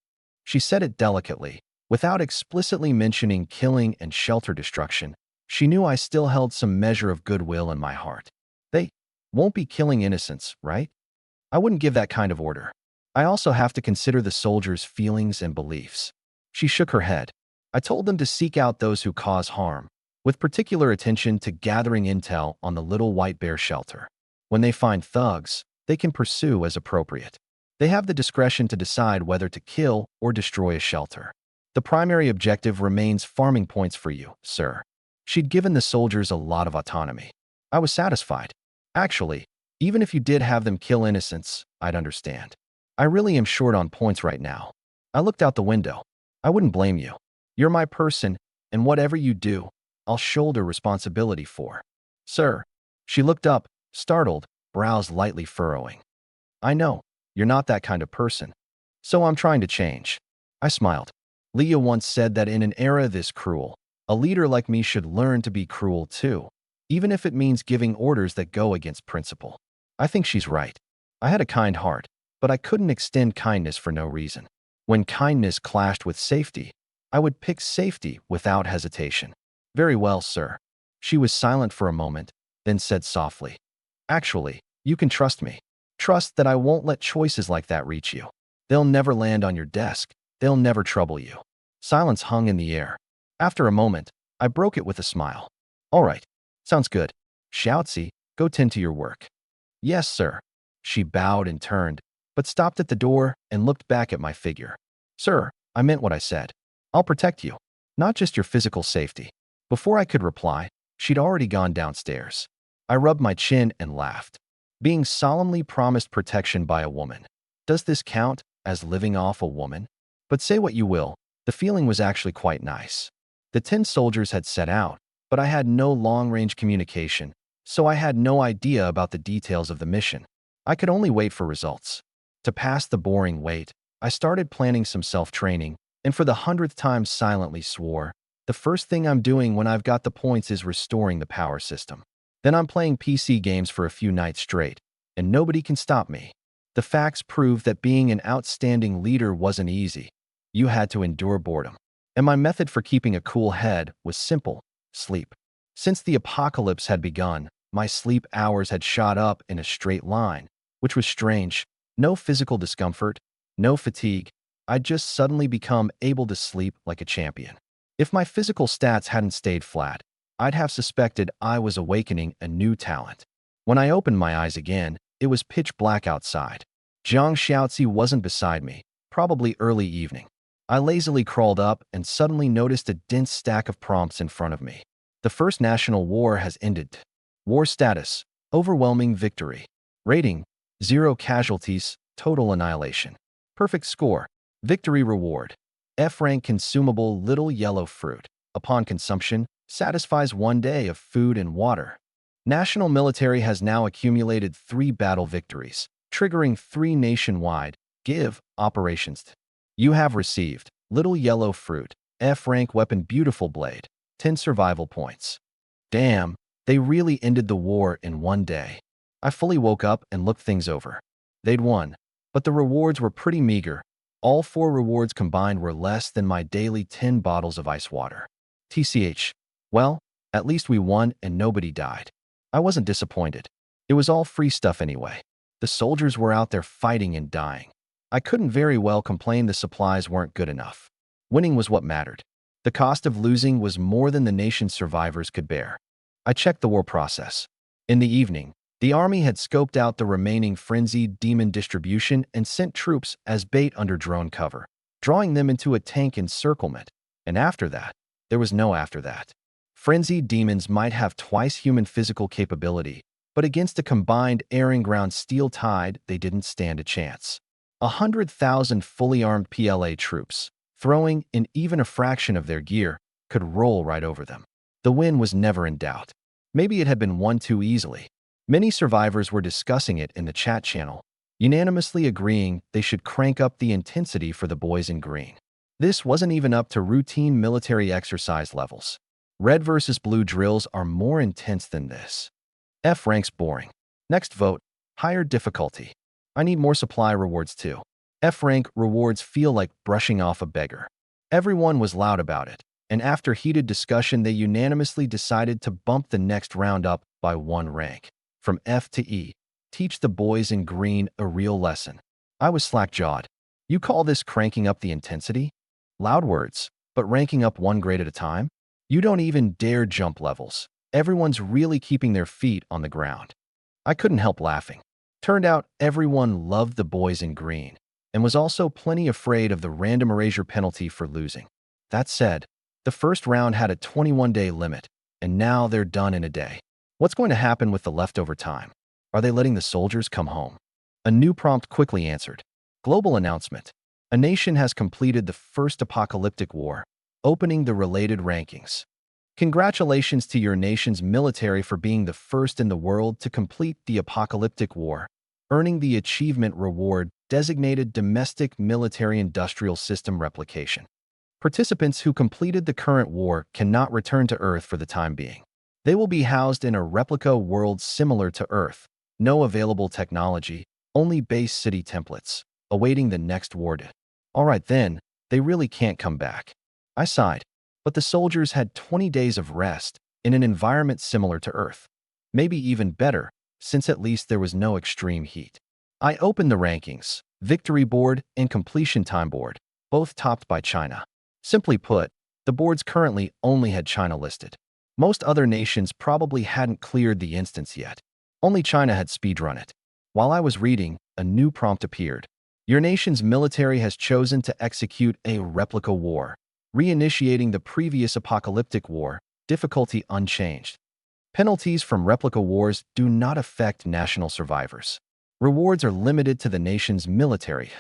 She said it delicately, without explicitly mentioning killing and shelter destruction. She knew I still held some measure of goodwill in my heart. They won't be killing innocents, right? I wouldn't give that kind of order. I also have to consider the soldiers' feelings and beliefs. She shook her head. I told them to seek out those who cause harm, with particular attention to gathering intel on the Little White Bear shelter. When they find thugs, they can pursue as appropriate. They have the discretion to decide whether to kill or destroy a shelter. The primary objective remains farming points for you, sir. She'd given the soldiers a lot of autonomy. I was satisfied. Actually, even if you did have them kill innocents, I'd understand. I really am short on points right now. I looked out the window. I wouldn't blame you. You're my person, and whatever you do, I'll shoulder responsibility for. Sir. She looked up, startled, brows lightly furrowing. I know, you're not that kind of person. So I'm trying to change. I smiled. Leah once said that in an era this cruel, a leader like me should learn to be cruel too, even if it means giving orders that go against principle. I think she's right. I had a kind heart, but I couldn't extend kindness for no reason. When kindness clashed with safety, I would pick safety without hesitation. Very well, sir. She was silent for a moment, then said softly, actually, you can trust me. Trust that I won't let choices like that reach you. They'll never land on your desk. They'll never trouble you. Silence hung in the air. After a moment, I broke it with a smile. All right, sounds good. Xiaozi, go tend to your work. Yes, sir. She bowed and turned, but stopped at the door and looked back at my figure. Sir, I meant what I said. I'll protect you, not just your physical safety. Before I could reply, she'd already gone downstairs. I rubbed my chin and laughed. Being solemnly promised protection by a woman. Does this count as living off a woman? But say what you will, the feeling was actually quite nice. The 10 soldiers had set out, but I had no long-range communication, so I had no idea about the details of the mission. I could only wait for results. To pass the boring wait, I started planning some self-training, and for the 100th time silently swore, the first thing I'm doing when I've got the points is restoring the power system. Then I'm playing PC games for a few nights straight, and nobody can stop me. The facts prove that being an outstanding leader wasn't easy. You had to endure boredom. And my method for keeping a cool head was simple: sleep. Since the apocalypse had begun, my sleep hours had shot up in a straight line, which was strange. No physical discomfort, no fatigue. I'd just suddenly become able to sleep like a champion. If my physical stats hadn't stayed flat, I'd have suspected I was awakening a new talent. When I opened my eyes again, it was pitch black outside. Zhang Xiaozi wasn't beside me, probably early evening. I lazily crawled up and suddenly noticed a dense stack of prompts in front of me. The First National War has ended. War status: overwhelming victory. Rating: 0 casualties, total annihilation. Perfect score: victory reward. F-rank consumable little yellow fruit. Upon consumption, satisfies 1 day of food and water. National military has now accumulated 3 battle victories, triggering 3 nationwide give operations. You have received little yellow fruit, F-rank weapon beautiful blade, 10 survival points. Damn, they really ended the war in 1 day. I fully woke up and looked things over. They'd won, but the rewards were pretty meager. All 4 rewards combined were less than my daily 10 bottles of ice water. TCH. Well, at least we won and nobody died. I wasn't disappointed. It was all free stuff anyway. The soldiers were out there fighting and dying. I couldn't very well complain the supplies weren't good enough. Winning was what mattered. The cost of losing was more than the nation's survivors could bear. I checked the war process. In the evening, the army had scoped out the remaining frenzied demon distribution and sent troops as bait under drone cover, drawing them into a tank encirclement. And after that, there was no after that. Frenzied demons might have twice human physical capability, but against a combined air and ground steel tide, they didn't stand a chance. 100,000 fully armed PLA troops, throwing in even a fraction of their gear, could roll right over them. The win was never in doubt. Maybe it had been won too easily. Many survivors were discussing it in the chat channel, unanimously agreeing they should crank up the intensity for the boys in green. This wasn't even up to routine military exercise levels. Red versus blue drills are more intense than this. F ranks boring. Next vote, higher difficulty. I need more supply rewards too. F rank rewards feel like brushing off a beggar. Everyone was loud about it, and after heated discussion they unanimously decided to bump the next round up by 1 rank. From F to E. Teach the boys in green a real lesson. I was slack-jawed. You call this cranking up the intensity? Loud words, but ranking up 1 grade at a time? You don't even dare jump levels. Everyone's really keeping their feet on the ground. I couldn't help laughing. Turned out everyone loved the boys in green, and was also plenty afraid of the random erasure penalty for losing. That said, the first round had a 21-day limit, and now they're done in a day. What's going to happen with the leftover time? Are they letting the soldiers come home? A new prompt quickly answered. Global announcement. A nation has completed the first apocalyptic war, opening the related rankings. Congratulations to your nation's military for being the first in the world to complete the apocalyptic war, earning the achievement reward designated Domestic Military Industrial System Replication. Participants who completed the current war cannot return to Earth for the time being. They will be housed in a replica world similar to Earth, no available technology, only base city templates, awaiting the next war. All right then, they really can't come back. I sighed. But the soldiers had 20 days of rest in an environment similar to Earth. Maybe even better, since at least there was no extreme heat. I opened the rankings, victory board and completion time board, both topped by China. Simply put, the boards currently only had China listed. Most other nations probably hadn't cleared the instance yet. Only China had speedrun it. While I was reading, a new prompt appeared. Your nation's military has chosen to execute a replica war, reinitiating the previous apocalyptic war, difficulty unchanged. Penalties from replica wars do not affect national survivors. Rewards are limited to the nation's military.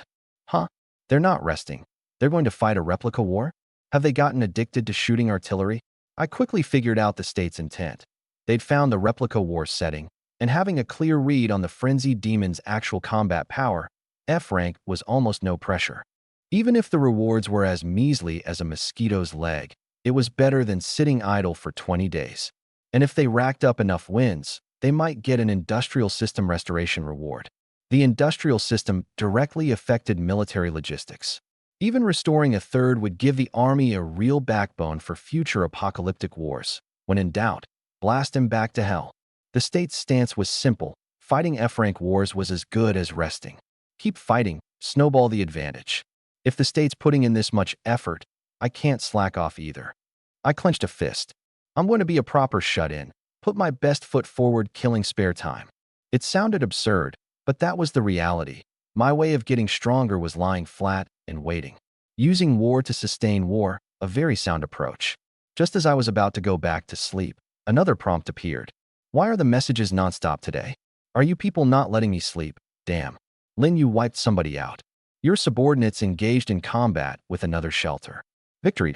Huh? They're not resting. They're going to fight a replica war? Have they gotten addicted to shooting artillery? I quickly figured out the state's intent. They'd found the replica war setting, and having a clear read on the frenzied demon's actual combat power, F-rank was almost no pressure. Even if the rewards were as measly as a mosquito's leg, it was better than sitting idle for 20 days. And if they racked up enough wins, they might get an industrial system restoration reward. The industrial system directly affected military logistics. Even restoring a third would give the army a real backbone for future apocalyptic wars. When in doubt, blast him back to hell. The state's stance was simple. Fighting F-rank wars was as good as resting. Keep fighting, snowball the advantage. If the state's putting in this much effort, I can't slack off either. I clenched a fist. I'm going to be a proper shut-in, put my best foot forward, killing spare time. It sounded absurd, but that was the reality. My way of getting stronger was lying flat and waiting. Using war to sustain war, a very sound approach. Just as I was about to go back to sleep, another prompt appeared. Why are the messages nonstop today? Are you people not letting me sleep? Damn. Lin, you wiped somebody out. Your subordinates engaged in combat with another shelter. Victory.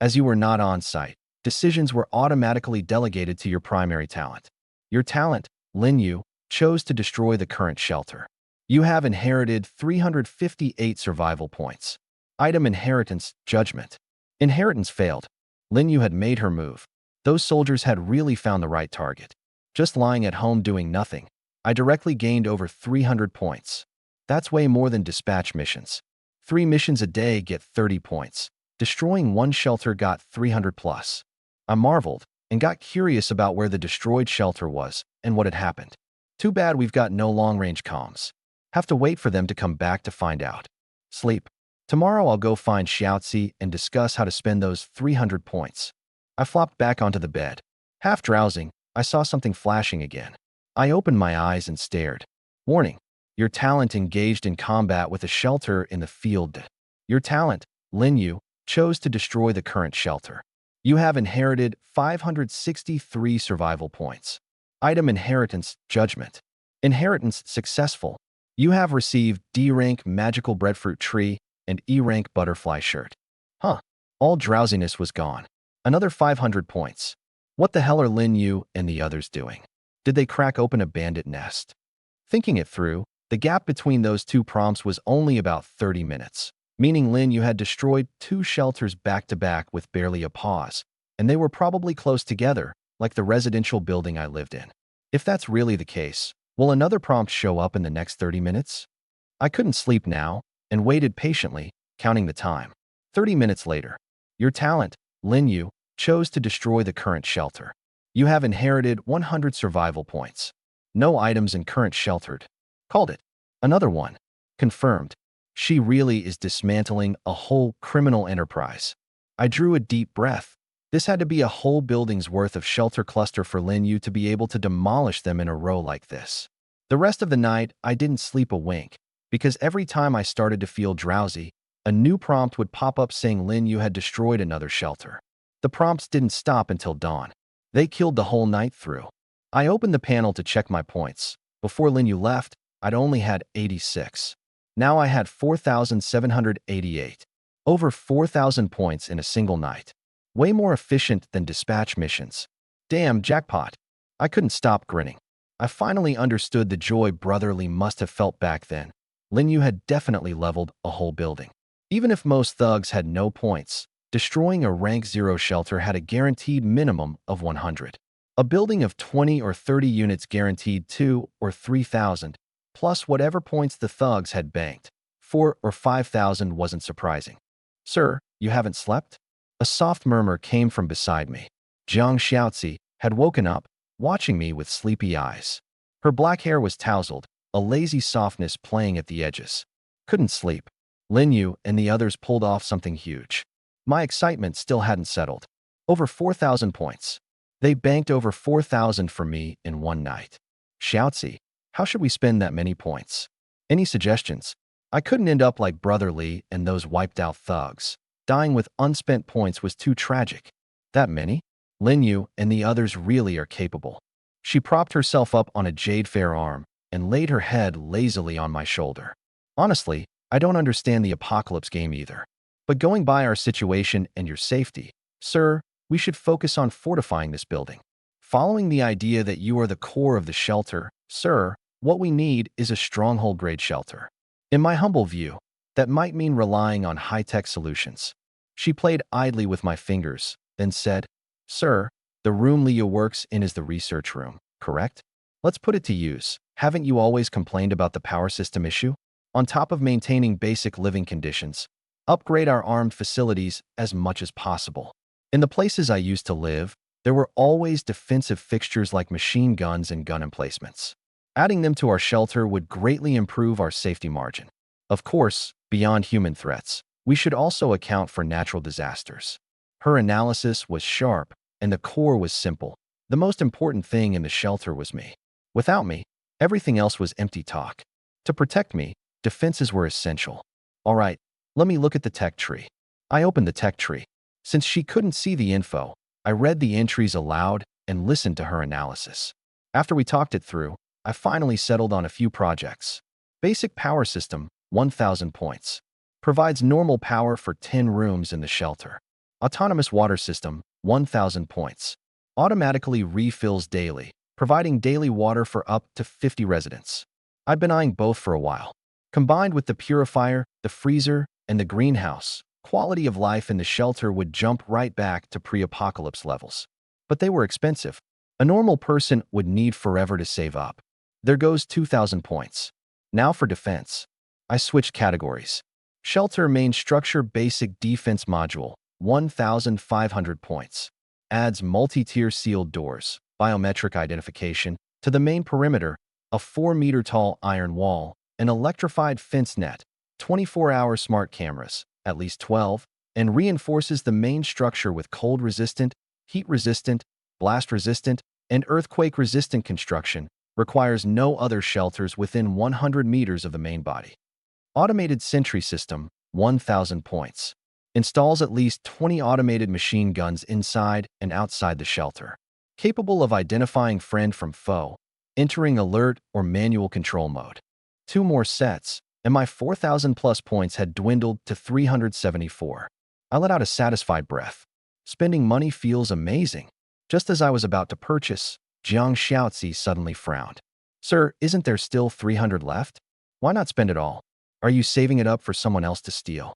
As you were not on site, decisions were automatically delegated to your primary talent. Your talent, Lin Yu, chose to destroy the current shelter. You have inherited 358 survival points. Item inheritance, judgment. Inheritance failed. Lin Yu had made her move. Those soldiers had really found the right target. Just lying at home doing nothing, I directly gained over 300 points. That's way more than dispatch missions. 3 missions a day get 30 points. Destroying one shelter got 300 plus. I marveled and got curious about where the destroyed shelter was and what had happened. Too bad we've got no long-range comms. Have to wait for them to come back to find out. Sleep. Tomorrow I'll go find Xiaozi and discuss how to spend those 300 points. I flopped back onto the bed. Half drowsing, I saw something flashing again. I opened my eyes and stared. Warning. Your talent engaged in combat with a shelter in the field. Your talent, Lin Yu, chose to destroy the current shelter. You have inherited 563 survival points. Item inheritance, judgment. Inheritance successful. You have received D-rank magical breadfruit tree and E-rank butterfly shirt. Huh. All drowsiness was gone. Another 500 points. What the hell are Lin Yu and the others doing? Did they crack open a bandit nest? Thinking it through, the gap between those two prompts was only about 30 minutes, meaning Lin Yu had destroyed 2 shelters back-to-back with barely a pause, and they were probably close together, like the residential building I lived in. If that's really the case, will another prompt show up in the next 30 minutes? I couldn't sleep now, and waited patiently, counting the time. 30 minutes later. Your talent, Lin Yu, chose to destroy the current shelter. You have inherited 100 survival points. No items in current sheltered. Called it. Another one. Confirmed. She really is dismantling a whole criminal enterprise. I drew a deep breath. This had to be a whole building's worth of shelter cluster for Lin Yu to be able to demolish them in a row like this. The rest of the night, I didn't sleep a wink, because every time I started to feel drowsy, a new prompt would pop up saying Lin Yu had destroyed another shelter. The prompts didn't stop until dawn. They killed the whole night through. I opened the panel to check my points. Before Lin Yu left, I'd only had 86. Now I had 4,788. Over 4,000 points in a single night. Way more efficient than dispatch missions. Damn, jackpot. I couldn't stop grinning. I finally understood the joy Brotherly must have felt back then. Lin Yu had definitely leveled a whole building. Even if most thugs had no points, destroying a rank 0 shelter had a guaranteed minimum of 100. A building of 20 or 30 units guaranteed 2 or 3,000, plus whatever points the thugs had banked. 4 or 5,000 wasn't surprising. Sir, you haven't slept? A soft murmur came from beside me. Jiang Xiaozi had woken up, watching me with sleepy eyes. Her black hair was tousled, a lazy softness playing at the edges. Couldn't sleep. Lin Yu and the others pulled off something huge. My excitement still hadn't settled. Over 4,000 points. They banked over 4,000 for me in one night. Xiaozi, how should we spend that many points? Any suggestions? I couldn't end up like Brotherly and those wiped-out thugs. Dying with unspent points was too tragic. That many? Lin Yu and the others really are capable. She propped herself up on a jade fair arm and laid her head lazily on my shoulder. Honestly, I don't understand the apocalypse game either. But going by our situation and your safety, sir, we should focus on fortifying this building. Following the idea that you are the core of the shelter, sir, what we need is a stronghold-grade shelter. In my humble view, that might mean relying on high-tech solutions. She played idly with my fingers, then said, Sir, the room Leah works in is the research room, correct? Let's put it to use. Haven't you always complained about the power system issue? On top of maintaining basic living conditions, upgrade our armed facilities as much as possible. In the places I used to live, there were always defensive fixtures like machine guns and gun emplacements. Adding them to our shelter would greatly improve our safety margin. Of course, beyond human threats, we should also account for natural disasters. Her analysis was sharp, and the core was simple. The most important thing in the shelter was me. Without me, everything else was empty talk. To protect me, defenses were essential. All right, let me look at the tech tree. I opened the tech tree. Since she couldn't see the info, I read the entries aloud and listened to her analysis. After we talked it through, I finally settled on a few projects. Basic power system, 1,000 points. Provides normal power for 10 rooms in the shelter. Autonomous water system, 1,000 points. Automatically refills daily, providing daily water for up to 50 residents. I've been eyeing both for a while. Combined with the purifier, the freezer, and the greenhouse, quality of life in the shelter would jump right back to pre-apocalypse levels. But they were expensive. A normal person would need forever to save up. There goes 2,000 points. Now for defense. I switched categories. Shelter main structure basic defense module, 1,500 points. Adds multi-tier sealed doors, biometric identification, to the main perimeter, a 4-meter-tall iron wall, an electrified fence net, 24-hour smart cameras, at least 12, and reinforces the main structure with cold-resistant, heat-resistant, blast-resistant, and earthquake-resistant construction, requires no other shelters within 100 meters of the main body. Automated sentry system, 1,000 points. Installs at least 20 automated machine guns inside and outside the shelter. Capable of identifying friend from foe, entering alert or manual control mode. 2 more sets, and my 4,000 plus points had dwindled to 374. I let out a satisfied breath. Spending money feels amazing. Just as I was about to purchase, Jiang Xiaozi suddenly frowned. Sir, isn't there still 300 left? Why not spend it all? Are you saving it up for someone else to steal?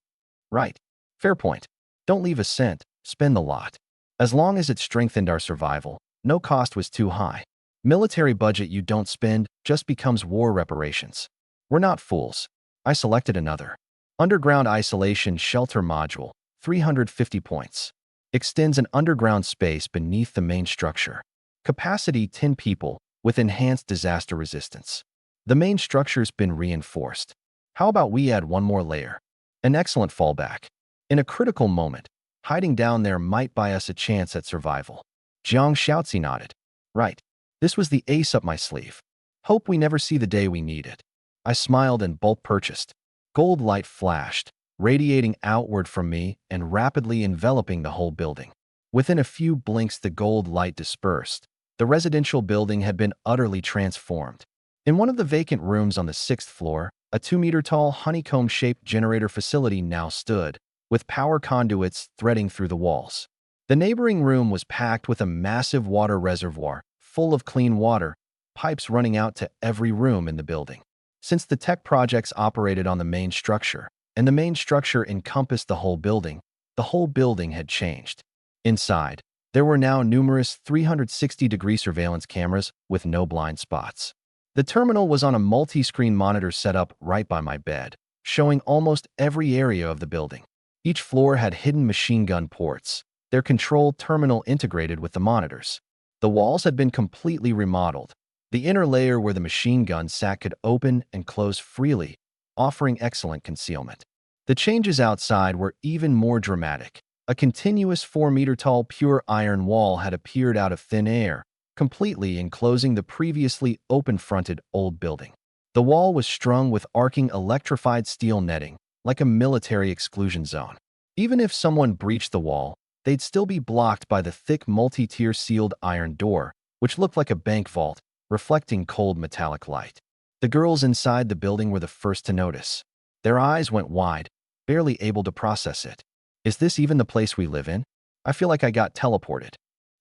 Right. Fair point. Don't leave a cent, spend the lot. As long as it strengthened our survival, no cost was too high. Military budget you don't spend just becomes war reparations. We're not fools. I selected another. Underground Isolation Shelter Module, 350 points. Extends an underground space beneath the main structure. Capacity 10 people with enhanced disaster resistance. The main structure's been reinforced. How about we add one more layer? An excellent fallback. In a critical moment, hiding down there might buy us a chance at survival. Jiang Xiaozi nodded. Right. This was the ace up my sleeve. Hope we never see the day we need it. I smiled and bulk purchased. Gold light flashed, radiating outward from me and rapidly enveloping the whole building. Within a few blinks the gold light dispersed. The residential building had been utterly transformed. In one of the vacant rooms on the 6th floor, a 2-meter-tall honeycomb-shaped generator facility now stood, with power conduits threading through the walls. The neighboring room was packed with a massive water reservoir, full of clean water, pipes running out to every room in the building. Since the tech projects operated on the main structure, and the main structure encompassed the whole building had changed. Inside, there were now numerous 360-degree surveillance cameras with no blind spots. The terminal was on a multi-screen monitor set up right by my bed, showing almost every area of the building. Each floor had hidden machine gun ports, their control terminal integrated with the monitors. The walls had been completely remodeled. The inner layer where the machine gun sat could open and close freely, offering excellent concealment. The changes outside were even more dramatic. A continuous 4-meter-tall pure iron wall had appeared out of thin air, completely enclosing the previously open-fronted old building. The wall was strung with arcing electrified steel netting, like a military exclusion zone. Even if someone breached the wall, they'd still be blocked by the thick multi-tier sealed iron door, which looked like a bank vault, reflecting cold metallic light. The girls inside the building were the first to notice. Their eyes went wide, barely able to process it. Is this even the place we live in? I feel like I got teleported.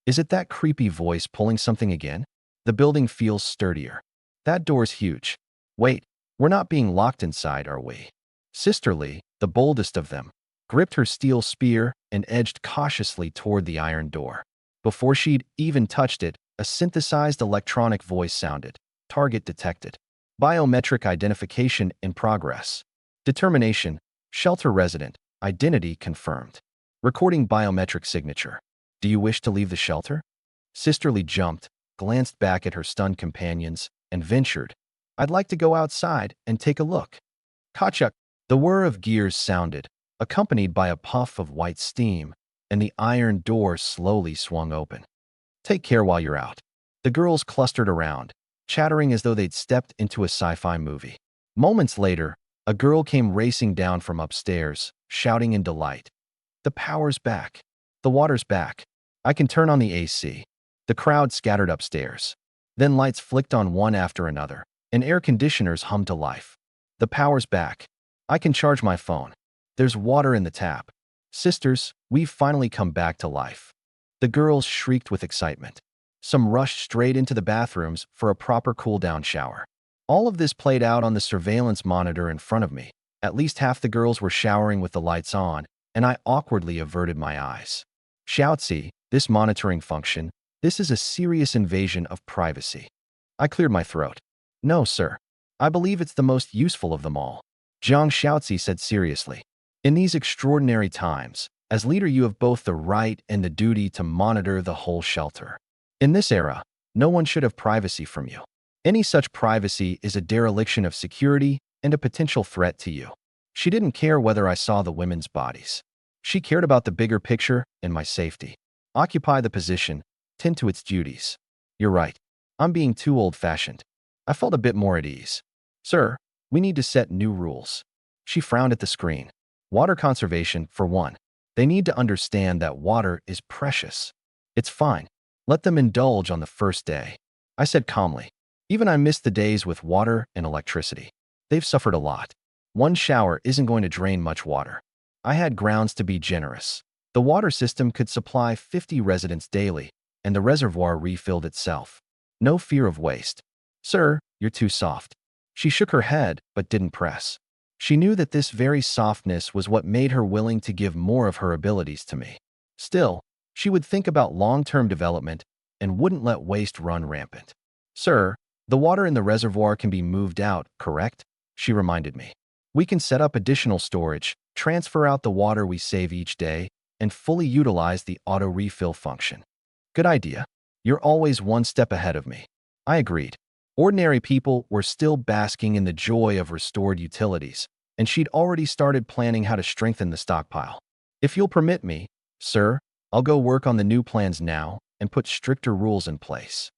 Is it that creepy voice pulling something again? The building feels sturdier. That door's huge. Wait, we're not being locked inside, are we? Sisterly, the boldest of them, gripped her steel spear and edged cautiously toward the iron door. Before she'd even touched it, a synthesized electronic voice sounded. Target detected. Biometric identification in progress. Determination. Shelter resident. Identity confirmed. Recording biometric signature. Do you wish to leave the shelter? Sisterly jumped, glanced back at her stunned companions, and ventured. I'd like to go outside and take a look. Kachuk. The whir of gears sounded, accompanied by a puff of white steam, and the iron door slowly swung open. Take care while you're out. The girls clustered around, chattering as though they'd stepped into a sci-fi movie. Moments later, a girl came racing down from upstairs, shouting in delight. The power's back. The water's back. I can turn on the AC. The crowd scattered upstairs. Then lights flicked on one after another, and air conditioners hummed to life. The power's back. I can charge my phone. There's water in the tap. Sisters, we've finally come back to life. The girls shrieked with excitement. Some rushed straight into the bathrooms for a proper cool-down shower. All of this played out on the surveillance monitor in front of me. At least half the girls were showering with the lights on, and I awkwardly averted my eyes. Shoutzy, this monitoring function, this is a serious invasion of privacy. I cleared my throat. No, sir. I believe it's the most useful of them all. Zhang Shoutzy said seriously. In these extraordinary times, as leader you have both the right and the duty to monitor the whole shelter. In this era, no one should have privacy from you. Any such privacy is a dereliction of security and a potential threat to you. She didn't care whether I saw the women's bodies. She cared about the bigger picture and my safety. Occupy the position, tend to its duties. You're right. I'm being too old-fashioned. I felt a bit more at ease. Sir, we need to set new rules. She frowned at the screen. Water conservation, for one. They need to understand that water is precious. It's fine. Let them indulge on the first day. I said calmly. Even I missed the days with water and electricity. They've suffered a lot. One shower isn't going to drain much water. I had grounds to be generous. The water system could supply 50 residents daily, and the reservoir refilled itself. No fear of waste. Sir, you're too soft. She shook her head, but didn't press. She knew that this very softness was what made her willing to give more of her abilities to me. Still, she would think about long-term development and wouldn't let waste run rampant. Sir, the water in the reservoir can be moved out, correct? She reminded me. We can set up additional storage, transfer out the water we save each day, and fully utilize the auto-refill function. Good idea. You're always one step ahead of me. I agreed. Ordinary people were still basking in the joy of restored utilities, and she'd already started planning how to strengthen the stockpile. If you'll permit me, sir, I'll go work on the new plans now and put stricter rules in place.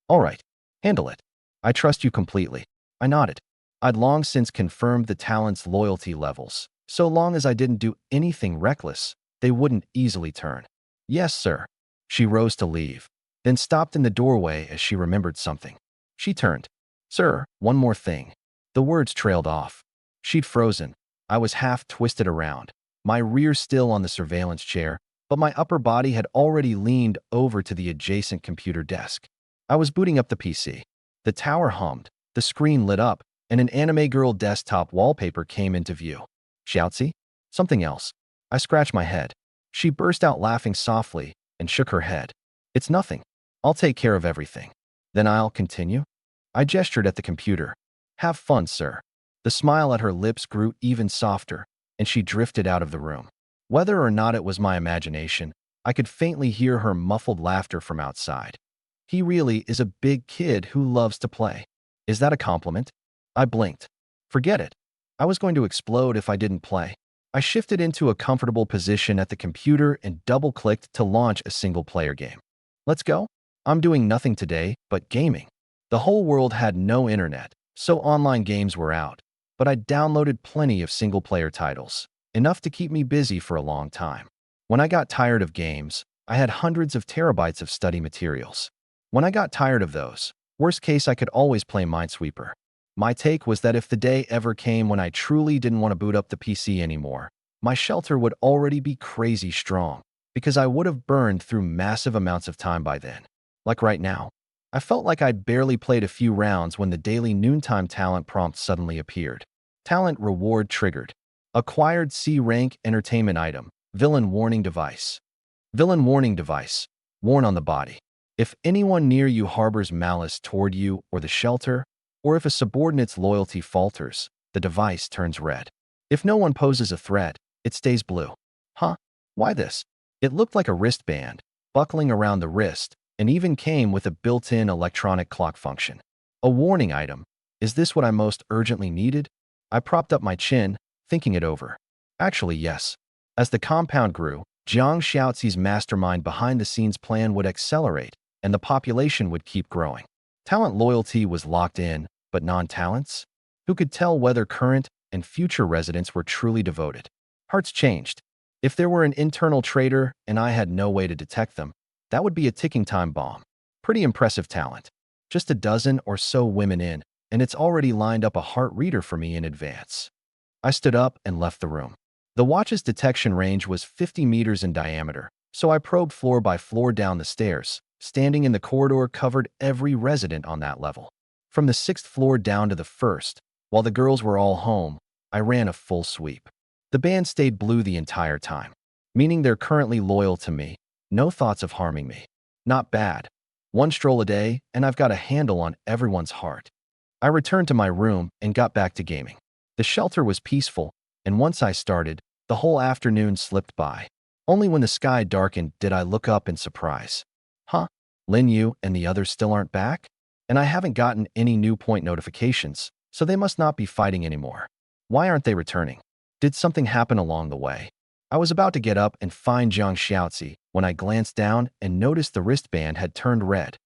All right, handle it. I trust you completely. I nodded. I'd long since confirmed the talent's loyalty levels. So long as I didn't do anything reckless, they wouldn't easily turn. Yes, sir. She rose to leave, then stopped in the doorway as she remembered something. She turned. Sir, one more thing. The words trailed off. She'd frozen. I was half twisted around, my rear still on the surveillance chair, but my upper body had already leaned over to the adjacent computer desk. I was booting up the PC. The tower hummed, the screen lit up, and an anime girl desktop wallpaper came into view. Xiaozi? Something else. I scratched my head. She burst out laughing softly and shook her head. It's nothing. I'll take care of everything. Then I'll continue. I gestured at the computer. Have fun, sir. The smile at her lips grew even softer, and she drifted out of the room. Whether or not it was my imagination, I could faintly hear her muffled laughter from outside. He really is a big kid who loves to play. Is that a compliment? I blinked. Forget it. I was going to explode if I didn't play. I shifted into a comfortable position at the computer and double-clicked to launch a single-player game. Let's go. I'm doing nothing today but gaming. The whole world had no internet, so online games were out, but I downloaded plenty of single-player titles, enough to keep me busy for a long time. When I got tired of games, I had hundreds of terabytes of study materials. When I got tired of those, worst case I could always play Minesweeper. My take was that if the day ever came when I truly didn't want to boot up the PC anymore, my shelter would already be crazy strong, because I would have burned through massive amounts of time by then. Like right now. I felt like I'd barely played a few rounds when the daily noontime talent prompt suddenly appeared. Talent reward triggered. Acquired C-rank entertainment item. Villain warning device. Villain warning device. Worn on the body. If anyone near you harbors malice toward you or the shelter, or if a subordinate's loyalty falters, the device turns red. If no one poses a threat, it stays blue. Huh? Why this? It looked like a wristband, buckling around the wrist, and even came with a built-in electronic clock function. A warning item. Is this what I most urgently needed? I propped up my chin, thinking it over. Actually, yes. As the compound grew, Jiang Xiaozi's mastermind behind-the-scenes plan would accelerate, and the population would keep growing. Talent loyalty was locked in, but non-talents? Who could tell whether current and future residents were truly devoted? Hearts changed. If there were an internal traitor and I had no way to detect them, that would be a ticking time bomb. Pretty impressive talent. Just a dozen or so women in, and it's already lined up a heart reader for me in advance. I stood up and left the room. The watch's detection range was 50 meters in diameter, so I probed floor by floor down the stairs. Standing in the corridor covered every resident on that level. From the 6th floor down to the 1st, while the girls were all home, I ran a full sweep. The band stayed blue the entire time, meaning they're currently loyal to me. No thoughts of harming me. Not bad. One stroll a day, and I've got a handle on everyone's heart. I returned to my room and got back to gaming. The shelter was peaceful, and once I started, the whole afternoon slipped by. Only when the sky darkened did I look up in surprise. Huh? Lin Yu and the others still aren't back? And I haven't gotten any new point notifications, so they must not be fighting anymore. Why aren't they returning? Did something happen along the way? I was about to get up and find Jiang Xiaozi when I glanced down and noticed the wristband had turned red.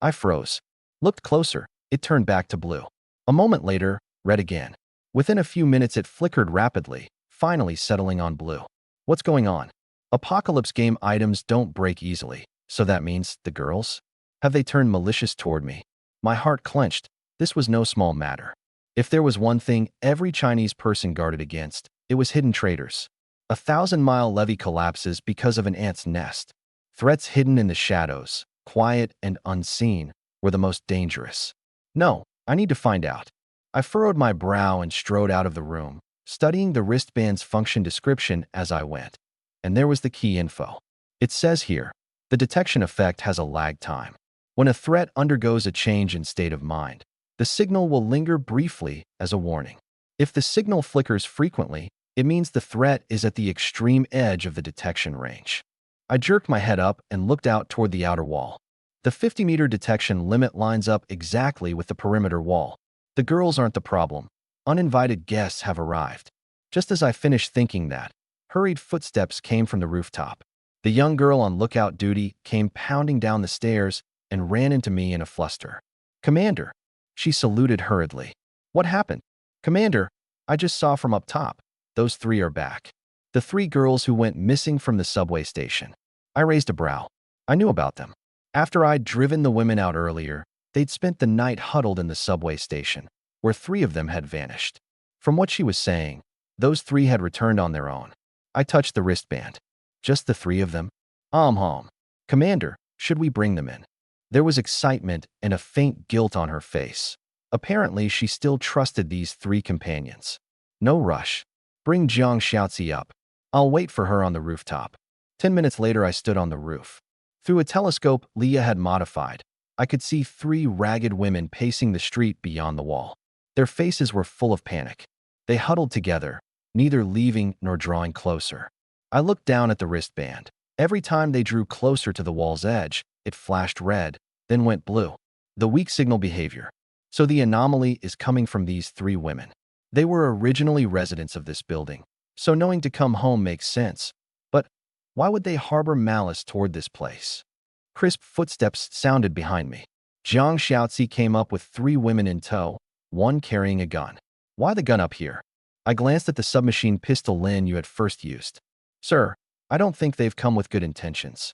I froze. Looked closer. It turned back to blue. A moment later, red again. Within a few minutes it flickered rapidly, finally settling on blue. What's going on? Apocalypse game items don't break easily, so that means the girls? Have they turned malicious toward me? My heart clenched. This was no small matter. If there was one thing every Chinese person guarded against, it was hidden traitors. 1,000-mile levee collapses because of an ant's nest. Threats hidden in the shadows, quiet and unseen, were the most dangerous. No, I need to find out. I furrowed my brow and strode out of the room, studying the wristband's function description as I went. And there was the key info. It says here, the detection effect has a lag time. When a threat undergoes a change in state of mind, the signal will linger briefly as a warning. If the signal flickers frequently, it means the threat is at the extreme edge of the detection range. I jerked my head up and looked out toward the outer wall. The 50-meter detection limit lines up exactly with the perimeter wall. The girls aren't the problem. Uninvited guests have arrived. Just as I finished thinking that, hurried footsteps came from the rooftop. The young girl on lookout duty came pounding down the stairs and ran into me in a fluster. "Commander." She saluted hurriedly. "What happened?" "Commander, I just saw from up top. Those three are back. The three girls who went missing from the subway station." I raised a brow. I knew about them. After I'd driven the women out earlier, they'd spent the night huddled in the subway station, where three of them had vanished. From what she was saying, those three had returned on their own. I touched the wristband. Just the three of them? Hom. Commander, should we bring them in? There was excitement and a faint guilt on her face. Apparently, she still trusted these three companions. No rush. Bring Jiang Xiaozi up. I'll wait for her on the rooftop. 10 minutes later, I stood on the roof. Through a telescope Leah had modified, I could see three ragged women pacing the street beyond the wall. Their faces were full of panic. They huddled together, neither leaving nor drawing closer. I looked down at the wristband. Every time they drew closer to the wall's edge, it flashed red, then went blue. The weak signal behavior. So the anomaly is coming from these three women. They were originally residents of this building, so knowing to come home makes sense. But why would they harbor malice toward this place? Crisp footsteps sounded behind me. Jiang Xiaozi came up with three women in tow, one carrying a gun. Why the gun up here? I glanced at the submachine pistol Lin you had first used. Sir, I don't think they've come with good intentions.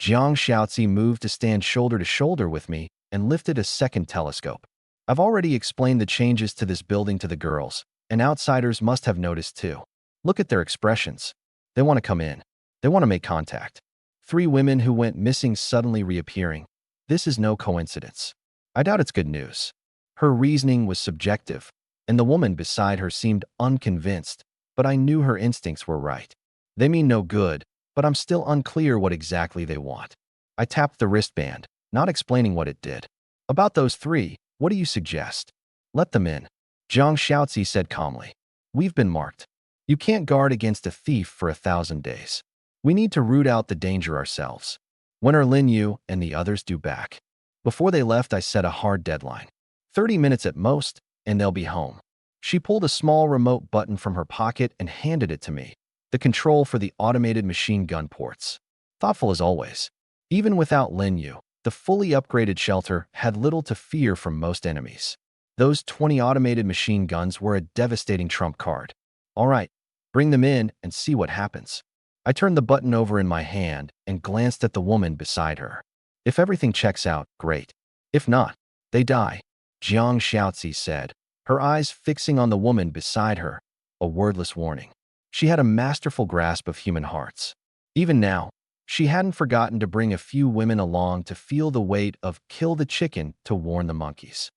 Jiang Xiaozi moved to stand shoulder to shoulder with me and lifted a second telescope. I've already explained the changes to this building to the girls, and outsiders must have noticed too. Look at their expressions. They want to come in. They want to make contact. Three women who went missing suddenly reappearing. This is no coincidence. I doubt it's good news. Her reasoning was subjective, and the woman beside her seemed unconvinced, but I knew her instincts were right. They mean no good, but I'm still unclear what exactly they want. I tapped the wristband, not explaining what it did. About those three, what do you suggest? Let them in. Jiang Xiaozi said calmly. We've been marked. You can't guard against a thief for 1,000 days. We need to root out the danger ourselves. When are Lin Yu and the others due back? Before they left, I set a hard deadline. 30 minutes at most, and they'll be home. She pulled a small remote button from her pocket and handed it to me. The control for the automated machine gun ports. Thoughtful as always. Even without Lin Yu, the fully upgraded shelter had little to fear from most enemies. Those 20 automated machine guns were a devastating trump card. All right, bring them in and see what happens. I turned the button over in my hand and glanced at the woman beside her. If everything checks out, great. If not, they die, Jiang Xiaozi said, her eyes fixing on the woman beside her, a wordless warning. She had a masterful grasp of human hearts. Even now, she hadn't forgotten to bring a few women along to feel the weight of kill the chicken to warn the monkeys.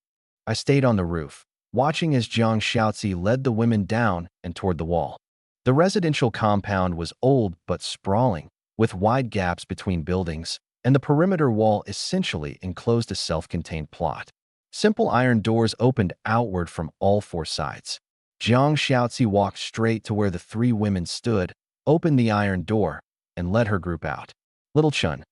I stayed on the roof, watching as Jiang Xiaozi led the women down and toward the wall. The residential compound was old but sprawling, with wide gaps between buildings, and the perimeter wall essentially enclosed a self-contained plot. Simple iron doors opened outward from all four sides. Jiang Xiaozi walked straight to where the three women stood, opened the iron door, and led her group out. Little Chun,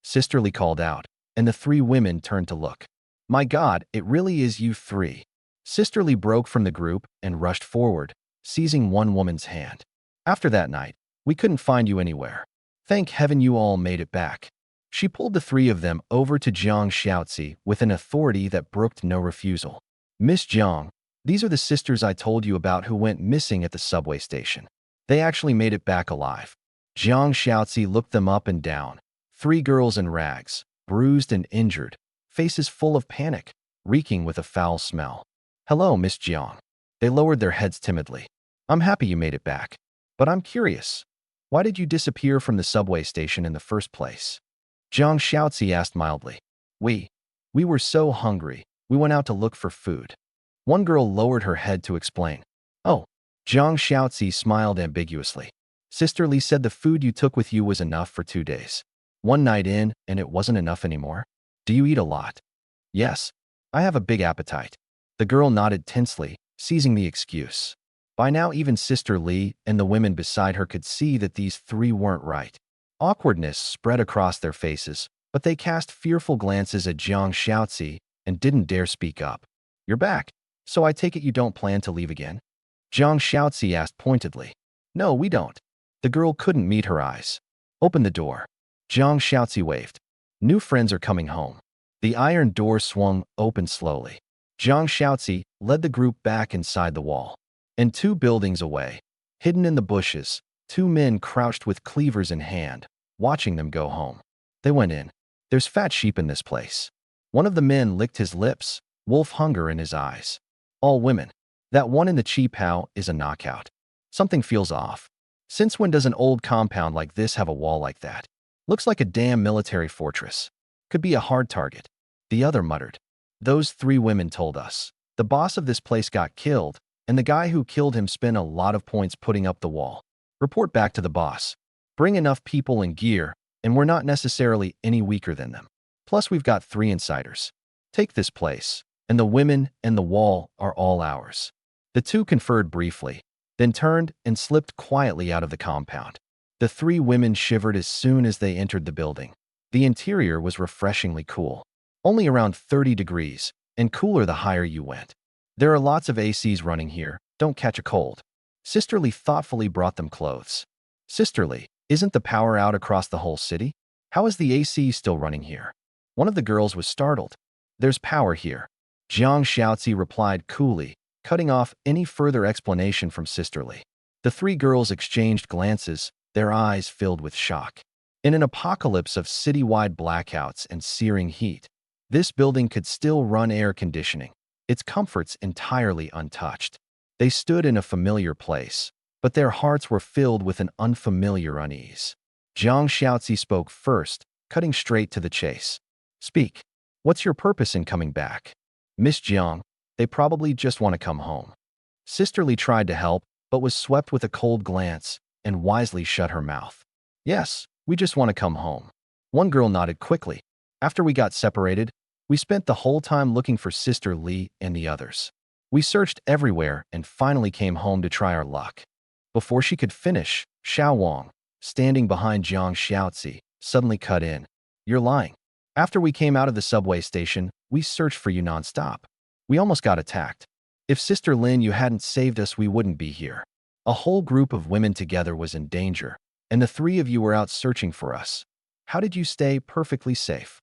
Sisterly called out, and the three women turned to look. My God, it really is you three. Sisterly broke from the group and rushed forward, seizing one woman's hand. After that night, we couldn't find you anywhere. Thank heaven you all made it back. She pulled the three of them over to Jiang Xiaozi with an authority that brooked no refusal. Miss Jiang, these are the sisters I told you about who went missing at the subway station. They actually made it back alive. Jiang Xiaozi looked them up and down. Three girls in rags, bruised and injured, faces full of panic, reeking with a foul smell. Hello, Miss Jiang. They lowered their heads timidly. I'm happy you made it back. But I'm curious. Why did you disappear from the subway station in the first place? Jiang Xiaozi asked mildly. We were so hungry, we went out to look for food. One girl lowered her head to explain. Oh, Jiang Xiaozi smiled ambiguously. Sisterly said the food you took with you was enough for 2 days. One night in, and it wasn't enough anymore. Do you eat a lot? Yes, I have a big appetite. The girl nodded tensely, seizing the excuse. By now, even Sister Lee and the women beside her could see that these three weren't right. Awkwardness spread across their faces, but they cast fearful glances at Jiang Xiaozi and didn't dare speak up. You're back, so I take it you don't plan to leave again? Jiang Xiaozi asked pointedly. No, we don't. The girl couldn't meet her eyes. Open the door. Jiang Xiaozi waved. New friends are coming home. The iron door swung open slowly. Jiang Xiaozi led the group back inside the wall. And 2 buildings away, hidden in the bushes, 2 men crouched with cleavers in hand, watching them go home. They went in. There's fat sheep in this place. One of the men licked his lips, wolf hunger in his eyes. All women. That one in the cheap how is a knockout. Something feels off. Since when does an old compound like this have a wall like that? Looks like a damn military fortress. Could be a hard target. The other muttered. Those three women told us. The boss of this place got killed, and the guy who killed him spent a lot of points putting up the wall. Report back to the boss. Bring enough people and gear, and we're not necessarily any weaker than them. Plus, we've got 3 insiders. Take this place, and the women and the wall are all ours. The two conferred briefly, then turned and slipped quietly out of the compound. The 3 women shivered as soon as they entered the building. The interior was refreshingly cool, only around 30 degrees, and cooler the higher you went. There are lots of ACs running here, don't catch a cold. Sisterly thoughtfully brought them clothes. Sisterly, isn't the power out across the whole city? How is the AC still running here? One of the girls was startled. There's power here. Jiang Xiaozi replied coolly, cutting off any further explanation from Sisterly. The 3 girls exchanged glances, their eyes filled with shock. In an apocalypse of citywide blackouts and searing heat, this building could still run air conditioning, its comforts entirely untouched. They stood in a familiar place, but their hearts were filled with an unfamiliar unease. Jiang Xiaozi spoke first, cutting straight to the chase. Speak. What's your purpose in coming back? Miss Jiang, they probably just want to come home. Sisterly tried to help, but was swept with a cold glance and wisely shut her mouth. Yes, we just want to come home. One girl nodded quickly. After we got separated, we spent the whole time looking for Sister Li and the others. We searched everywhere and finally came home to try our luck. Before she could finish, Xiao Wang, standing behind Jiang Xiaozi, suddenly cut in. You're lying. After we came out of the subway station, we searched for you nonstop. We almost got attacked. If Sister Lin you hadn't saved us, we wouldn't be here. A whole group of women together was in danger, and the 3 of you were out searching for us. How did you stay perfectly safe?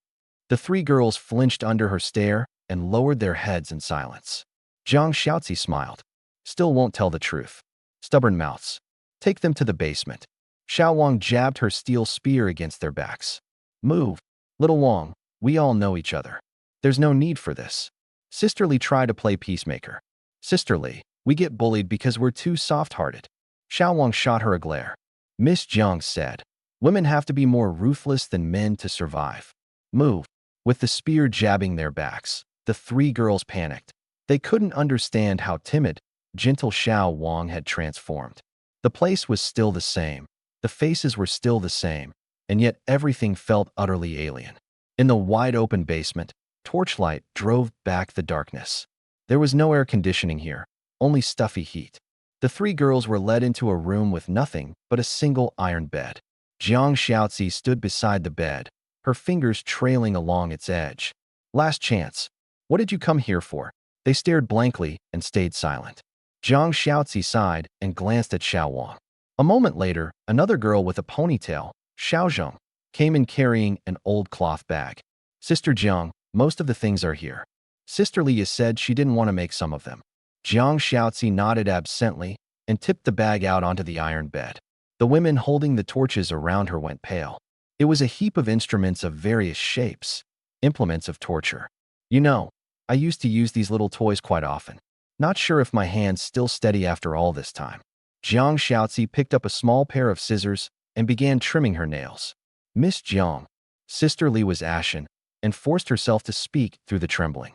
The 3 girls flinched under her stare and lowered their heads in silence. Jiang Xiaozi smiled. Still won't tell the truth. Stubborn mouths. Take them to the basement. Xiao Wang jabbed her steel spear against their backs. Move. Little Wang, we all know each other. There's no need for this. Sisterly tried to play peacemaker. Sisterly, we get bullied because we're too soft-hearted. Xiao Wang shot her a glare. Miss Jiang said, women have to be more ruthless than men to survive. Move. With the spear jabbing their backs, the 3 girls panicked. They couldn't understand how timid, gentle Xiao Wang had transformed. The place was still the same. The faces were still the same, and yet everything felt utterly alien. In the wide-open basement, torchlight drove back the darkness. There was no air conditioning here, only stuffy heat. The 3 girls were led into a room with nothing but a single iron bed. Jiang Xiaozi stood beside the bed, her fingers trailing along its edge. Last chance. What did you come here for? They stared blankly and stayed silent. Jiang Xiaozi sighed and glanced at Xiao Wang. A moment later, another girl with a ponytail, Xiaozhong, came in carrying an old cloth bag. Sister Jiang, most of the things are here. Sister Li said she didn't want to make some of them. Jiang Xiaozi nodded absently and tipped the bag out onto the iron bed. The women holding the torches around her went pale. It was a heap of instruments of various shapes, implements of torture. You know, I used to use these little toys quite often. Not sure if my hand's still steady after all this time. Jiang Xiaozi picked up a small pair of scissors and began trimming her nails. Miss Jiang, Sister Li was ashen and forced herself to speak through the trembling.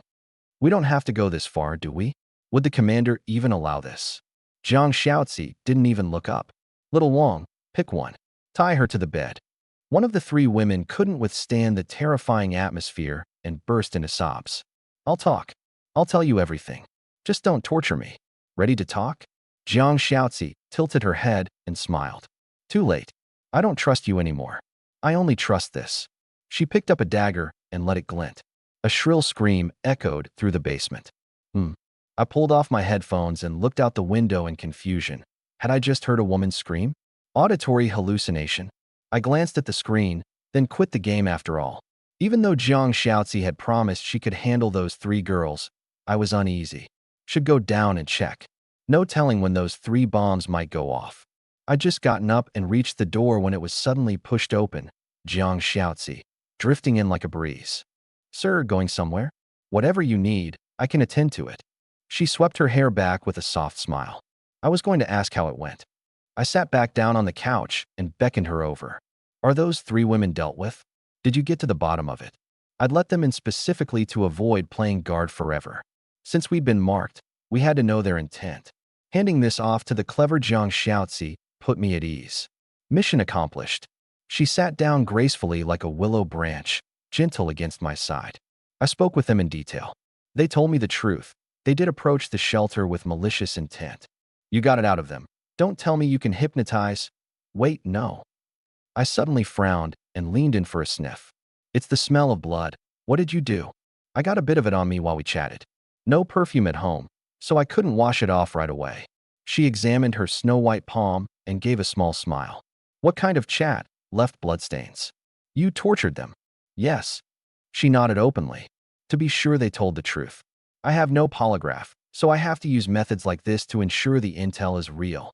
We don't have to go this far, do we? Would the commander even allow this? Jiang Xiaozi didn't even look up. Little Wang, pick one. Tie her to the bed. One of the 3 women couldn't withstand the terrifying atmosphere and burst into sobs. I'll talk. I'll tell you everything. Just don't torture me. Ready to talk? Jiang Xiaozi tilted her head and smiled. Too late. I don't trust you anymore. I only trust this. She picked up a dagger and let it glint. A shrill scream echoed through the basement. I pulled off my headphones and looked out the window in confusion. Had I just heard a woman scream? Auditory hallucination. I glanced at the screen, then quit the game after all. Even though Jiang Xiaozi had promised she could handle those 3 girls, I was uneasy. Should go down and check. No telling when those 3 bombs might go off. I'd just gotten up and reached the door when it was suddenly pushed open. Jiang Xiaozi, drifting in like a breeze. Sir, going somewhere? Whatever you need, I can attend to it. She swept her hair back with a soft smile. I was going to ask how it went. I sat back down on the couch and beckoned her over. Are those 3 women dealt with? Did you get to the bottom of it? I'd let them in specifically to avoid playing guard forever. Since we'd been marked, we had to know their intent. Handing this off to the clever Jiang Xiaozi put me at ease. Mission accomplished. She sat down gracefully like a willow branch, gentle against my side. I spoke with them in detail. They told me the truth. They did approach the shelter with malicious intent. You got it out of them. Don't tell me you can hypnotize. Wait, no. I suddenly frowned and leaned in for a sniff. It's the smell of blood. What did you do? I got a bit of it on me while we chatted. No perfume at home, so I couldn't wash it off right away. She examined her snow-white palm and gave a small smile. What kind of chat left bloodstains? You tortured them. Yes. She nodded openly. To be sure they told the truth. I have no polygraph, so I have to use methods like this to ensure the intel is real.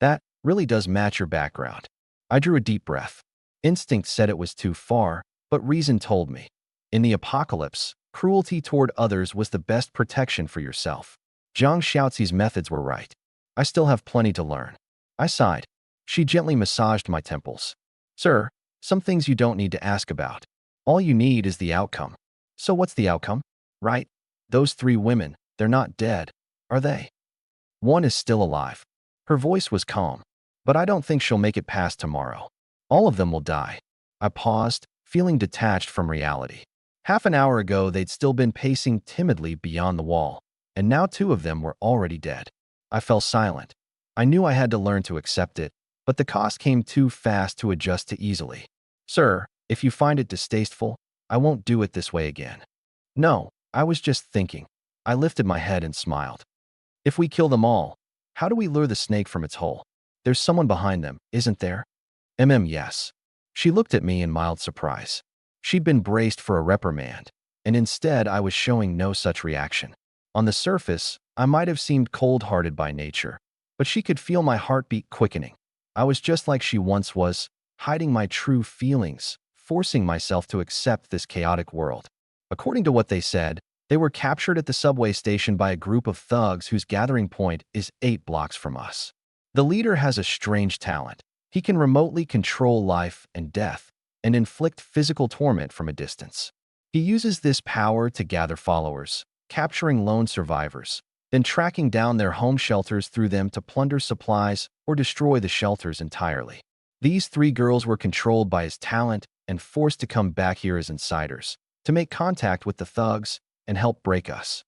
That really does match your background. I drew a deep breath. Instinct said it was too far, but reason told me. In the apocalypse, cruelty toward others was the best protection for yourself. Jiang Xiaozi's methods were right. I still have plenty to learn. I sighed. She gently massaged my temples. Sir, some things you don't need to ask about. All you need is the outcome. So what's the outcome? Right? Those 3 women, they're not dead, are they? One is still alive. Her voice was calm. But I don't think she'll make it past tomorrow. All of them will die. I paused, feeling detached from reality. Half an hour ago, they'd still been pacing timidly beyond the wall, and now 2 of them were already dead. I fell silent. I knew I had to learn to accept it, but the cost came too fast to adjust to easily. Sir, if you find it distasteful, I won't do it this way again. No, I was just thinking. I lifted my head and smiled. If we kill them all, how do we lure the snake from its hole? There's someone behind them, isn't there? Yes. She looked at me in mild surprise. She'd been braced for a reprimand, and instead I was showing no such reaction. On the surface, I might have seemed cold-hearted by nature, but she could feel my heartbeat quickening. I was just like she once was, hiding my true feelings, forcing myself to accept this chaotic world. According to what they said, they were captured at the subway station by a group of thugs whose gathering point is 8 blocks from us. The leader has a strange talent. He can remotely control life and death and inflict physical torment from a distance. He uses this power to gather followers, capturing lone survivors, then tracking down their home shelters through them to plunder supplies or destroy the shelters entirely. These 3 girls were controlled by his talent and forced to come back here as insiders, to make contact with the thugs and help break us.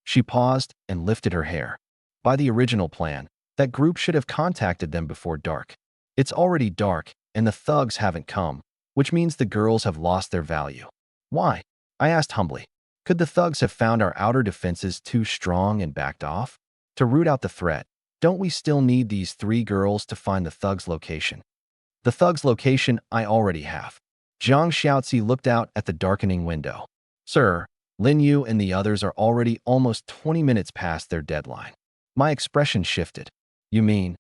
She paused and lifted her hair. By the original plan, that group should have contacted them before dark. It's already dark, and the thugs haven't come, which means the girls have lost their value. Why? I asked humbly. Could the thugs have found our outer defenses too strong and backed off? To root out the threat, don't we still need these 3 girls to find the thugs' location? The thugs' location I already have. Jiang Xiaozi looked out at the darkening window. Sir, Lin Yu and the others are already almost 20 minutes past their deadline. My expression shifted. You mean,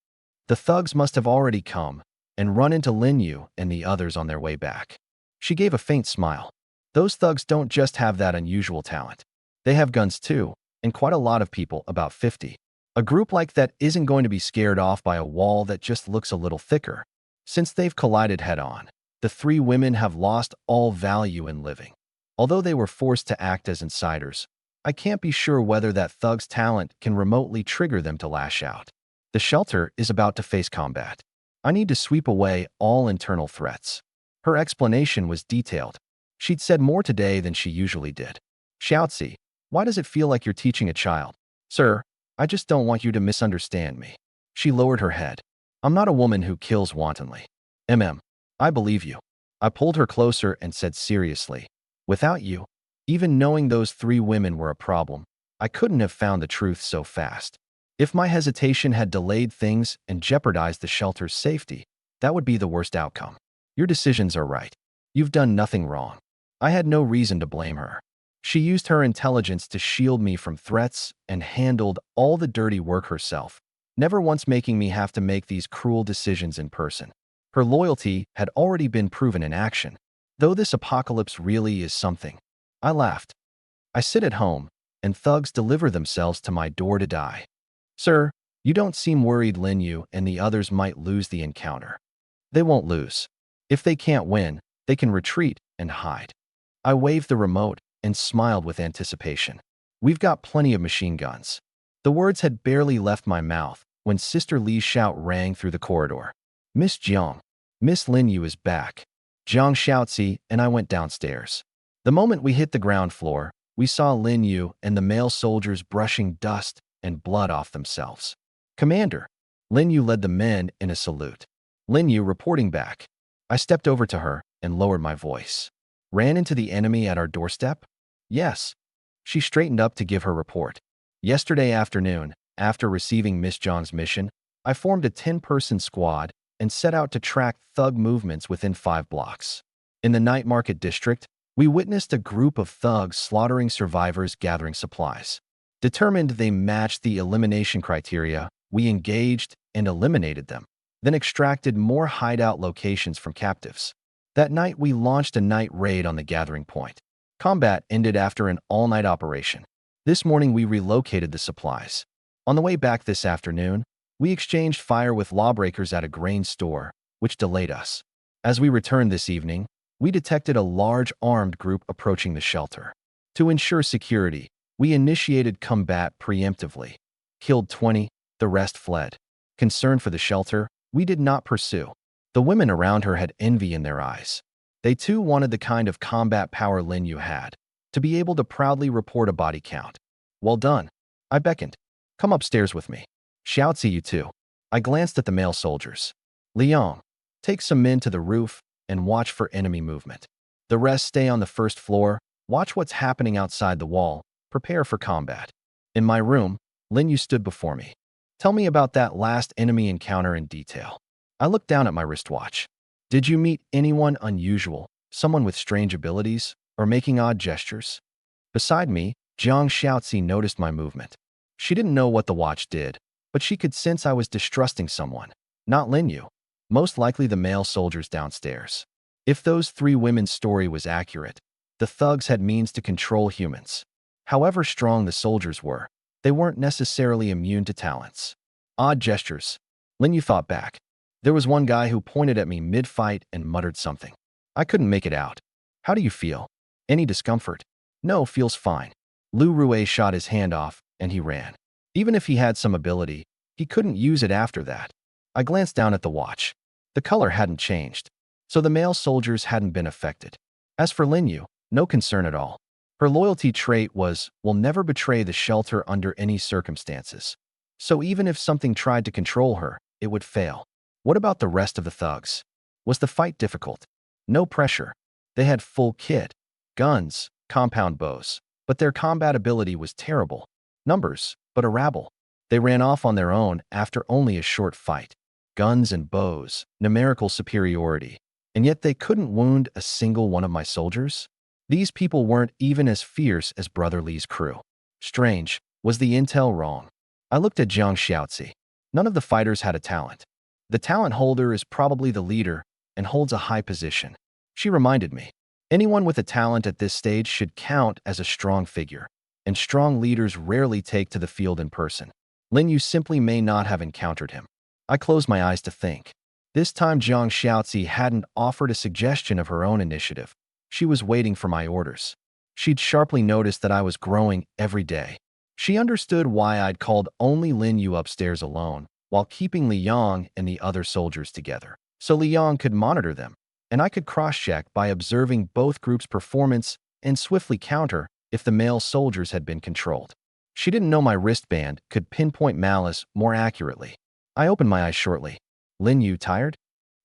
the thugs must have already come and run into Lin Yu and the others on their way back. She gave a faint smile. Those thugs don't just have that unusual talent. They have guns too, and quite a lot of people, about 50. A group like that isn't going to be scared off by a wall that just looks a little thicker. Since they've collided head-on, the 3 women have lost all value in living. Although they were forced to act as insiders, I can't be sure whether that thug's talent can remotely trigger them to lash out. The shelter is about to face combat. I need to sweep away all internal threats. Her explanation was detailed. She'd said more today than she usually did. Xiaozi, why does it feel like you're teaching a child? Sir, I just don't want you to misunderstand me. She lowered her head. I'm not a woman who kills wantonly. I believe you. I pulled her closer and said seriously, without you, even knowing those 3 women were a problem, I couldn't have found the truth so fast. If my hesitation had delayed things and jeopardized the shelter's safety, that would be the worst outcome. Your decisions are right. You've done nothing wrong. I had no reason to blame her. She used her intelligence to shield me from threats and handled all the dirty work herself, never once making me have to make these cruel decisions in person. Her loyalty had already been proven in action, though this apocalypse really is something. I laughed. I sit at home, and thugs deliver themselves to my door to die. Sir, You don't seem worried Lin Yu and the others might lose the encounter. They won't lose. If they can't win, they can retreat and hide. I waved the remote and smiled with anticipation. We've got plenty of machine guns. The words had barely left my mouth when Sister Li's shout rang through the corridor. Miss Jiang, Miss Lin Yu is back. Jiang Xiaozi and I went downstairs. The moment we hit the ground floor, we saw Lin Yu and the male soldiers brushing dust and blood off themselves. Commander, Lin Yu led the men in a salute. Lin Yu reporting back. I stepped over to her and lowered my voice. Ran into the enemy at our doorstep? Yes. She straightened up to give her report. Yesterday afternoon, after receiving Miss Jiang's mission, I formed a 10-person squad and set out to track thug movements within 5 blocks. In the night market district, we witnessed a group of thugs slaughtering survivors gathering supplies. Determined they matched the elimination criteria, we engaged and eliminated them, then extracted more hideout locations from captives. That night, we launched a night raid on the gathering point. Combat ended after an all-night operation. This morning, we relocated the supplies. On the way back this afternoon, we exchanged fire with lawbreakers at a grain store, which delayed us. As we returned this evening, we detected a large armed group approaching the shelter. To ensure security, we initiated combat preemptively. Killed 20, the rest fled. Concerned for the shelter, we did not pursue. The women around her had envy in their eyes. They too wanted the kind of combat power Lin Yu had, to be able to proudly report a body count. Well done. I beckoned. Come upstairs with me. Xiaozi, you too. I glanced at the male soldiers. Liang, take some men to the roof and watch for enemy movement. The rest stay on the first floor, watch what's happening outside the wall, prepare for combat. In my room, Lin Yu stood before me. Tell me about that last enemy encounter in detail. I looked down at my wristwatch. Did you meet anyone unusual, someone with strange abilities, or making odd gestures? Beside me, Jiang Xiaozi noticed my movement. She didn't know what the watch did, but she could sense I was distrusting someone. Not Lin Yu. Most likely the male soldiers downstairs. If those 3 women's story was accurate, the thugs had means to control humans. However strong the soldiers were, they weren't necessarily immune to talents. Odd gestures. Lin Yu thought back. There was one guy who pointed at me mid-fight and muttered something. I couldn't make it out. How do you feel? Any discomfort? No, feels fine. Lu Rue shot his hand off, and he ran. Even if he had some ability, he couldn't use it after that. I glanced down at the watch. The color hadn't changed, so the male soldiers hadn't been affected. As for Lin Yu, no concern at all. Her loyalty trait was, will never betray the shelter under any circumstances. So even if something tried to control her, it would fail. What about the rest of the thugs? Was the fight difficult? No pressure. They had full kit, guns, compound bows, but their combat ability was terrible. Numbers, but a rabble. They ran off on their own after only a short fight. Guns and bows, numerical superiority, and yet they couldn't wound a single one of my soldiers? These people weren't even as fierce as Brother Li's crew. Strange, was the intel wrong? I looked at Jiang Xiaozi. None of the fighters had a talent. The talent holder is probably the leader and holds a high position. She reminded me, anyone with a talent at this stage should count as a strong figure, and strong leaders rarely take to the field in person. Lin Yu simply may not have encountered him. I closed my eyes to think. This time Jiang Xiaozi hadn't offered a suggestion of her own initiative. She was waiting for my orders. She'd sharply noticed that I was growing every day. She understood why I'd called only Lin Yu upstairs alone, while keeping Liang and the other soldiers together, so Liang could monitor them, and I could cross-check by observing both groups' performance and swiftly counter if the male soldiers had been controlled. She didn't know my wristband could pinpoint malice more accurately. I opened my eyes shortly. Lin Yu tired?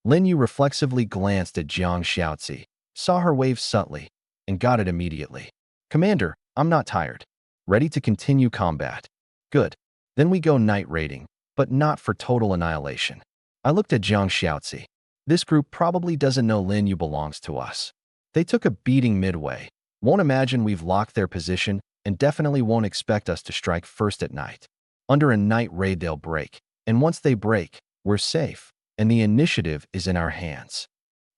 Lin Yu reflexively glanced at Jiang Xiaozi, saw her wave subtly, and got it immediately. Commander, I'm not tired. Ready to continue combat. Good. Then we go night raiding, but not for total annihilation. I looked at Jiang Xiaozi. This group probably doesn't know Lin Yu belongs to us. They took a beating midway, won't imagine we've locked their position, and definitely won't expect us to strike first at night. Under a night raid they'll break, and once they break, we're safe, and the initiative is in our hands.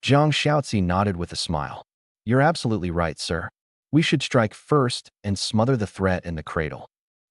Jiang Xiaozi nodded with a smile. You're absolutely right, sir. We should strike first and smother the threat in the cradle.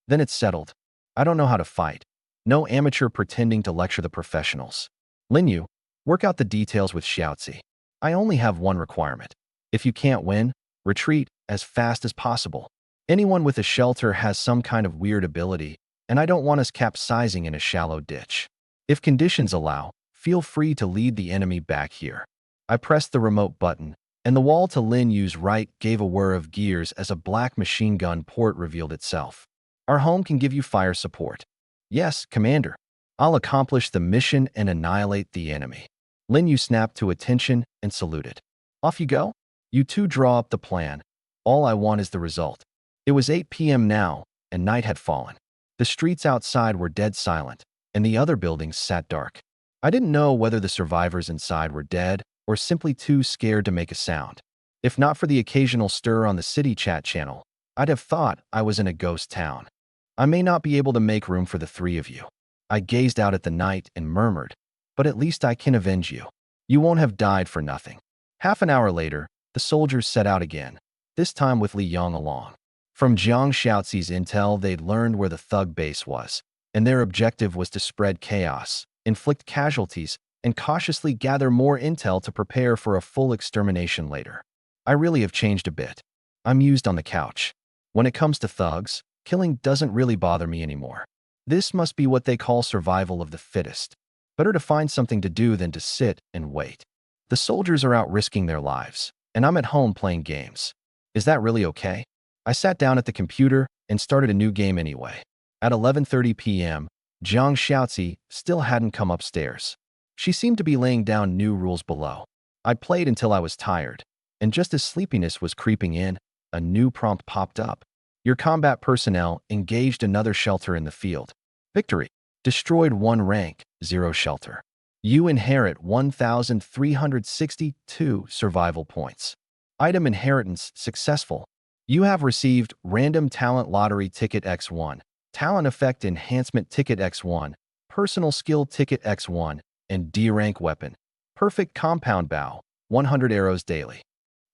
Then it's settled. I don't know how to fight, No amateur pretending to lecture the professionals. Lin Yu, work out the details with Xiaozi. I only have one requirement. If you can't win, retreat as fast as possible. Anyone with a shelter has some kind of weird ability, and I don't want us capsizing in a shallow ditch. If conditions allow, feel free to lead the enemy back here. I pressed the remote button, and the wall to Lin Yu's right gave a whir of gears as a black machine gun port revealed itself. Our home can give you fire support. Yes, Commander. I'll accomplish the mission and annihilate the enemy. Lin Yu snapped to attention and saluted. Off you go? You two draw up the plan. All I want is the result. It was 8 p.m. now, and night had fallen. The streets outside were dead silent, and the other buildings sat dark. I didn't know whether the survivors inside were dead or simply too scared to make a sound. If not for the occasional stir on the city chat channel, I'd have thought I was in a ghost town. I may not be able to make room for the three of you. I gazed out at the night and murmured, but at least I can avenge you. You won't have died for nothing. Half an hour later, the soldiers set out again, this time with Li Yong along. From Jiang Xiaozi's intel, they'd learned where the thug base was, and their objective was to spread chaos, inflict casualties, and cautiously gather more intel to prepare for a full extermination later. I really have changed a bit. I'm used on the couch. When it comes to thugs, killing doesn't really bother me anymore. This must be what they call survival of the fittest. Better to find something to do than to sit and wait. The soldiers are out risking their lives, and I'm at home playing games. Is that really okay? I sat down at the computer and started a new game anyway. At 11:30 p.m., Jiang Xiaozi still hadn't come upstairs. She seemed to be laying down new rules below. I played until I was tired, and just as sleepiness was creeping in, a new prompt popped up. Your combat personnel engaged another shelter in the field. Victory. Destroyed 1 rank, 0 shelter. You inherit 1,362 survival points. Item inheritance successful. You have received Random Talent Lottery Ticket X1, Talent Effect Enhancement Ticket X1, Personal Skill Ticket X1, and D-Rank Weapon. Perfect Compound Bow, 100 arrows daily.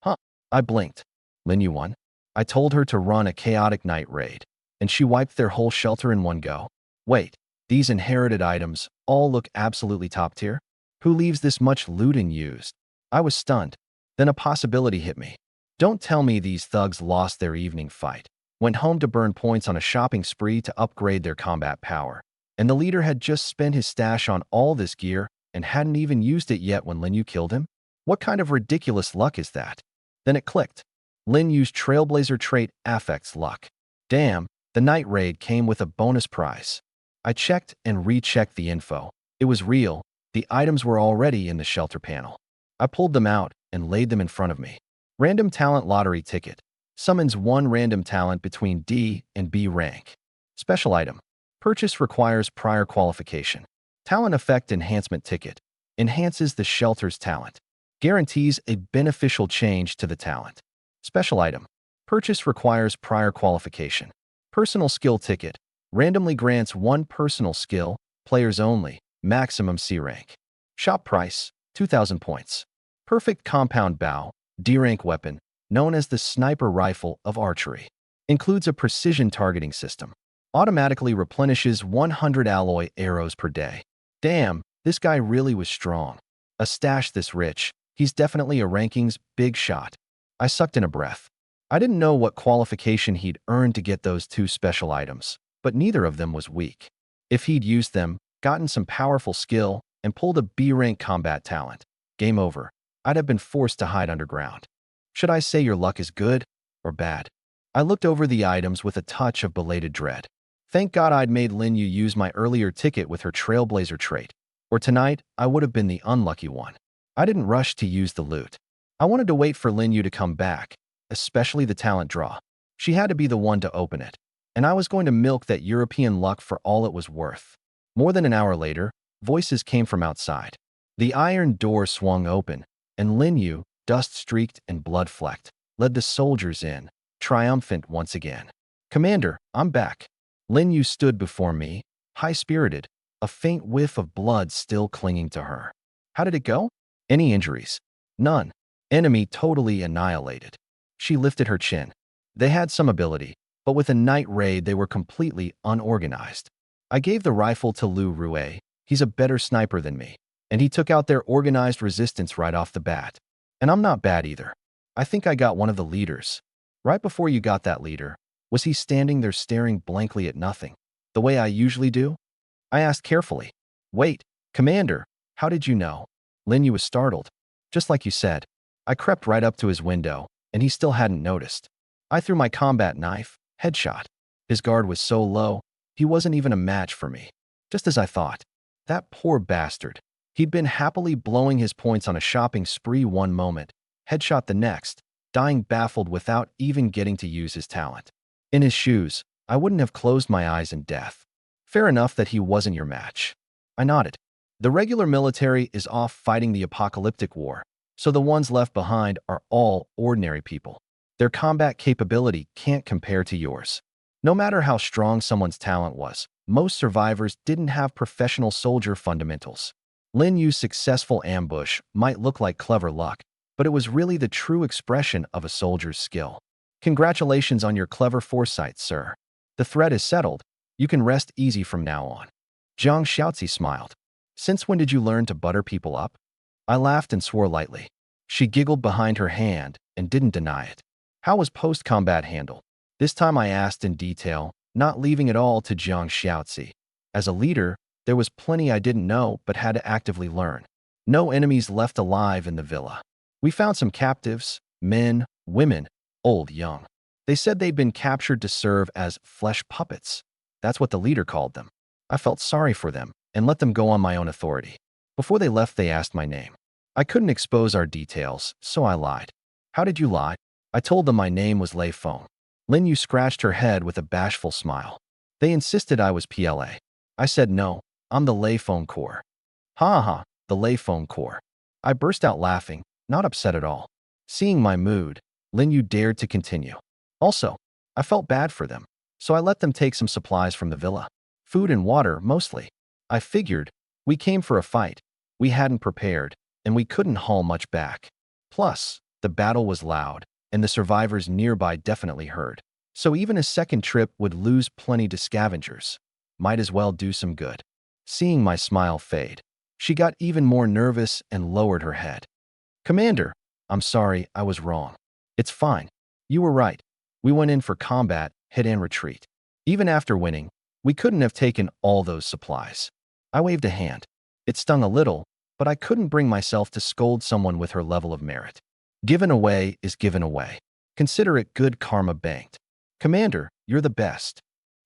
Huh, I blinked. Lin Yu won. I told her to run a chaotic night raid, and she wiped their whole shelter in one go. Wait, these inherited items all look absolutely top tier? Who leaves this much loot unused? I was stunned. Then a possibility hit me. Don't tell me these thugs lost their evening fight, went home to burn points on a shopping spree to upgrade their combat power, and the leader had just spent his stash on all this gear and hadn't even used it yet when Lin Yu killed him? What kind of ridiculous luck is that? Then it clicked. Lin Yu's Trailblazer trait affects luck. Damn, the night raid came with a bonus prize. I checked and rechecked the info. It was real. The items were already in the shelter panel. I pulled them out and laid them in front of me. Random Talent Lottery Ticket. Summons 1 random talent between D and B rank. Special item. Purchase requires prior qualification. Talent Effect Enhancement Ticket. Enhances the shelter's talent. Guarantees a beneficial change to the talent. Special item. Purchase requires prior qualification. Personal Skill Ticket. Randomly grants 1 personal skill, players only, maximum C rank. Shop price, 2,000 points. Perfect Compound Bow, D-Rank Weapon, known as the sniper rifle of archery. Includes a precision targeting system. Automatically replenishes 100 alloy arrows per day. Damn, this guy really was strong. A stash this rich, he's definitely a rankings big shot. I sucked in a breath. I didn't know what qualification he'd earned to get those 2 special items, but neither of them was weak. If he'd used them, gotten some powerful skill, and pulled a B-rank combat talent, game over. I'd have been forced to hide underground. Should I say your luck is good or bad? I looked over the items with a touch of belated dread. Thank God I'd made Lin Yu use my earlier ticket with her Trailblazer trait, or tonight I would have been the unlucky one. I didn't rush to use the loot. I wanted to wait for Lin Yu to come back, especially the talent draw. She had to be the one to open it, and I was going to milk that European luck for all it was worth. More than an hour later, voices came from outside. The iron door swung open, and Lin Yu, dust-streaked and blood-flecked, led the soldiers in, triumphant once again. Commander, I'm back. Lin Yu stood before me, high-spirited, a faint whiff of blood still clinging to her. How did it go? Any injuries? None. Enemy totally annihilated. She lifted her chin. They had some ability, but with a night raid they were completely unorganized. I gave the rifle to Lu Rue. He's a better sniper than me. And he took out their organized resistance right off the bat. And I'm not bad either. I think I got one of the leaders. Right before you got that leader, was he standing there staring blankly at nothing, the way I usually do? I asked carefully. Wait, Commander, how did you know? Lin Yu was startled. Just like you said. I crept right up to his window, and he still hadn't noticed. I threw my combat knife, headshot. His guard was so low, he wasn't even a match for me. Just as I thought. That poor bastard. He'd been happily blowing his points on a shopping spree one moment, headshot the next, dying baffled without even getting to use his talent. In his shoes, I wouldn't have closed my eyes in death. Fair enough that he wasn't your match. I nodded. The regular military is off fighting the apocalyptic war, so the ones left behind are all ordinary people. Their combat capability can't compare to yours. No matter how strong someone's talent was, most survivors didn't have professional soldier fundamentals. Lin Yu's successful ambush might look like clever luck, but it was really the true expression of a soldier's skill. Congratulations on your clever foresight, sir. The threat is settled. You can rest easy from now on. Zhang Xiaozi smiled. Since when did you learn to butter people up? I laughed and swore lightly. She giggled behind her hand and didn't deny it. How was post-combat handled? This time I asked in detail, not leaving it all to Zhang Xiaozi. As a leader, there was plenty I didn't know but had to actively learn. No enemies left alive in the villa. We found some captives, men, women, old, young. They said they'd been captured to serve as flesh puppets. That's what the leader called them. I felt sorry for them and let them go on my own authority. Before they left, they asked my name. I couldn't expose our details, so I lied. How did you lie? I told them my name was Lei Feng. Lin Yu scratched her head with a bashful smile. They insisted I was PLA. I said no, I'm the Lei Feng Corps. Ha ha, the Lei Feng Corps. I burst out laughing, not upset at all. Seeing my mood, Lin Yu dared to continue. Also, I felt bad for them, so I let them take some supplies from the villa. Food and water, mostly. I figured, we came for a fight. We hadn't prepared, and we couldn't haul much back. Plus, the battle was loud, and the survivors nearby definitely heard. So even a second trip would lose plenty to scavengers. Might as well do some good. Seeing my smile fade, she got even more nervous and lowered her head. Commander, I'm sorry, I was wrong. It's fine. You were right. We went in for combat, hit and retreat. Even after winning, we couldn't have taken all those supplies. I waved a hand. It stung a little, but I couldn't bring myself to scold someone with her level of merit. Given away is given away. Consider it good karma banked. Commander, you're the best.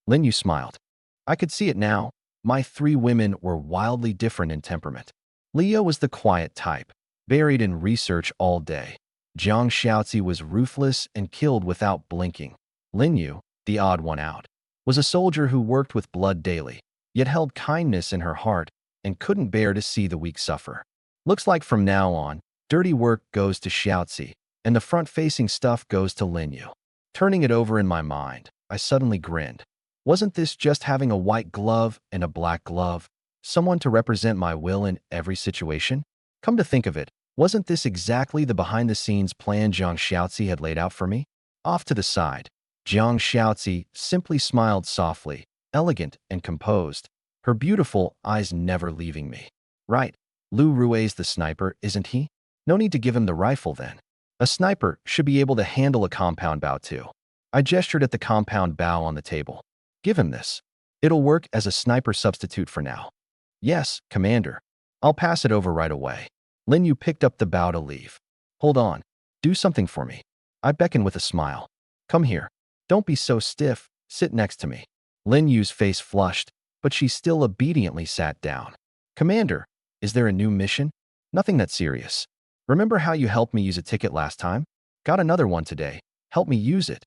Lin Yu smiled. I could see it now. My three women were wildly different in temperament. Leo was the quiet type, buried in research all day. Zhang Xiaozi was ruthless and killed without blinking. Lin Yu, the odd one out, was a soldier who worked with blood daily, yet held kindness in her heart and couldn't bear to see the weak suffer. Looks like from now on, dirty work goes to Xiaozi, and the front-facing stuff goes to Lin Yu. Turning it over in my mind, I suddenly grinned. Wasn't this just having a white glove and a black glove? Someone to represent my will in every situation? Come to think of it, wasn't this exactly the behind-the-scenes plan Zhang Xiaozi had laid out for me? Off to the side, Zhang Xiaozi simply smiled softly, elegant and composed, her beautiful eyes never leaving me. Right, Lu Rue's the sniper, isn't he? No need to give him the rifle then. A sniper should be able to handle a compound bow too. I gestured at the compound bow on the table. Give him this. It'll work as a sniper substitute for now. Yes, Commander. I'll pass it over right away. Lin Yu picked up the bow to leave. Hold on. Do something for me. I beckoned with a smile. Come here. Don't be so stiff. Sit next to me. Lin Yu's face flushed, but she still obediently sat down. Commander, is there a new mission? Nothing that serious. Remember how you helped me use a ticket last time? Got another one today. Help me use it.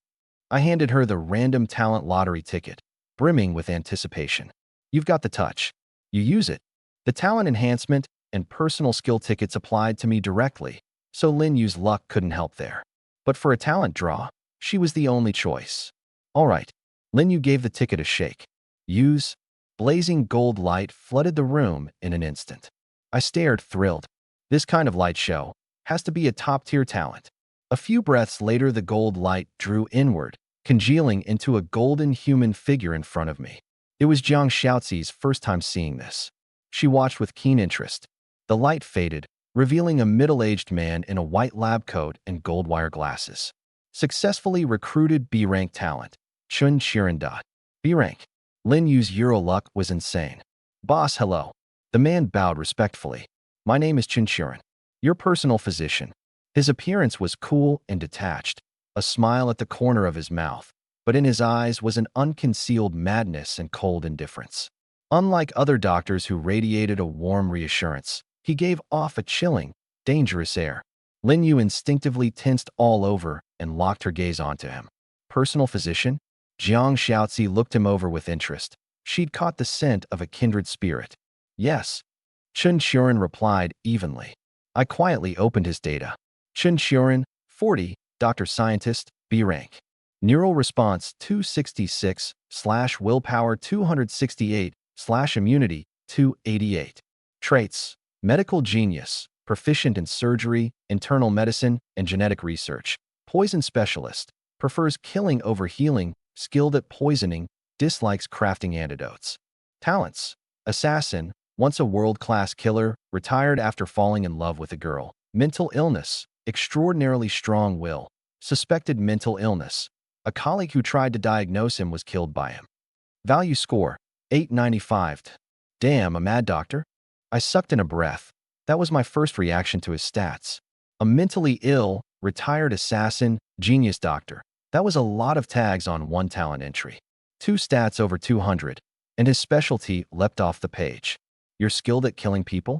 I handed her the random talent lottery ticket, brimming with anticipation. You've got the touch. You use it. The talent enhancement and personal skill tickets applied to me directly, so Lin Yu's luck couldn't help there. But for a talent draw, she was the only choice. All right. Lin Yu gave the ticket a shake. Use. Blazing gold light flooded the room in an instant. I stared, thrilled. This kind of light show has to be a top-tier talent. A few breaths later, the gold light drew inward, congealing into a golden human figure in front of me. It was Jiang Xiaozi's first time seeing this. She watched with keen interest. The light faded, revealing a middle-aged man in a white lab coat and gold wire glasses. Successfully recruited B-rank talent. Chun Qiren. B-rank. Lin Yu's Euro luck was insane. Boss, hello. The man bowed respectfully. My name is Chun Qiren, your personal physician. His appearance was cool and detached, a smile at the corner of his mouth, but in his eyes was an unconcealed madness and cold indifference. Unlike other doctors who radiated a warm reassurance, he gave off a chilling, dangerous air. Lin Yu instinctively tensed all over and locked her gaze onto him. Personal physician? Jiang Xiaozi looked him over with interest. She'd caught the scent of a kindred spirit. Yes. Chun Qiren replied evenly. I quietly opened his data. Chun Qiren, 40, doctor scientist, B rank. Neural response 266/willpower 268/immunity 288. Traits: medical genius, proficient in surgery, internal medicine, and genetic research. Poison specialist, prefers killing over healing, skilled at poisoning, dislikes crafting antidotes. Talents: assassin, once a world-class killer, retired after falling in love with a girl. Mental illness, extraordinarily strong will, suspected mental illness. A colleague who tried to diagnose him was killed by him. Value score, 895. Damn, a mad doctor? I sucked in a breath. That was my first reaction to his stats. A mentally ill, retired assassin, genius doctor. That was a lot of tags on one talent entry. 2 stats over 200, and his specialty leapt off the page. You're skilled at killing people?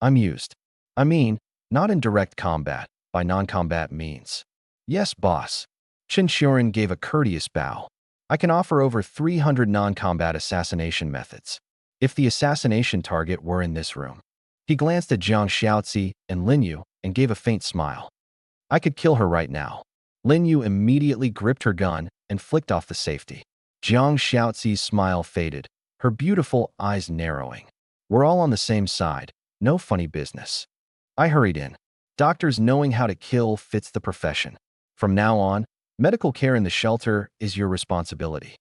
I'm used. I mean, not in direct combat, by non-combat means. Yes, boss. Chun Qiren gave a courteous bow. I can offer over 300 non-combat assassination methods. If the assassination target were in this room. He glanced at Jiang Xiaozi and Lin Yu and gave a faint smile. I could kill her right now. Lin Yu immediately gripped her gun and flicked off the safety. Jiang Xiaozi's smile faded, her beautiful eyes narrowing. We're all on the same side. No funny business. I hurried in. Doctors knowing how to kill fits the profession. From now on, medical care in the shelter is your responsibility.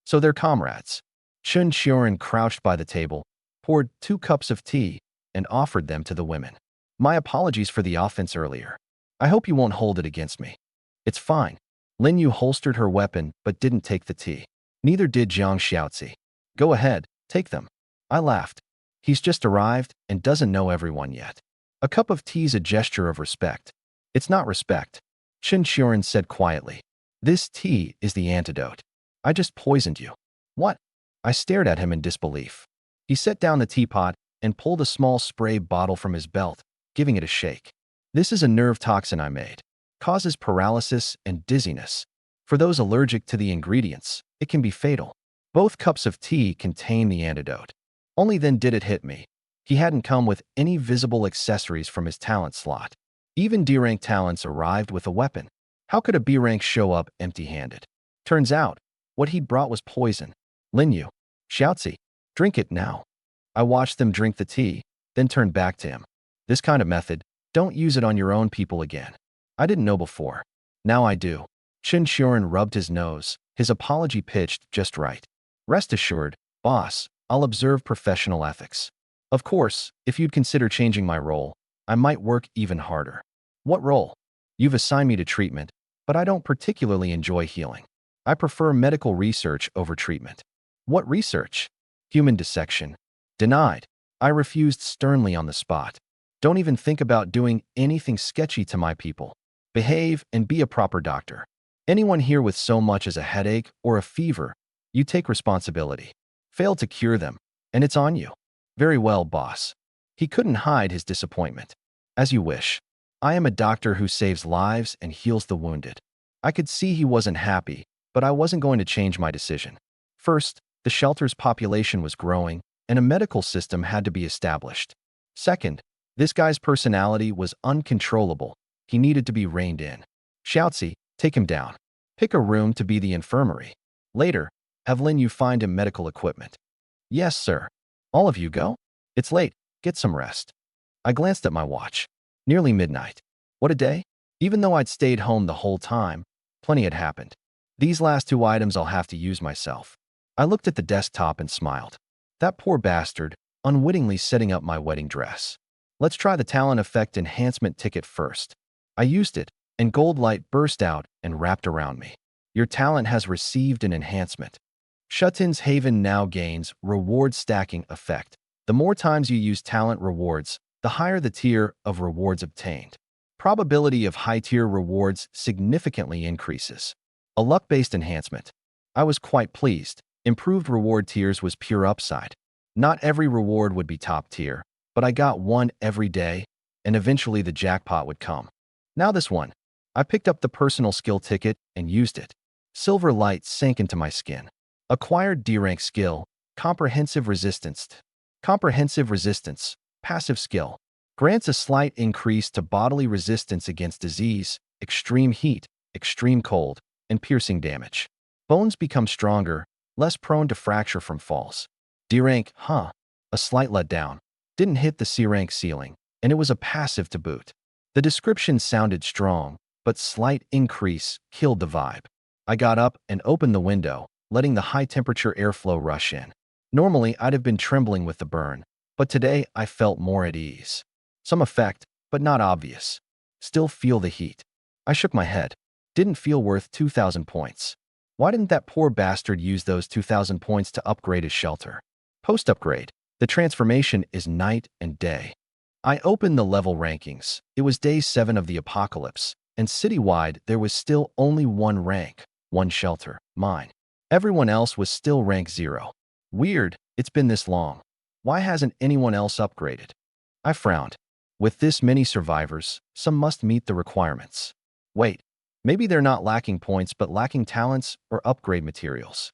So they're comrades. Chun Qiren crouched by the table, poured 2 cups of tea, and offered them to the women. My apologies for the offense earlier. I hope you won't hold it against me. It's fine. Lin Yu holstered her weapon but didn't take the tea. Neither did Jiang Xiaozi. Go ahead, take them. I laughed. He's just arrived and doesn't know everyone yet. A cup of tea's a gesture of respect. It's not respect. Chun Qiren said quietly. This tea is the antidote. I just poisoned you. What? I stared at him in disbelief. He set down the teapot and pulled a small spray bottle from his belt, giving it a shake. This is a nerve toxin I made. Causes paralysis and dizziness. For those allergic to the ingredients, it can be fatal. Both cups of tea contain the antidote. Only then did it hit me. He hadn't come with any visible accessories from his talent slot. Even D-rank talents arrived with a weapon. How could a B-rank show up empty-handed? Turns out, what he'd brought was poison. Lin Yu, Xiaozi, drink it now. I watched them drink the tea, then turned back to him. This kind of method, don't use it on your own people again. I didn't know before. Now I do. Chun Qiren rubbed his nose, his apology pitched just right. Rest assured, boss, I'll observe professional ethics. Of course, if you'd consider changing my role, I might work even harder. What role? You've assigned me to treatment, but I don't particularly enjoy healing. I prefer medical research over treatment. What research? Human dissection. Denied. I refused sternly on the spot. Don't even think about doing anything sketchy to my people. Behave and be a proper doctor. Anyone here with so much as a headache or a fever, you take responsibility. Fail to cure them, and it's on you. Very well, boss. He couldn't hide his disappointment. As you wish. I am a doctor who saves lives and heals the wounded. I could see he wasn't happy, but I wasn't going to change my decision. First, the shelter's population was growing, and a medical system had to be established. Second, this guy's personality was uncontrollable. He needed to be reined in. Xiaozi, take him down. Pick a room to be the infirmary. Later, have Lin Yu find him medical equipment. Yes, sir. All of you go? It's late. Get some rest. I glanced at my watch. Nearly midnight. What a day. Even though I'd stayed home the whole time, plenty had happened. These last 2 items I'll have to use myself. I looked at the desktop and smiled. That poor bastard, unwittingly setting up my wedding dress. Let's try the talent effect enhancement ticket first. I used it, and gold light burst out and wrapped around me. Your talent has received an enhancement. Shuttin's Haven now gains reward stacking effect. The more times you use talent rewards, the higher the tier of rewards obtained. Probability of high-tier rewards significantly increases. A luck-based enhancement. I was quite pleased. Improved reward tiers was pure upside. Not every reward would be top tier, but I got one every day, and eventually the jackpot would come. Now this one. I picked up the personal skill ticket and used it. Silver light sank into my skin. Acquired D-rank skill, comprehensive resistance. Comprehensive resistance, passive skill. Grants a slight increase to bodily resistance against disease, extreme heat, extreme cold, and piercing damage. Bones become stronger, less prone to fracture from falls. D-rank, A slight letdown. Didn't hit the C-rank ceiling, and it was a passive to boot. The description sounded strong, but slight increase killed the vibe. I got up and opened the window, letting the high-temperature airflow rush in. Normally, I'd have been trembling with the burn, but today I felt more at ease. Some effect, but not obvious. Still feel the heat. I shook my head. Didn't feel worth 2,000 points. Why didn't that poor bastard use those 2,000 points to upgrade his shelter? Post-upgrade. The transformation is night and day. I opened the level rankings. It was day 7 of the apocalypse, and citywide there was still only one rank, one shelter, mine. Everyone else was still rank 0. Weird, it's been this long. Why hasn't anyone else upgraded? I frowned. With this many survivors, some must meet the requirements. Wait, maybe they're not lacking points but lacking talents or upgrade materials.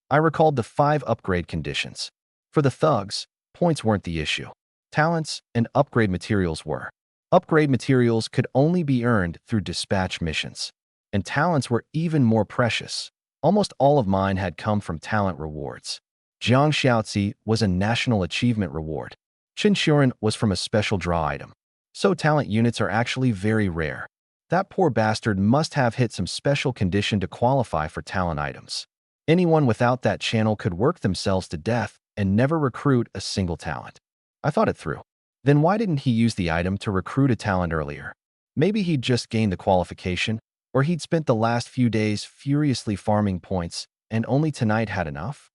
I recalled the 5 upgrade conditions. For the thugs, points weren't the issue. Talents and upgrade materials were. Upgrade materials could only be earned through dispatch missions. And talents were even more precious. Almost all of mine had come from talent rewards. Jiang Xiaozi was a national achievement reward. Qinshuren was from a special draw item. So talent units are actually very rare. That poor bastard must have hit some special condition to qualify for talent items. Anyone without that channel could work themselves to death and never recruit a single talent. I thought it through. Then why didn't he use the item to recruit a talent earlier? Maybe he'd just gained the qualification, or he'd spent the last few days furiously farming points and only tonight had enough?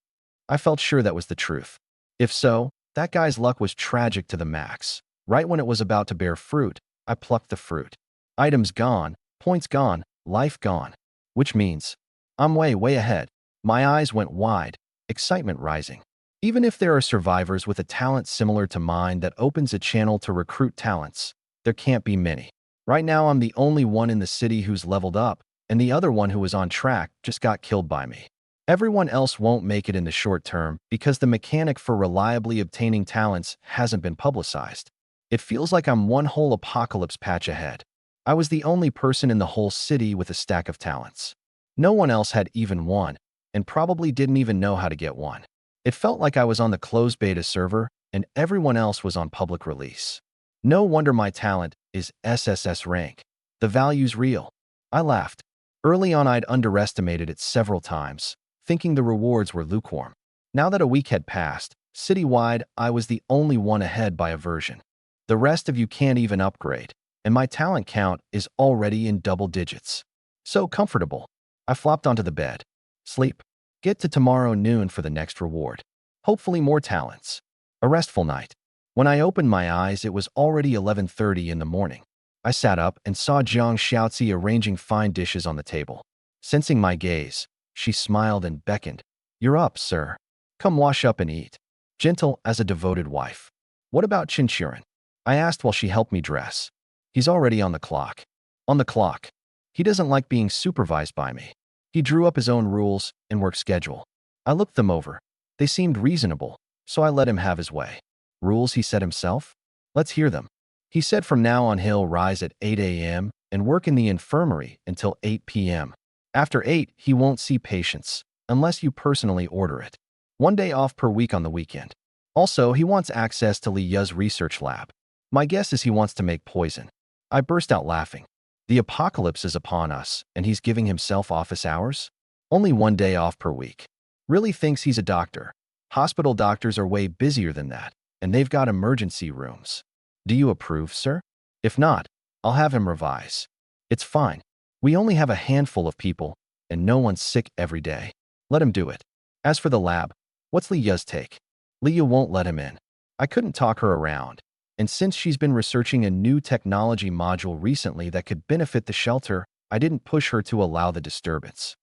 I felt sure that was the truth. If so, that guy's luck was tragic to the max. Right when it was about to bear fruit, I plucked the fruit. Items gone, points gone, life gone. Which means, I'm way ahead. My eyes went wide, excitement rising. Even if there are survivors with a talent similar to mine that opens a channel to recruit talents, there can't be many. Right now I'm the only one in the city who's leveled up, and the other one who was on track just got killed by me. Everyone else won't make it in the short term because the mechanic for reliably obtaining talents hasn't been publicized. It feels like I'm one whole apocalypse patch ahead. I was the only person in the whole city with a stack of talents. No one else had even one, and probably didn't even know how to get one. It felt like I was on the closed beta server, and everyone else was on public release. No wonder my talent is SSS-Rank. The value's real. I laughed. Early on I'd underestimated it several times, thinking the rewards were lukewarm. Now that a week had passed, citywide I was the only one ahead by a version. The rest of you can't even upgrade, and my talent count is already in double digits. So comfortable. I flopped onto the bed. Sleep. Get to tomorrow noon for the next reward. Hopefully more talents. A restful night. When I opened my eyes, it was already 11:30 in the morning. I sat up and saw Jiang Xiaozi arranging fine dishes on the table. Sensing my gaze, she smiled and beckoned. You're up, sir. Come wash up and eat. Gentle as a devoted wife. What about Qinshuren? I asked while she helped me dress. He's already on the clock. On the clock. He doesn't like being supervised by me. He drew up his own rules and work schedule. I looked them over. They seemed reasonable, so I let him have his way. Rules he set himself? Let's hear them. He said from now on he'll rise at 8 a.m. and work in the infirmary until 8 p.m. After 8, he won't see patients, unless you personally order it. 1 day off per week on the weekend. Also, he wants access to Li Yu's research lab. My guess is he wants to make poison. I burst out laughing. The apocalypse is upon us, and he's giving himself office hours? Only 1 day off per week. Really thinks he's a doctor. Hospital doctors are way busier than that, and they've got emergency rooms. Do you approve, sir? If not, I'll have him revise. It's fine. We only have a handful of people, and no one's sick every day. Let him do it. As for the lab, what's Leah's take? Leah won't let him in. I couldn't talk her around, and since she's been researching a new technology module recently that could benefit the shelter, I didn't push her to allow the disturbance.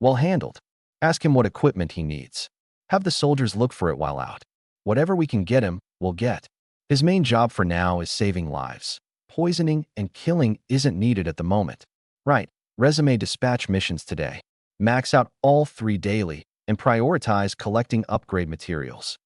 Well handled. Ask him what equipment he needs. Have the soldiers look for it while out. Whatever we can get him, we'll get. His main job for now is saving lives. Poisoning and killing isn't needed at the moment. Right, resume dispatch missions today. Max out all 3 daily and prioritize collecting upgrade materials.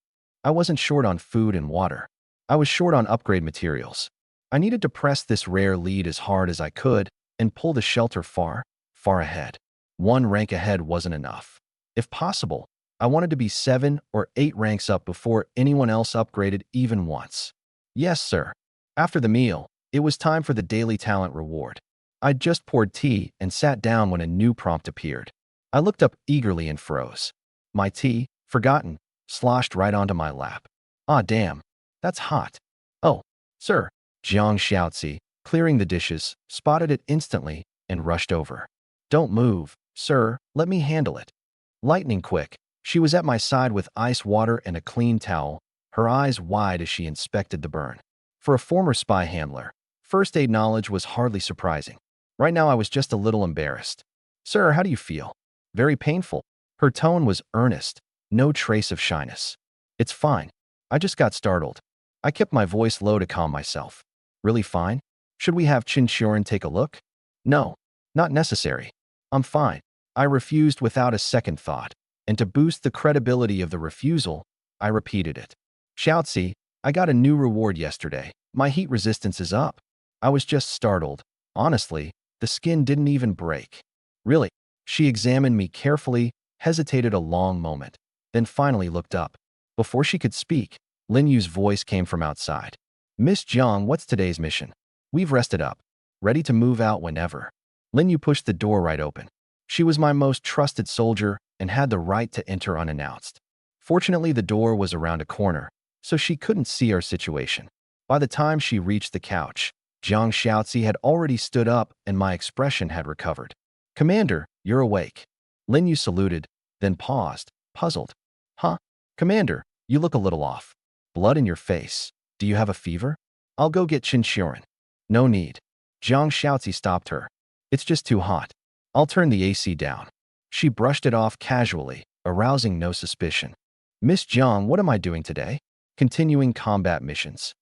I wasn't short on food and water. I was short on upgrade materials. I needed to press this rare lead as hard as I could and pull the shelter far, far ahead. 1 rank ahead wasn't enough. If possible, I wanted to be 7 or 8 ranks up before anyone else upgraded even once. Yes, sir. After the meal, it was time for the daily talent reward. I'd just poured tea and sat down when a new prompt appeared. I looked up eagerly and froze. My tea, forgotten, sloshed right onto my lap. Ah, damn. That's hot. Oh, sir. Jiang Xiaozi, clearing the dishes, spotted it instantly and rushed over. Don't move, sir. Let me handle it. Lightning quick, she was at my side with ice water and a clean towel, her eyes wide as she inspected the burn. For a former spy handler, first aid knowledge was hardly surprising. Right now I was just a little embarrassed. Sir, how do you feel? Very painful. Her tone was earnest, no trace of shyness. It's fine. I just got startled. I kept my voice low to calm myself. Really fine? Should we have Qinxiuren take a look? No, not necessary. I'm fine. I refused without a second thought, and to boost the credibility of the refusal, I repeated it. Xiaozi, I got a new reward yesterday. My heat resistance is up. I was just startled. Honestly, the skin didn't even break. Really? She examined me carefully, hesitated a long moment, then finally looked up. Before she could speak, Lin Yu's voice came from outside. Miss Jiang, what's today's mission? We've rested up, ready to move out whenever. Lin Yu pushed the door right open. She was my most trusted soldier and had the right to enter unannounced. Fortunately, the door was around a corner, so she couldn't see our situation. By the time she reached the couch, Jiang Xiaozi had already stood up and my expression had recovered. Commander, you're awake. Lin Yu saluted, then paused, puzzled. Huh? Commander, you look a little off. Blood in your face. Do you have a fever? I'll go get Qinxiuren. No need. Jiang Xiaozi stopped her. It's just too hot. I'll turn the AC down. She brushed it off casually, arousing no suspicion. Miss Jiang, what am I doing today? Continuing combat missions.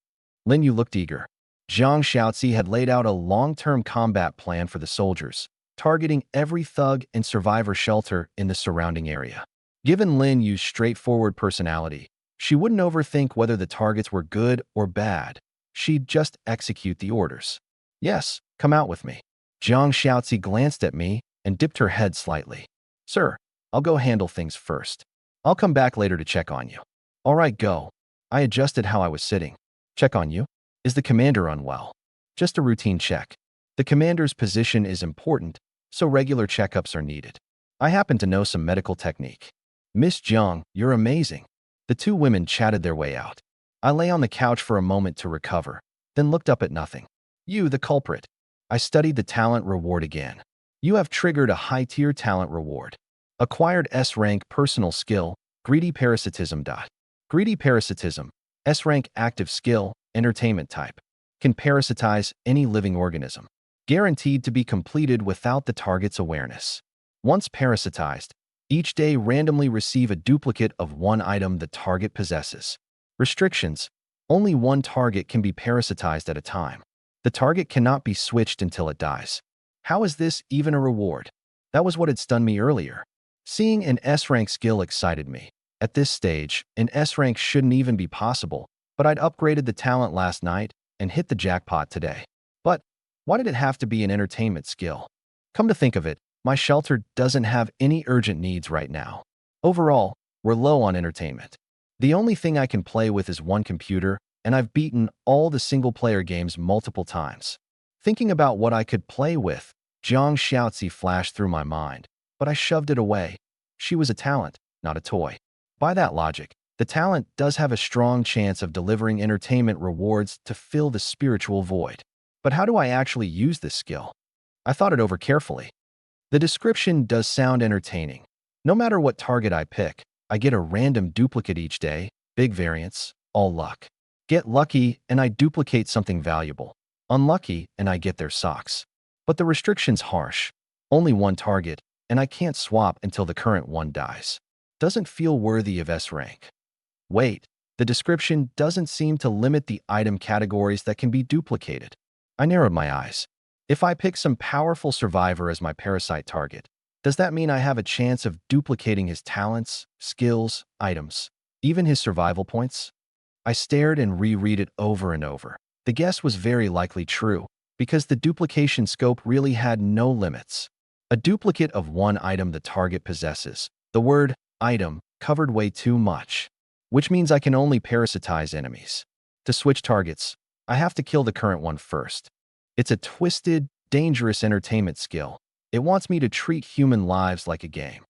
Lin Yu looked eager. Jiang Xiaozi had laid out a long-term combat plan for the soldiers, targeting every thug and survivor shelter in the surrounding area. Given Lin Yu's straightforward personality, she wouldn't overthink whether the targets were good or bad. She'd just execute the orders. Yes, come out with me. Jiang Xiaozi glanced at me and dipped her head slightly. Sir, I'll go handle things first. I'll come back later to check on you. All right, go. I adjusted how I was sitting. Check on you? Is the commander unwell? Just a routine check. The commander's position is important, so regular checkups are needed. I happen to know some medical technique. Miss Jiang, you're amazing. The 2 women chatted their way out. I lay on the couch for a moment to recover, then looked up at nothing. You, the culprit. I studied the talent reward again. You have triggered a high-tier talent reward. Acquired S-Rank personal skill, Greedy Parasitism. Greedy Parasitism, S-Rank active skill, entertainment type. Can parasitize any living organism. Guaranteed to be completed without the target's awareness. Once parasitized, each day randomly receive a duplicate of 1 item the target possesses. Restrictions. Only 1 target can be parasitized at a time. The target cannot be switched until it dies. How is this even a reward? That was what had stunned me earlier. Seeing an S-Rank skill excited me. At this stage, an S-Rank shouldn't even be possible, but I'd upgraded the talent last night and hit the jackpot today. But why did it have to be an entertainment skill? Come to think of it, my shelter doesn't have any urgent needs right now. Overall, we're low on entertainment. The only thing I can play with is 1 computer, and I've beaten all the single-player games multiple times. Thinking about what I could play with, Jiang Xiaozi flashed through my mind, but I shoved it away. She was a talent, not a toy. By that logic, the talent does have a strong chance of delivering entertainment rewards to fill the spiritual void. But how do I actually use this skill? I thought it over carefully. The description does sound entertaining. No matter what target I pick, I get a random duplicate each day, big variance, all luck. Get lucky and I duplicate something valuable. Unlucky and I get their socks. But the restriction's harsh. Only one target, and I can't swap until the current one dies. Doesn't feel worthy of S rank. Wait, the description doesn't seem to limit the item categories that can be duplicated. I narrowed my eyes. If I pick some powerful survivor as my parasite target, does that mean I have a chance of duplicating his talents, skills, items, even his survival points? I stared and reread it over and over. The guess was very likely true, because the duplication scope really had no limits. A duplicate of one item the target possesses. The word item covered way too much, which means I can only parasitize enemies. To switch targets, I have to kill the current one first. It's a twisted, dangerous entertainment skill. It wants me to treat human lives like a game.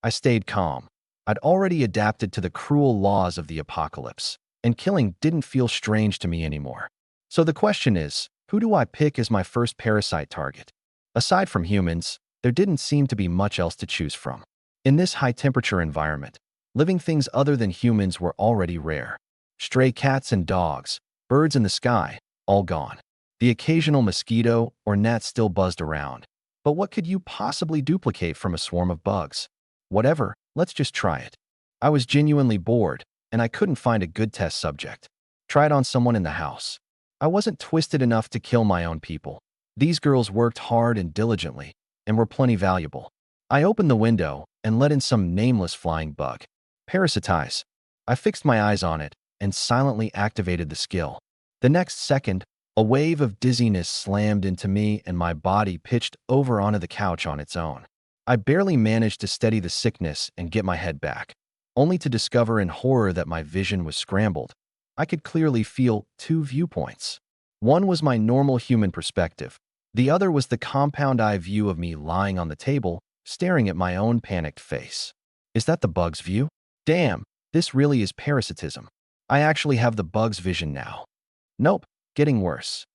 I stayed calm. I'd already adapted to the cruel laws of the apocalypse, and killing didn't feel strange to me anymore. So the question is, who do I pick as my first parasite target? Aside from humans, there didn't seem to be much else to choose from. In this high-temperature environment, living things other than humans were already rare. Stray cats and dogs, birds in the sky, all gone. The occasional mosquito or gnat still buzzed around. But what could you possibly duplicate from a swarm of bugs? Whatever, let's just try it. I was genuinely bored, and I couldn't find a good test subject. Try it on someone in the house. I wasn't twisted enough to kill my own people. These girls worked hard and diligently, and were plenty valuable. I opened the window and let in some nameless flying bug. Parasitize. I fixed my eyes on it and silently activated the skill. The next second, a wave of dizziness slammed into me and my body pitched over onto the couch on its own. I barely managed to steady the sickness and get my head back, only to discover in horror that my vision was scrambled. I could clearly feel two viewpoints. One was my normal human perspective. The other was the compound eye view of me lying on the table, staring at my own panicked face. Is that the bug's view? Damn, this really is parasitism. I actually have the bug's vision now. Nope, getting worse.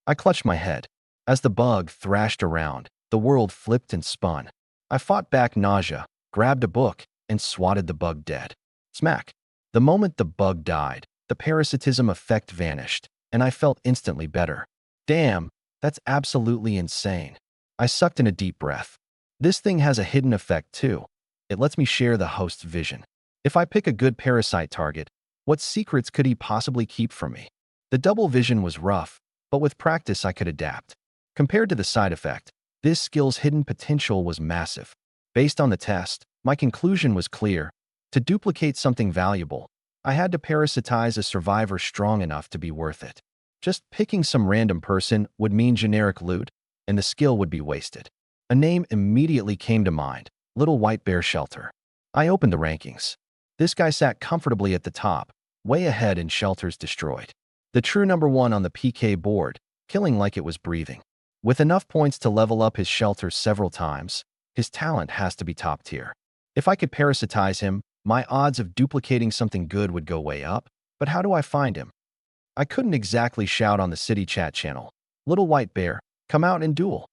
I clutched my head. As the bug thrashed around, the world flipped and spun. I fought back nausea, grabbed a book, and swatted the bug dead. Smack. The moment the bug died, the parasitism effect vanished, and I felt instantly better. Damn, that's absolutely insane. I sucked in a deep breath. This thing has a hidden effect too. It lets me share the host's vision. If I pick a good parasite target, what secrets could he possibly keep from me? The double vision was rough, but with practice I could adapt. Compared to the side effect, this skill's hidden potential was massive. Based on the test, my conclusion was clear. To duplicate something valuable, I had to parasitize a survivor strong enough to be worth it. Just picking some random person would mean generic loot, and the skill would be wasted. A name immediately came to mind, Little White Bear Shelter. I opened the rankings. This guy sat comfortably at the top, way ahead in shelters destroyed. The true number one on the PK board, killing like it was breathing. With enough points to level up his shelter several times, his talent has to be top tier. If I could parasitize him, my odds of duplicating something good would go way up, but how do I find him? I couldn't exactly shout on the city chat channel, "Little White Bear, come out and duel."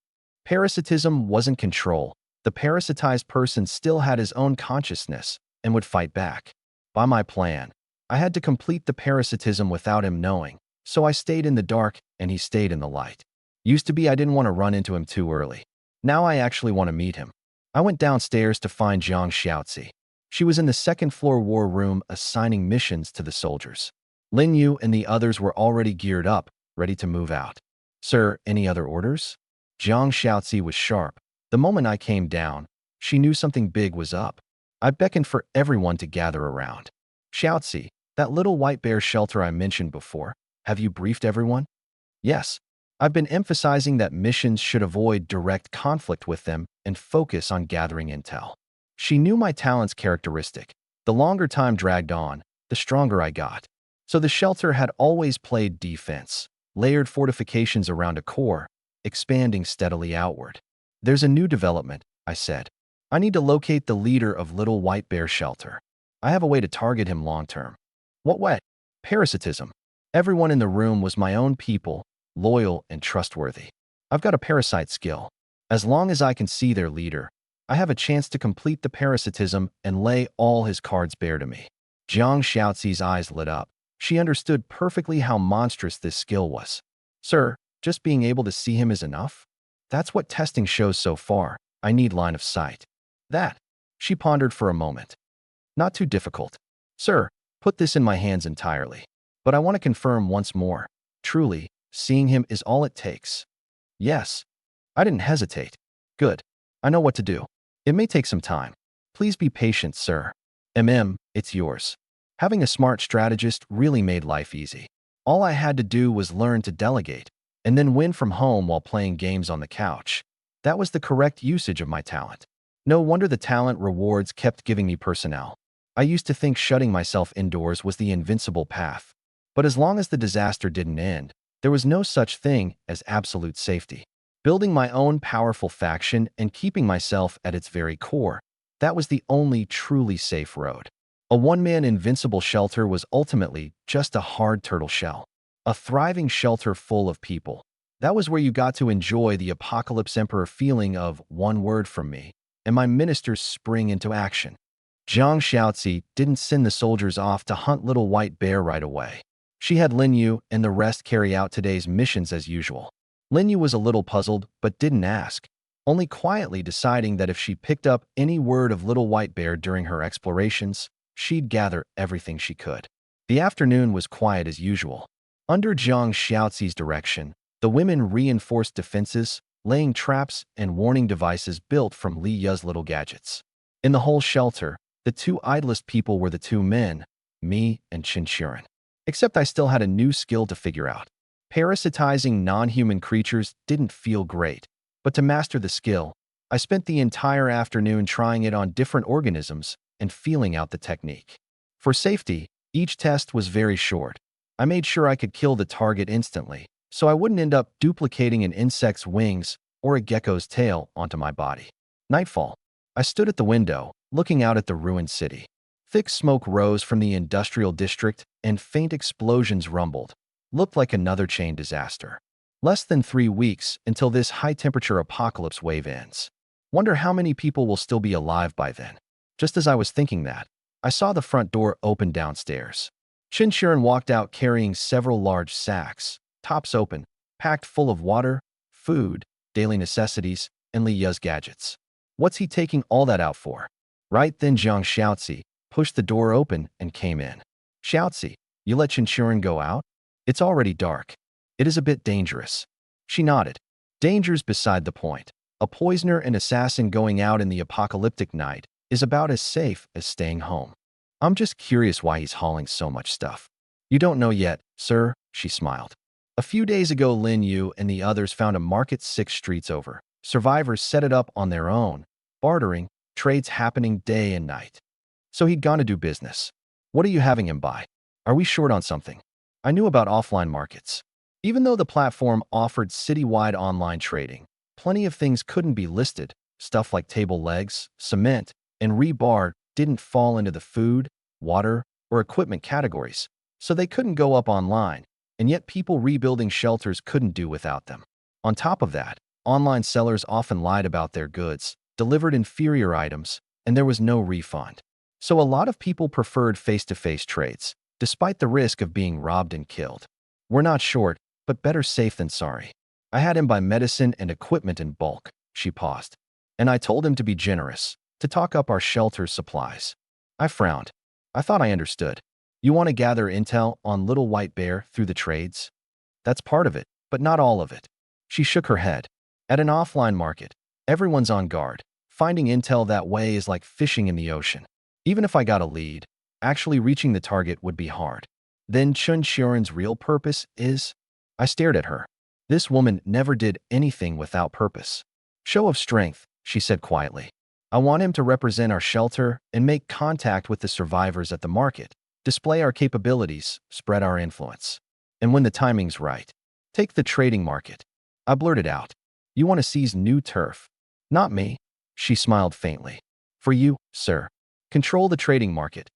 Parasitism wasn't control. The parasitized person still had his own consciousness and would fight back. By my plan, I had to complete the parasitism without him knowing, so I stayed in the dark and he stayed in the light. Used to be I didn't want to run into him too early. Now I actually want to meet him. I went downstairs to find Jiang Xiaozi. She was in the second-floor war room assigning missions to the soldiers. Lin Yu and the others were already geared up, ready to move out. "Sir, any other orders?" Jiang Xiaozi was sharp. The moment I came down, she knew something big was up. I beckoned for everyone to gather around. "Xiaozi, that Little White Bear shelter I mentioned before, have you briefed everyone?" "Yes. I've been emphasizing that missions should avoid direct conflict with them and focus on gathering intel." She knew my talent's characteristic. The longer time dragged on, the stronger I got. So the shelter had always played defense, layered fortifications around a core, expanding steadily outward. "There's a new development," I said. I need to locate the leader of Little White Bear Shelter. I have a way to target him long-term. What way? Parasitism. Everyone in the room was my own people, loyal and trustworthy. I've got a parasite skill. As long as I can see their leader, I have a chance to complete the parasitism and lay all his cards bare to me. Jiang Xiaozi's eyes lit up. She understood perfectly how monstrous this skill was. Sir, just being able to see him is enough? That's what testing shows so far. I need line of sight. That. She pondered for a moment. Not too difficult. Sir, put this in my hands entirely. But I want to confirm once more. Truly, seeing him is all it takes. Yes. I didn't hesitate. Good. I know what to do. It may take some time. Please be patient, sir. It's yours. Having a smart strategist really made life easy. All I had to do was learn to delegate, and then win from home while playing games on the couch. That was the correct usage of my talent. No wonder the talent rewards kept giving me personnel. I used to think shutting myself indoors was the invincible path. But as long as the disaster didn't end, there was no such thing as absolute safety. Building my own powerful faction and keeping myself at its very core, that was the only truly safe road. A one-man invincible shelter was ultimately just a hard turtle shell. A thriving shelter full of people. That was where you got to enjoy the Apocalypse Emperor feeling of one word from me, and my ministers spring into action. Jiang Xiaozi didn't send the soldiers off to hunt Little White Bear right away. She had Lin Yu and the rest carry out today's missions as usual. Lin Yu was a little puzzled, but didn't ask, only quietly deciding that if she picked up any word of Little White Bear during her explorations, she'd gather everything she could. The afternoon was quiet as usual. Under Jiang Xiaozi's direction, the women reinforced defenses, laying traps and warning devices built from Li Yu's little gadgets. In the whole shelter, the two idlest people were the two men, me and Chinchuran. Except I still had a new skill to figure out. Parasitizing non-human creatures didn't feel great, but to master the skill, I spent the entire afternoon trying it on different organisms and feeling out the technique. For safety, each test was very short. I made sure I could kill the target instantly, so I wouldn't end up duplicating an insect's wings or a gecko's tail onto my body. Nightfall. I stood at the window, looking out at the ruined city. Thick smoke rose from the industrial district and faint explosions rumbled. Looked like another chain disaster. Less than 3 weeks until this high-temperature apocalypse wave ends. Wonder how many people will still be alive by then. Just as I was thinking that, I saw the front door open downstairs. Chinchuran walked out carrying several large sacks, tops open, packed full of water, food, daily necessities, and Li Yu's gadgets. What's he taking all that out for? Right then Jiang Xiaozi pushed the door open and came in. Xiaozi, you let Chinchuran go out? It's already dark. It is a bit dangerous. She nodded. Danger's beside the point. A poisoner and assassin going out in the apocalyptic night is about as safe as staying home. I'm just curious why he's hauling so much stuff. You don't know yet, sir, she smiled. A few days ago, Lin Yu and the others found a market 6 streets over. Survivors set it up on their own, bartering, trades happening day and night. So he'd gone to do business. What are you having him buy? Are we short on something? I knew about offline markets. Even though the platform offered citywide online trading, plenty of things couldn't be listed. Stuff like table legs, cement, and rebar didn't fall into the food, water, or equipment categories, so they couldn't go up online, and yet people rebuilding shelters couldn't do without them. On top of that, online sellers often lied about their goods, delivered inferior items, and there was no refund. So a lot of people preferred face-to-face trades, despite the risk of being robbed and killed. We're not short, but better safe than sorry. I had him buy medicine and equipment in bulk, she paused. And I told him to be generous, to talk up our shelter's supplies. I frowned. I thought I understood. You want to gather intel on Little White Bear through the trades? That's part of it, but not all of it. She shook her head. At an offline market, everyone's on guard. Finding intel that way is like fishing in the ocean. Even if I got a lead, actually reaching the target would be hard. Then Chinchuran's real purpose is? I stared at her. This woman never did anything without purpose. Show of strength, she said quietly. I want him to represent our shelter and make contact with the survivors at the market, display our capabilities, spread our influence. And when the timing's right, take the trading market. I blurted out. You want to seize new turf? Not me. She smiled faintly. For you, sir. Control the trading market.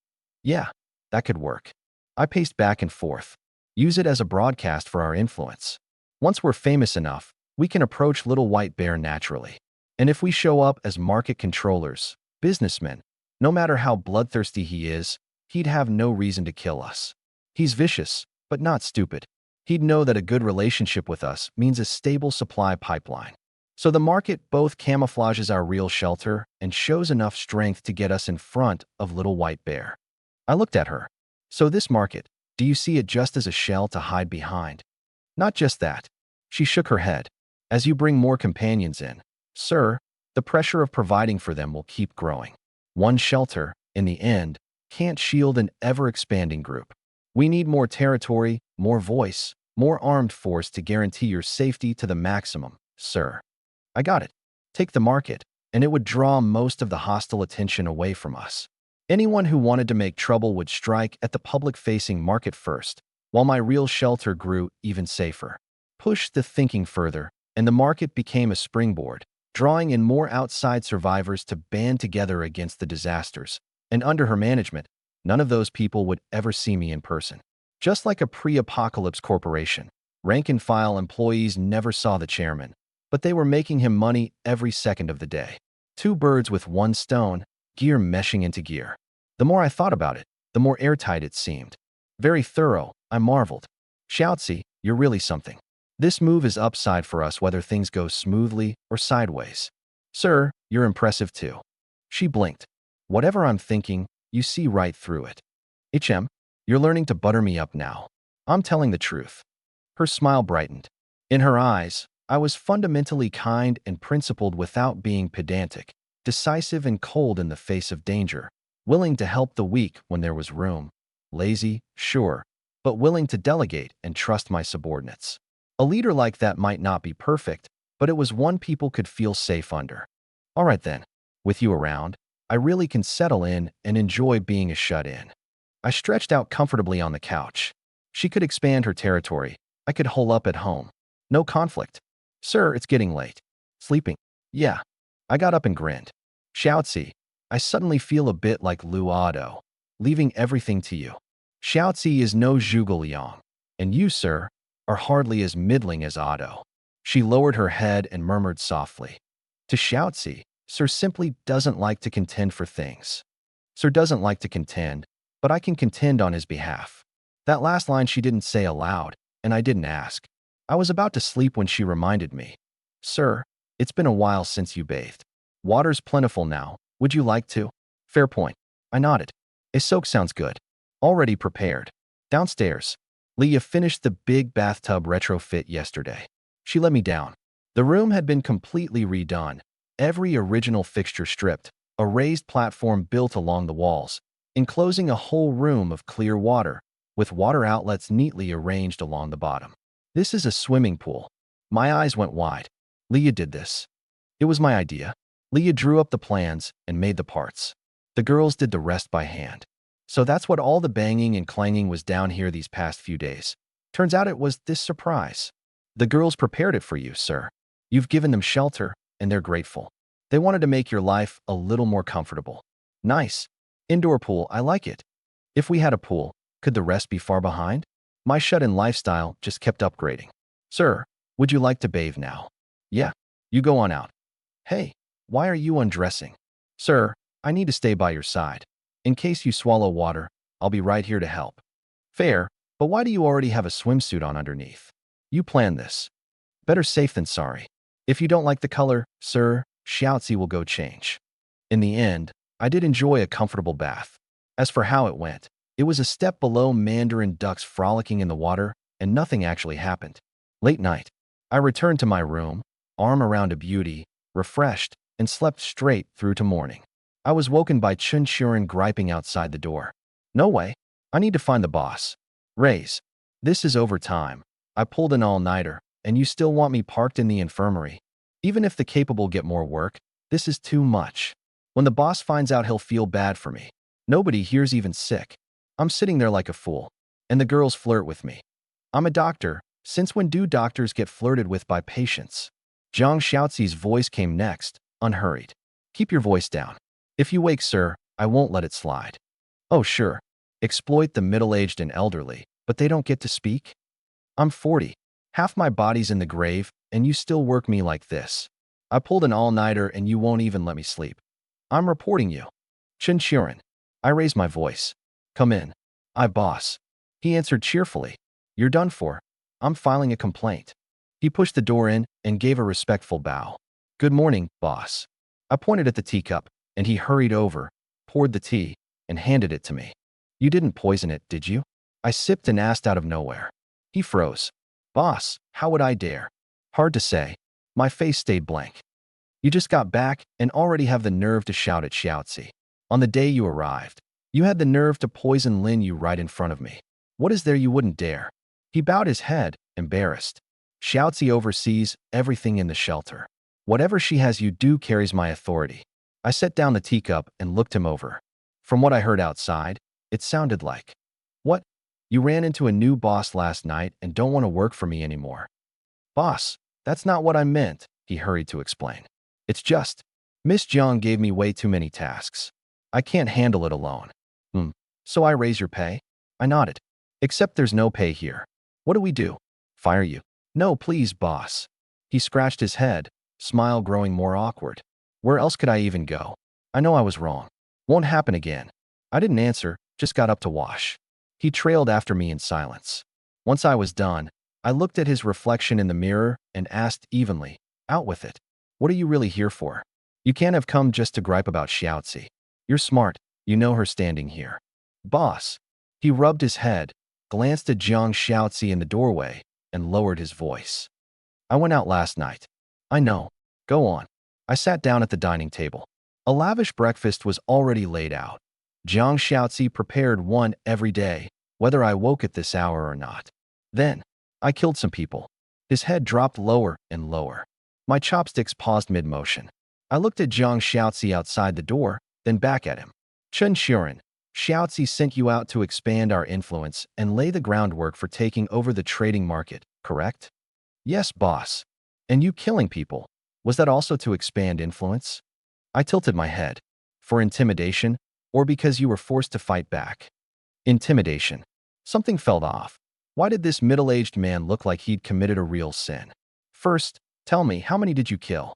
Yeah, that could work. I paced back and forth. Use it as a broadcast for our influence. Once we're famous enough, we can approach Little White Bear naturally. And if we show up as market controllers, businessmen, no matter how bloodthirsty he is, he'd have no reason to kill us. He's vicious, but not stupid. He'd know that a good relationship with us means a stable supply pipeline. So the market both camouflages our real shelter and shows enough strength to get us in front of Little White Bear. I looked at her. So this market, do you see it just as a shell to hide behind? Not just that. She shook her head. As you bring more companions in, sir, the pressure of providing for them will keep growing. One shelter, in the end, can't shield an ever-expanding group. We need more territory, more voice, more armed force to guarantee your safety to the maximum, sir. I got it. Take the market, and it would draw most of the hostile attention away from us. Anyone who wanted to make trouble would strike at the public-facing market first, while my real shelter grew even safer. Push the thinking further, and the market became a springboard, drawing in more outside survivors to band together against the disasters. And under her management, none of those people would ever see me in person. Just like a pre-apocalypse corporation, rank-and-file employees never saw the chairman, but they were making him money every second of the day. Two birds with one stone, gear meshing into gear. The more I thought about it, the more airtight it seemed. Very thorough, I marveled. Shoutzy, you're really something. This move is upside for us whether things go smoothly or sideways. Sir, you're impressive too. She blinked. Whatever I'm thinking, you see right through it. You're learning to butter me up now. I'm telling the truth. Her smile brightened. In her eyes, I was fundamentally kind and principled without being pedantic, decisive and cold in the face of danger, willing to help the weak when there was room. Lazy, sure, but willing to delegate and trust my subordinates. A leader like that might not be perfect, but it was one people could feel safe under. All right then, with you around, I really can settle in and enjoy being a shut-in. I stretched out comfortably on the couch. She could expand her territory. I could hole up at home. No conflict. Sir, it's getting late. Sleeping? Yeah. I got up and grinned. Shoutzy, I suddenly feel a bit like Lu Otto, leaving everything to you. Shoutzy is no Zhuge Liang, and you, sir, are hardly as middling as Otto. She lowered her head and murmured softly. To Shoutzy, Sir simply doesn't like to contend for things. Sir doesn't like to contend, but I can contend on his behalf. That last line she didn't say aloud, and I didn't ask. I was about to sleep when she reminded me. Sir, it's been a while since you bathed. Water's plentiful now. Would you like to? Fair point. I nodded. A soak sounds good. Already prepared. Downstairs. Leah finished the big bathtub retrofit yesterday. She let me down. The room had been completely redone. Every original fixture stripped, a raised platform built along the walls, enclosing a whole room of clear water, with water outlets neatly arranged along the bottom. This is a swimming pool. My eyes went wide. Leah did this. It was my idea. Leah drew up the plans and made the parts. The girls did the rest by hand. So that's what all the banging and clanging was down here these past few days. Turns out it was this surprise. The girls prepared it for you, sir. You've given them shelter, and they're grateful. They wanted to make your life a little more comfortable. Nice. Indoor pool, I like it. If we had a pool, could the rest be far behind? My shut-in lifestyle just kept upgrading. Sir, would you like to bathe now? Yeah. You go on out. Hey, why are you undressing? Sir, I need to stay by your side. In case you swallow water, I'll be right here to help. Fair, but why do you already have a swimsuit on underneath? You planned this. Better safe than sorry. If you don't like the color, sir, Shoutzy will go change. In the end, I did enjoy a comfortable bath. As for how it went, it was a step below mandarin ducks frolicking in the water, and nothing actually happened. Late night, I returned to my room, arm around a beauty, refreshed, and slept straight through to morning. I was woken by Chun Shuren griping outside the door. No way. I need to find the boss. Raise. This is overtime. I pulled an all-nighter, and you still want me parked in the infirmary. Even if the capable get more work, this is too much. When the boss finds out, he'll feel bad for me. Nobody here's even sick. I'm sitting there like a fool, and the girls flirt with me. I'm a doctor. Since when do doctors get flirted with by patients? Zhang Shoutzy's voice came next, unhurried. Keep your voice down. If you wake, sir, I won't let it slide. Oh, sure. Exploit the middle-aged and elderly, but they don't get to speak? I'm 40. Half my body's in the grave, and you still work me like this. I pulled an all-nighter and you won't even let me sleep. I'm reporting you. Chinchurin. I raised my voice. Come in. Boss. He answered cheerfully. You're done for. I'm filing a complaint. He pushed the door in and gave a respectful bow. Good morning, boss. I pointed at the teacup, and he hurried over, poured the tea, and handed it to me. You didn't poison it, did you? I sipped and asked out of nowhere. He froze. Boss, how would I dare? Hard to say. My face stayed blank. You just got back and already have the nerve to shout at Xiaozi. On the day you arrived, you had the nerve to poison Lin Yu right in front of me. What is there you wouldn't dare? He bowed his head, embarrassed. Xiaozi oversees everything in the shelter. Whatever she has you do carries my authority. I set down the teacup and looked him over. From what I heard outside, it sounded like, what? You ran into a new boss last night and don't want to work for me anymore. Boss, that's not what I meant, he hurried to explain. It's just, Miss Jiang gave me way too many tasks. I can't handle it alone. So I raise your pay? I nodded. Except there's no pay here. What do we do? Fire you? No, please, boss. He scratched his head, smile growing more awkward. Where else could I even go? I know I was wrong. Won't happen again. I didn't answer, just got up to wash. He trailed after me in silence. Once I was done, I looked at his reflection in the mirror and asked evenly, out with it. What are you really here for? You can't have come just to gripe about Xiaozi. You're smart, you know her standing here. Boss. He rubbed his head, glanced at Jiang Xiaozi in the doorway, and lowered his voice. I went out last night. I know. Go on. I sat down at the dining table. A lavish breakfast was already laid out. Jiang Xiaozi prepared one every day, whether I woke at this hour or not. Then, I killed some people. His head dropped lower and lower. My chopsticks paused mid-motion. I looked at Jiang Xiaozi outside the door, then back at him. Chen Shuren, Xiaozi sent you out to expand our influence and lay the groundwork for taking over the trading market, correct? Yes, boss. And you killing people, was that also to expand influence? I tilted my head. For intimidation, or because you were forced to fight back? Intimidation. Something felt off. Why did this middle-aged man look like he'd committed a real sin? First, tell me, how many did you kill?